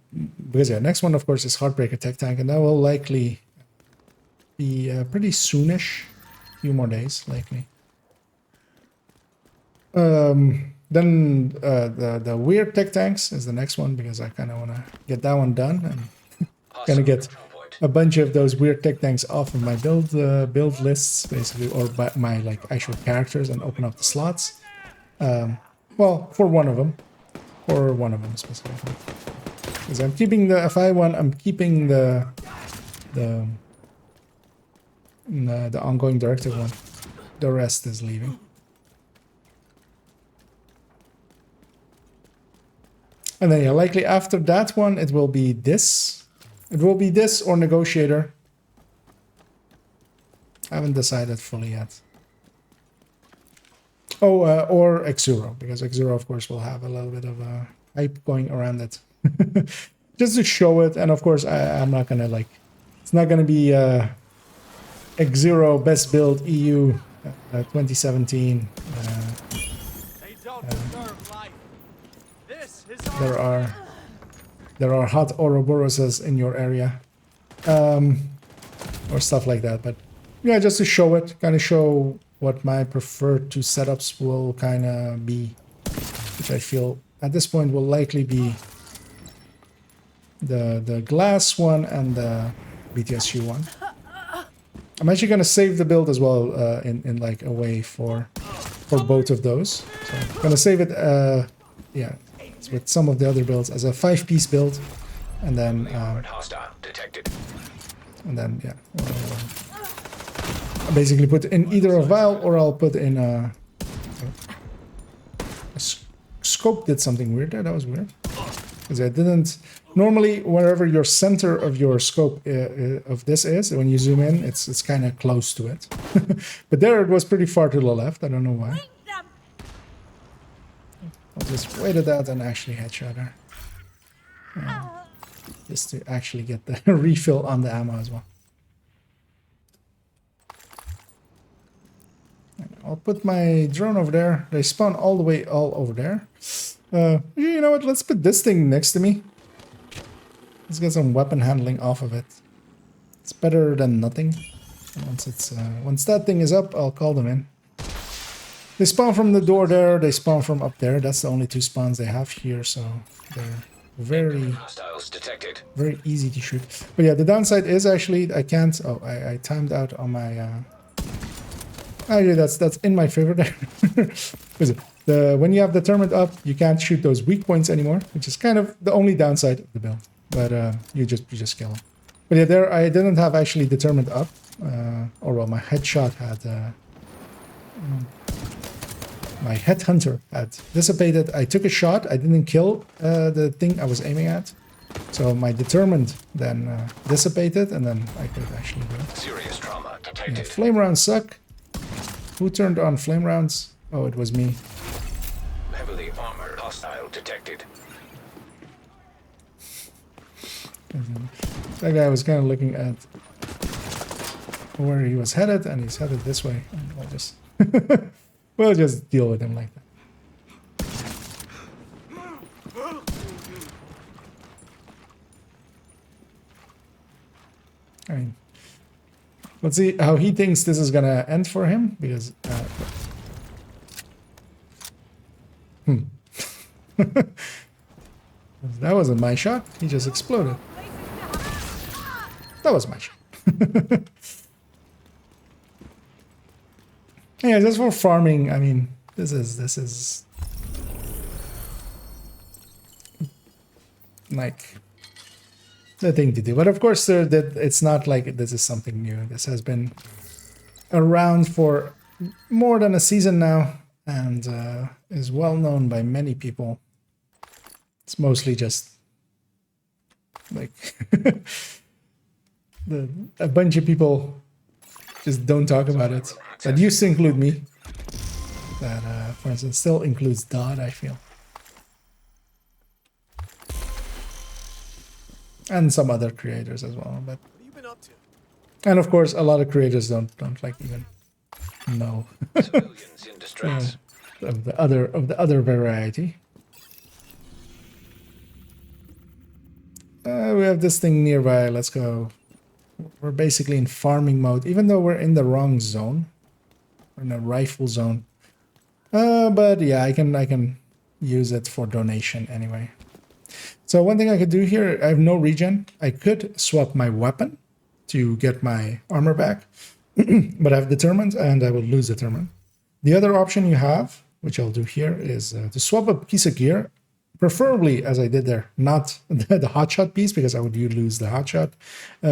because yeah, next one of course is Heartbreaker Tech Tank, and that will likely be pretty soonish, few more days likely. Then the weird tech tanks is the next one because I kind of want to get that one done and kind of get a bunch of those weird tech tanks off of my build lists basically, or by my like actual characters, and open up the slots. Well, for one of them specifically. Because I'm keeping the FI one, I'm keeping the ongoing directive one. The rest is leaving. And then yeah, likely after that one, it will be this. It will be this or Negotiator. I haven't decided fully yet. Oh, or Exuro, because Exuro, of course, will have a little bit of a hype going around it. Just to show it, and of course, I'm not gonna like... It's not gonna be Exuro Best Build EU 2017. There are hot Ouroboroses in your area, or stuff like that. But yeah, just to show it, kind of show what my preferred two setups will kind of be, which I feel at this point will likely be the glass one and the BTSU one. I'm actually gonna save the build as well in like a way for both of those. So I'm gonna save it, yeah, with some of the other builds as a 5-piece build, and then yeah, I'll basically put in either a vial or I'll put in a scope. Did something weird there. That was weird because I didn't. Normally, wherever your center of your scope of this is, when you zoom in, it's kind of close to it. But there it was pretty far to the left. I don't know why. I'll just wait at that and actually headshot her. Just to actually get the refill on the ammo as well. I'll put my drone over there. They spawn all the way all over there. You know what? Let's put this thing next to me. Let's get some weapon handling off of it. It's better than nothing. Once that thing is up, I'll call them in. They spawn from the door there. They spawn from up there. That's the only two spawns they have here, so they're very easy to shoot. But yeah, the downside is actually I can't. Oh, I timed out on my. Actually, that's in my favor there. When you have determined up, you can't shoot those weak points anymore, which is kind of the only downside of the build. but you just kill him. But yeah, there I didn't have actually determined up, or well, my headshot had, my headhunter had dissipated. I took a shot. I didn't kill the thing I was aiming at, so my determined then dissipated, and then I could actually do it. Serious trauma Yeah, detected. flame rounds suck. Who turned on flame rounds? Oh, it was me. Heavily armored hostile detected. That guy was kind of looking at where he was headed, and he's headed this way. And we'll just we'll just deal with him like that. I mean, let's see how he thinks this is gonna end for him, because that wasn't my shot. He just exploded. That was my shot. Yeah, just for farming. I mean, this is like the thing to do. But of course, that it's not like this is something new. This has been around for more than a season now, and is well known by many people. It's mostly just like a bunch of people just don't talk about it. That used to include me. That, for instance, still includes Dodd, I feel. And some other creators as well. But What have you been up to? and of course, a lot of creators don't like even know Civilians in distress. of the other variety. We have this thing nearby. Let's go. We're basically in farming mode, even though we're in the wrong zone. We're in a rifle zone. But yeah, I can use it for donation anyway. So one thing I could do here, I have no regen. I could swap my weapon to get my armor back, but I've determined and I will lose determined. The other option you have, which I'll do here, is to swap a piece of gear, preferably as I did there, not the hotshot piece, because I would lose the hotshot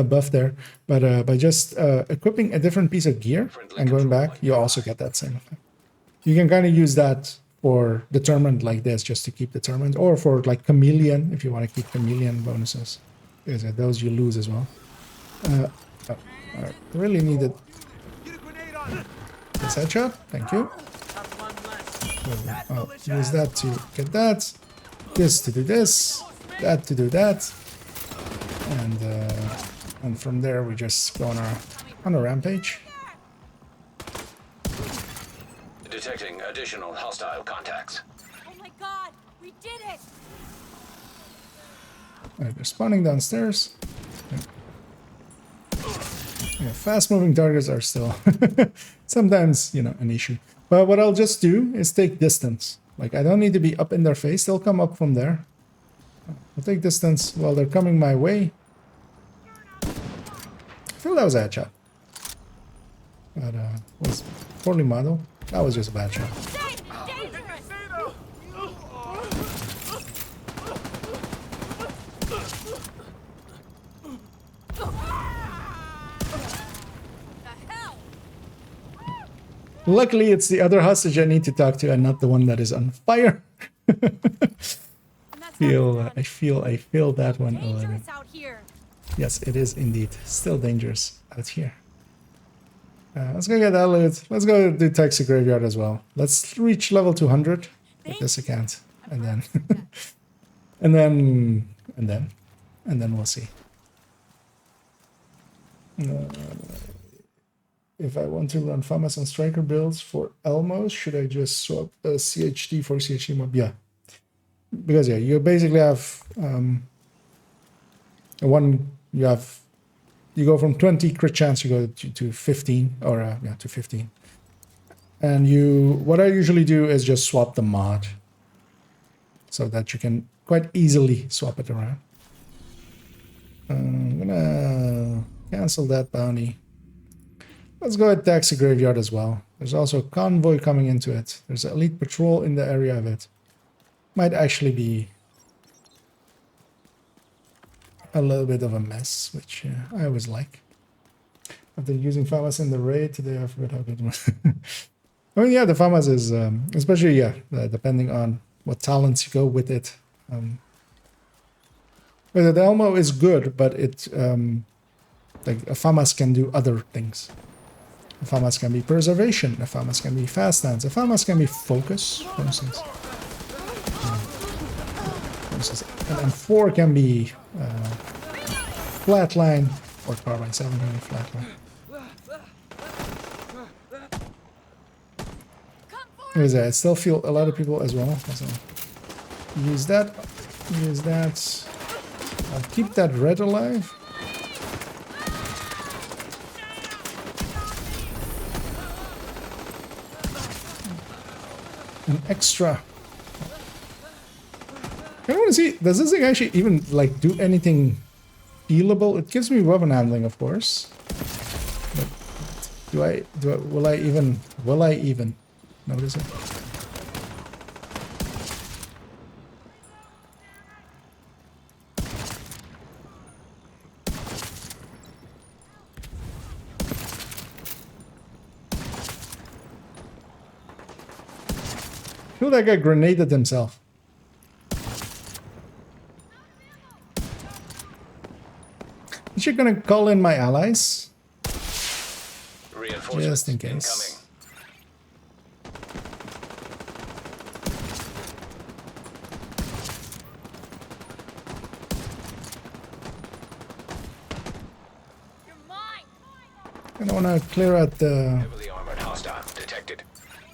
buff there, but by just equipping a different piece of gear and going back, you also get that same effect. You can kind of use that for determined like this, just to keep determined, or for like chameleon, if you want to keep chameleon bonuses, because those you lose as well. Oh, all right. Really needed this headshot. Thank you. I'll use that to get that. This to do this. That to do that. And from there we just go on a rampage. Detecting additional hostile contacts. Oh my god, we did it! Alright, they're spawning downstairs. Yeah, fast-moving targets are still sometimes, you know, an issue. But what I'll just do is take distance. Like, I don't need to be up in their face. They'll come up from there. I'll take distance while they're coming my way. I feel that was a headshot. But it was poorly modeled. That was just a bad shot. Luckily, it's the other hostage I need to talk to, and not the one that is on fire. I feel that one a little bit. Dangerous out here. Yes, it is indeed still dangerous out here. Let's go get that loot. Let's go do Taxi Graveyard as well. Let's reach level 200 with this account, and then, and then we'll see. If I want to run FAMAS and Striker builds for Elmos, should I just swap a CHD for CHD mob? Yeah, because yeah, you basically have you go from 20 crit chance, you go to 15, or yeah, to 15. And what I usually do is just swap the mod, so that you can quite easily swap it around. I'm gonna cancel that bounty. Let's go at Taxi Graveyard as well. There's also a convoy coming into it. There's an elite patrol in the area of it. Might actually be a little bit of a mess, which I always like. After using FAMAS in the raid today, I forgot how good it was. I mean, yeah, the FAMAS is, especially, yeah, depending on what talents you go with it. But the Elmo is good, but it, like, a FAMAS can do other things. A FAMAS can be preservation, a FAMAS can be fast dance, a FAMAS can be focus, for instance. And then 4 can be flatline, or carbine 7 can be flatline. I still feel a lot of people as well. So use that. I'll keep that red alive. An extra. I want to see, does this thing actually even like do anything healable? It gives me weapon handling, of course. But will I even notice it? I feel like I grenaded himself. Is she gonna call in my allies? Just in case. I don't want to clear out the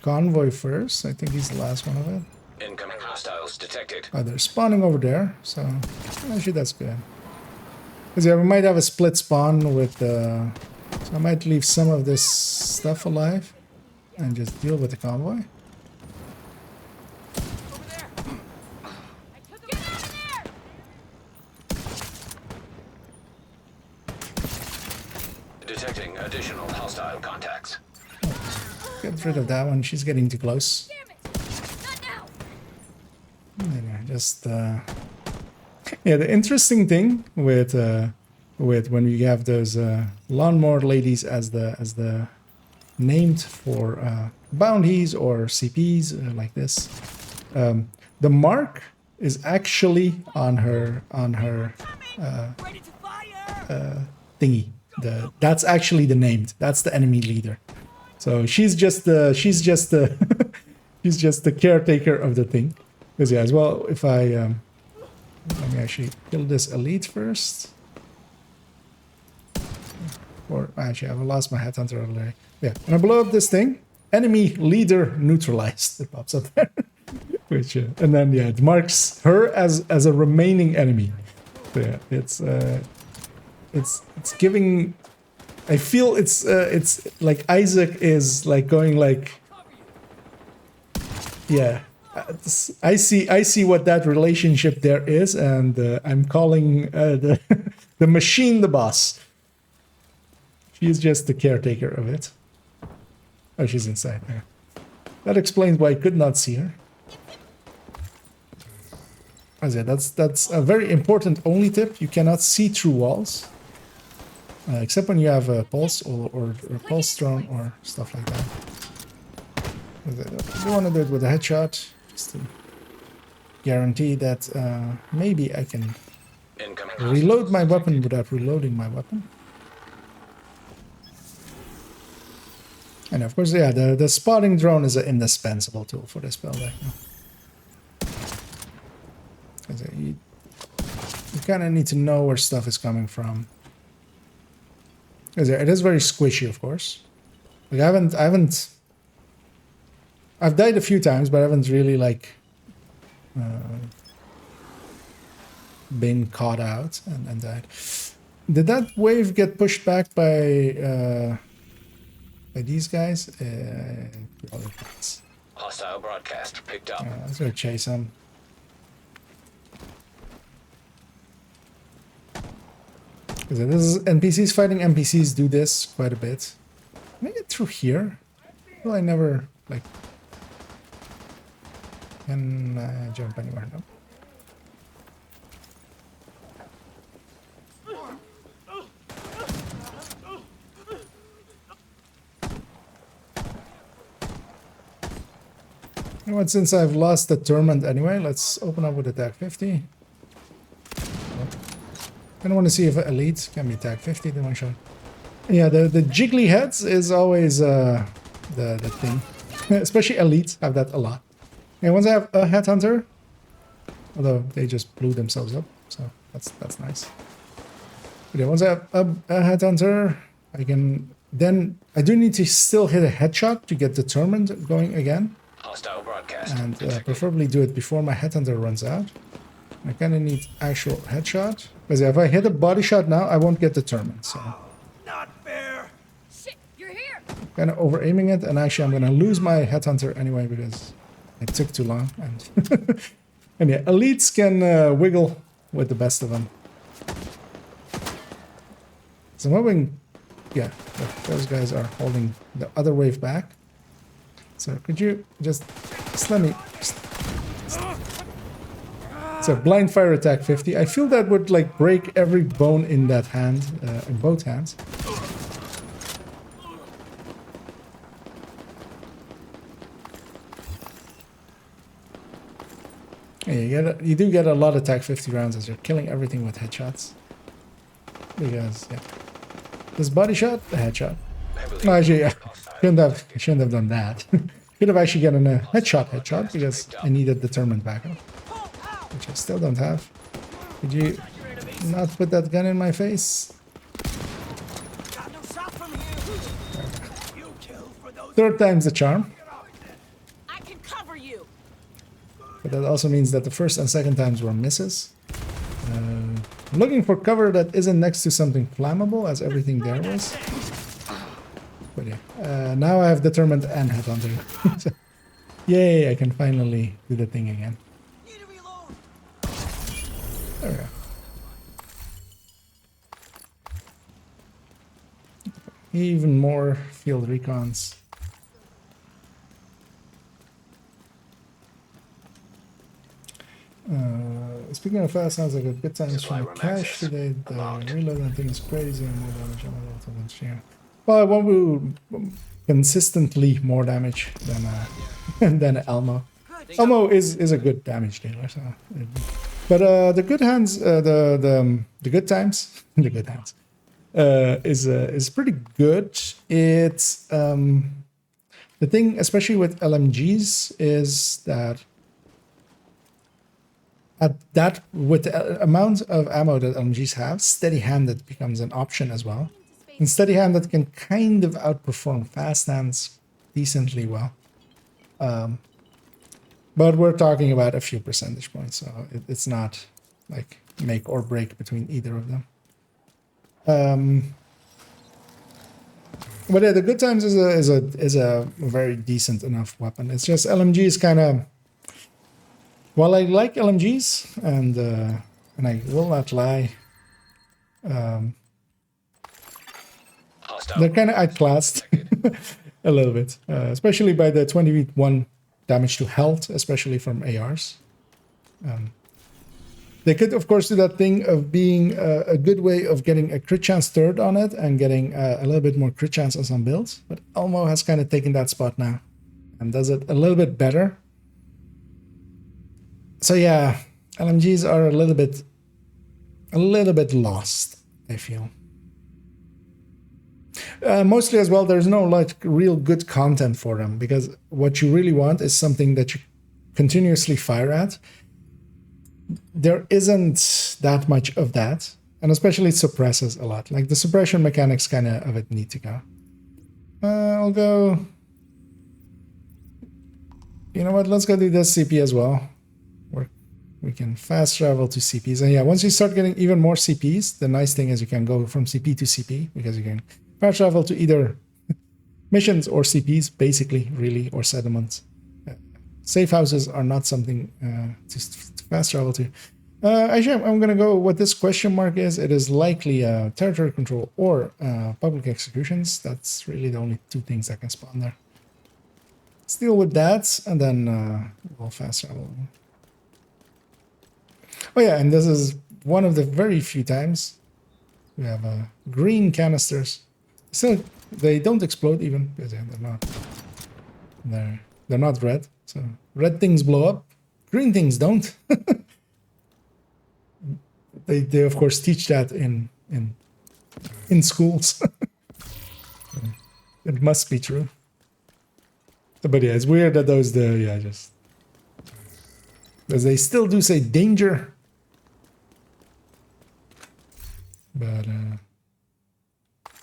convoy first. I think he's the last one of it. Incoming hostiles detected. Oh, they're spawning over there, so actually that's good. Because yeah, we might have a split spawn with so I might leave some of this stuff alive and just deal with the convoy. Detecting additional hostile contacts. Get rid of that one. She's getting too close. There, just yeah. The interesting thing with when you have those lawnmower ladies as the named for bounties or CPs like this, the mark is actually on her thingy. That's actually the named. That's the enemy leader. So she's just the she's just the caretaker of the thing. Because yeah, as well, if I let me actually kill this elite first. Or actually, I've lost my headhunter already. Yeah, when I blow up this thing, enemy leader neutralized. It pops up there. Which and then yeah, it marks her as a remaining enemy. So yeah, it's giving. I feel it's like Isaac is like going like, yeah, I see what that relationship there is, and I'm calling the the machine the boss. She's just the caretaker of it. Oh, she's inside there. That explains why I could not see her. As I said, that's a very important only tip. You cannot see through walls. Except when you have a pulse or a pulse drone or stuff like that. I want to do it with a headshot, just to guarantee that maybe I can reload my weapon without reloading my weapon. And of course, yeah, the spotting drone is an indispensable tool for this build. You kind of need to know where stuff is coming from. It is very squishy, of course. Like I've died a few times, but I haven't really like been caught out and died. Did that wave get pushed back by these guys? Hostile broadcast picked up. Let's go chase them. This is NPCs fighting NPCs do this quite a bit. Can I get through here? Well, I never like. Can I jump anywhere? No. Well, since I've lost the tournament anyway, let's open up with attack 50. I want to see if elite can be attack 50 in one shot. Yeah, the jiggly heads is always the thing. Especially elites have that a lot. And once I have a headhunter, although they just blew themselves up, so that's nice. But yeah, once I have a headhunter, I can then I do need to still hit a headshot to get the tournament going again. Hostile broadcast. And preferably do it before my headhunter runs out. I kind of need actual headshot. Because if I hit a body shot now, I won't get the tournament. So Not fair. Shit, you're here. kind of over aiming it, and actually I'm gonna lose my headhunter anyway because it took too long. And and yeah, elites can wiggle with the best of them. So I'm hoping, yeah, those guys are holding the other wave back. So could you just let me? It's a blind fire attack 50. I feel that would like break every bone in that hand, in both hands. Yeah, you do get a lot of attack 50 rounds as you're killing everything with headshots. Because yeah, this body shot, a headshot. No, actually, yeah, shouldn't have done that. Could have actually gotten a headshot because I needed determined backup, which I still don't have. Could you not put that gun in my face? Third time's the charm. I can cover you. But that also means that the first and second times were misses. I'm looking for cover that isn't next to something flammable, as everything there was. But yeah, now I have determined and headhunter. So, yay, I can finally do the thing again. There we go. Even more field recons. Speaking of fast, sounds like a good time from the cache today. The reloading thing is crazy and more damage on the ultimate. Yeah. Well, it won't do consistently more damage than than Elmo. Elmo is a good damage dealer. So, but the good hands, the good times, the good hands, is pretty good. It's the thing, especially with LMGs, is that with the amount of ammo that LMGs have, steady-handed becomes an option as well. And steady-handed can kind of outperform fast hands decently well. But we're talking about a few percentage points, so it's not like make or break between either of them. But yeah, the good times is a very decent enough weapon. It's just LMG is kind of. While I like LMGs, and I will not lie, they're kind of outclassed a little bit, especially by the 21 damage to health, especially from ARs. They could, of course, do that thing of being a good way of getting a crit chance third on it and getting a little bit more crit chance on some builds. But Elmo has kind of taken that spot now and does it a little bit better. So yeah, LMGs are a little bit lost, I feel. Mostly as well, there's no like real good content for them, because what you really want is something that you continuously fire at. There isn't that much of that, and especially it suppresses a lot. Like the suppression mechanics kind of it need to go. I'll go. You know what? Let's go do this CP as well. We can fast travel to CPs. And yeah, once you start getting even more CPs, the nice thing is you can go from CP to CP, because you can fast travel to either missions or CPs, basically, really, or settlements. Safe houses are not something to fast travel to. Actually, I'm going to go what this question mark is. It is likely territory control or public executions. That's really the only two things that can spawn there. Let's deal with that, and then we'll fast travel. Oh yeah, and this is one of the very few times we have green canisters. Still, they don't explode even, because they're not. They're not red. So red things blow up, green things don't. They of course teach that in schools. It must be true. But yeah, it's weird that those just because they still do say danger. But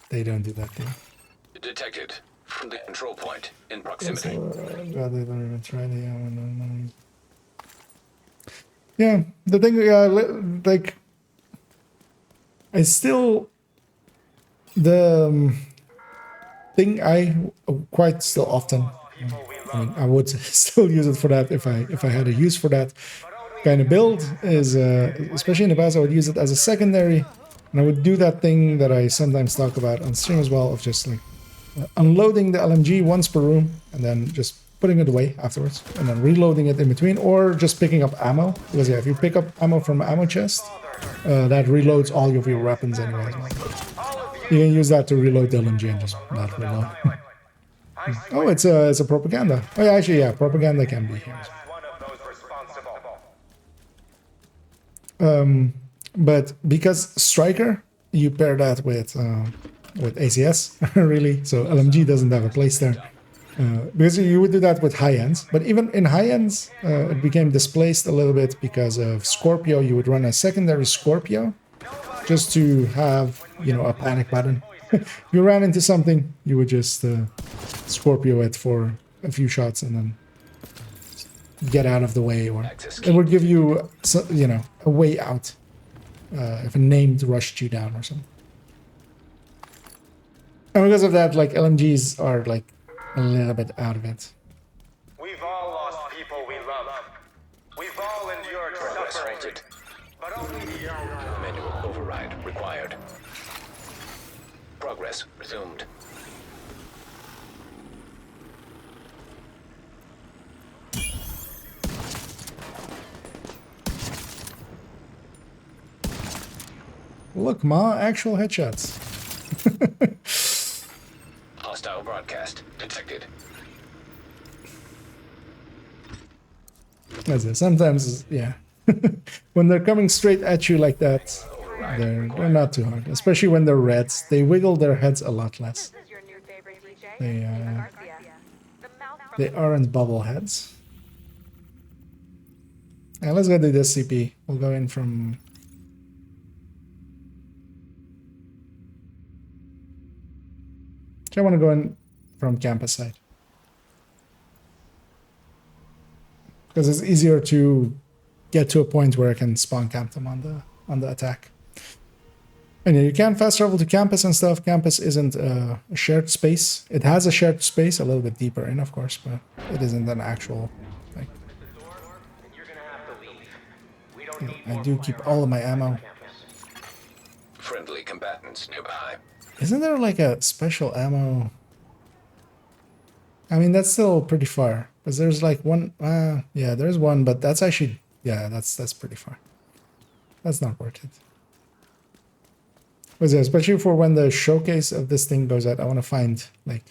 they don't do that thing. Detected. Friendly control point in proximity. God, they don't even try the yeah, the thing, like, I still the thing I quite still often. I mean, I would still use it for that if I had a use for that kind of build. Is especially in the past, I would use it as a secondary, and I would do that thing that I sometimes talk about on stream as well, of just like unloading the LMG once per room and then just putting it away afterwards, and then reloading it in between, or just picking up ammo. Because yeah, if you pick up ammo from an ammo chest, that reloads all of your weapons anyway. You can use that to reload the LMG and just not reload. Oh, it's a propaganda. Oh yeah, actually yeah, propaganda can be here. But because striker, you pair that with ACS really, so LMG doesn't have a place there. Because you would do that with high ends, but even in high ends, it became displaced a little bit because of Scorpio. You would run a secondary Scorpio just to have, you know, a panic button. If you ran into something, you would just Scorpio it for a few shots and then get out of the way, or it would give you, you know, a way out if a named rushed you down or something. And because of that, like, LMGs are like a little bit out of it. We've all lost people we love. We've all endured suffering. But only Manual override required. Progress resumed. Look, Ma, actual headshots. Hostile broadcast detected. That's it. Sometimes, yeah. When they're coming straight at you like that, they're not too hard. Especially when they're reds. They wiggle their heads a lot less. They aren't bubble heads. Yeah, let's go do this CP. We'll go in from... I want to go in from campus side. Because it's easier to get to a point where I can spawn camp them on the attack. And you can fast travel to campus and stuff. Campus isn't a shared space. It has a shared space a little bit deeper in, of course, but it isn't an actual, like... I do keep all of my ammo. Friendly combatants nearby. Isn't there like a special ammo? I mean, that's still pretty far. Because there's like one... yeah, there's one, but that's actually... Yeah, that's pretty far. That's not worth it. But yeah, especially for when the showcase of this thing goes out, I want to find like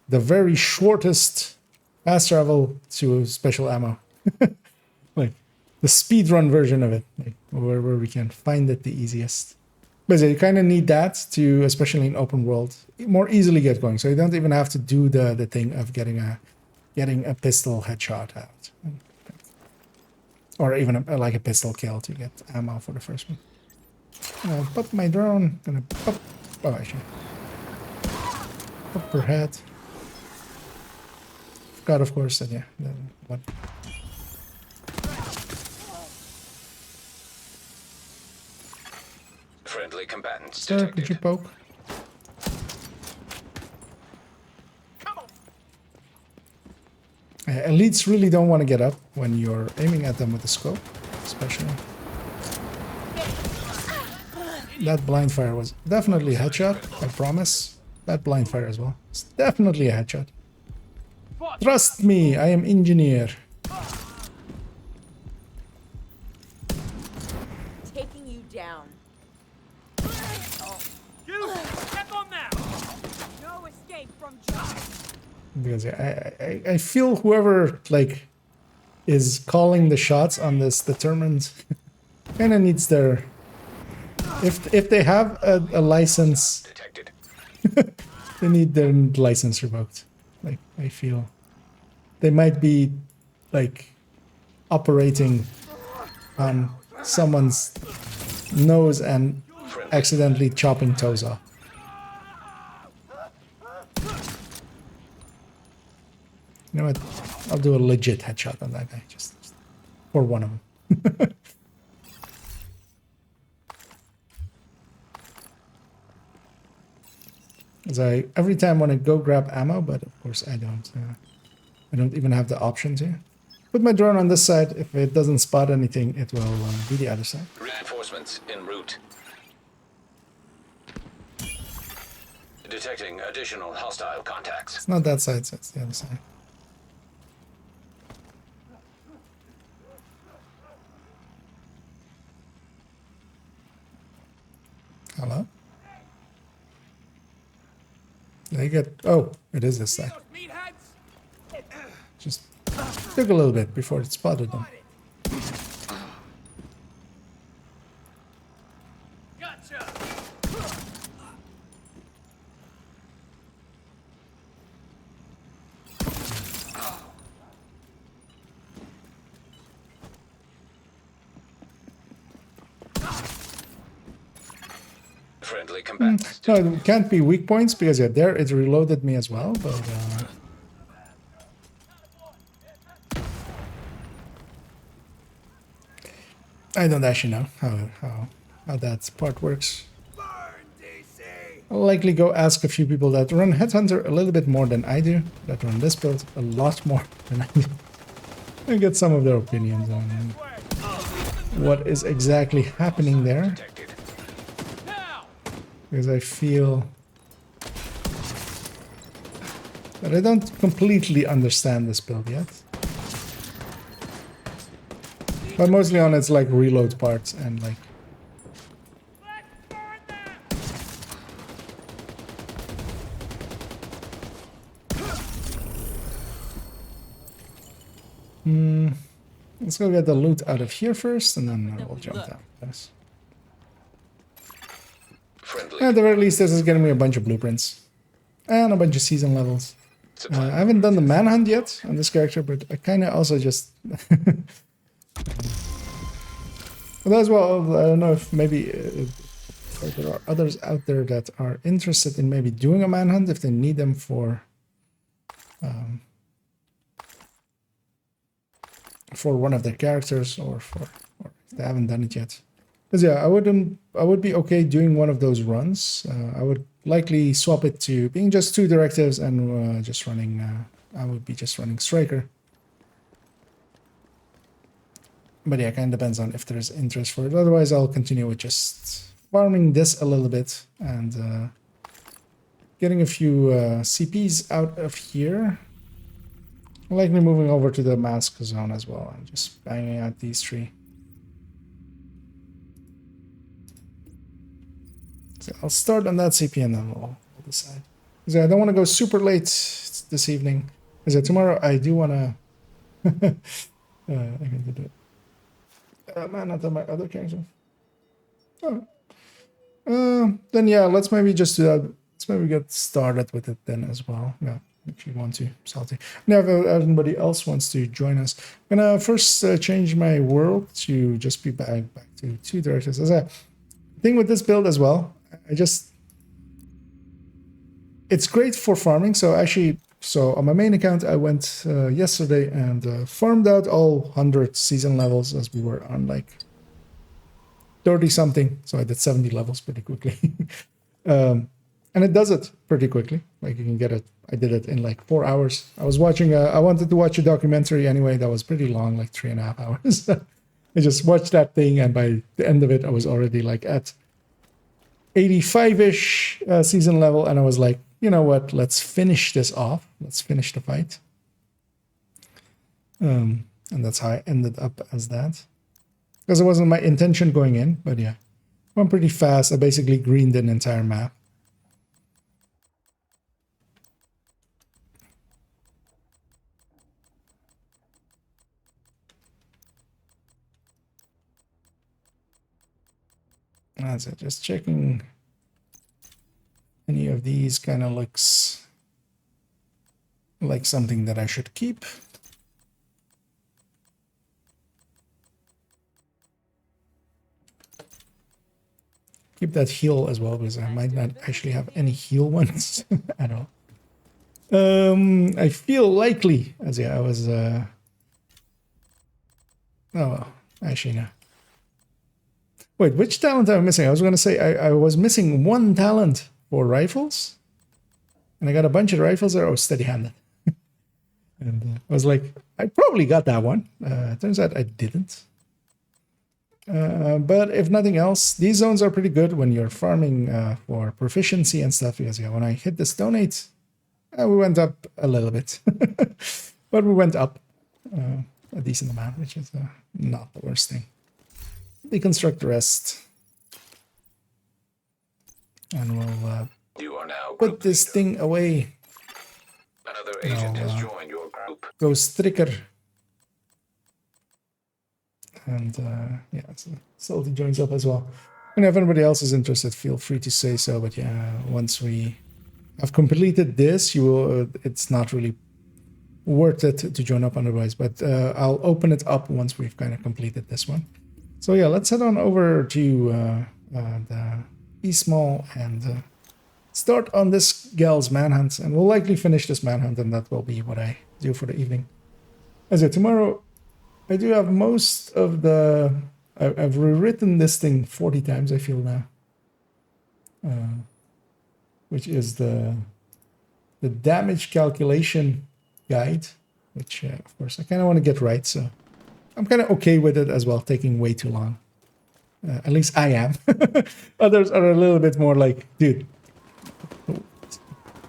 the very shortest fast travel to special ammo. Like the speedrun version of it, like where we can find it the easiest. But yeah, you kind of need that to, especially in open world, more easily get going. So you don't even have to do the thing of getting a pistol headshot out, or even like a pistol kill to get ammo for the first one. I'll pop my drone, gonna pop, oh actually, pop her head. Forgot, of course, that yeah, what. Friendly combatants Sir, detected. could you poke? Elites really don't want to get up when you're aiming at them with the scope, especially. That blind fire was definitely a headshot, I promise. That blind fire as well. It's definitely a headshot. Trust me, I am engineer. Taking you down. You, step on that. No escape from justice. because I feel whoever like is calling the shots on this determined kind of needs their if they have a license, Detected. they need their license revoked. Like I feel they might be like operating on someone's nose and accidentally chopping toes off. You know what? I'll do a legit headshot on that guy, just for one of them. As I every time when I go grab ammo, but of course I don't even have the option to. Put my drone on this side. If it doesn't spot anything, it will be the other side. Reinforcements en route. Detecting additional hostile contacts. It's not that side, so it's the other side. Hello? They get. Oh, it is this side. Meatheads! Just took a little bit before it spotted them. Gotcha! Friendly combatants. No, it can't be weak points because yeah, there it reloaded me as well, but I don't actually know how that part works. Burn, DC! I'll likely go ask a few people that run Headhunter a little bit more than I do, that run this build a lot more than I do, and get some of their opinions on what is exactly happening there. Detected. Now! Because I feel that I don't completely understand this build yet. But mostly on its like reload parts and like Let's burn them! let's go get the loot out of here first and then we'll jump down. Yes. Friendly. At the very least, this is getting me a bunch of blueprints and a bunch of season levels. I haven't done the manhunt yet on this character, but I kind of also just. But as well, I don't know if maybe if there are others out there that are interested in maybe doing a manhunt if they need them for one of their characters or if they haven't done it yet. Because yeah, I would be okay doing one of those runs. I would likely swap it to being just 2 directives and just running. I would be just running Striker. But yeah, it kind of depends on if there's interest for it. Otherwise, I'll continue with just farming this a little bit and getting a few CPs out of here. Likely moving over to the mask zone as well and just banging out these 3. So I'll start on that CP and then we'll decide. Because I don't want to go super late this evening. Because tomorrow I do want to. I can do it. Man, not on my other character. Oh. Then yeah, let's maybe just do that. Let's maybe get started with it then as well. Yeah, if you want to, Salty. Now, if anybody else wants to join us, I'm gonna first change my world to just be back to 2 directors. As a thing with this build as well, it's great for farming. So on my main account, I went yesterday and farmed out all 100 season levels as we were on like 30 something. So I did 70 levels pretty quickly. And it does it pretty quickly. Like you can get it. I did it in like 4 hours. I was watching, I wanted to watch a documentary anyway. That was pretty long, like 3.5 hours. I just watched that thing. And by the end of it, I was already like at 85-ish season level. And I was like, you know what, let's finish this off. Let's finish the fight. And that's how I ended up as that. Because it wasn't my intention going in, but yeah. Went pretty fast. I basically greened an entire map. That's it. Just checking. Any of these kind of looks like something that I should keep. Keep that heal as well, because I might not actually have any heal ones at all. I feel likely, as yeah, I was oh well, actually no. Wait, which talent am I missing? I was gonna say I was missing one talent for rifles. And I got a bunch of rifles there. Oh, steady-handed. And I was like, I probably got that one. Turns out I didn't. But if nothing else, these zones are pretty good when you're farming for proficiency and stuff. Because yeah, when I hit this donate, we went up a little bit. But we went up a decent amount, which is not the worst thing. Deconstruct the rest. And we'll You are now put group this leader. thing away. Another agent has joined your group. Go Stricker. And yeah, so Salty joins up as well. And if anybody else is interested, feel free to say so. But yeah, once we have completed this, you will. It's not really worth it to join up otherwise. But I'll open it up once we've kind of completed this one. So yeah, let's head on over to the E-Small and start on this gal's manhunt. And we'll likely finish this manhunt, and that will be what I do for the evening. As of tomorrow, I do have most of the... I've rewritten this thing 40 times, I feel now. Which is the damage calculation guide, which, of course, I kind of want to get right, so I'm kind of okay with it as well, taking way too long. At least I am. Others are a little bit more like, dude,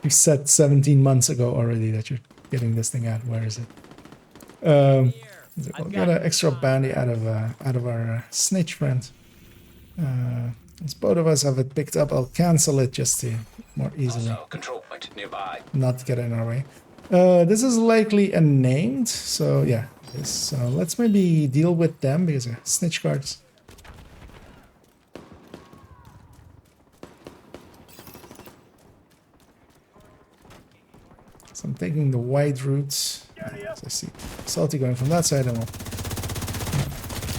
you said 17 months ago already that you're getting this thing out. Where is it? We'll get an extra bounty out of our snitch friend. Since both of us have it picked up, I'll cancel it just to more easily Also, control point nearby. not get in our way. This is likely unnamed, so yeah. So let's maybe deal with them because snitch cards. So I'm taking the wide routes. As I see Salty going from that side, and we'll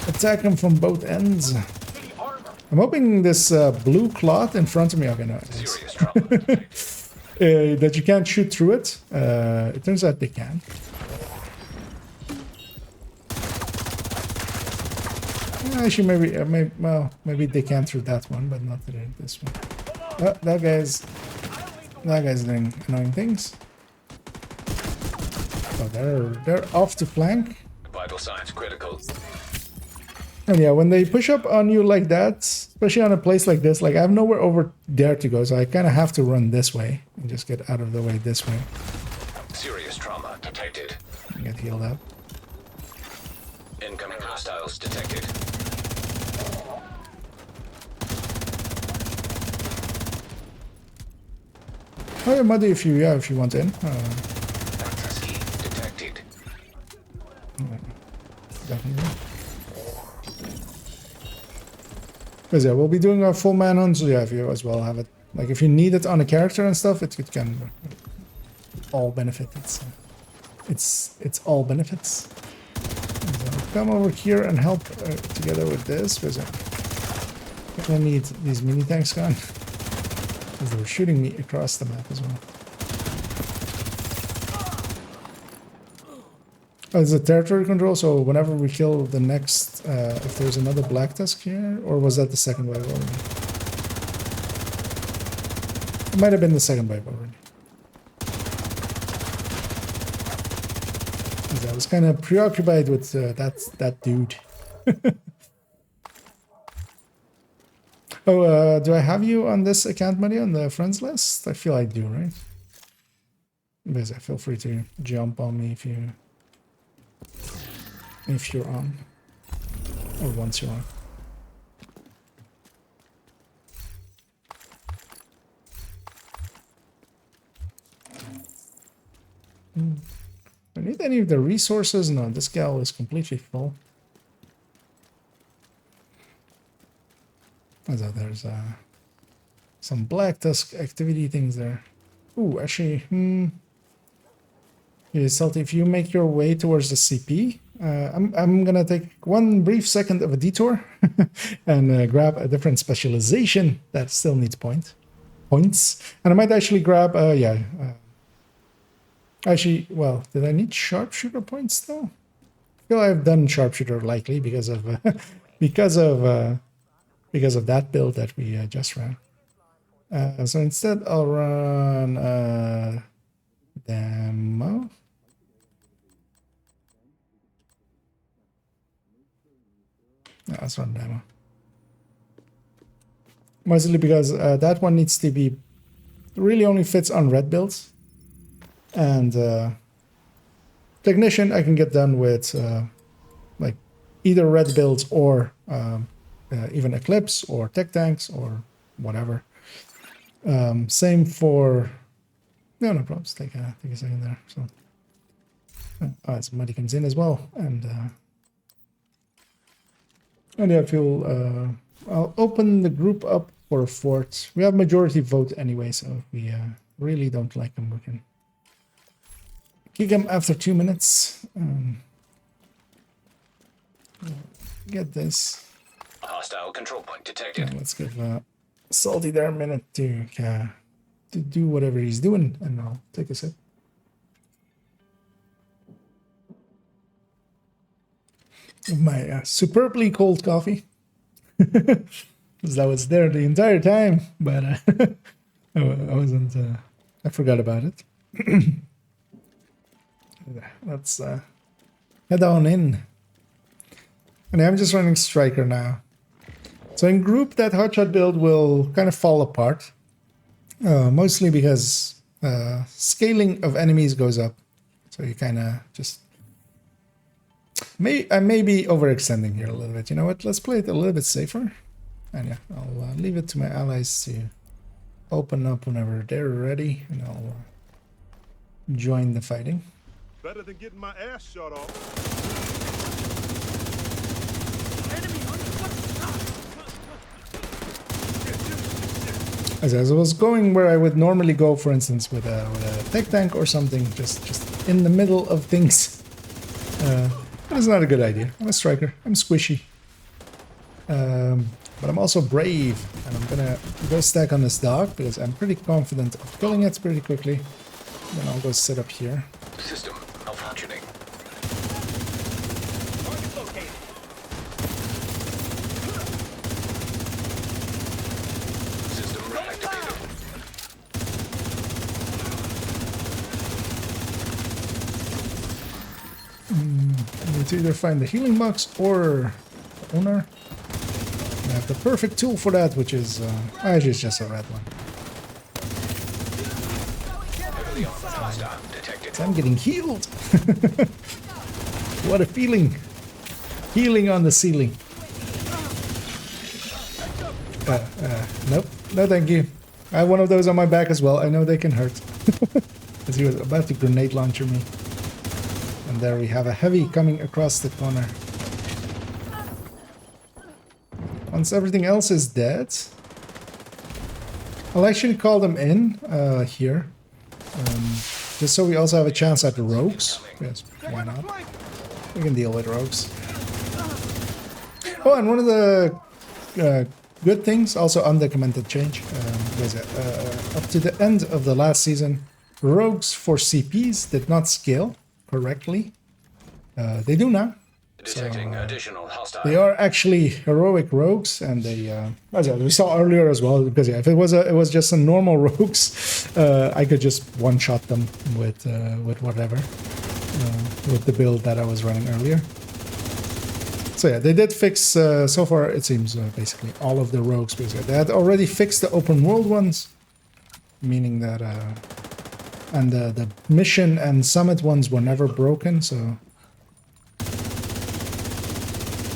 attack him from both ends. I'm hoping this blue cloth in front of me. Okay, no, it is. Serious trouble. That you can't shoot through it. It turns out they can. Actually, maybe they can through that one, but not through this one. Oh, that guy's doing annoying things. Oh, they're off to flank. Vital signs critical. And yeah, when they push up on you like that, especially on a place like this, like I have nowhere over there to go, so I kind of have to run this way and just get out of the way this way. Serious trauma detected. And get healed up. Incoming hostiles detected. Oh yeah, Muddy, if you want in. Fantasy detected. Definitely. Because yeah, we'll be doing a full manhunt, so yeah, if you as well have it, like if you need it on a character and stuff, it can all benefit. It's all benefits. So come over here and help together with this, because I'm gonna need these mini tanks gone. Because they were shooting me across the map as well. Oh, it's a territory control, so whenever we kill the next, if there's another Black Tusk here, or was that the second wave already? It might have been the second wave already. I was kind of preoccupied with that dude. Oh, do I have you on this account, Muddy, on the friends list? I feel I do, right? Because feel free to jump on me if you're on, or once you're on. I need any of the resources? No, this gal is completely full. So there's some Black Tusk activity things there. Ooh, actually, yeah, Salty, if you make your way towards the CP, I'm gonna take one brief second of a detour and grab a different specialization that still needs points. And I might actually grab, actually, well, did I need sharpshooter points though? I feel I've done sharpshooter likely because of because of that build that we just ran. So instead, I'll run demo. No, let's run demo. Mostly because that one needs to be really only fits on red builds, and technician I can get done with like either red builds or even Eclipse or tech tanks or whatever. Same for no problems. Take a second there. So somebody comes in as well, and yeah, I feel I'll open the group up for a fort. We have majority vote anyway, so if we really don't like them, we can kick them after 2 minutes. Get this. Hostile control point detected. Yeah, let's give Salty there a minute to do whatever he's doing, and I'll take a sip. My superbly cold coffee. Because that was there the entire time, but I wasn't. I forgot about it. Let's head on in. And I'm just running Striker now. So in group, that hotshot build will kind of fall apart, mostly because scaling of enemies goes up. So you kind of just. I may be overextending here a little bit. You know what? Let's play it a little bit safer. And yeah, I'll leave it to my allies to open up whenever they're ready, and I'll join the fighting. Better than getting my ass shot off. As I was going where I would normally go, for instance, with a tech tank or something, just in the middle of things. That is not a good idea. I'm a striker. I'm squishy. But I'm also brave, and I'm gonna go stack on this dog because I'm pretty confident of killing it pretty quickly. Then I'll go sit up here. System malfunctioning. System reactivated. I need to either find the healing box or the owner. I have the perfect tool for that, which is actually it's just a red one. Heavily armored hostile detected. I'm getting healed. What a feeling! Healing on the ceiling. Nope, no thank you. I have one of those on my back as well. I know they can hurt. As he was about to grenade launcher me. And there we have a heavy coming across the corner. Once everything else is dead, I'll actually call them in here. Just so we also have a chance at the rogues. Yes, why not? We can deal with rogues. Oh, and one of the good things, also undocumented change, was up to the end of the last season, rogues for CPs did not scale correctly. They do now. Detecting additional hostile. They are actually heroic rogues, and they, as we saw earlier as well. Because yeah, if it was just a normal rogues, I could just one-shot them with whatever, with the build that I was running earlier. So yeah, they did fix. So far, it seems basically all of the rogues. Basically, they had already fixed the open world ones, meaning that, and the mission and summit ones were never broken. So.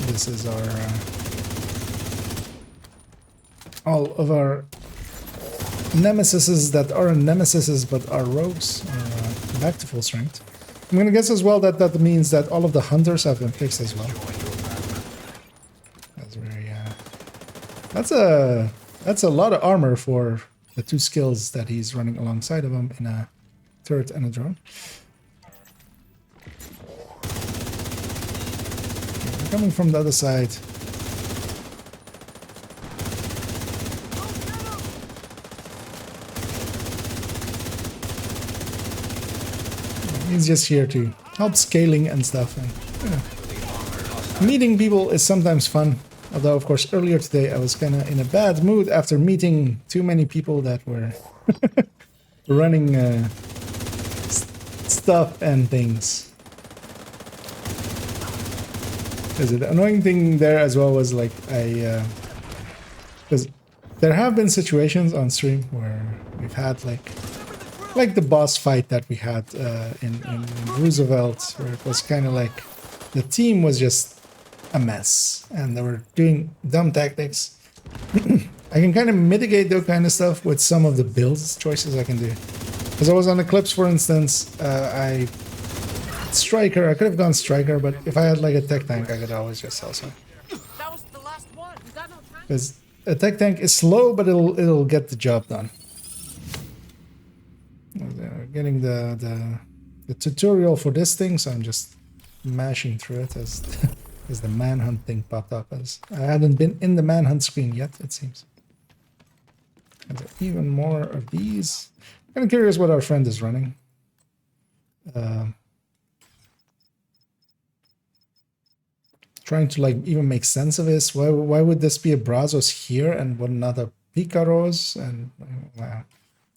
This is our all of our nemesises that aren't nemesises but are rogues back to full strength. I'm gonna guess as well that that means that all of the hunters have been fixed as well. That's a lot of armor for the two skills that he's running alongside of him in a turret and a drone. Okay, they're coming from the other side. He's just here to help scaling and stuff. And, meeting people is sometimes fun. Although, of course, earlier today I was kind of in a bad mood after meeting too many people that were running stuff and things. The annoying thing there as well was like because there have been situations on stream where we've had like the boss fight that we had in Roosevelt, where it was kind of like the team was just a mess and they were doing dumb tactics. I can kind of mitigate that kind of stuff with some of the builds choices I can do. Because I was on Eclipse, for instance, Striker, I could have gone Striker, but if I had like a tech tank, I could always just sell some. That was the last one. You got no time. Because a tech tank is slow, but it'll get the job done. Getting the tutorial for this thing, so I'm just mashing through it as as the manhunt thing popped up. As I hadn't been in the manhunt screen yet, it seems. And there even more of these. Kind of curious what our friend is running. Trying to like even make sense of this. Why would this be a Brazos here and what not a Picaros? And wow,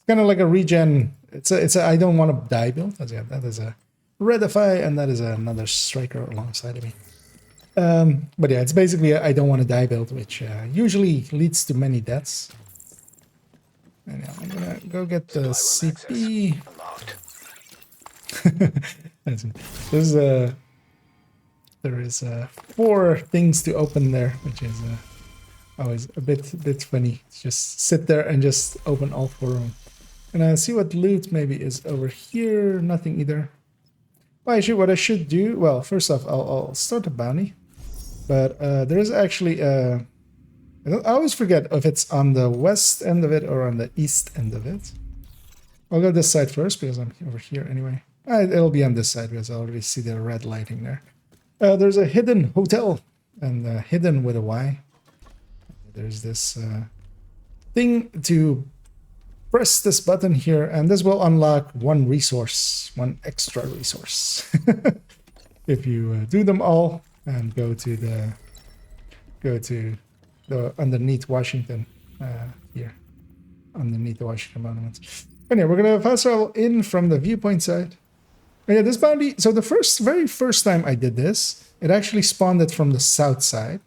kind of like a regen. It's a I don't want to die build. That is a Redify, and that is another Striker alongside of me. But yeah, it's basically a I don't want to die build, which usually leads to many deaths. And yeah, I'm gonna go get the CP. There is 4 things to open there, which is always a bit funny. Just sit there and just open all 4 of them. And see what loot maybe is over here. Nothing either. Well, actually, what I should do... Well, first off, I'll start a bounty. But there is actually I always forget if it's on the west end of it or on the east end of it. I'll go this side first because I'm over here anyway. It'll be on this side because I already see the red lighting there. There's a hidden hotel, and hidden with a Y. There's this thing to press this button here, and this will unlock 1 resource, 1 extra resource. If you do them all and go to the underneath Washington here, underneath the Washington Monument. Anyway, we're gonna fast travel in from the viewpoint side. And yeah, this bounty. So the very first time I did this, it actually spawned it from the south side.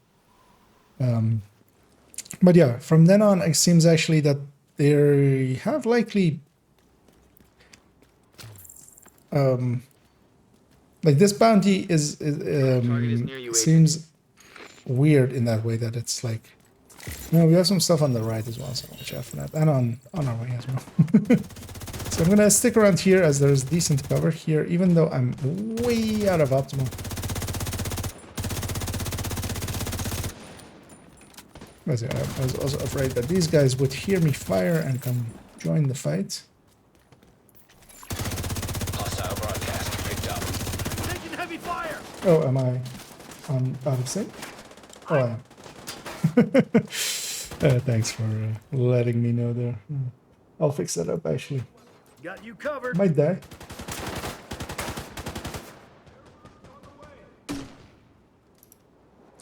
But yeah, from then on, it seems actually that they have likely like this bounty is seems weird in that way that it's like, you know, we have some stuff on the right as well, so watch out for that, and on our way as well. So I'm gonna stick around here as there's decent cover here, even though I'm way out of optimal. I was also afraid that these guys would hear me fire and come join the fight. Hostile broadcast picked up. Taking heavy fire. Oh, am I out of sync? Oh, I am. Thanks for letting me know there. I'll fix that up actually. Got you covered. Might die.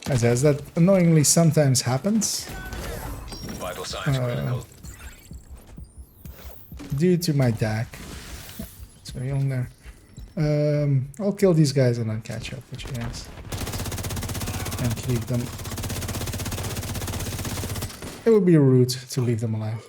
As that annoyingly sometimes happens. Vital signs critical. Due to my DAC. So you're on there. I'll kill these guys and then catch up with you guys. And leave them. It would be rude to leave them alive.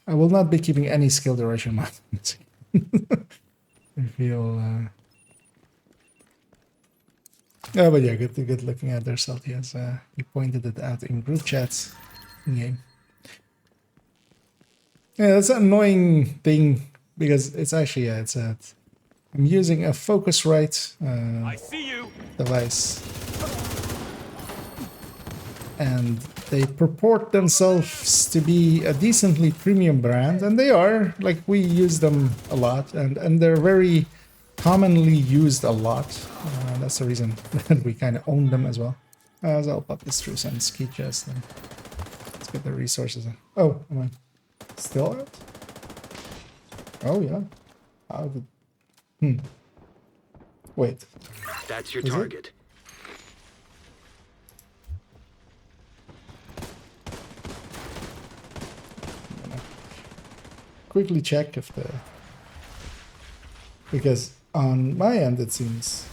I will not be keeping any skill duration mountains. I feel oh, but yeah, good looking at their Celtias. He pointed it out in group chats in game. Yeah, that's an annoying thing because it's actually I'm using a Focusrite I see you. device, and they purport themselves to be a decently premium brand, and they are. Like, we use them a lot, and they're very commonly used a lot. That's the reason that we kind of own them as well. So I'll pop this through some ski chest and let's get the resources. Oh, am I still out? Oh yeah. How did... Wait. That's your Is it? target. Quickly check if the... Because on my end it seems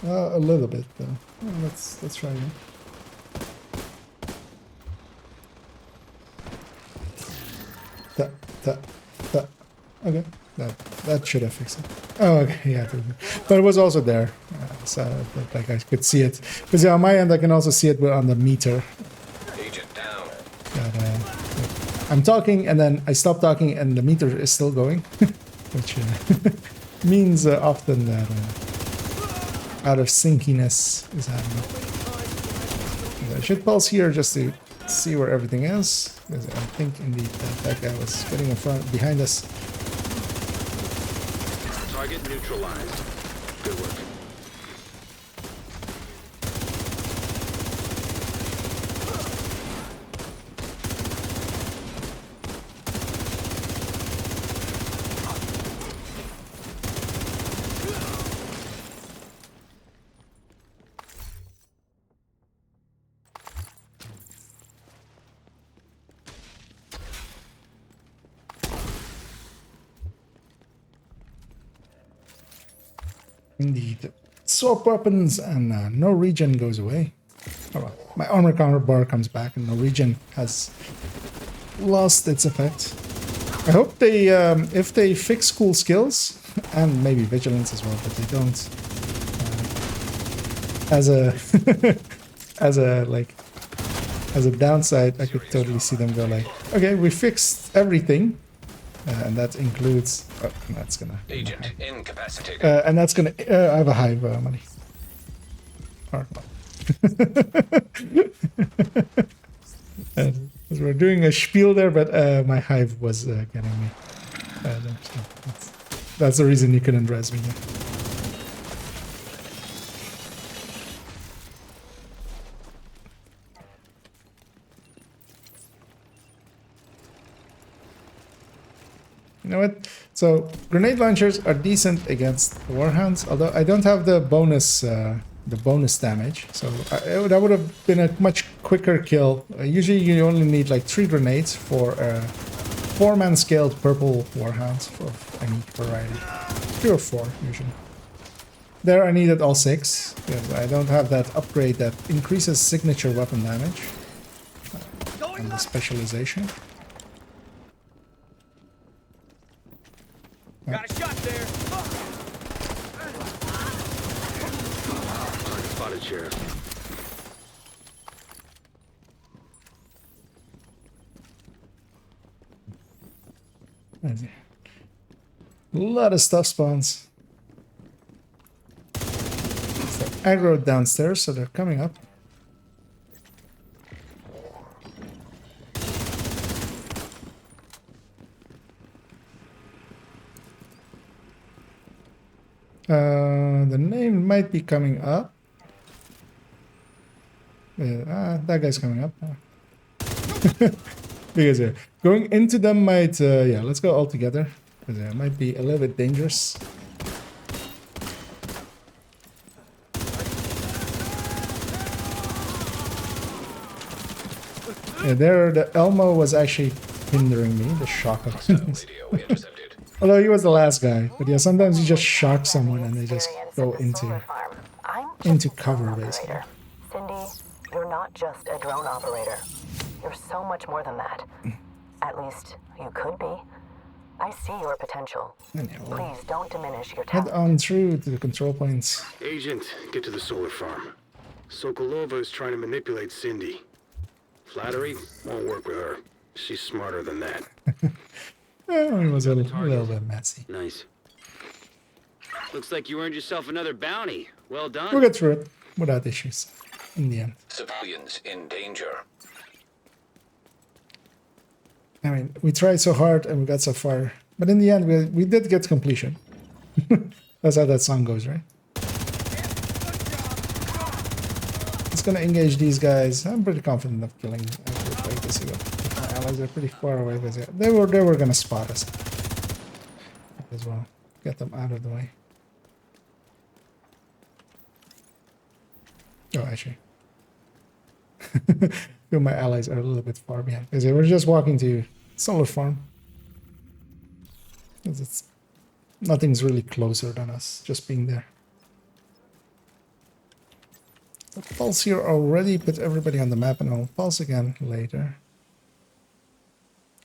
a little bit though. Oh, let's try again. That. Okay, that should have fixed it. Oh, okay, yeah, but it was also there, so that, like, I could see it. Because yeah, on my end I can also see it on the meter. Agent down. That, I'm talking and then I stop talking and the meter is still going, which means often that out of synciness is happening. I should pulse here just to see where everything is. Because I think indeed that guy was getting in front, behind us. Target neutralized. Good work. Indeed. Swap weapons and no regen goes away. Oh well. My armor counter bar comes back and no regen has lost its effect. I hope they, if they fix cool skills, and maybe vigilance as well, but they don't. As a, as a downside, I could totally see them go like, okay, we fixed everything. And that includes... Oh, that's gonna... Agent incapacitated. and that's gonna... I have a hive money. Or not. As we're doing a spiel there, but my hive was getting me. That's the reason you couldn't res me there. You know what? So grenade launchers are decent against warhounds, although I don't have the bonus damage. So that would have been a much quicker kill. Usually you only need like 3 grenades for 4-man scaled purple warhounds for any variety. 3 or 4 usually. There I needed all 6 because I don't have that upgrade that increases signature weapon damage and the specialization. Got a shot there. Target spotted, Sheriff. A lot of stuff spawns. So aggro downstairs, so they're coming up. The name might be coming up. That guy's coming up. Because going into them might, yeah, let's go all together. Because it might be a little bit dangerous. Yeah, there, the Elmo was actually hindering me, the shock of things. Although he was the last guy, but yeah, sometimes you just shock someone and they just go into cover, basically. Cindy, you're not just a drone operator. You're so much more than that. At least, you could be. I see your potential. Anyway, Please don't diminish your head talent. on through to the control points. Agent, get to the solar farm. Sokolova is trying to manipulate Cindy. Flattery won't work with her. She's smarter than that. It was a little bit messy. Nice. Looks like you earned yourself another bounty. Well done. We'll get through it without issues in the end. Civilians in danger. I mean, we tried so hard and we got so far, but in the end, we did get completion. That's how that song goes, right? It's gonna engage these guys. I'm pretty confident of killing this ago. My allies are pretty far away, but yeah, they were gonna spot us as well. Get them out of the way. Oh, actually. My allies are a little bit far behind because they were just walking to solar farm. Nothing's really closer than us just being there. The pulse here already put everybody on the map, and I'll pulse again later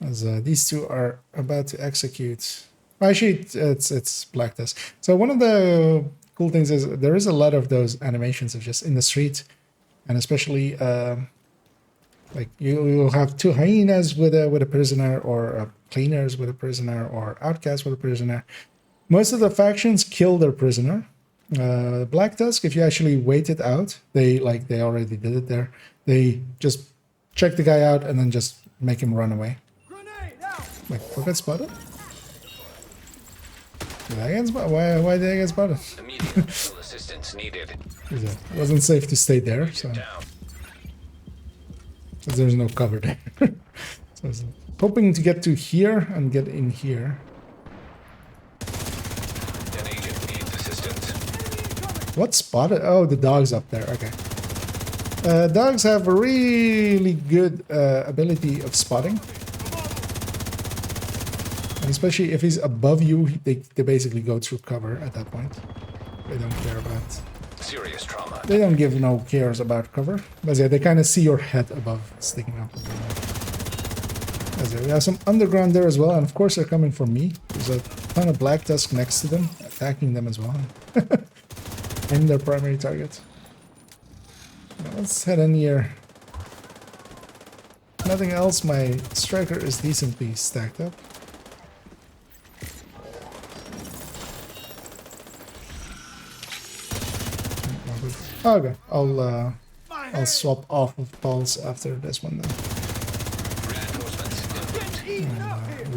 as these two are about to execute. Actually, it's Black Tusk. So one of the cool things is there is a lot of those animations of just in the street, and especially like you'll have two hyenas with a prisoner, or cleaners with a prisoner, or outcasts with a prisoner. Most of the factions kill their prisoner. Black Tusk, if you actually wait it out, they already did it there. They just check the guy out and then just make him run away. Like, who got spotted? Did I get spotted? Why did I get spotted? Immediate medical assistance needed. It wasn't safe to stay there, so there's no cover there. So I was hoping to get to here and get in here. An agent needs assistance. What spotted? Oh, the dog's up there. Okay. Dogs have a really good ability of spotting. And especially if he's above you, they basically go through cover at that point. They don't care about... Serious trauma. They don't give no cares about cover. But yeah, they kind of see your head above sticking up. We have some underground there as well, and of course they're coming for me. There's a ton of Black Tusk next to them, attacking them as well. I'm their primary target. Now let's head in here. Nothing else, my striker is decently stacked up. Okay, I'll swap off of pulse after this one then.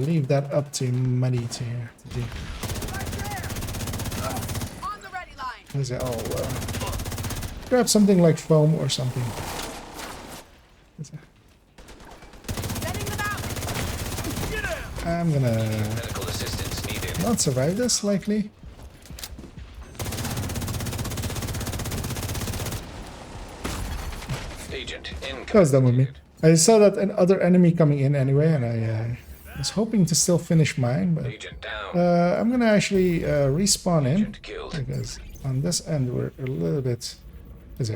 Leave that up to Muddy to do. I'll grab something like foam or something. I'm gonna not survive this likely. That was done with me. I saw that another enemy coming in anyway, and I was hoping to still finish mine, but I'm gonna actually respawn in because on this end we're a little bit.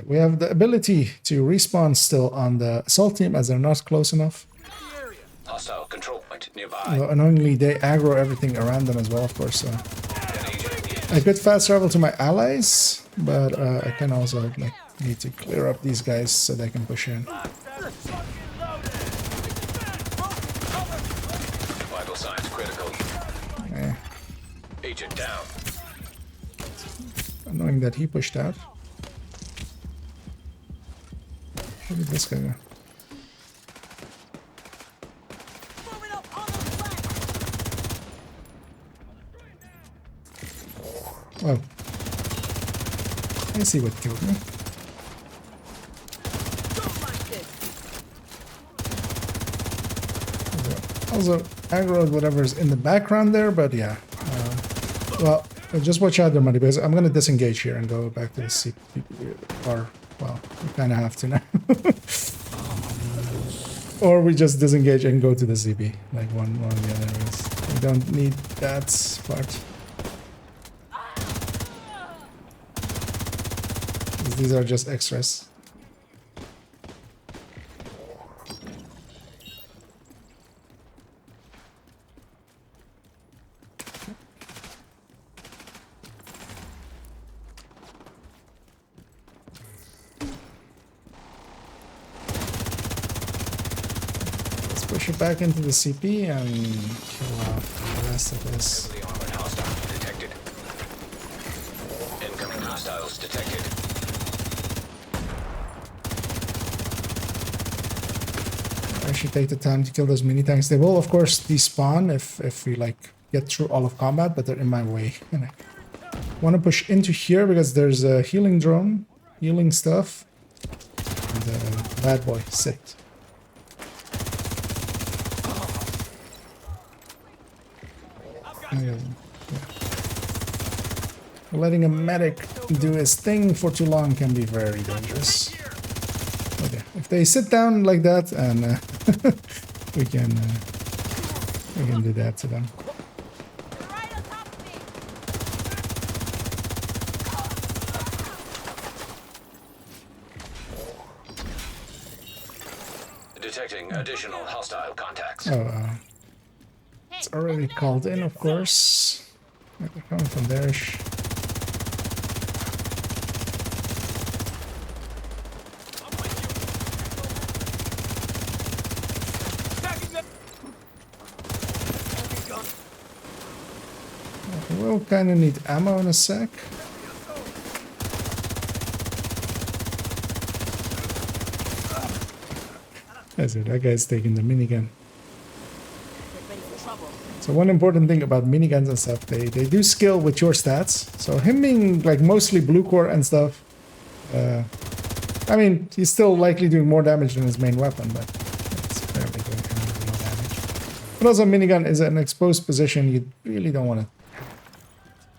We have the ability to respawn still on the assault team as they're not close enough. Hostile control point nearby. Annoyingly, they aggro everything around them as well, of course. So I could fast travel to my allies, but I can also need to clear up these guys so they can push in. Vital signs critical. Agent down. Annoying that he pushed out. Where did this guy go? Oh. I see what killed me. Also, aggroed whatever's in the background there, but yeah. Well, just watch out there, Muddy, because I'm going to disengage here and go back to the CP. Or, well, we kind of have to now. Or we just disengage and go to the CP, like one of the other ways. We don't need that part. These are just extras. push it back into the CP and kill off the rest of this. Heavily armored hostile detected. Incoming hostiles detected. I should take the time to kill those mini tanks. They will, of course, despawn if we like get through all of combat, but they're in my way. And I want to push into here because there's a healing drone, healing stuff. And bad boy, sit. Yeah. Letting a medic do his thing for too long can be very dangerous. Okay, if they sit down like that, and we can do that to them. Detecting additional hostile contacts. Oh, it's already called in, of course. They're coming from there. We'll kind of need ammo in a sec. That's it, that guy's taking the minigun. So one important thing about miniguns and stuff, they do scale with your stats. So him being like mostly blue core and stuff, I mean, he's still likely doing more damage than his main weapon, but it's fairly doing kind of more damage. But also minigun is an exposed position you really don't want to.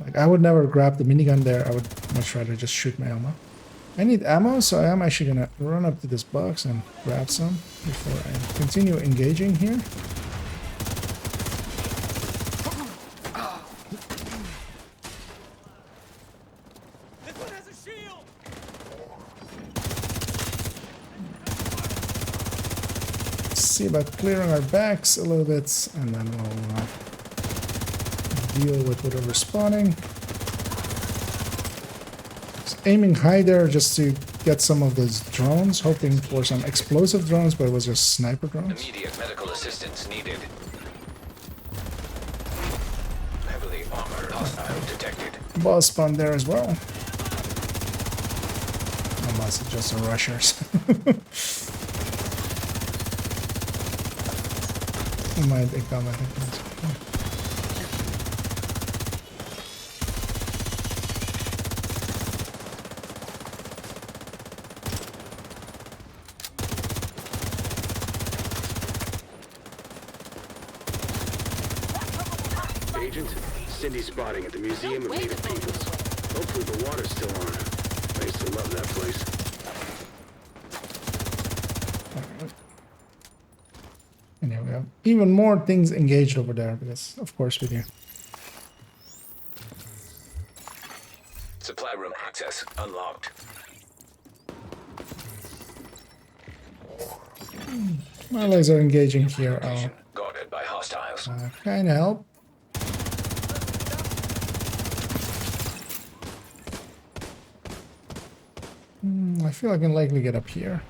Like, I would never grab the minigun there. I would much rather just shoot my ammo. I need ammo, so I am actually gonna run up to this box and grab some before I continue engaging here. This one has a shield. See about clearing our backs a little bit, and then we'll deal with whatever's spawning. Just aiming high there just to get some of those drones, hoping for some explosive drones, but it was just sniper drones. Immediate medical assistance needed. Heavily armored hostile detected. Boss spawned there as well. Unless it's just the rushers. I might take down that. Agent, Cindy's spotting at the Museum of Native Peoples. Hopefully the water's still on. I used to love that place. And here we have even more things engaged over there, because of course we do. Supply room access unlocked. My legs are engaging here. I'll Guarded by hostiles. kind of help. I feel I can likely get up here.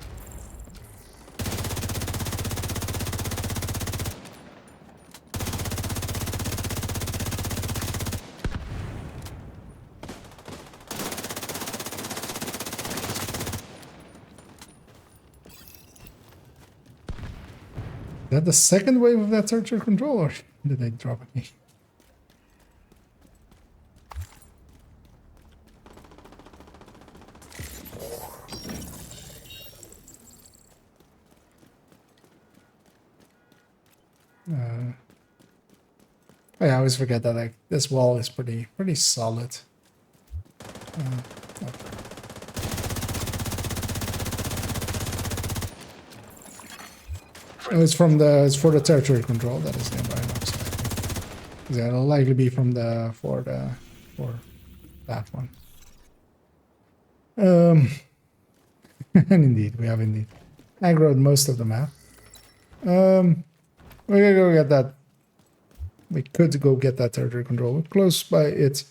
Is that the second wave of that searcher control, or did they drop it me? I always forget that like this wall is pretty solid. Oh, it's for the territory control that is nearby. Yeah, it'll likely be from for that one. And indeed, we have aggroed most of the map. We're gonna go get that. We could go get that territory control. We're close by it.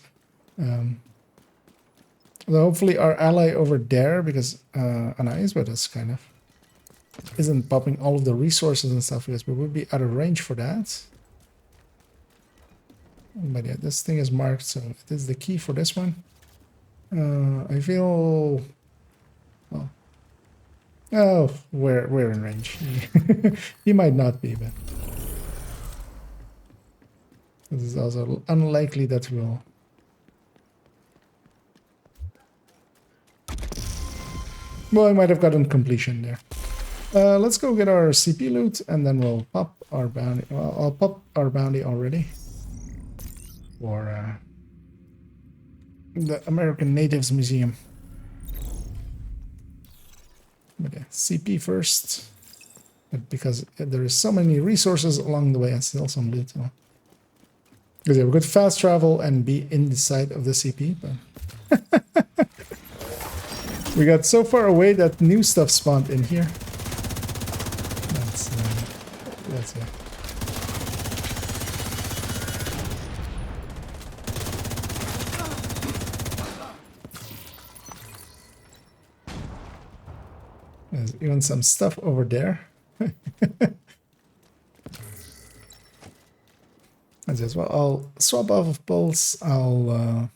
Hopefully our ally over there, because Anais, but that's kind of isn't popping all of the resources and stuff because we would be out of range for that. But yeah, this thing is marked, so it is the key for this one. I feel... well, oh, we're in range. He might not be, but... this is also unlikely that we'll... well, I might have gotten completion there. Let's go get our CP loot, and then we'll pop our bounty. Well, I'll pop our bounty already. For the American Natives Museum. But yeah, CP first. But because there is so many resources along the way and still some loot. So. Because yeah, we could fast travel and be in the side of the CP, but we got so far away that new stuff spawned in here. That's it. There's even some stuff over there. As well, I'll swap off of bolts. I'll,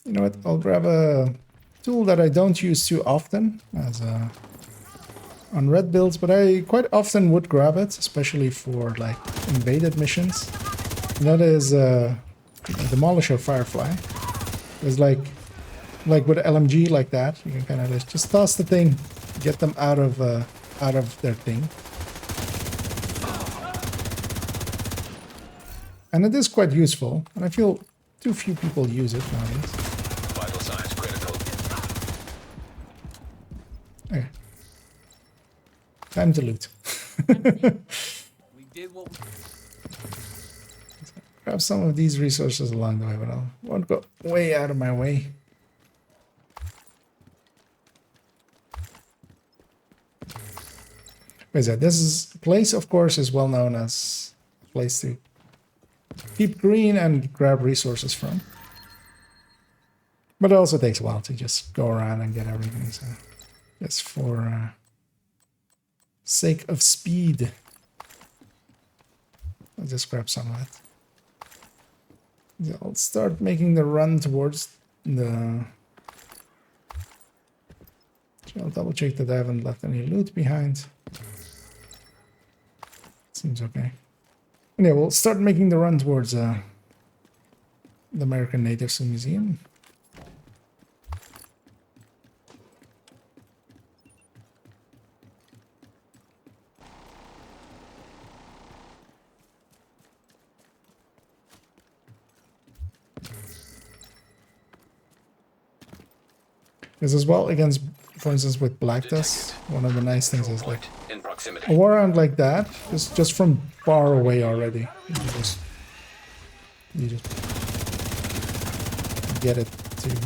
you know what? I'll grab a tool that I don't use too often as on red builds, but I quite often would grab it, especially for like invaded missions. And that is a Demolisher Firefly. It's like with LMG like that, you can kind of just toss the thing, get them out of their thing. And it is quite useful, and I feel too few people use it nowadays. Vital signs critical. Okay. Time to loot. We did what we... Grab some of these resources along the way, but I won't go way out of my way. This place, of course, is well known as a place to keep green and grab resources from. But it also takes a while to just go around and get everything, so just for sake of speed, I'll just grab some of it. I'll start making the run towards the... I'll double check that I haven't left any loot behind. Seems okay. And yeah, we'll start making the run towards the American Natives Museum. This as well against, for instance, with Black Dust. One of the nice things is like In proximity. a war round like that is just from far away already. You just get it to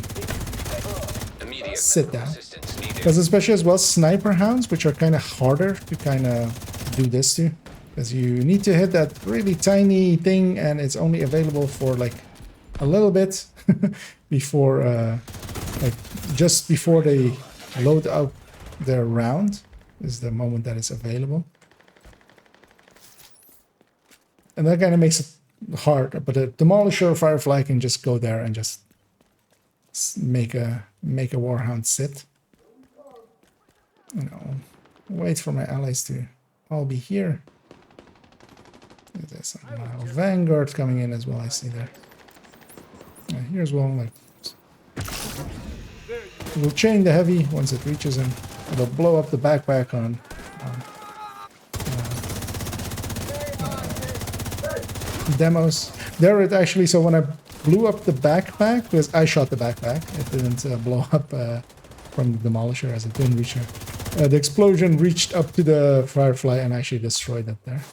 Immediate sit down. assistance needed. Because especially as well sniper hounds, which are kind of harder to kind of do this to. Because you need to hit that really tiny thing and it's only available for like a little bit before, like just before they load out their round is the moment that it's available. And that kind of makes it hard, but a Demolisher Firefly can just go there and just make a Warhound sit. You know, wait for my allies to all be here. There's some Vanguard coming in as well, I see there. Yeah, here's one, like... We'll chain the heavy once it reaches him. It'll blow up the backpack on demos. There it actually, so when I blew up the backpack, because I shot the backpack, it didn't blow up from the Demolisher as it didn't reach her. The explosion reached up to the Firefly and actually destroyed it there.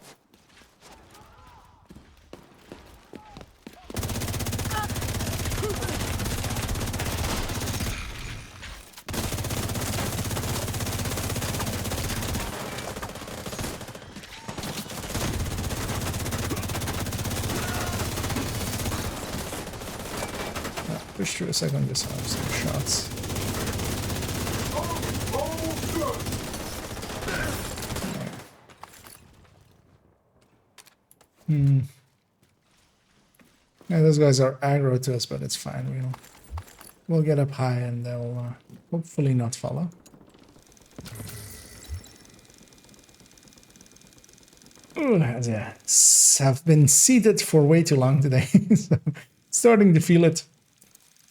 Push through a second, just have some shots. Yeah, those guys are aggro to us, but it's fine. We'll get up high and they'll hopefully not follow. Ooh, yeah, have been seated for way too long today, so starting to feel it.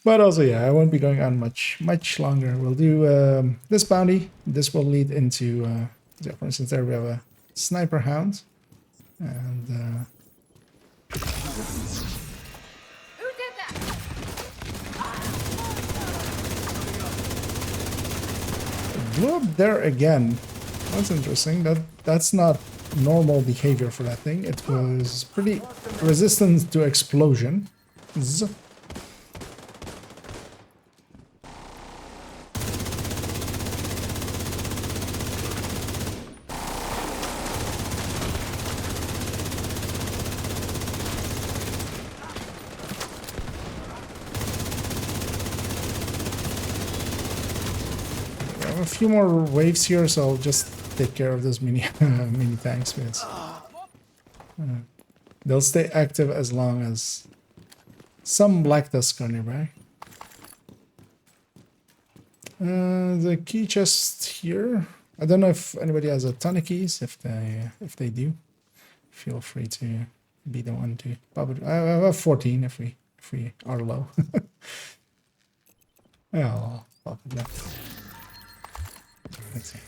But also, yeah, I won't be going on much longer. We'll do this bounty. This will lead into, yeah, for instance, there we have a sniper hound, and Who did that? blew up there again. That's interesting. That's not normal behavior for that thing. It was pretty resistant to explosion. A few more waves here, so I'll just take care of those mini mini tanks, because they'll stay active as long as some black dust are nearby. The key chest here. I don't know if anybody has a ton of keys. If they do, feel free to be the one to pop it. I have 14 if we are low. Yeah, I'll pop it now. Let's see.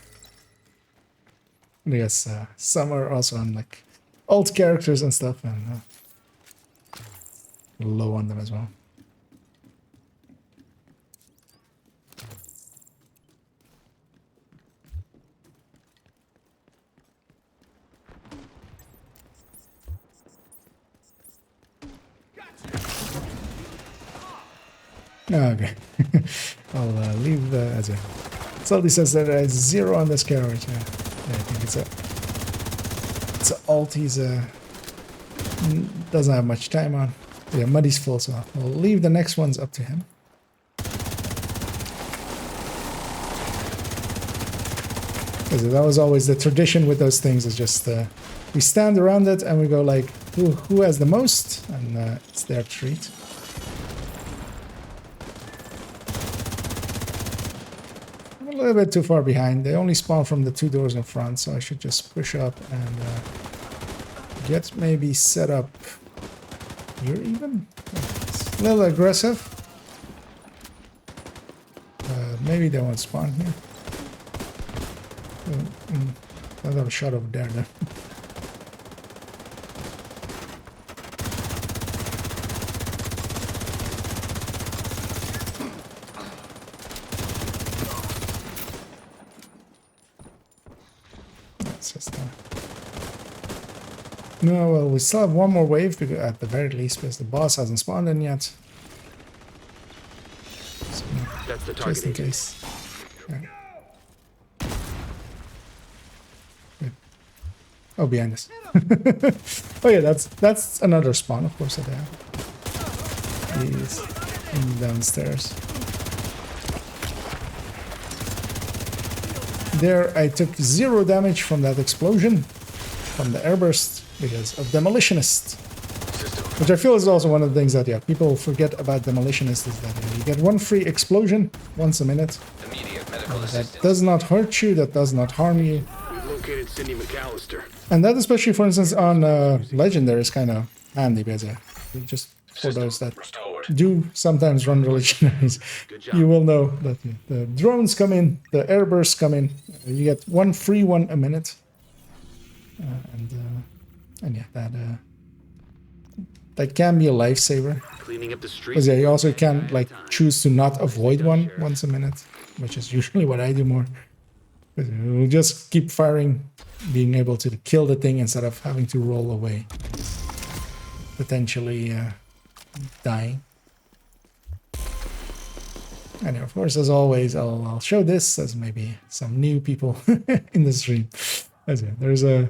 I guess some are also on like alt characters and stuff, and low on them as well. Okay, I'll leave as a. Salty says that it's 0 on this carriage. Yeah, I think it's a alt. He's doesn't have much time on. Yeah, Muddy's full, so we'll leave the next ones up to him. Because that was always the tradition with those things. Is just we stand around it and we go like, who has the most, and it's their treat. A little bit too far behind. They only spawn from the 2 doors in front, so I should just push up and get maybe set up here even. It's a little aggressive. Maybe they won't spawn here. I'll have a shot over there then. No, well, we still have one more wave, because, at the very least, because the boss hasn't spawned in yet. So, That's the target, just in case. Yeah. Good. Oh, behind us. Oh yeah, that's another spawn, of course, that they have. He's downstairs. There, I took 0 damage from that explosion, from the airburst, because of Demolitionist. Which I feel is also one of the things that, yeah, people forget about Demolitionist, is that you get 1 free explosion once a minute. Immediate medical That assistance. does not hurt you, that does not harm you. We've located Cindy McAllister. And that, especially, for instance, on Legendary, is kind of handy, because just for those that Restored. do sometimes run Legendaries, you will know that the drones come in, the airbursts come in, you get 1 free one a minute. And yeah, that can be a lifesaver. Cleaning up the street. Because yeah, you also can like choose to not avoid one once a minute, which is usually what I do more. But we'll just keep firing, being able to kill the thing instead of having to roll away, potentially dying. And of course, as always, I'll show this as maybe some new people in the stream. As yeah, there's a.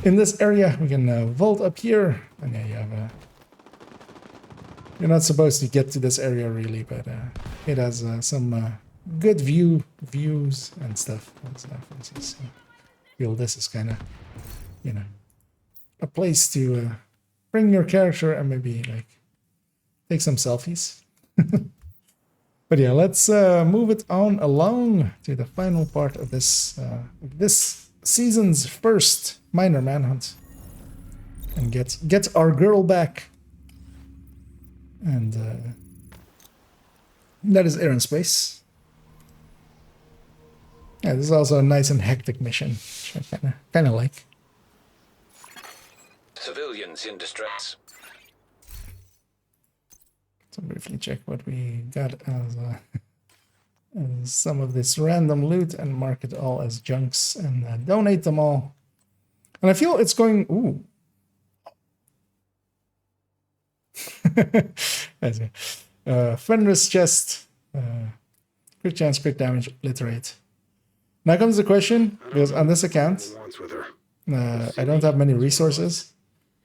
In this area, we can vault up here, and yeah, you have you're not supposed to get to this area really, but it has some good views and stuff. So feel this is kind of, you know, a place to bring your character and maybe like take some selfies. But yeah, let's move it on along to the final part of this season's first minor manhunt, and get our girl back. And that is Air and Space. Yeah, this is also a nice and hectic mission, which I kind of like. Civilians in distress. So briefly check what we got as some of this random loot and mark it all as junks and donate them all. And I feel it's going... Ooh. Fenris chest. Crit chance, crit damage, obliterate. Now comes the question, because on this account, I don't have many resources.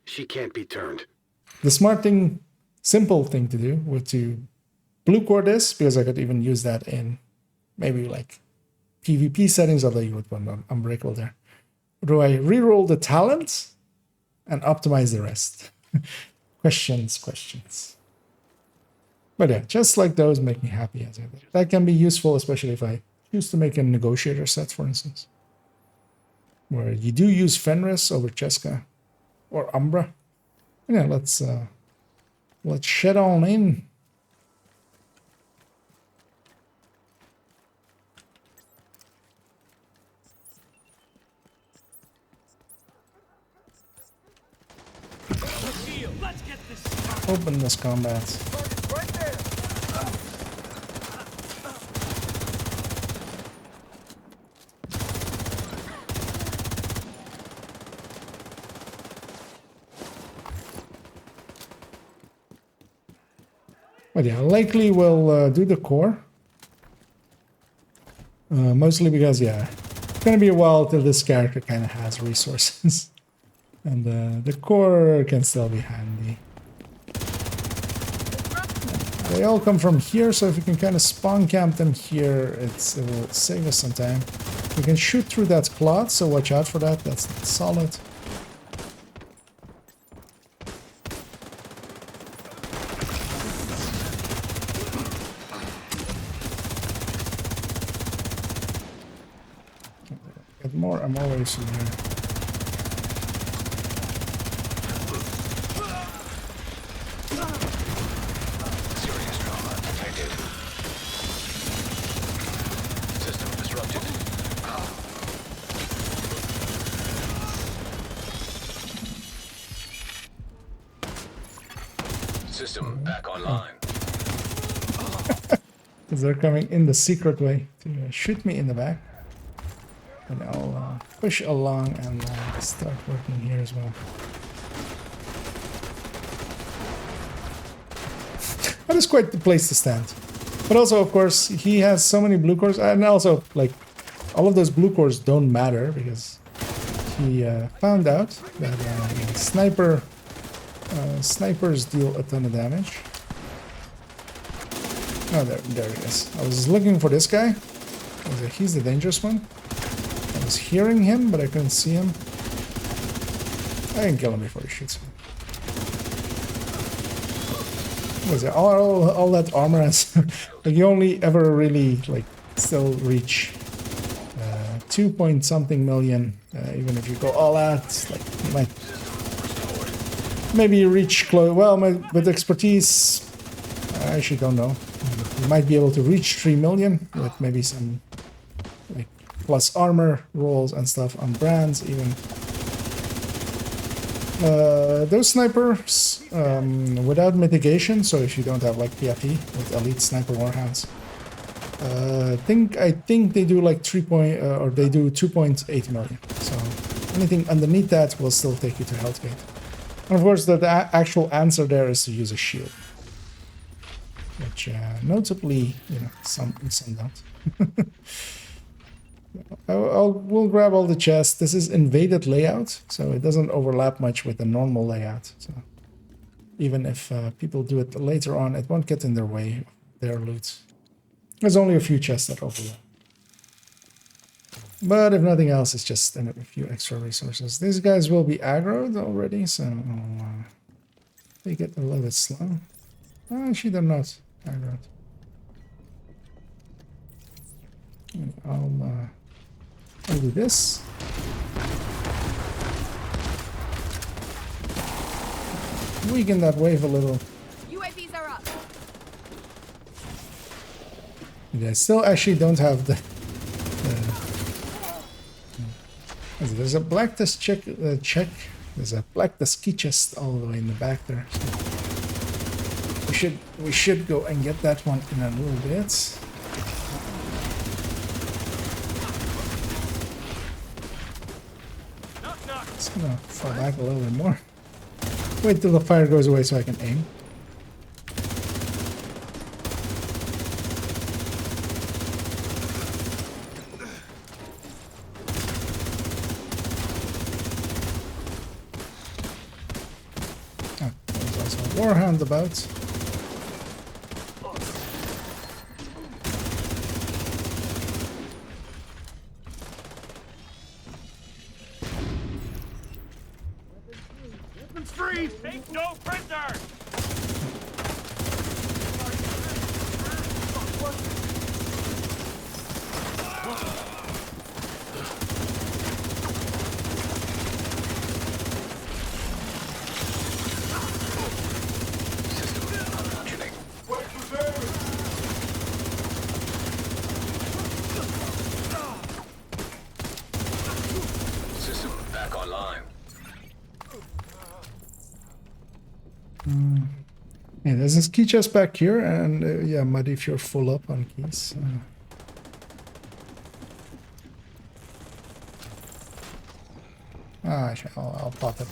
She can't be turned. The smart thing, simple thing to do would to blue core this, because I could even use that in maybe like PvP settings, although you would want unbreakable there. Do I reroll the talent and optimize the rest? Questions. But yeah, just like those make me happy. That can be useful, especially if I choose to make a negotiator set, for instance, where you do use Fenris over Cheska or Umbra. And yeah, let's shed on in. Let's get this. Open this combat. But yeah, likely we'll do the core. Mostly because, yeah, it's gonna be a while till this character kind of has resources. And the core can still be handy. They all come from here, so if we can kind of spawn camp them here, it will save us some time. We can shoot through that cloth, so watch out for that. That's solid. Get more ammo waves in here. Serious trauma detected. System disrupted. System back online. Because they're coming in the secret way to shoot me in the back. And I'll push along and start working here as well. That is quite the place to stand. But also, of course, he has so many blue cores. And also, like, all of those blue cores don't matter because he found out that snipers deal a ton of damage. Oh, there he is. I was looking for this guy. He's the dangerous one. I was hearing him, but I couldn't see him. I can kill him before he shoots me. Was it all that armor has like you only ever really like still reach 2 point something million even if you go all out. Like you might maybe reach close. Well, with expertise, I actually don't know. You might be able to reach 3 million with maybe some like plus armor rolls and stuff on brands even. Those snipers without mitigation, so if you don't have like PFE with elite sniper warhounds, I think they do like 2.8 million. So anything underneath that will still take you to health gate. And of course, the actual answer there is to use a shield, which notably, you know, some don't. We'll grab all the chests. This is invaded layout, so it doesn't overlap much with the normal layout. So even if people do it later on, it won't get in their way of their loot. There's only a few chests that overlap. But if nothing else, it's just a few extra resources. These guys will be aggroed already, so they get a little bit slow. Actually, they're not aggroed. And I'll do this. Weaken that wave a little. UAVs are up. Yeah, I still actually don't have the there's a black dust check. There's a black dust key chest all the way in the back there. So we should go and get that one in a little bit. Just gonna fall back a little bit more. Wait till the fire goes away so I can aim. Warhound about. Weapons free! Take no prisoners! Yeah, there's this key chest back here, and yeah, Muddy, if you're full up on keys. I'll pop it.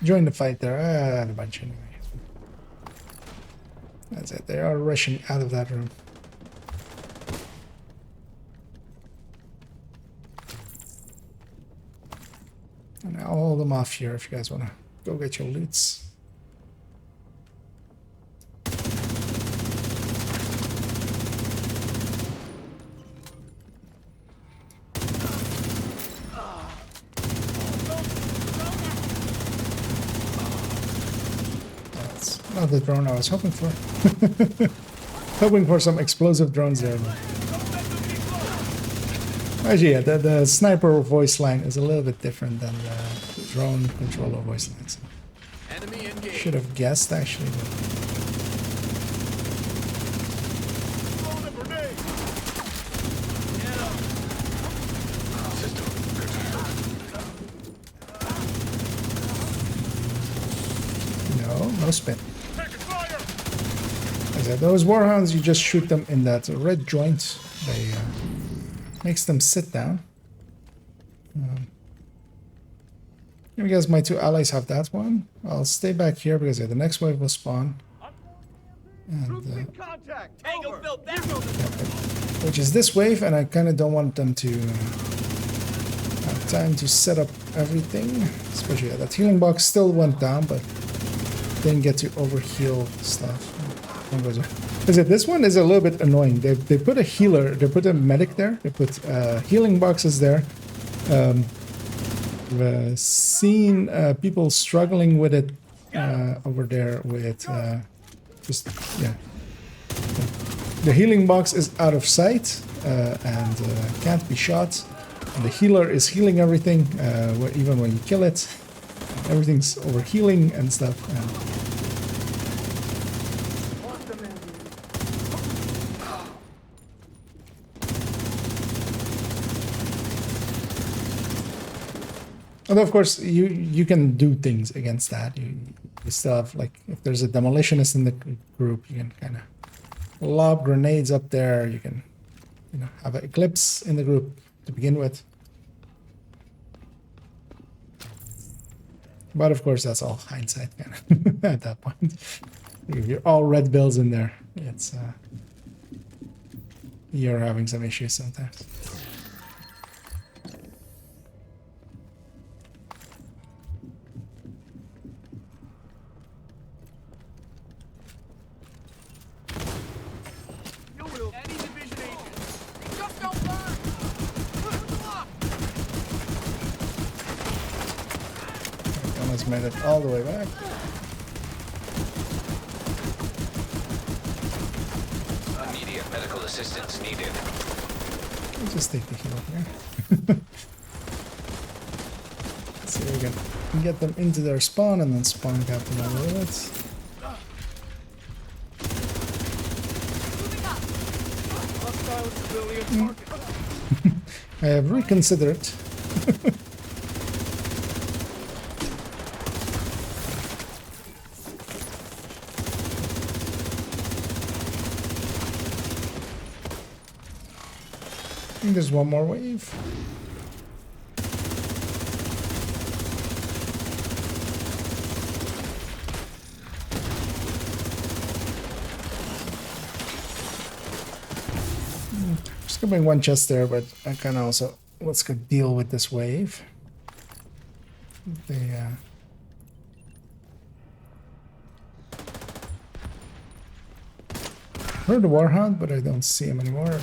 Join the fight there. I had a bunch anyway. That's it. They are rushing out of that room. And I'll hold them off here if you guys want to go get your loots. Not the drone I was hoping for. Hoping for some explosive drones there. Actually, yeah, the sniper voice line is a little bit different than the drone controller voice line. So should have guessed, actually. No spin. Those warhounds, you just shoot them in that red joint. They makes them sit down. Because my two allies have that one, I'll stay back here because the next wave will spawn. And, which is this wave, and I kind of don't want them to have time to set up everything. Especially that healing box still went down, but didn't get to overheal stuff. Because this one is a little bit annoying. They put a healer, they put a medic there, they put healing boxes there. We've seen people struggling with it over there with just, yeah. The healing box is out of sight and can't be shot. And the healer is healing everything, even when you kill it. Everything's overhealing and stuff. And of course, you can do things against that. You still have, like, if there's a demolitionist in the group, you can kind of lob grenades up there. You can, have an eclipse in the group to begin with. But of course, that's all hindsight kind of at that point. If you're all red bills in there, it's you're having some issues sometimes. Almost made it all the way back. Immediate medical assistance needed. I'll just take the heal here. Let's see if we can get them into their spawn and then spawn cap them a little bit. Hostile civilian target. I have reconsidered. I think there's one more wave. Just gonna bring one chest there, but I kind of also let's go deal with this wave. Heard the Warhound, but I don't see him anymore.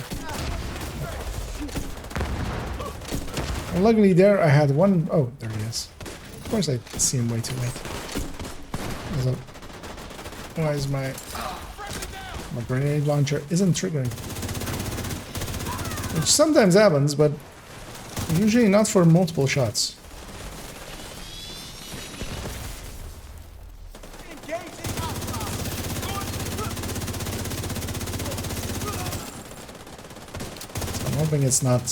And luckily there I had one. Oh, there he is. Of course I see him way too late. Why is my grenade launcher isn't triggering? Which sometimes happens, but usually not for multiple shots. So I'm hoping it's not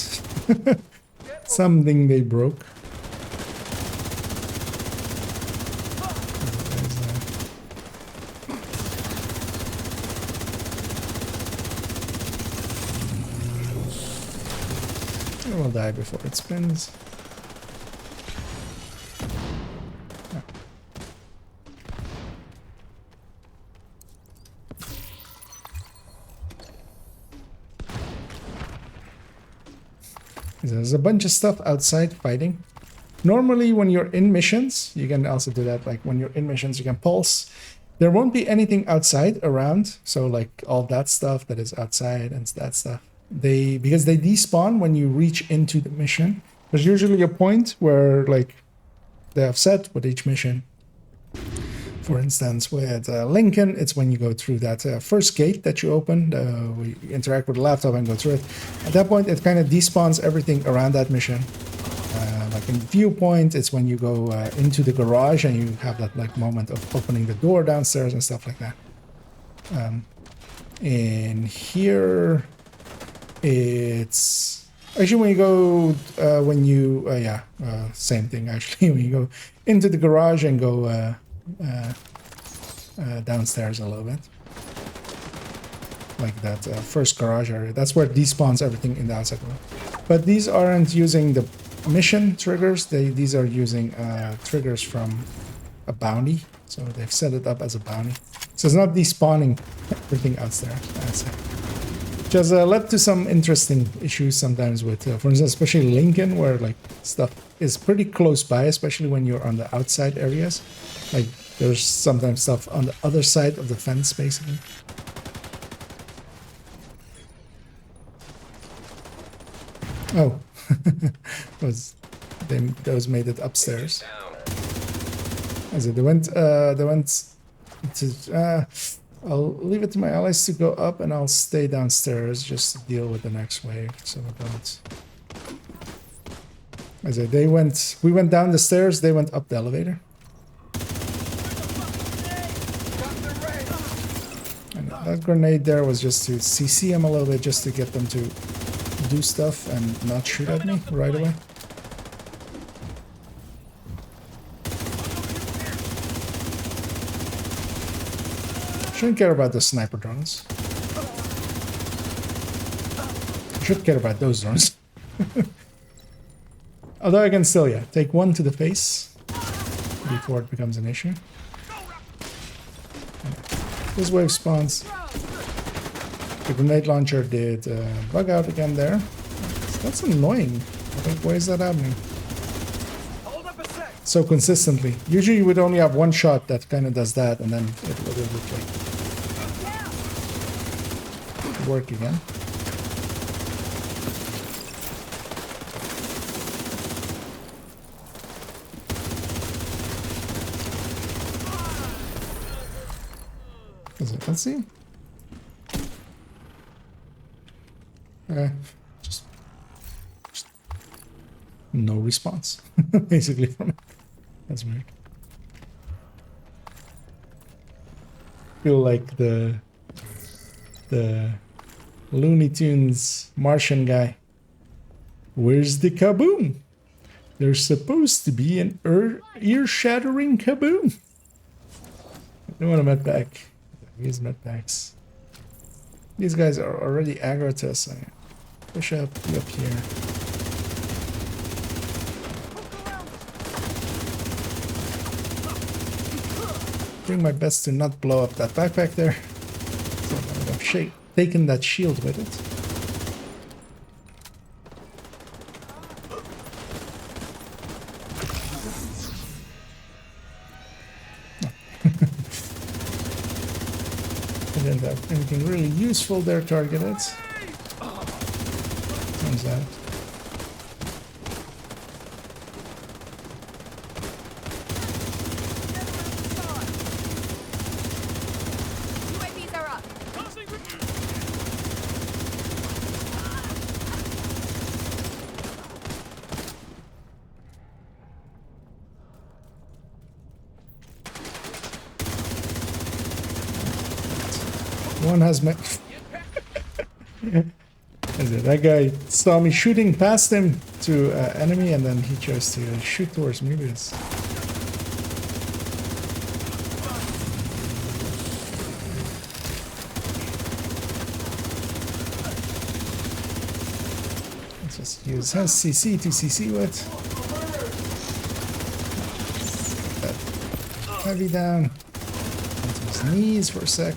something they broke. It will die before it spins. There's a bunch of stuff outside fighting. Normally when you're in missions, you can also do that. Like when you're in missions, you can pulse. There won't be anything outside around. So like all that stuff that is outside and that stuff. Because they despawn when you reach into the mission. There's usually a point where like they have set with each mission. For instance, with Lincoln, it's when you go through that first gate that you open. We interact with the laptop and go through it. At that point, it kind of despawns everything around that mission. Like in Viewpoint, it's when you go into the garage and you have that like moment of opening the door downstairs and stuff like that. In here, it's actually when you go same thing actually. When you go into the garage and go downstairs a little bit, like that first garage area, that's where it despawns everything in the outside world. But these aren't using the mission triggers. These are using triggers from a bounty, so they've set it up as a bounty, so it's not despawning everything outside. Which has led to some interesting issues sometimes with, for instance, especially Lincoln, where like stuff is pretty close by, especially when you're on the outside areas. Like there's sometimes stuff on the other side of the fence, basically. Oh, those made it upstairs. As they went to. I'll leave it to my allies to go up, and I'll stay downstairs just to deal with the next wave. So we don't. As we went down the stairs, they went up the elevator. And that grenade there was just to CC them a little bit, just to get them to do stuff and not shoot at me right away. Shouldn't care about the sniper drones. Should care about those drones. Although I can still, take one to the face before it becomes an issue. This wave spawns. The grenade launcher did bug out again there. That's annoying. Why is that happening? So consistently. Usually you would only have one shot that kind of does that, and then it would like work again. Is it? Let's see. Just no response, basically from it. That's weird. Feel like the Looney Tunes Martian guy. Where's the kaboom? There's supposed to be an ear-shattering kaboom. I don't want a med pack. Use med packs. These guys are already aggro to us. Push up, be up here. Doing my best to not blow up that backpack there. So I've taken that shield with it. I didn't have anything really useful there targeted. Turns out. UAVs are up. One has met. That guy saw me shooting past him to enemy, and then he chose to shoot towards me. Because let's just use his CC to CC with. Get that heavy down onto his knees for a sec.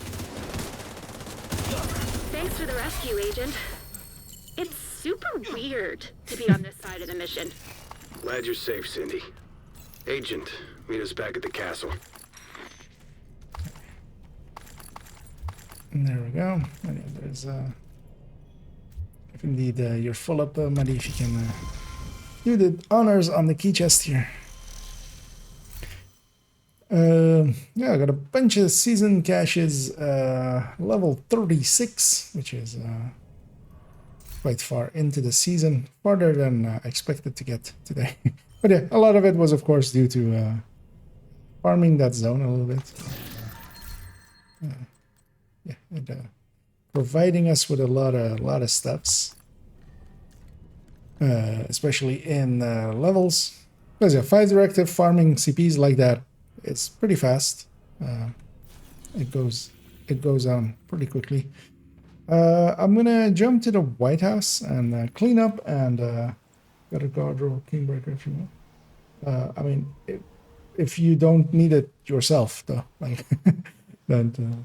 Thanks for the rescue, Agent. It's super weird to be on this side of the mission. Glad you're safe, Cindy. Agent, meet us back at the castle. And there we go. And yeah, there's if indeed you're full up, Maddie, if you can do the honors on the key chest here. Yeah, I got a bunch of season caches, level 36, which is quite far into the season, farther than I expected to get today. But yeah, a lot of it was, of course, due to farming that zone a little bit. Yeah, and providing us with a lot of stuffs, especially in levels. Because yeah, 5 directive farming CPs like that. It's pretty fast. It goes on pretty quickly. I'm gonna jump to the White House and clean up and got a guard roll Kingbreaker if you want. I mean, if you don't need it yourself, though, like, then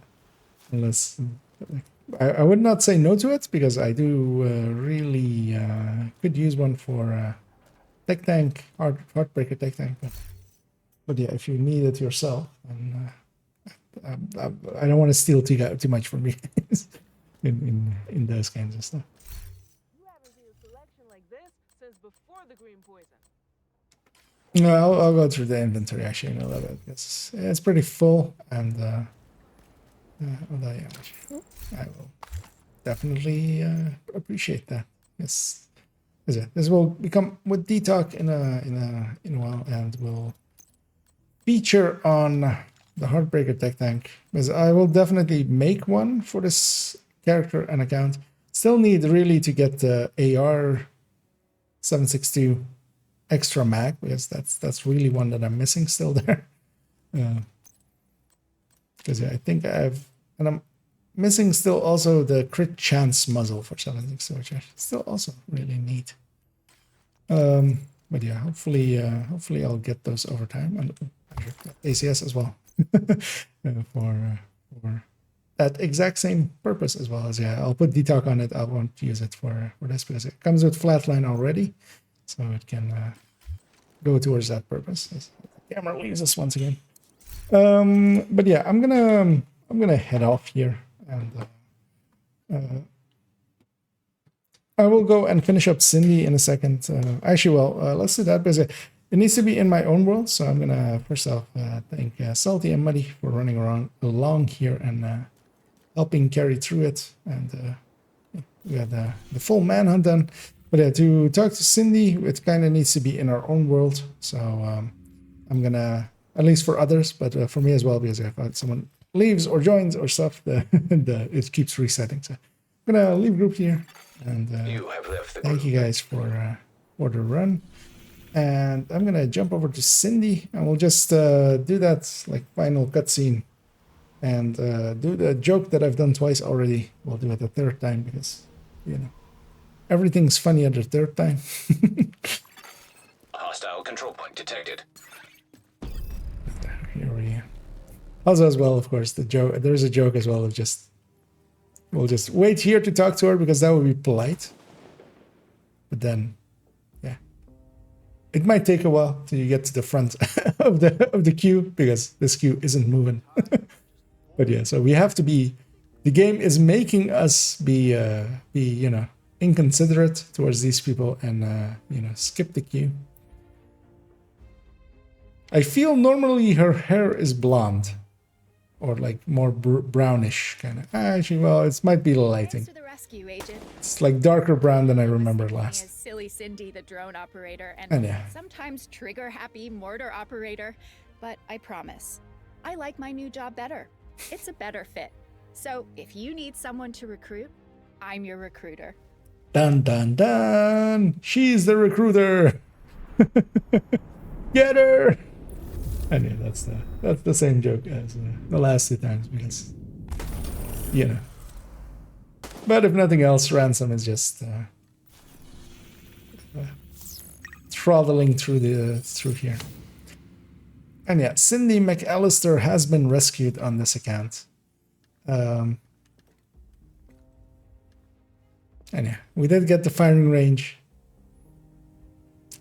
unless I would not say no to it, because I do really could use one for tech tank, heartbreaker tech tank. But yeah, if you need it yourself, and I don't want to steal too much from you in those kinds of stuff. You haven't seen a selection like this since before the green poison. No, I'll go through the inventory actually in a little bit. It's pretty full, and although yeah, I will definitely appreciate that. This will become with D-Talk in a while, and will feature on the Heartbreaker Tech Tank, because I will definitely make one for this character and account. Still need really to get the AR 762 extra mag, because that's really one that I'm missing still there. Because yeah, I think I'm missing still also the crit chance muzzle for 762, which I still also really need. But yeah, hopefully I'll get those over time, and ACS as well for that exact same purpose as well. As yeah, I'll put D-Talk on it. I won't use it for this because it comes with flatline already, so it can go towards that purpose. The camera leaves us once again. But yeah, I'm gonna head off here, and I will go and finish up Cindy in a second. Actually, well, let's do that, because It needs to be in my own world, so I'm gonna first off thank Salty and Muddy for running along here and helping carry through it. And we got the full manhunt done. But yeah, to talk to Cindy, it kind of needs to be in our own world. So I'm gonna, at least for others, but for me as well, because if someone leaves or joins or stuff, it keeps resetting. So I'm gonna leave group here, and You have left the thank you guys for the run. And I'm gonna jump over to Cindy, and we'll just do that like final cutscene, and do the joke that I've done twice already. We'll do it the third time because, you know, everything's funny at the third time. Hostile control point detected. Here we go. Also, as well, of course, the joke. There's a joke as well of we'll just wait here to talk to her because that would be polite. But then, yeah, it might take a while till you get to the front of the queue because this queue isn't moving. But yeah, so we have to be. The game is making us be you know, inconsiderate towards these people and you know, skip the queue. I feel normally her hair is blonde, or like more brownish kind of. Actually, well, it might be the lighting. Thanks for the rescue, Agent. It's like darker brown than I remember As last. silly Cindy, the drone operator, and And yeah. sometimes trigger-happy mortar operator. But I promise, I like my new job better. It's a better fit. So if you need someone to recruit, I'm your recruiter. Dun dun dun! She's the recruiter. Get her! And yeah, that's the same joke as the last two times because, you know. But if nothing else, Ransom is just throttling through here. And yeah, Cindy McAllister has been rescued on this account. And yeah, we did get the firing range.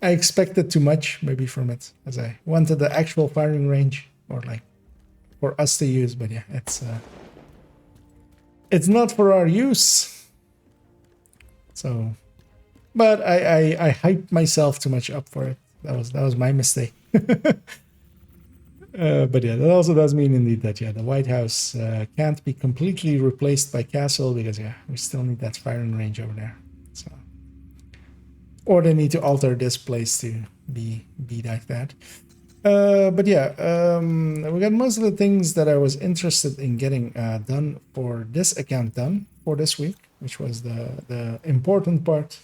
I expected too much maybe from it, as I wanted the actual firing range, or like for us to use, but yeah, it's not for our use. So, but I hyped myself too much up for it. That was my mistake. But yeah, that also does mean indeed that the White House can't be completely replaced by Castle because we still need that firing range over there. So, or they need to alter this place to be like that. But yeah, we got most of the things that I was interested in getting done for this account done for this week, which was the important part.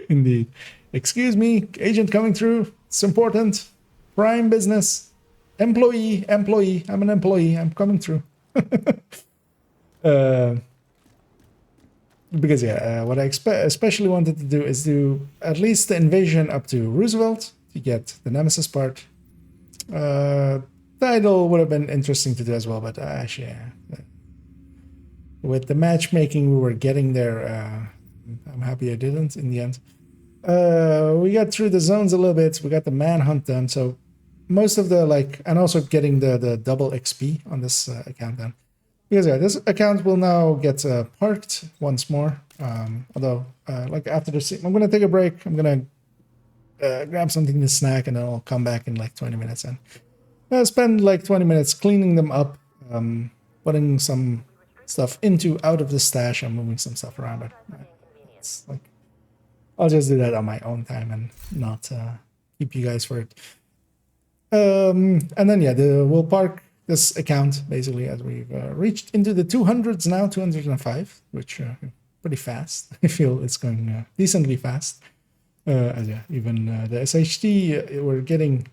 Indeed. Excuse me, agent coming through. It's important. Prime business. Employee. I'm an employee. I'm coming through. Because what I especially wanted to do is do at least the invasion up to Roosevelt to get the Nemesis part. Title would have been interesting to do as well, but actually, with the matchmaking we were getting there, I'm happy I didn't in the end. We got through the zones a little bit. We got the manhunt done, so most of the and also getting the double XP on this account done. Because this account will now get parked once more. Although, after this, I'm gonna take a break. I'm gonna grab something to snack, and then I'll come back in like 20 minutes and spend like 20 minutes cleaning them up, putting some stuff out of the stash, and moving some stuff around. But it's like I'll just do that on my own time and not keep you guys for it. And then we'll park this account basically as we've reached into the 200s now, 205, which pretty fast. I feel it's going decently fast. Even the SHT, we're getting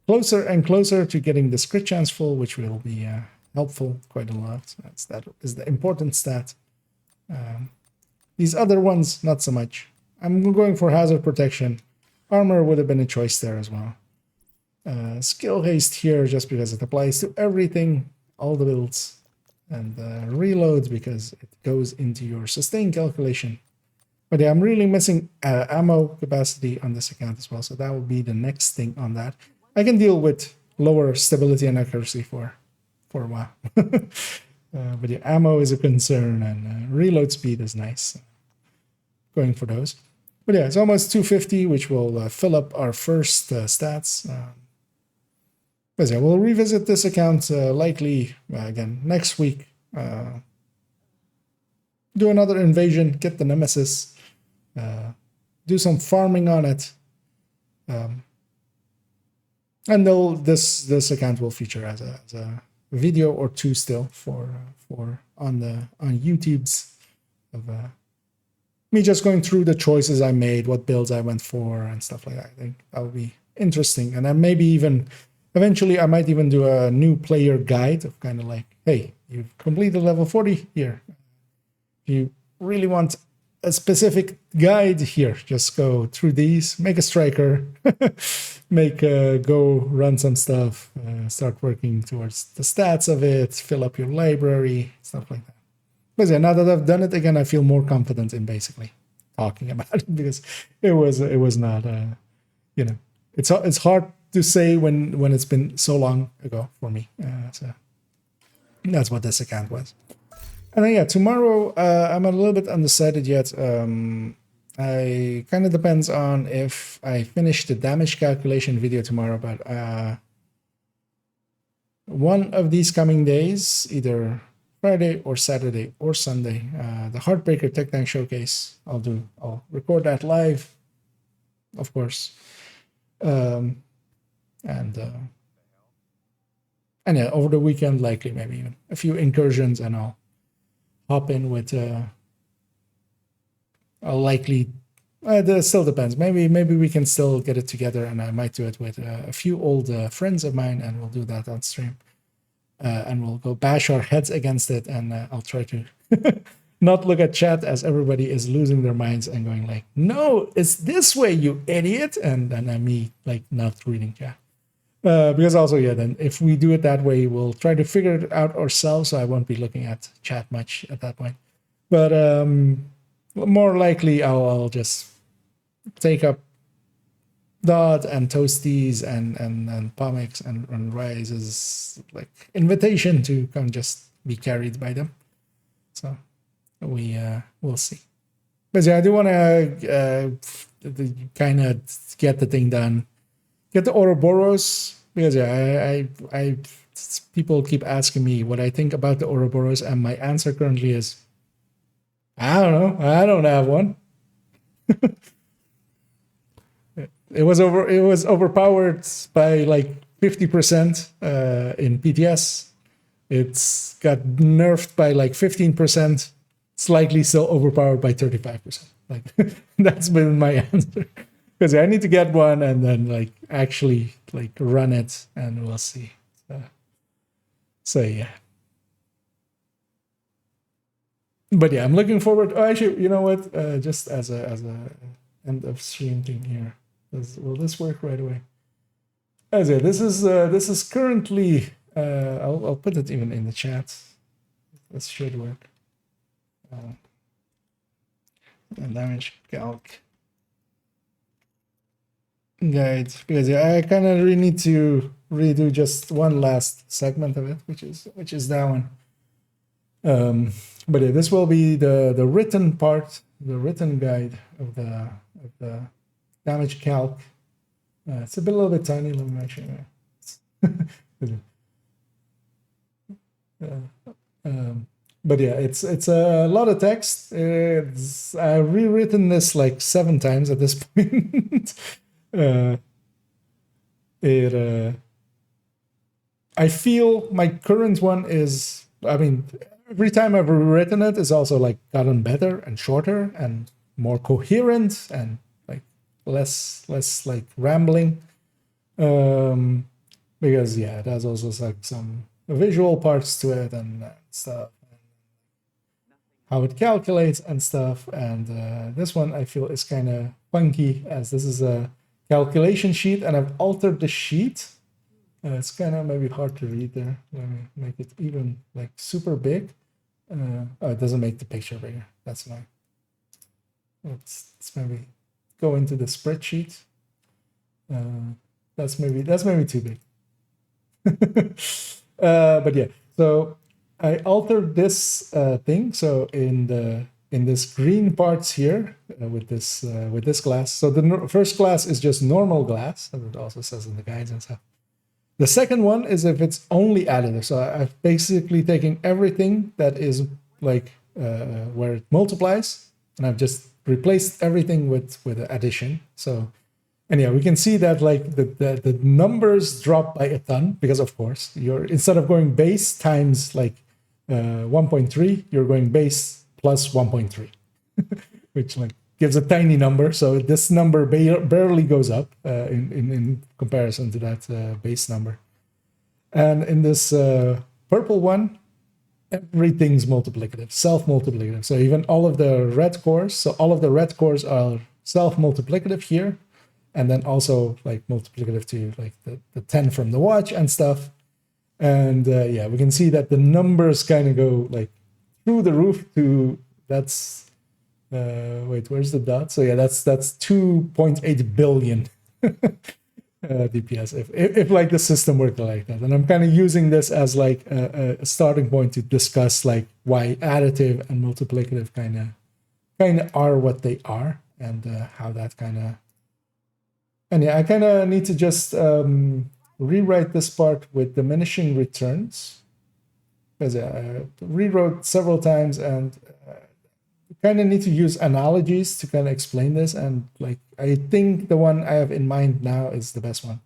closer and closer to getting the crit chance full, which will be helpful quite a lot. That is the important stat. These other ones, not so much. I'm going for hazard protection. Armor would have been a choice there as well. Skill haste here just because it applies to everything, all the builds, and reloads because it goes into your sustain calculation. But yeah, I'm really missing ammo capacity on this account as well, so that will be the next thing on that. I can deal with lower stability and accuracy for a while. But yeah, ammo is a concern, and reload speed is nice. Going for those. But yeah, it's almost 250, which will fill up our first stats. But yeah, we'll revisit this account likely again next week. Do another invasion, get the Nemesis, do some farming on it. And this account will feature as a video or two still for on YouTube's of me just going through the choices I made, what builds I went for, and stuff like that. I think that would be interesting. And then maybe even eventually I might even do a new player guide of kind of like, hey, you've completed level 40 here. If you really want a specific guide here, just go through these, make a striker, go run some stuff, start working towards the stats of it, fill up your library, stuff like that. But yeah, now that I've done it again, I feel more confident in basically talking about it, because it was not it's hard to say when it's been so long ago for me. So that's what this account was. And then yeah, tomorrow I'm a little bit undecided yet. I kind of depends on if I finish the damage calculation video tomorrow, but one of these coming days, either Friday or Saturday or Sunday, the Heartbreaker Tech Tank Showcase. I'll record that live, of course. And yeah, over the weekend, likely maybe even a few incursions, and I'll hop in with I'll likely that still depends. Maybe we can still get it together, and I might do it with a few old friends of mine, and we'll do that on stream. And we'll go bash our heads against it, and I'll try to not look at chat as everybody is losing their minds and going like, no, it's this way, you idiot, and me like not reading chat. Because also, yeah, then if we do it that way, we'll try to figure it out ourselves, so I won't be looking at chat much at that point. But more likely, I'll just take up Dot and Toasties and Pomix and Rise's like invitation to come just be carried by them. So we'll see. But yeah, I do want to kind of get the thing done, get the Ouroboros, because yeah, I people keep asking me what I think about the Ouroboros, and my answer currently is, I don't know, I don't have one. It was overpowered by like 50% in PTS. It's got nerfed by like 15%, slightly still overpowered by 35%. Like that's been my answer. Because I need to get one and then like actually like run it, and we'll see. So yeah. But yeah, I'm looking forward. Oh, actually, you know what? Just as a end of stream thing here. Will this work right away? As yeah, this is currently. I'll put it even in the chat. This should work. And damage calc guide, because yeah, I kind of really need to redo just one last segment of it, which is that one. But yeah, this will be the written part, the written guide of the damage calc. It's a little bit tiny. Let me make sure. But yeah, it's a lot of text. I've rewritten this like 7 times at this point. I feel my current one is, I mean, every time I've rewritten it is also like gotten better and shorter and more coherent and like less like rambling. Because yeah, it has also like some visual parts to it and stuff, and how it calculates and stuff. And this one I feel is kind of funky, as this is a calculation sheet, and I've altered the sheet. It's kind of maybe hard to read there. Let me make it even like super big. Oh, it doesn't make the picture bigger. That's why. Let's maybe go into the spreadsheet. That's maybe too big. But yeah, so I altered this thing. So in the in this green parts here with this glass. So the first glass is just normal glass, as it also says in the guides and stuff. The second one is if it's only additive. So I've basically taken everything that is like where it multiplies, and I've just replaced everything with addition. So, and yeah, we can see that like the numbers drop by a ton because of course you're, instead of going base times like 1.3, you're going base plus 1.3, which like gives a tiny number. So this number barely goes up in comparison to that base number. And in this purple one, everything's multiplicative, self-multiplicative. So even all of the red cores, so all of the red cores are self-multiplicative here. And then also like multiplicative to like the 10 from the watch and stuff. And yeah, we can see that the numbers kind of go like through the roof to, that's, wait, where's the dot? So yeah, that's 2.8 billion DPS if like the system worked like that. And I'm kind of using this as like a starting point to discuss like why additive and multiplicative kind of are what they are, and how that kind of, and yeah, I kind of need to just rewrite this part with diminishing returns, because I rewrote several times, and kind of need to use analogies to kind of explain this. And like I think the one I have in mind now is the best one.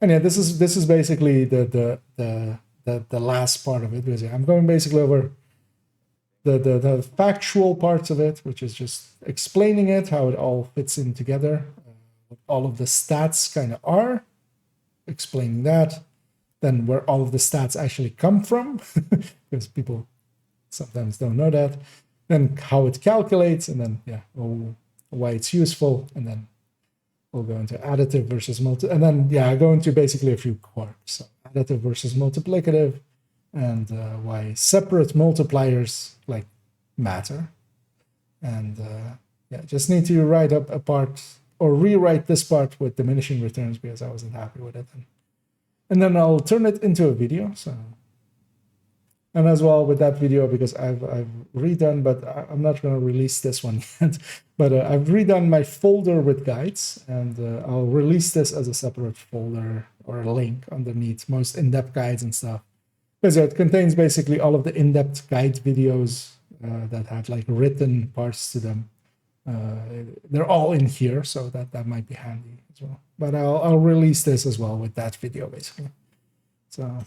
And yeah, this is basically the last part of it, because yeah, I'm going basically over the factual parts of it, which is just explaining it, how it all fits in together, what all of the stats kind of are, explaining that, then where all of the stats actually come from, because people sometimes don't know that, then how it calculates, and then yeah, why it's useful, and then we'll go into additive versus and then yeah, I go into basically a few quirks, so additive versus multiplicative, and why separate multipliers like matter, and yeah, just need to write up a part or rewrite this part with diminishing returns because I wasn't happy with it, and then I'll turn it into a video. So. And as well with that video, because I've redone, but I'm not going to release this one yet, but I've redone my folder with guides, and I'll release this as a separate folder or a link underneath most in-depth guides and stuff. Because it contains basically all of the in-depth guide videos that have like written parts to them. They're all in here, so that might be handy as well. But I'll release this as well with that video basically. So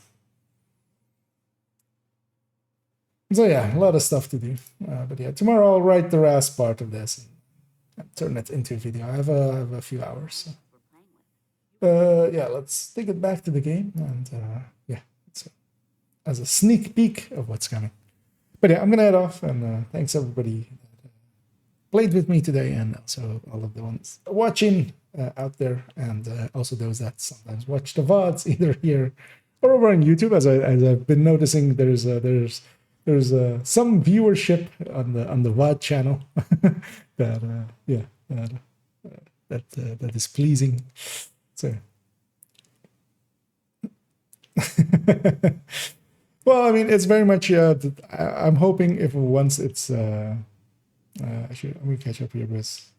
yeah, a lot of stuff to do. But yeah, tomorrow I'll write the last part of this and turn it into a video. I have a few hours. So. Yeah, let's take it back to the game, and yeah, so as a sneak peek of what's coming. But yeah, I'm gonna head off, and thanks everybody that played with me today, and also all of the ones watching out there, and also those that sometimes watch the VODs either here or over on YouTube. As I've been noticing, there's some viewership on the VOD channel that yeah, that is pleasing. So well, I mean, it's very much I'm hoping if once it's actually let me catch up here with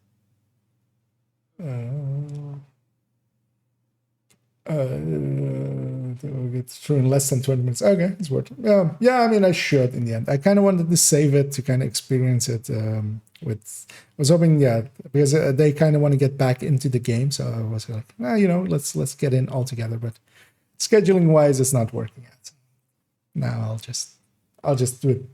we'll get through in less than 20 minutes. Okay, it's worth it. Yeah, I mean, I should in the end. I kind of wanted to save it to kind of experience it with. I was hoping, yeah, because they kind of want to get back into the game, so I was like, you know, let's get in all together. But scheduling wise, it's not working yet. Now I'll just do it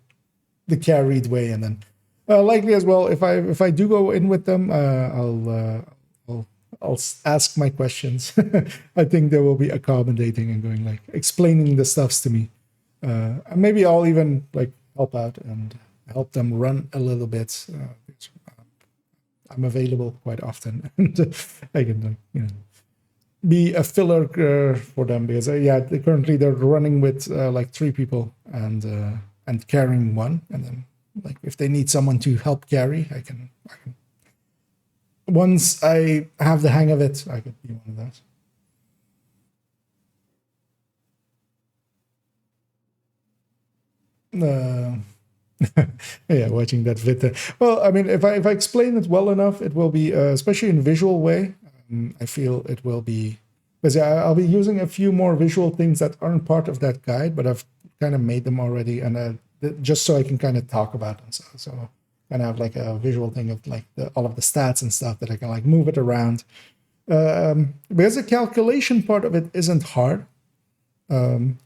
the carried way, and then likely as well, if I do go in with them, I'll ask my questions. I think they will be accommodating and going like explaining the stuffs to me. Maybe I'll even like help out and help them run a little bit. I'm available quite often, and I can be a filler for them, because yeah, currently they're running with like 3 people and carrying one, and then like if they need someone to help carry, I can. Once I have the hang of it, I could be one of those. Yeah, watching that vid. Well, I mean, if I explain it well enough, it will be, especially in visual way. I feel it will be, because I'll be using a few more visual things that aren't part of that guide, but I've kind of made them already, and just so I can kind of talk about them. So kind of have like a visual thing of like all of the stats and stuff that I can like move it around. Because the calculation part of it isn't hard.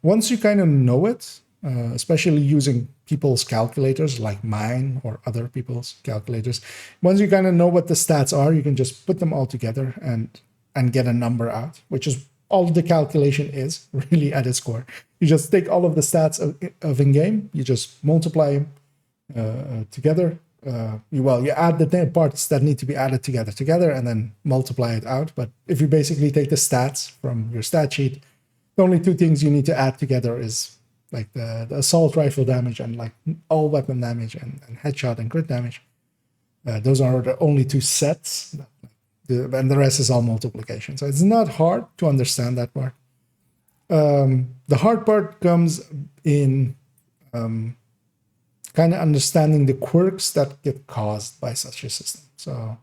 Once you kind of know it, especially using people's calculators like mine or other people's calculators, once you kind of know what the stats are, you can just put them all together and get a number out, which is all the calculation is really at its core. You just take all of the stats of in-game, you just multiply them together. You add the parts that need to be added together, and then multiply it out. But if you basically take the stats from your stat sheet, the only two things you need to add together is like the assault rifle damage and like all weapon damage and headshot and crit damage. Those are the only two sets, and the rest is all multiplication. So it's not hard to understand that part. The hard part comes in kind of understanding the quirks that get caused by such a system. So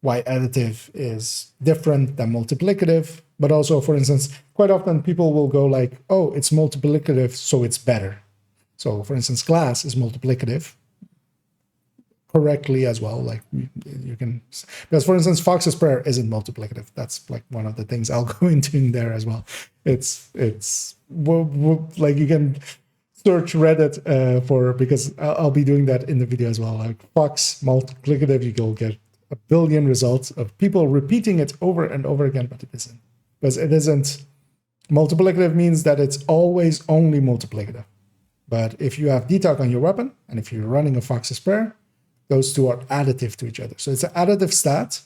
why additive is different than multiplicative, but also, for instance, quite often people will go like, oh, it's multiplicative, so it's better. So for instance, glass is multiplicative correctly as well. Like you can, because for instance, Fox's Prayer isn't multiplicative. That's like one of the things I'll go into in there as well. It's like you can search Reddit because I'll be doing that in the video as well. Like Fox multiplicative, you'll get a billion results of people repeating it over and over again, but it isn't. Because it isn't. Multiplicative means that it's always only multiplicative. But if you have DTOC on your weapon, and if you're running a Fox's Prayer, those two are additive to each other. So it's an additive stat.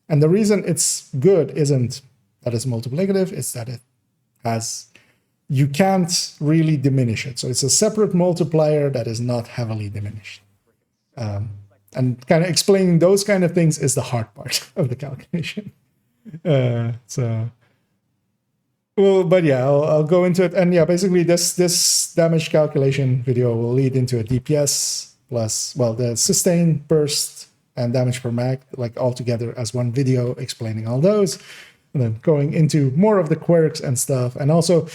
And the reason it's good isn't that it's multiplicative, it's that it has, you can't really diminish it. So it's a separate multiplier that is not heavily diminished. And kind of explaining those kind of things is the hard part of the calculation. Well, but yeah, I'll go into it. And yeah, basically this damage calculation video will lead into a DPS plus, well, the sustain, burst, and damage per mag, like all together as one video explaining all those. And then going into more of the quirks and stuff. And also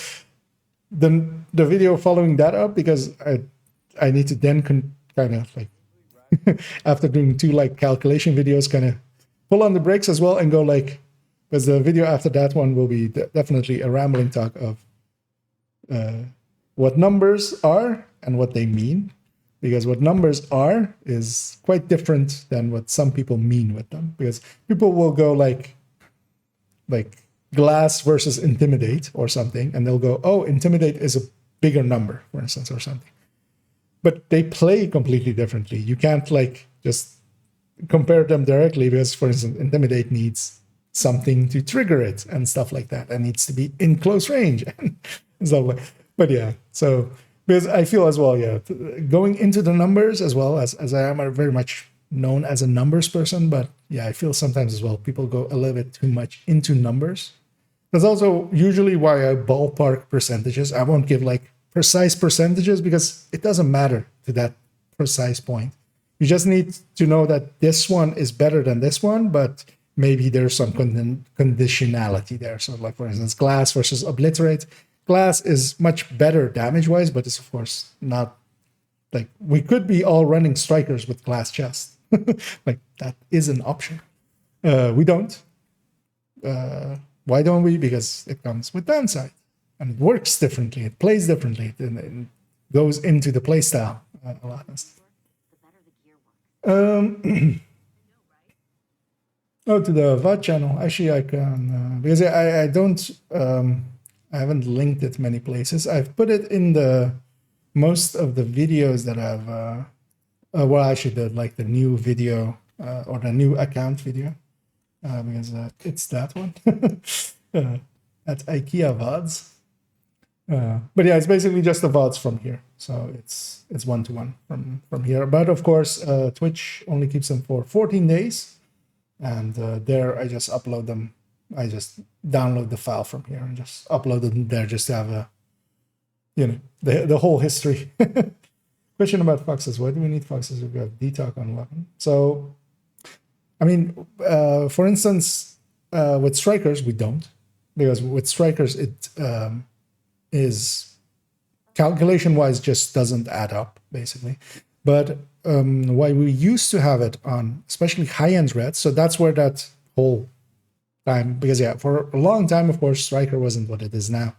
the video following that up, because I need to then kind of like, after doing two like calculation videos, kind of pull on the brakes as well and go like, because the video after that one will be definitely a rambling talk of what numbers are and what they mean. Because what numbers are is quite different than what some people mean with them. Because people will go like glass versus intimidate or something, and they'll go, oh, intimidate is a bigger number, for instance, or something. But they play completely differently. You can't like just compare them directly because, for instance, intimidate needs something to trigger it and stuff like that, and needs to be in close range and stuff like. But yeah, so because I feel as well, yeah, going into the numbers as well as I am very much known as a numbers person, but yeah, I feel sometimes as well people go a little bit too much into numbers. That's also usually why I ballpark percentages. I won't give like precise percentages because it doesn't matter to that precise point. You just need to know that this one is better than this one, but maybe there's some conditionality there. So like, for instance, glass versus obliterate. Glass is much better damage-wise, but it's of course not like we could be all running strikers with glass chest. Like that is an option. We don't. Why don't we? Because it comes with downside. And it works differently. It plays differently. It goes into the play style a lot. Oh, to the VOD channel. Actually, I can because I don't. I haven't linked it many places. I've put it in the most of the videos that I've. Well, actually, the new video or the new account video, because it's that one at IKEA VODs. But yeah, it's basically just the VODs from here. So it's one-to-one from here. But of course, Twitch only keeps them for 14 days. And there I just upload them. I just download the file from here and just upload it there just to have a, the whole history. question about foxes. Why do we need foxes if we have detox on weapon? So, I mean, for instance, with strikers, we don't. Because with strikers, it is calculation-wise just doesn't add up, basically. But why we used to have it on, especially high-end reds, so that's where that whole time, because yeah, for a long time, of course, striker wasn't what it is now.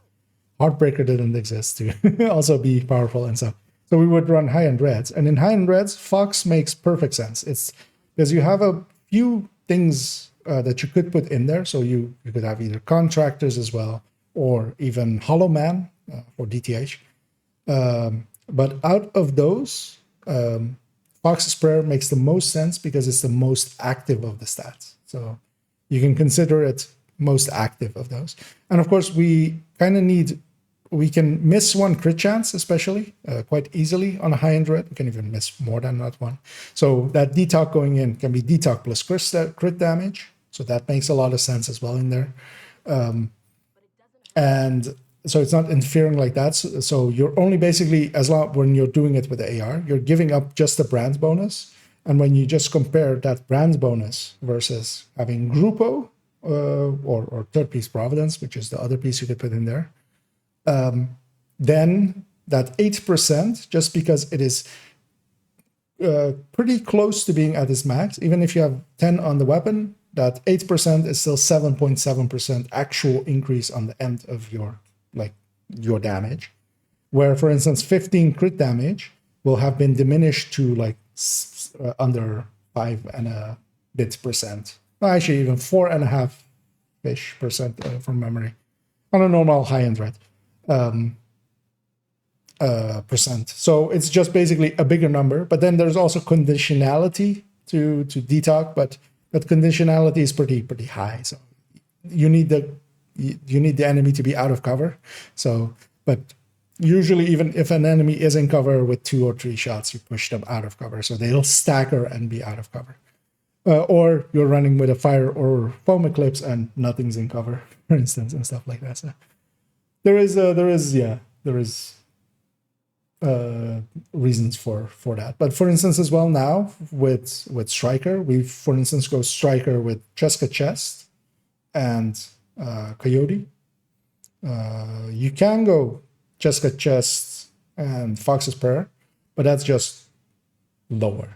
Heartbreaker didn't exist to also be powerful and stuff. So we would run high-end reds. And in high-end reds, Fox makes perfect sense. It's because you have a few things that you could put in there. So you could have either contractors as well, or even Hollow Man for DTH. But out of those, Fox's Prayer makes the most sense because it's the most active of the stats. So you can consider it most active of those. And of course, we kind of need, we can miss one crit chance, especially quite easily on a high-end red. We can even miss more than that one. So that detox going in can be detox plus crit damage. So that makes a lot of sense as well in there. And so it's not interfering like that. So you're only basically, as long when you're doing it with the AR, you're giving up just the brand bonus. And when you just compare that brand bonus versus having Grupo or third piece Providence, which is the other piece you could put in there, then that 8%, just because it is pretty close to being at its max, even if you have 10 on the weapon, that 8% is still 7.7% actual increase on the end of your damage. Where, for instance, 15 crit damage will have been diminished to like under 5% well, actually even 4.5% from memory on a normal high-end red percent. So it's just basically a bigger number. But then there's also conditionality to detox, but conditionality is pretty high. So you need the enemy to be out of cover. So, but usually even if an enemy is in cover with 2 or 3 shots, you push them out of cover. So they'll stagger and be out of cover. Or you're running with a fire or foam eclipse and nothing's in cover, for instance, and stuff like that. So there is reasons for that. But for instance, as well now with Striker, we for instance go Striker with Cheska Chest and Coyote. You can go Cheska Chest and Fox's Prayer, but that's just lower.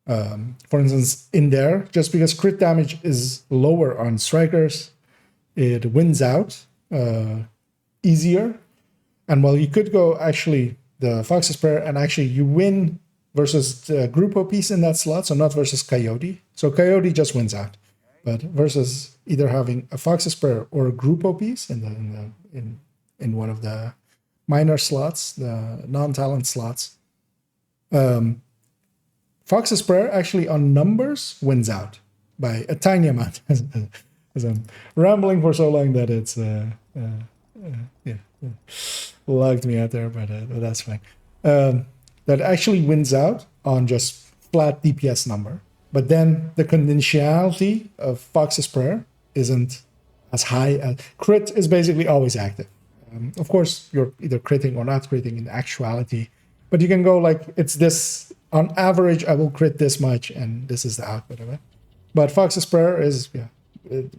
For instance, in there, just because crit damage is lower on Strikers, it wins out easier. And while you could go actually the Fox's Prayer and actually you win versus the Grupo piece in that slot, so not versus Coyote. So Coyote just wins out. But versus either having a Fox's Prayer or a Grupo piece in one of the minor slots, the non-talent slots, Fox's Prayer actually on numbers wins out by a tiny amount. As I'm rambling for so long that it's logged me out there, but that's fine. That actually wins out on just flat DPS number. But then the conditionality of Fox's Prayer isn't as high as crit is basically always active. Of course, you're either critting or not critting in actuality, but you can go like, it's this, on average, I will crit this much, and this is the output of it. But Fox's Prayer is,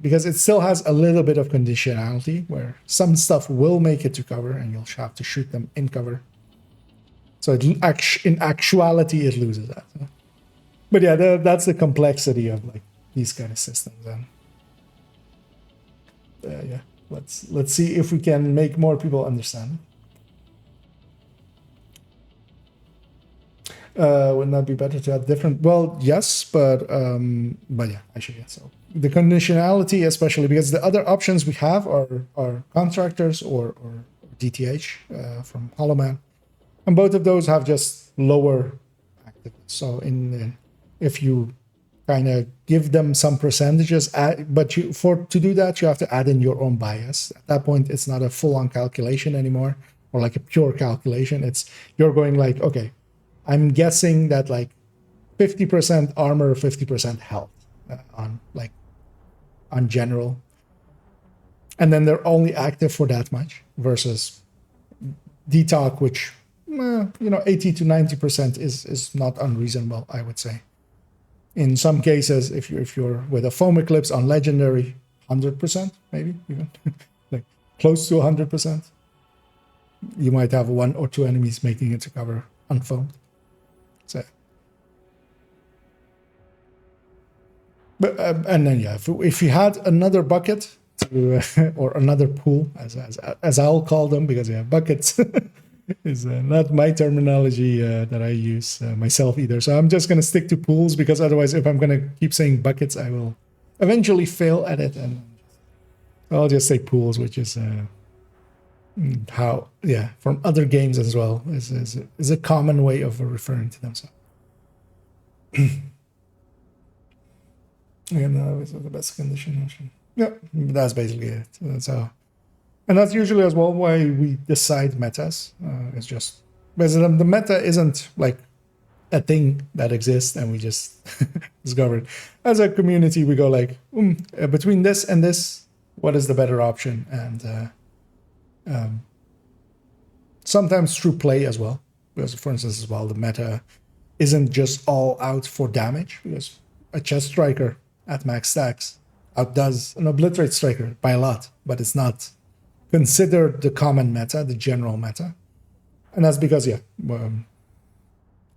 because it still has a little bit of conditionality where some stuff will make it to cover and you'll have to shoot them in cover. So in actuality, it loses that. So. But yeah, that's the complexity of like these kind of systems. And yeah, let's see if we can make more people understand. Wouldn't that be better to have different? Well, yes, but yeah, actually, yeah. So the conditionality, especially because the other options we have are contractors or DTH from Hollow Man, and both of those have just lower active. So if you kind of give them some percentages, but to do that you have to add in your own bias. At that point, it's not a full-on calculation anymore, or like a pure calculation. It's you're going like, okay, I'm guessing that like 50% armor, 50% health on general. And then they're only active for that much versus detox, which you know, 80 to 90% is not unreasonable, I would say. In some cases, if you're with a foam eclipse on legendary, 100% maybe even like close to 100%. You might have 1 or 2 enemies making it to cover unfoamed. So, but and then yeah, if you had another bucket to or another pool, as I'll call them, because yeah, buckets is not my terminology that I use myself either. So I'm just gonna stick to pools, because otherwise, if I'm gonna keep saying buckets, I will eventually fail at it, and I'll just say pools, which is how, yeah, from other games as well, is a common way of referring to them. So. And always the best condition. Yeah, that's basically it. So, and that's usually as well why we decide metas. It's just because the meta isn't like a thing that exists and we just discover it. As a community, we go like, between this and this, what is the better option? And sometimes through play as well. Because, for instance, as well, the meta isn't just all out for damage, because a chest striker at max stacks outdoes an obliterate striker by a lot, but it's not considered the common meta, the general meta. And that's because, yeah,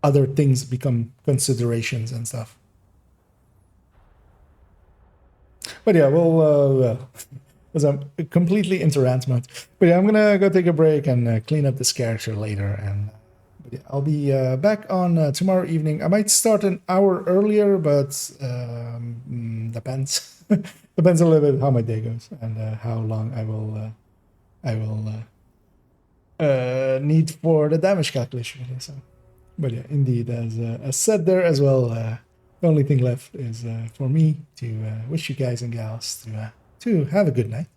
other things become considerations and stuff. But yeah, we'll, because I'm completely into rant mode. But yeah, I'm gonna go take a break and clean up this character later. And but yeah, I'll be back on tomorrow evening. I might start an hour earlier, but depends. Depends a little bit how my day goes and how long I will need for the damage calculation. So, but yeah, indeed, as said there as well, the only thing left is for me to wish you guys and gals to have a good night.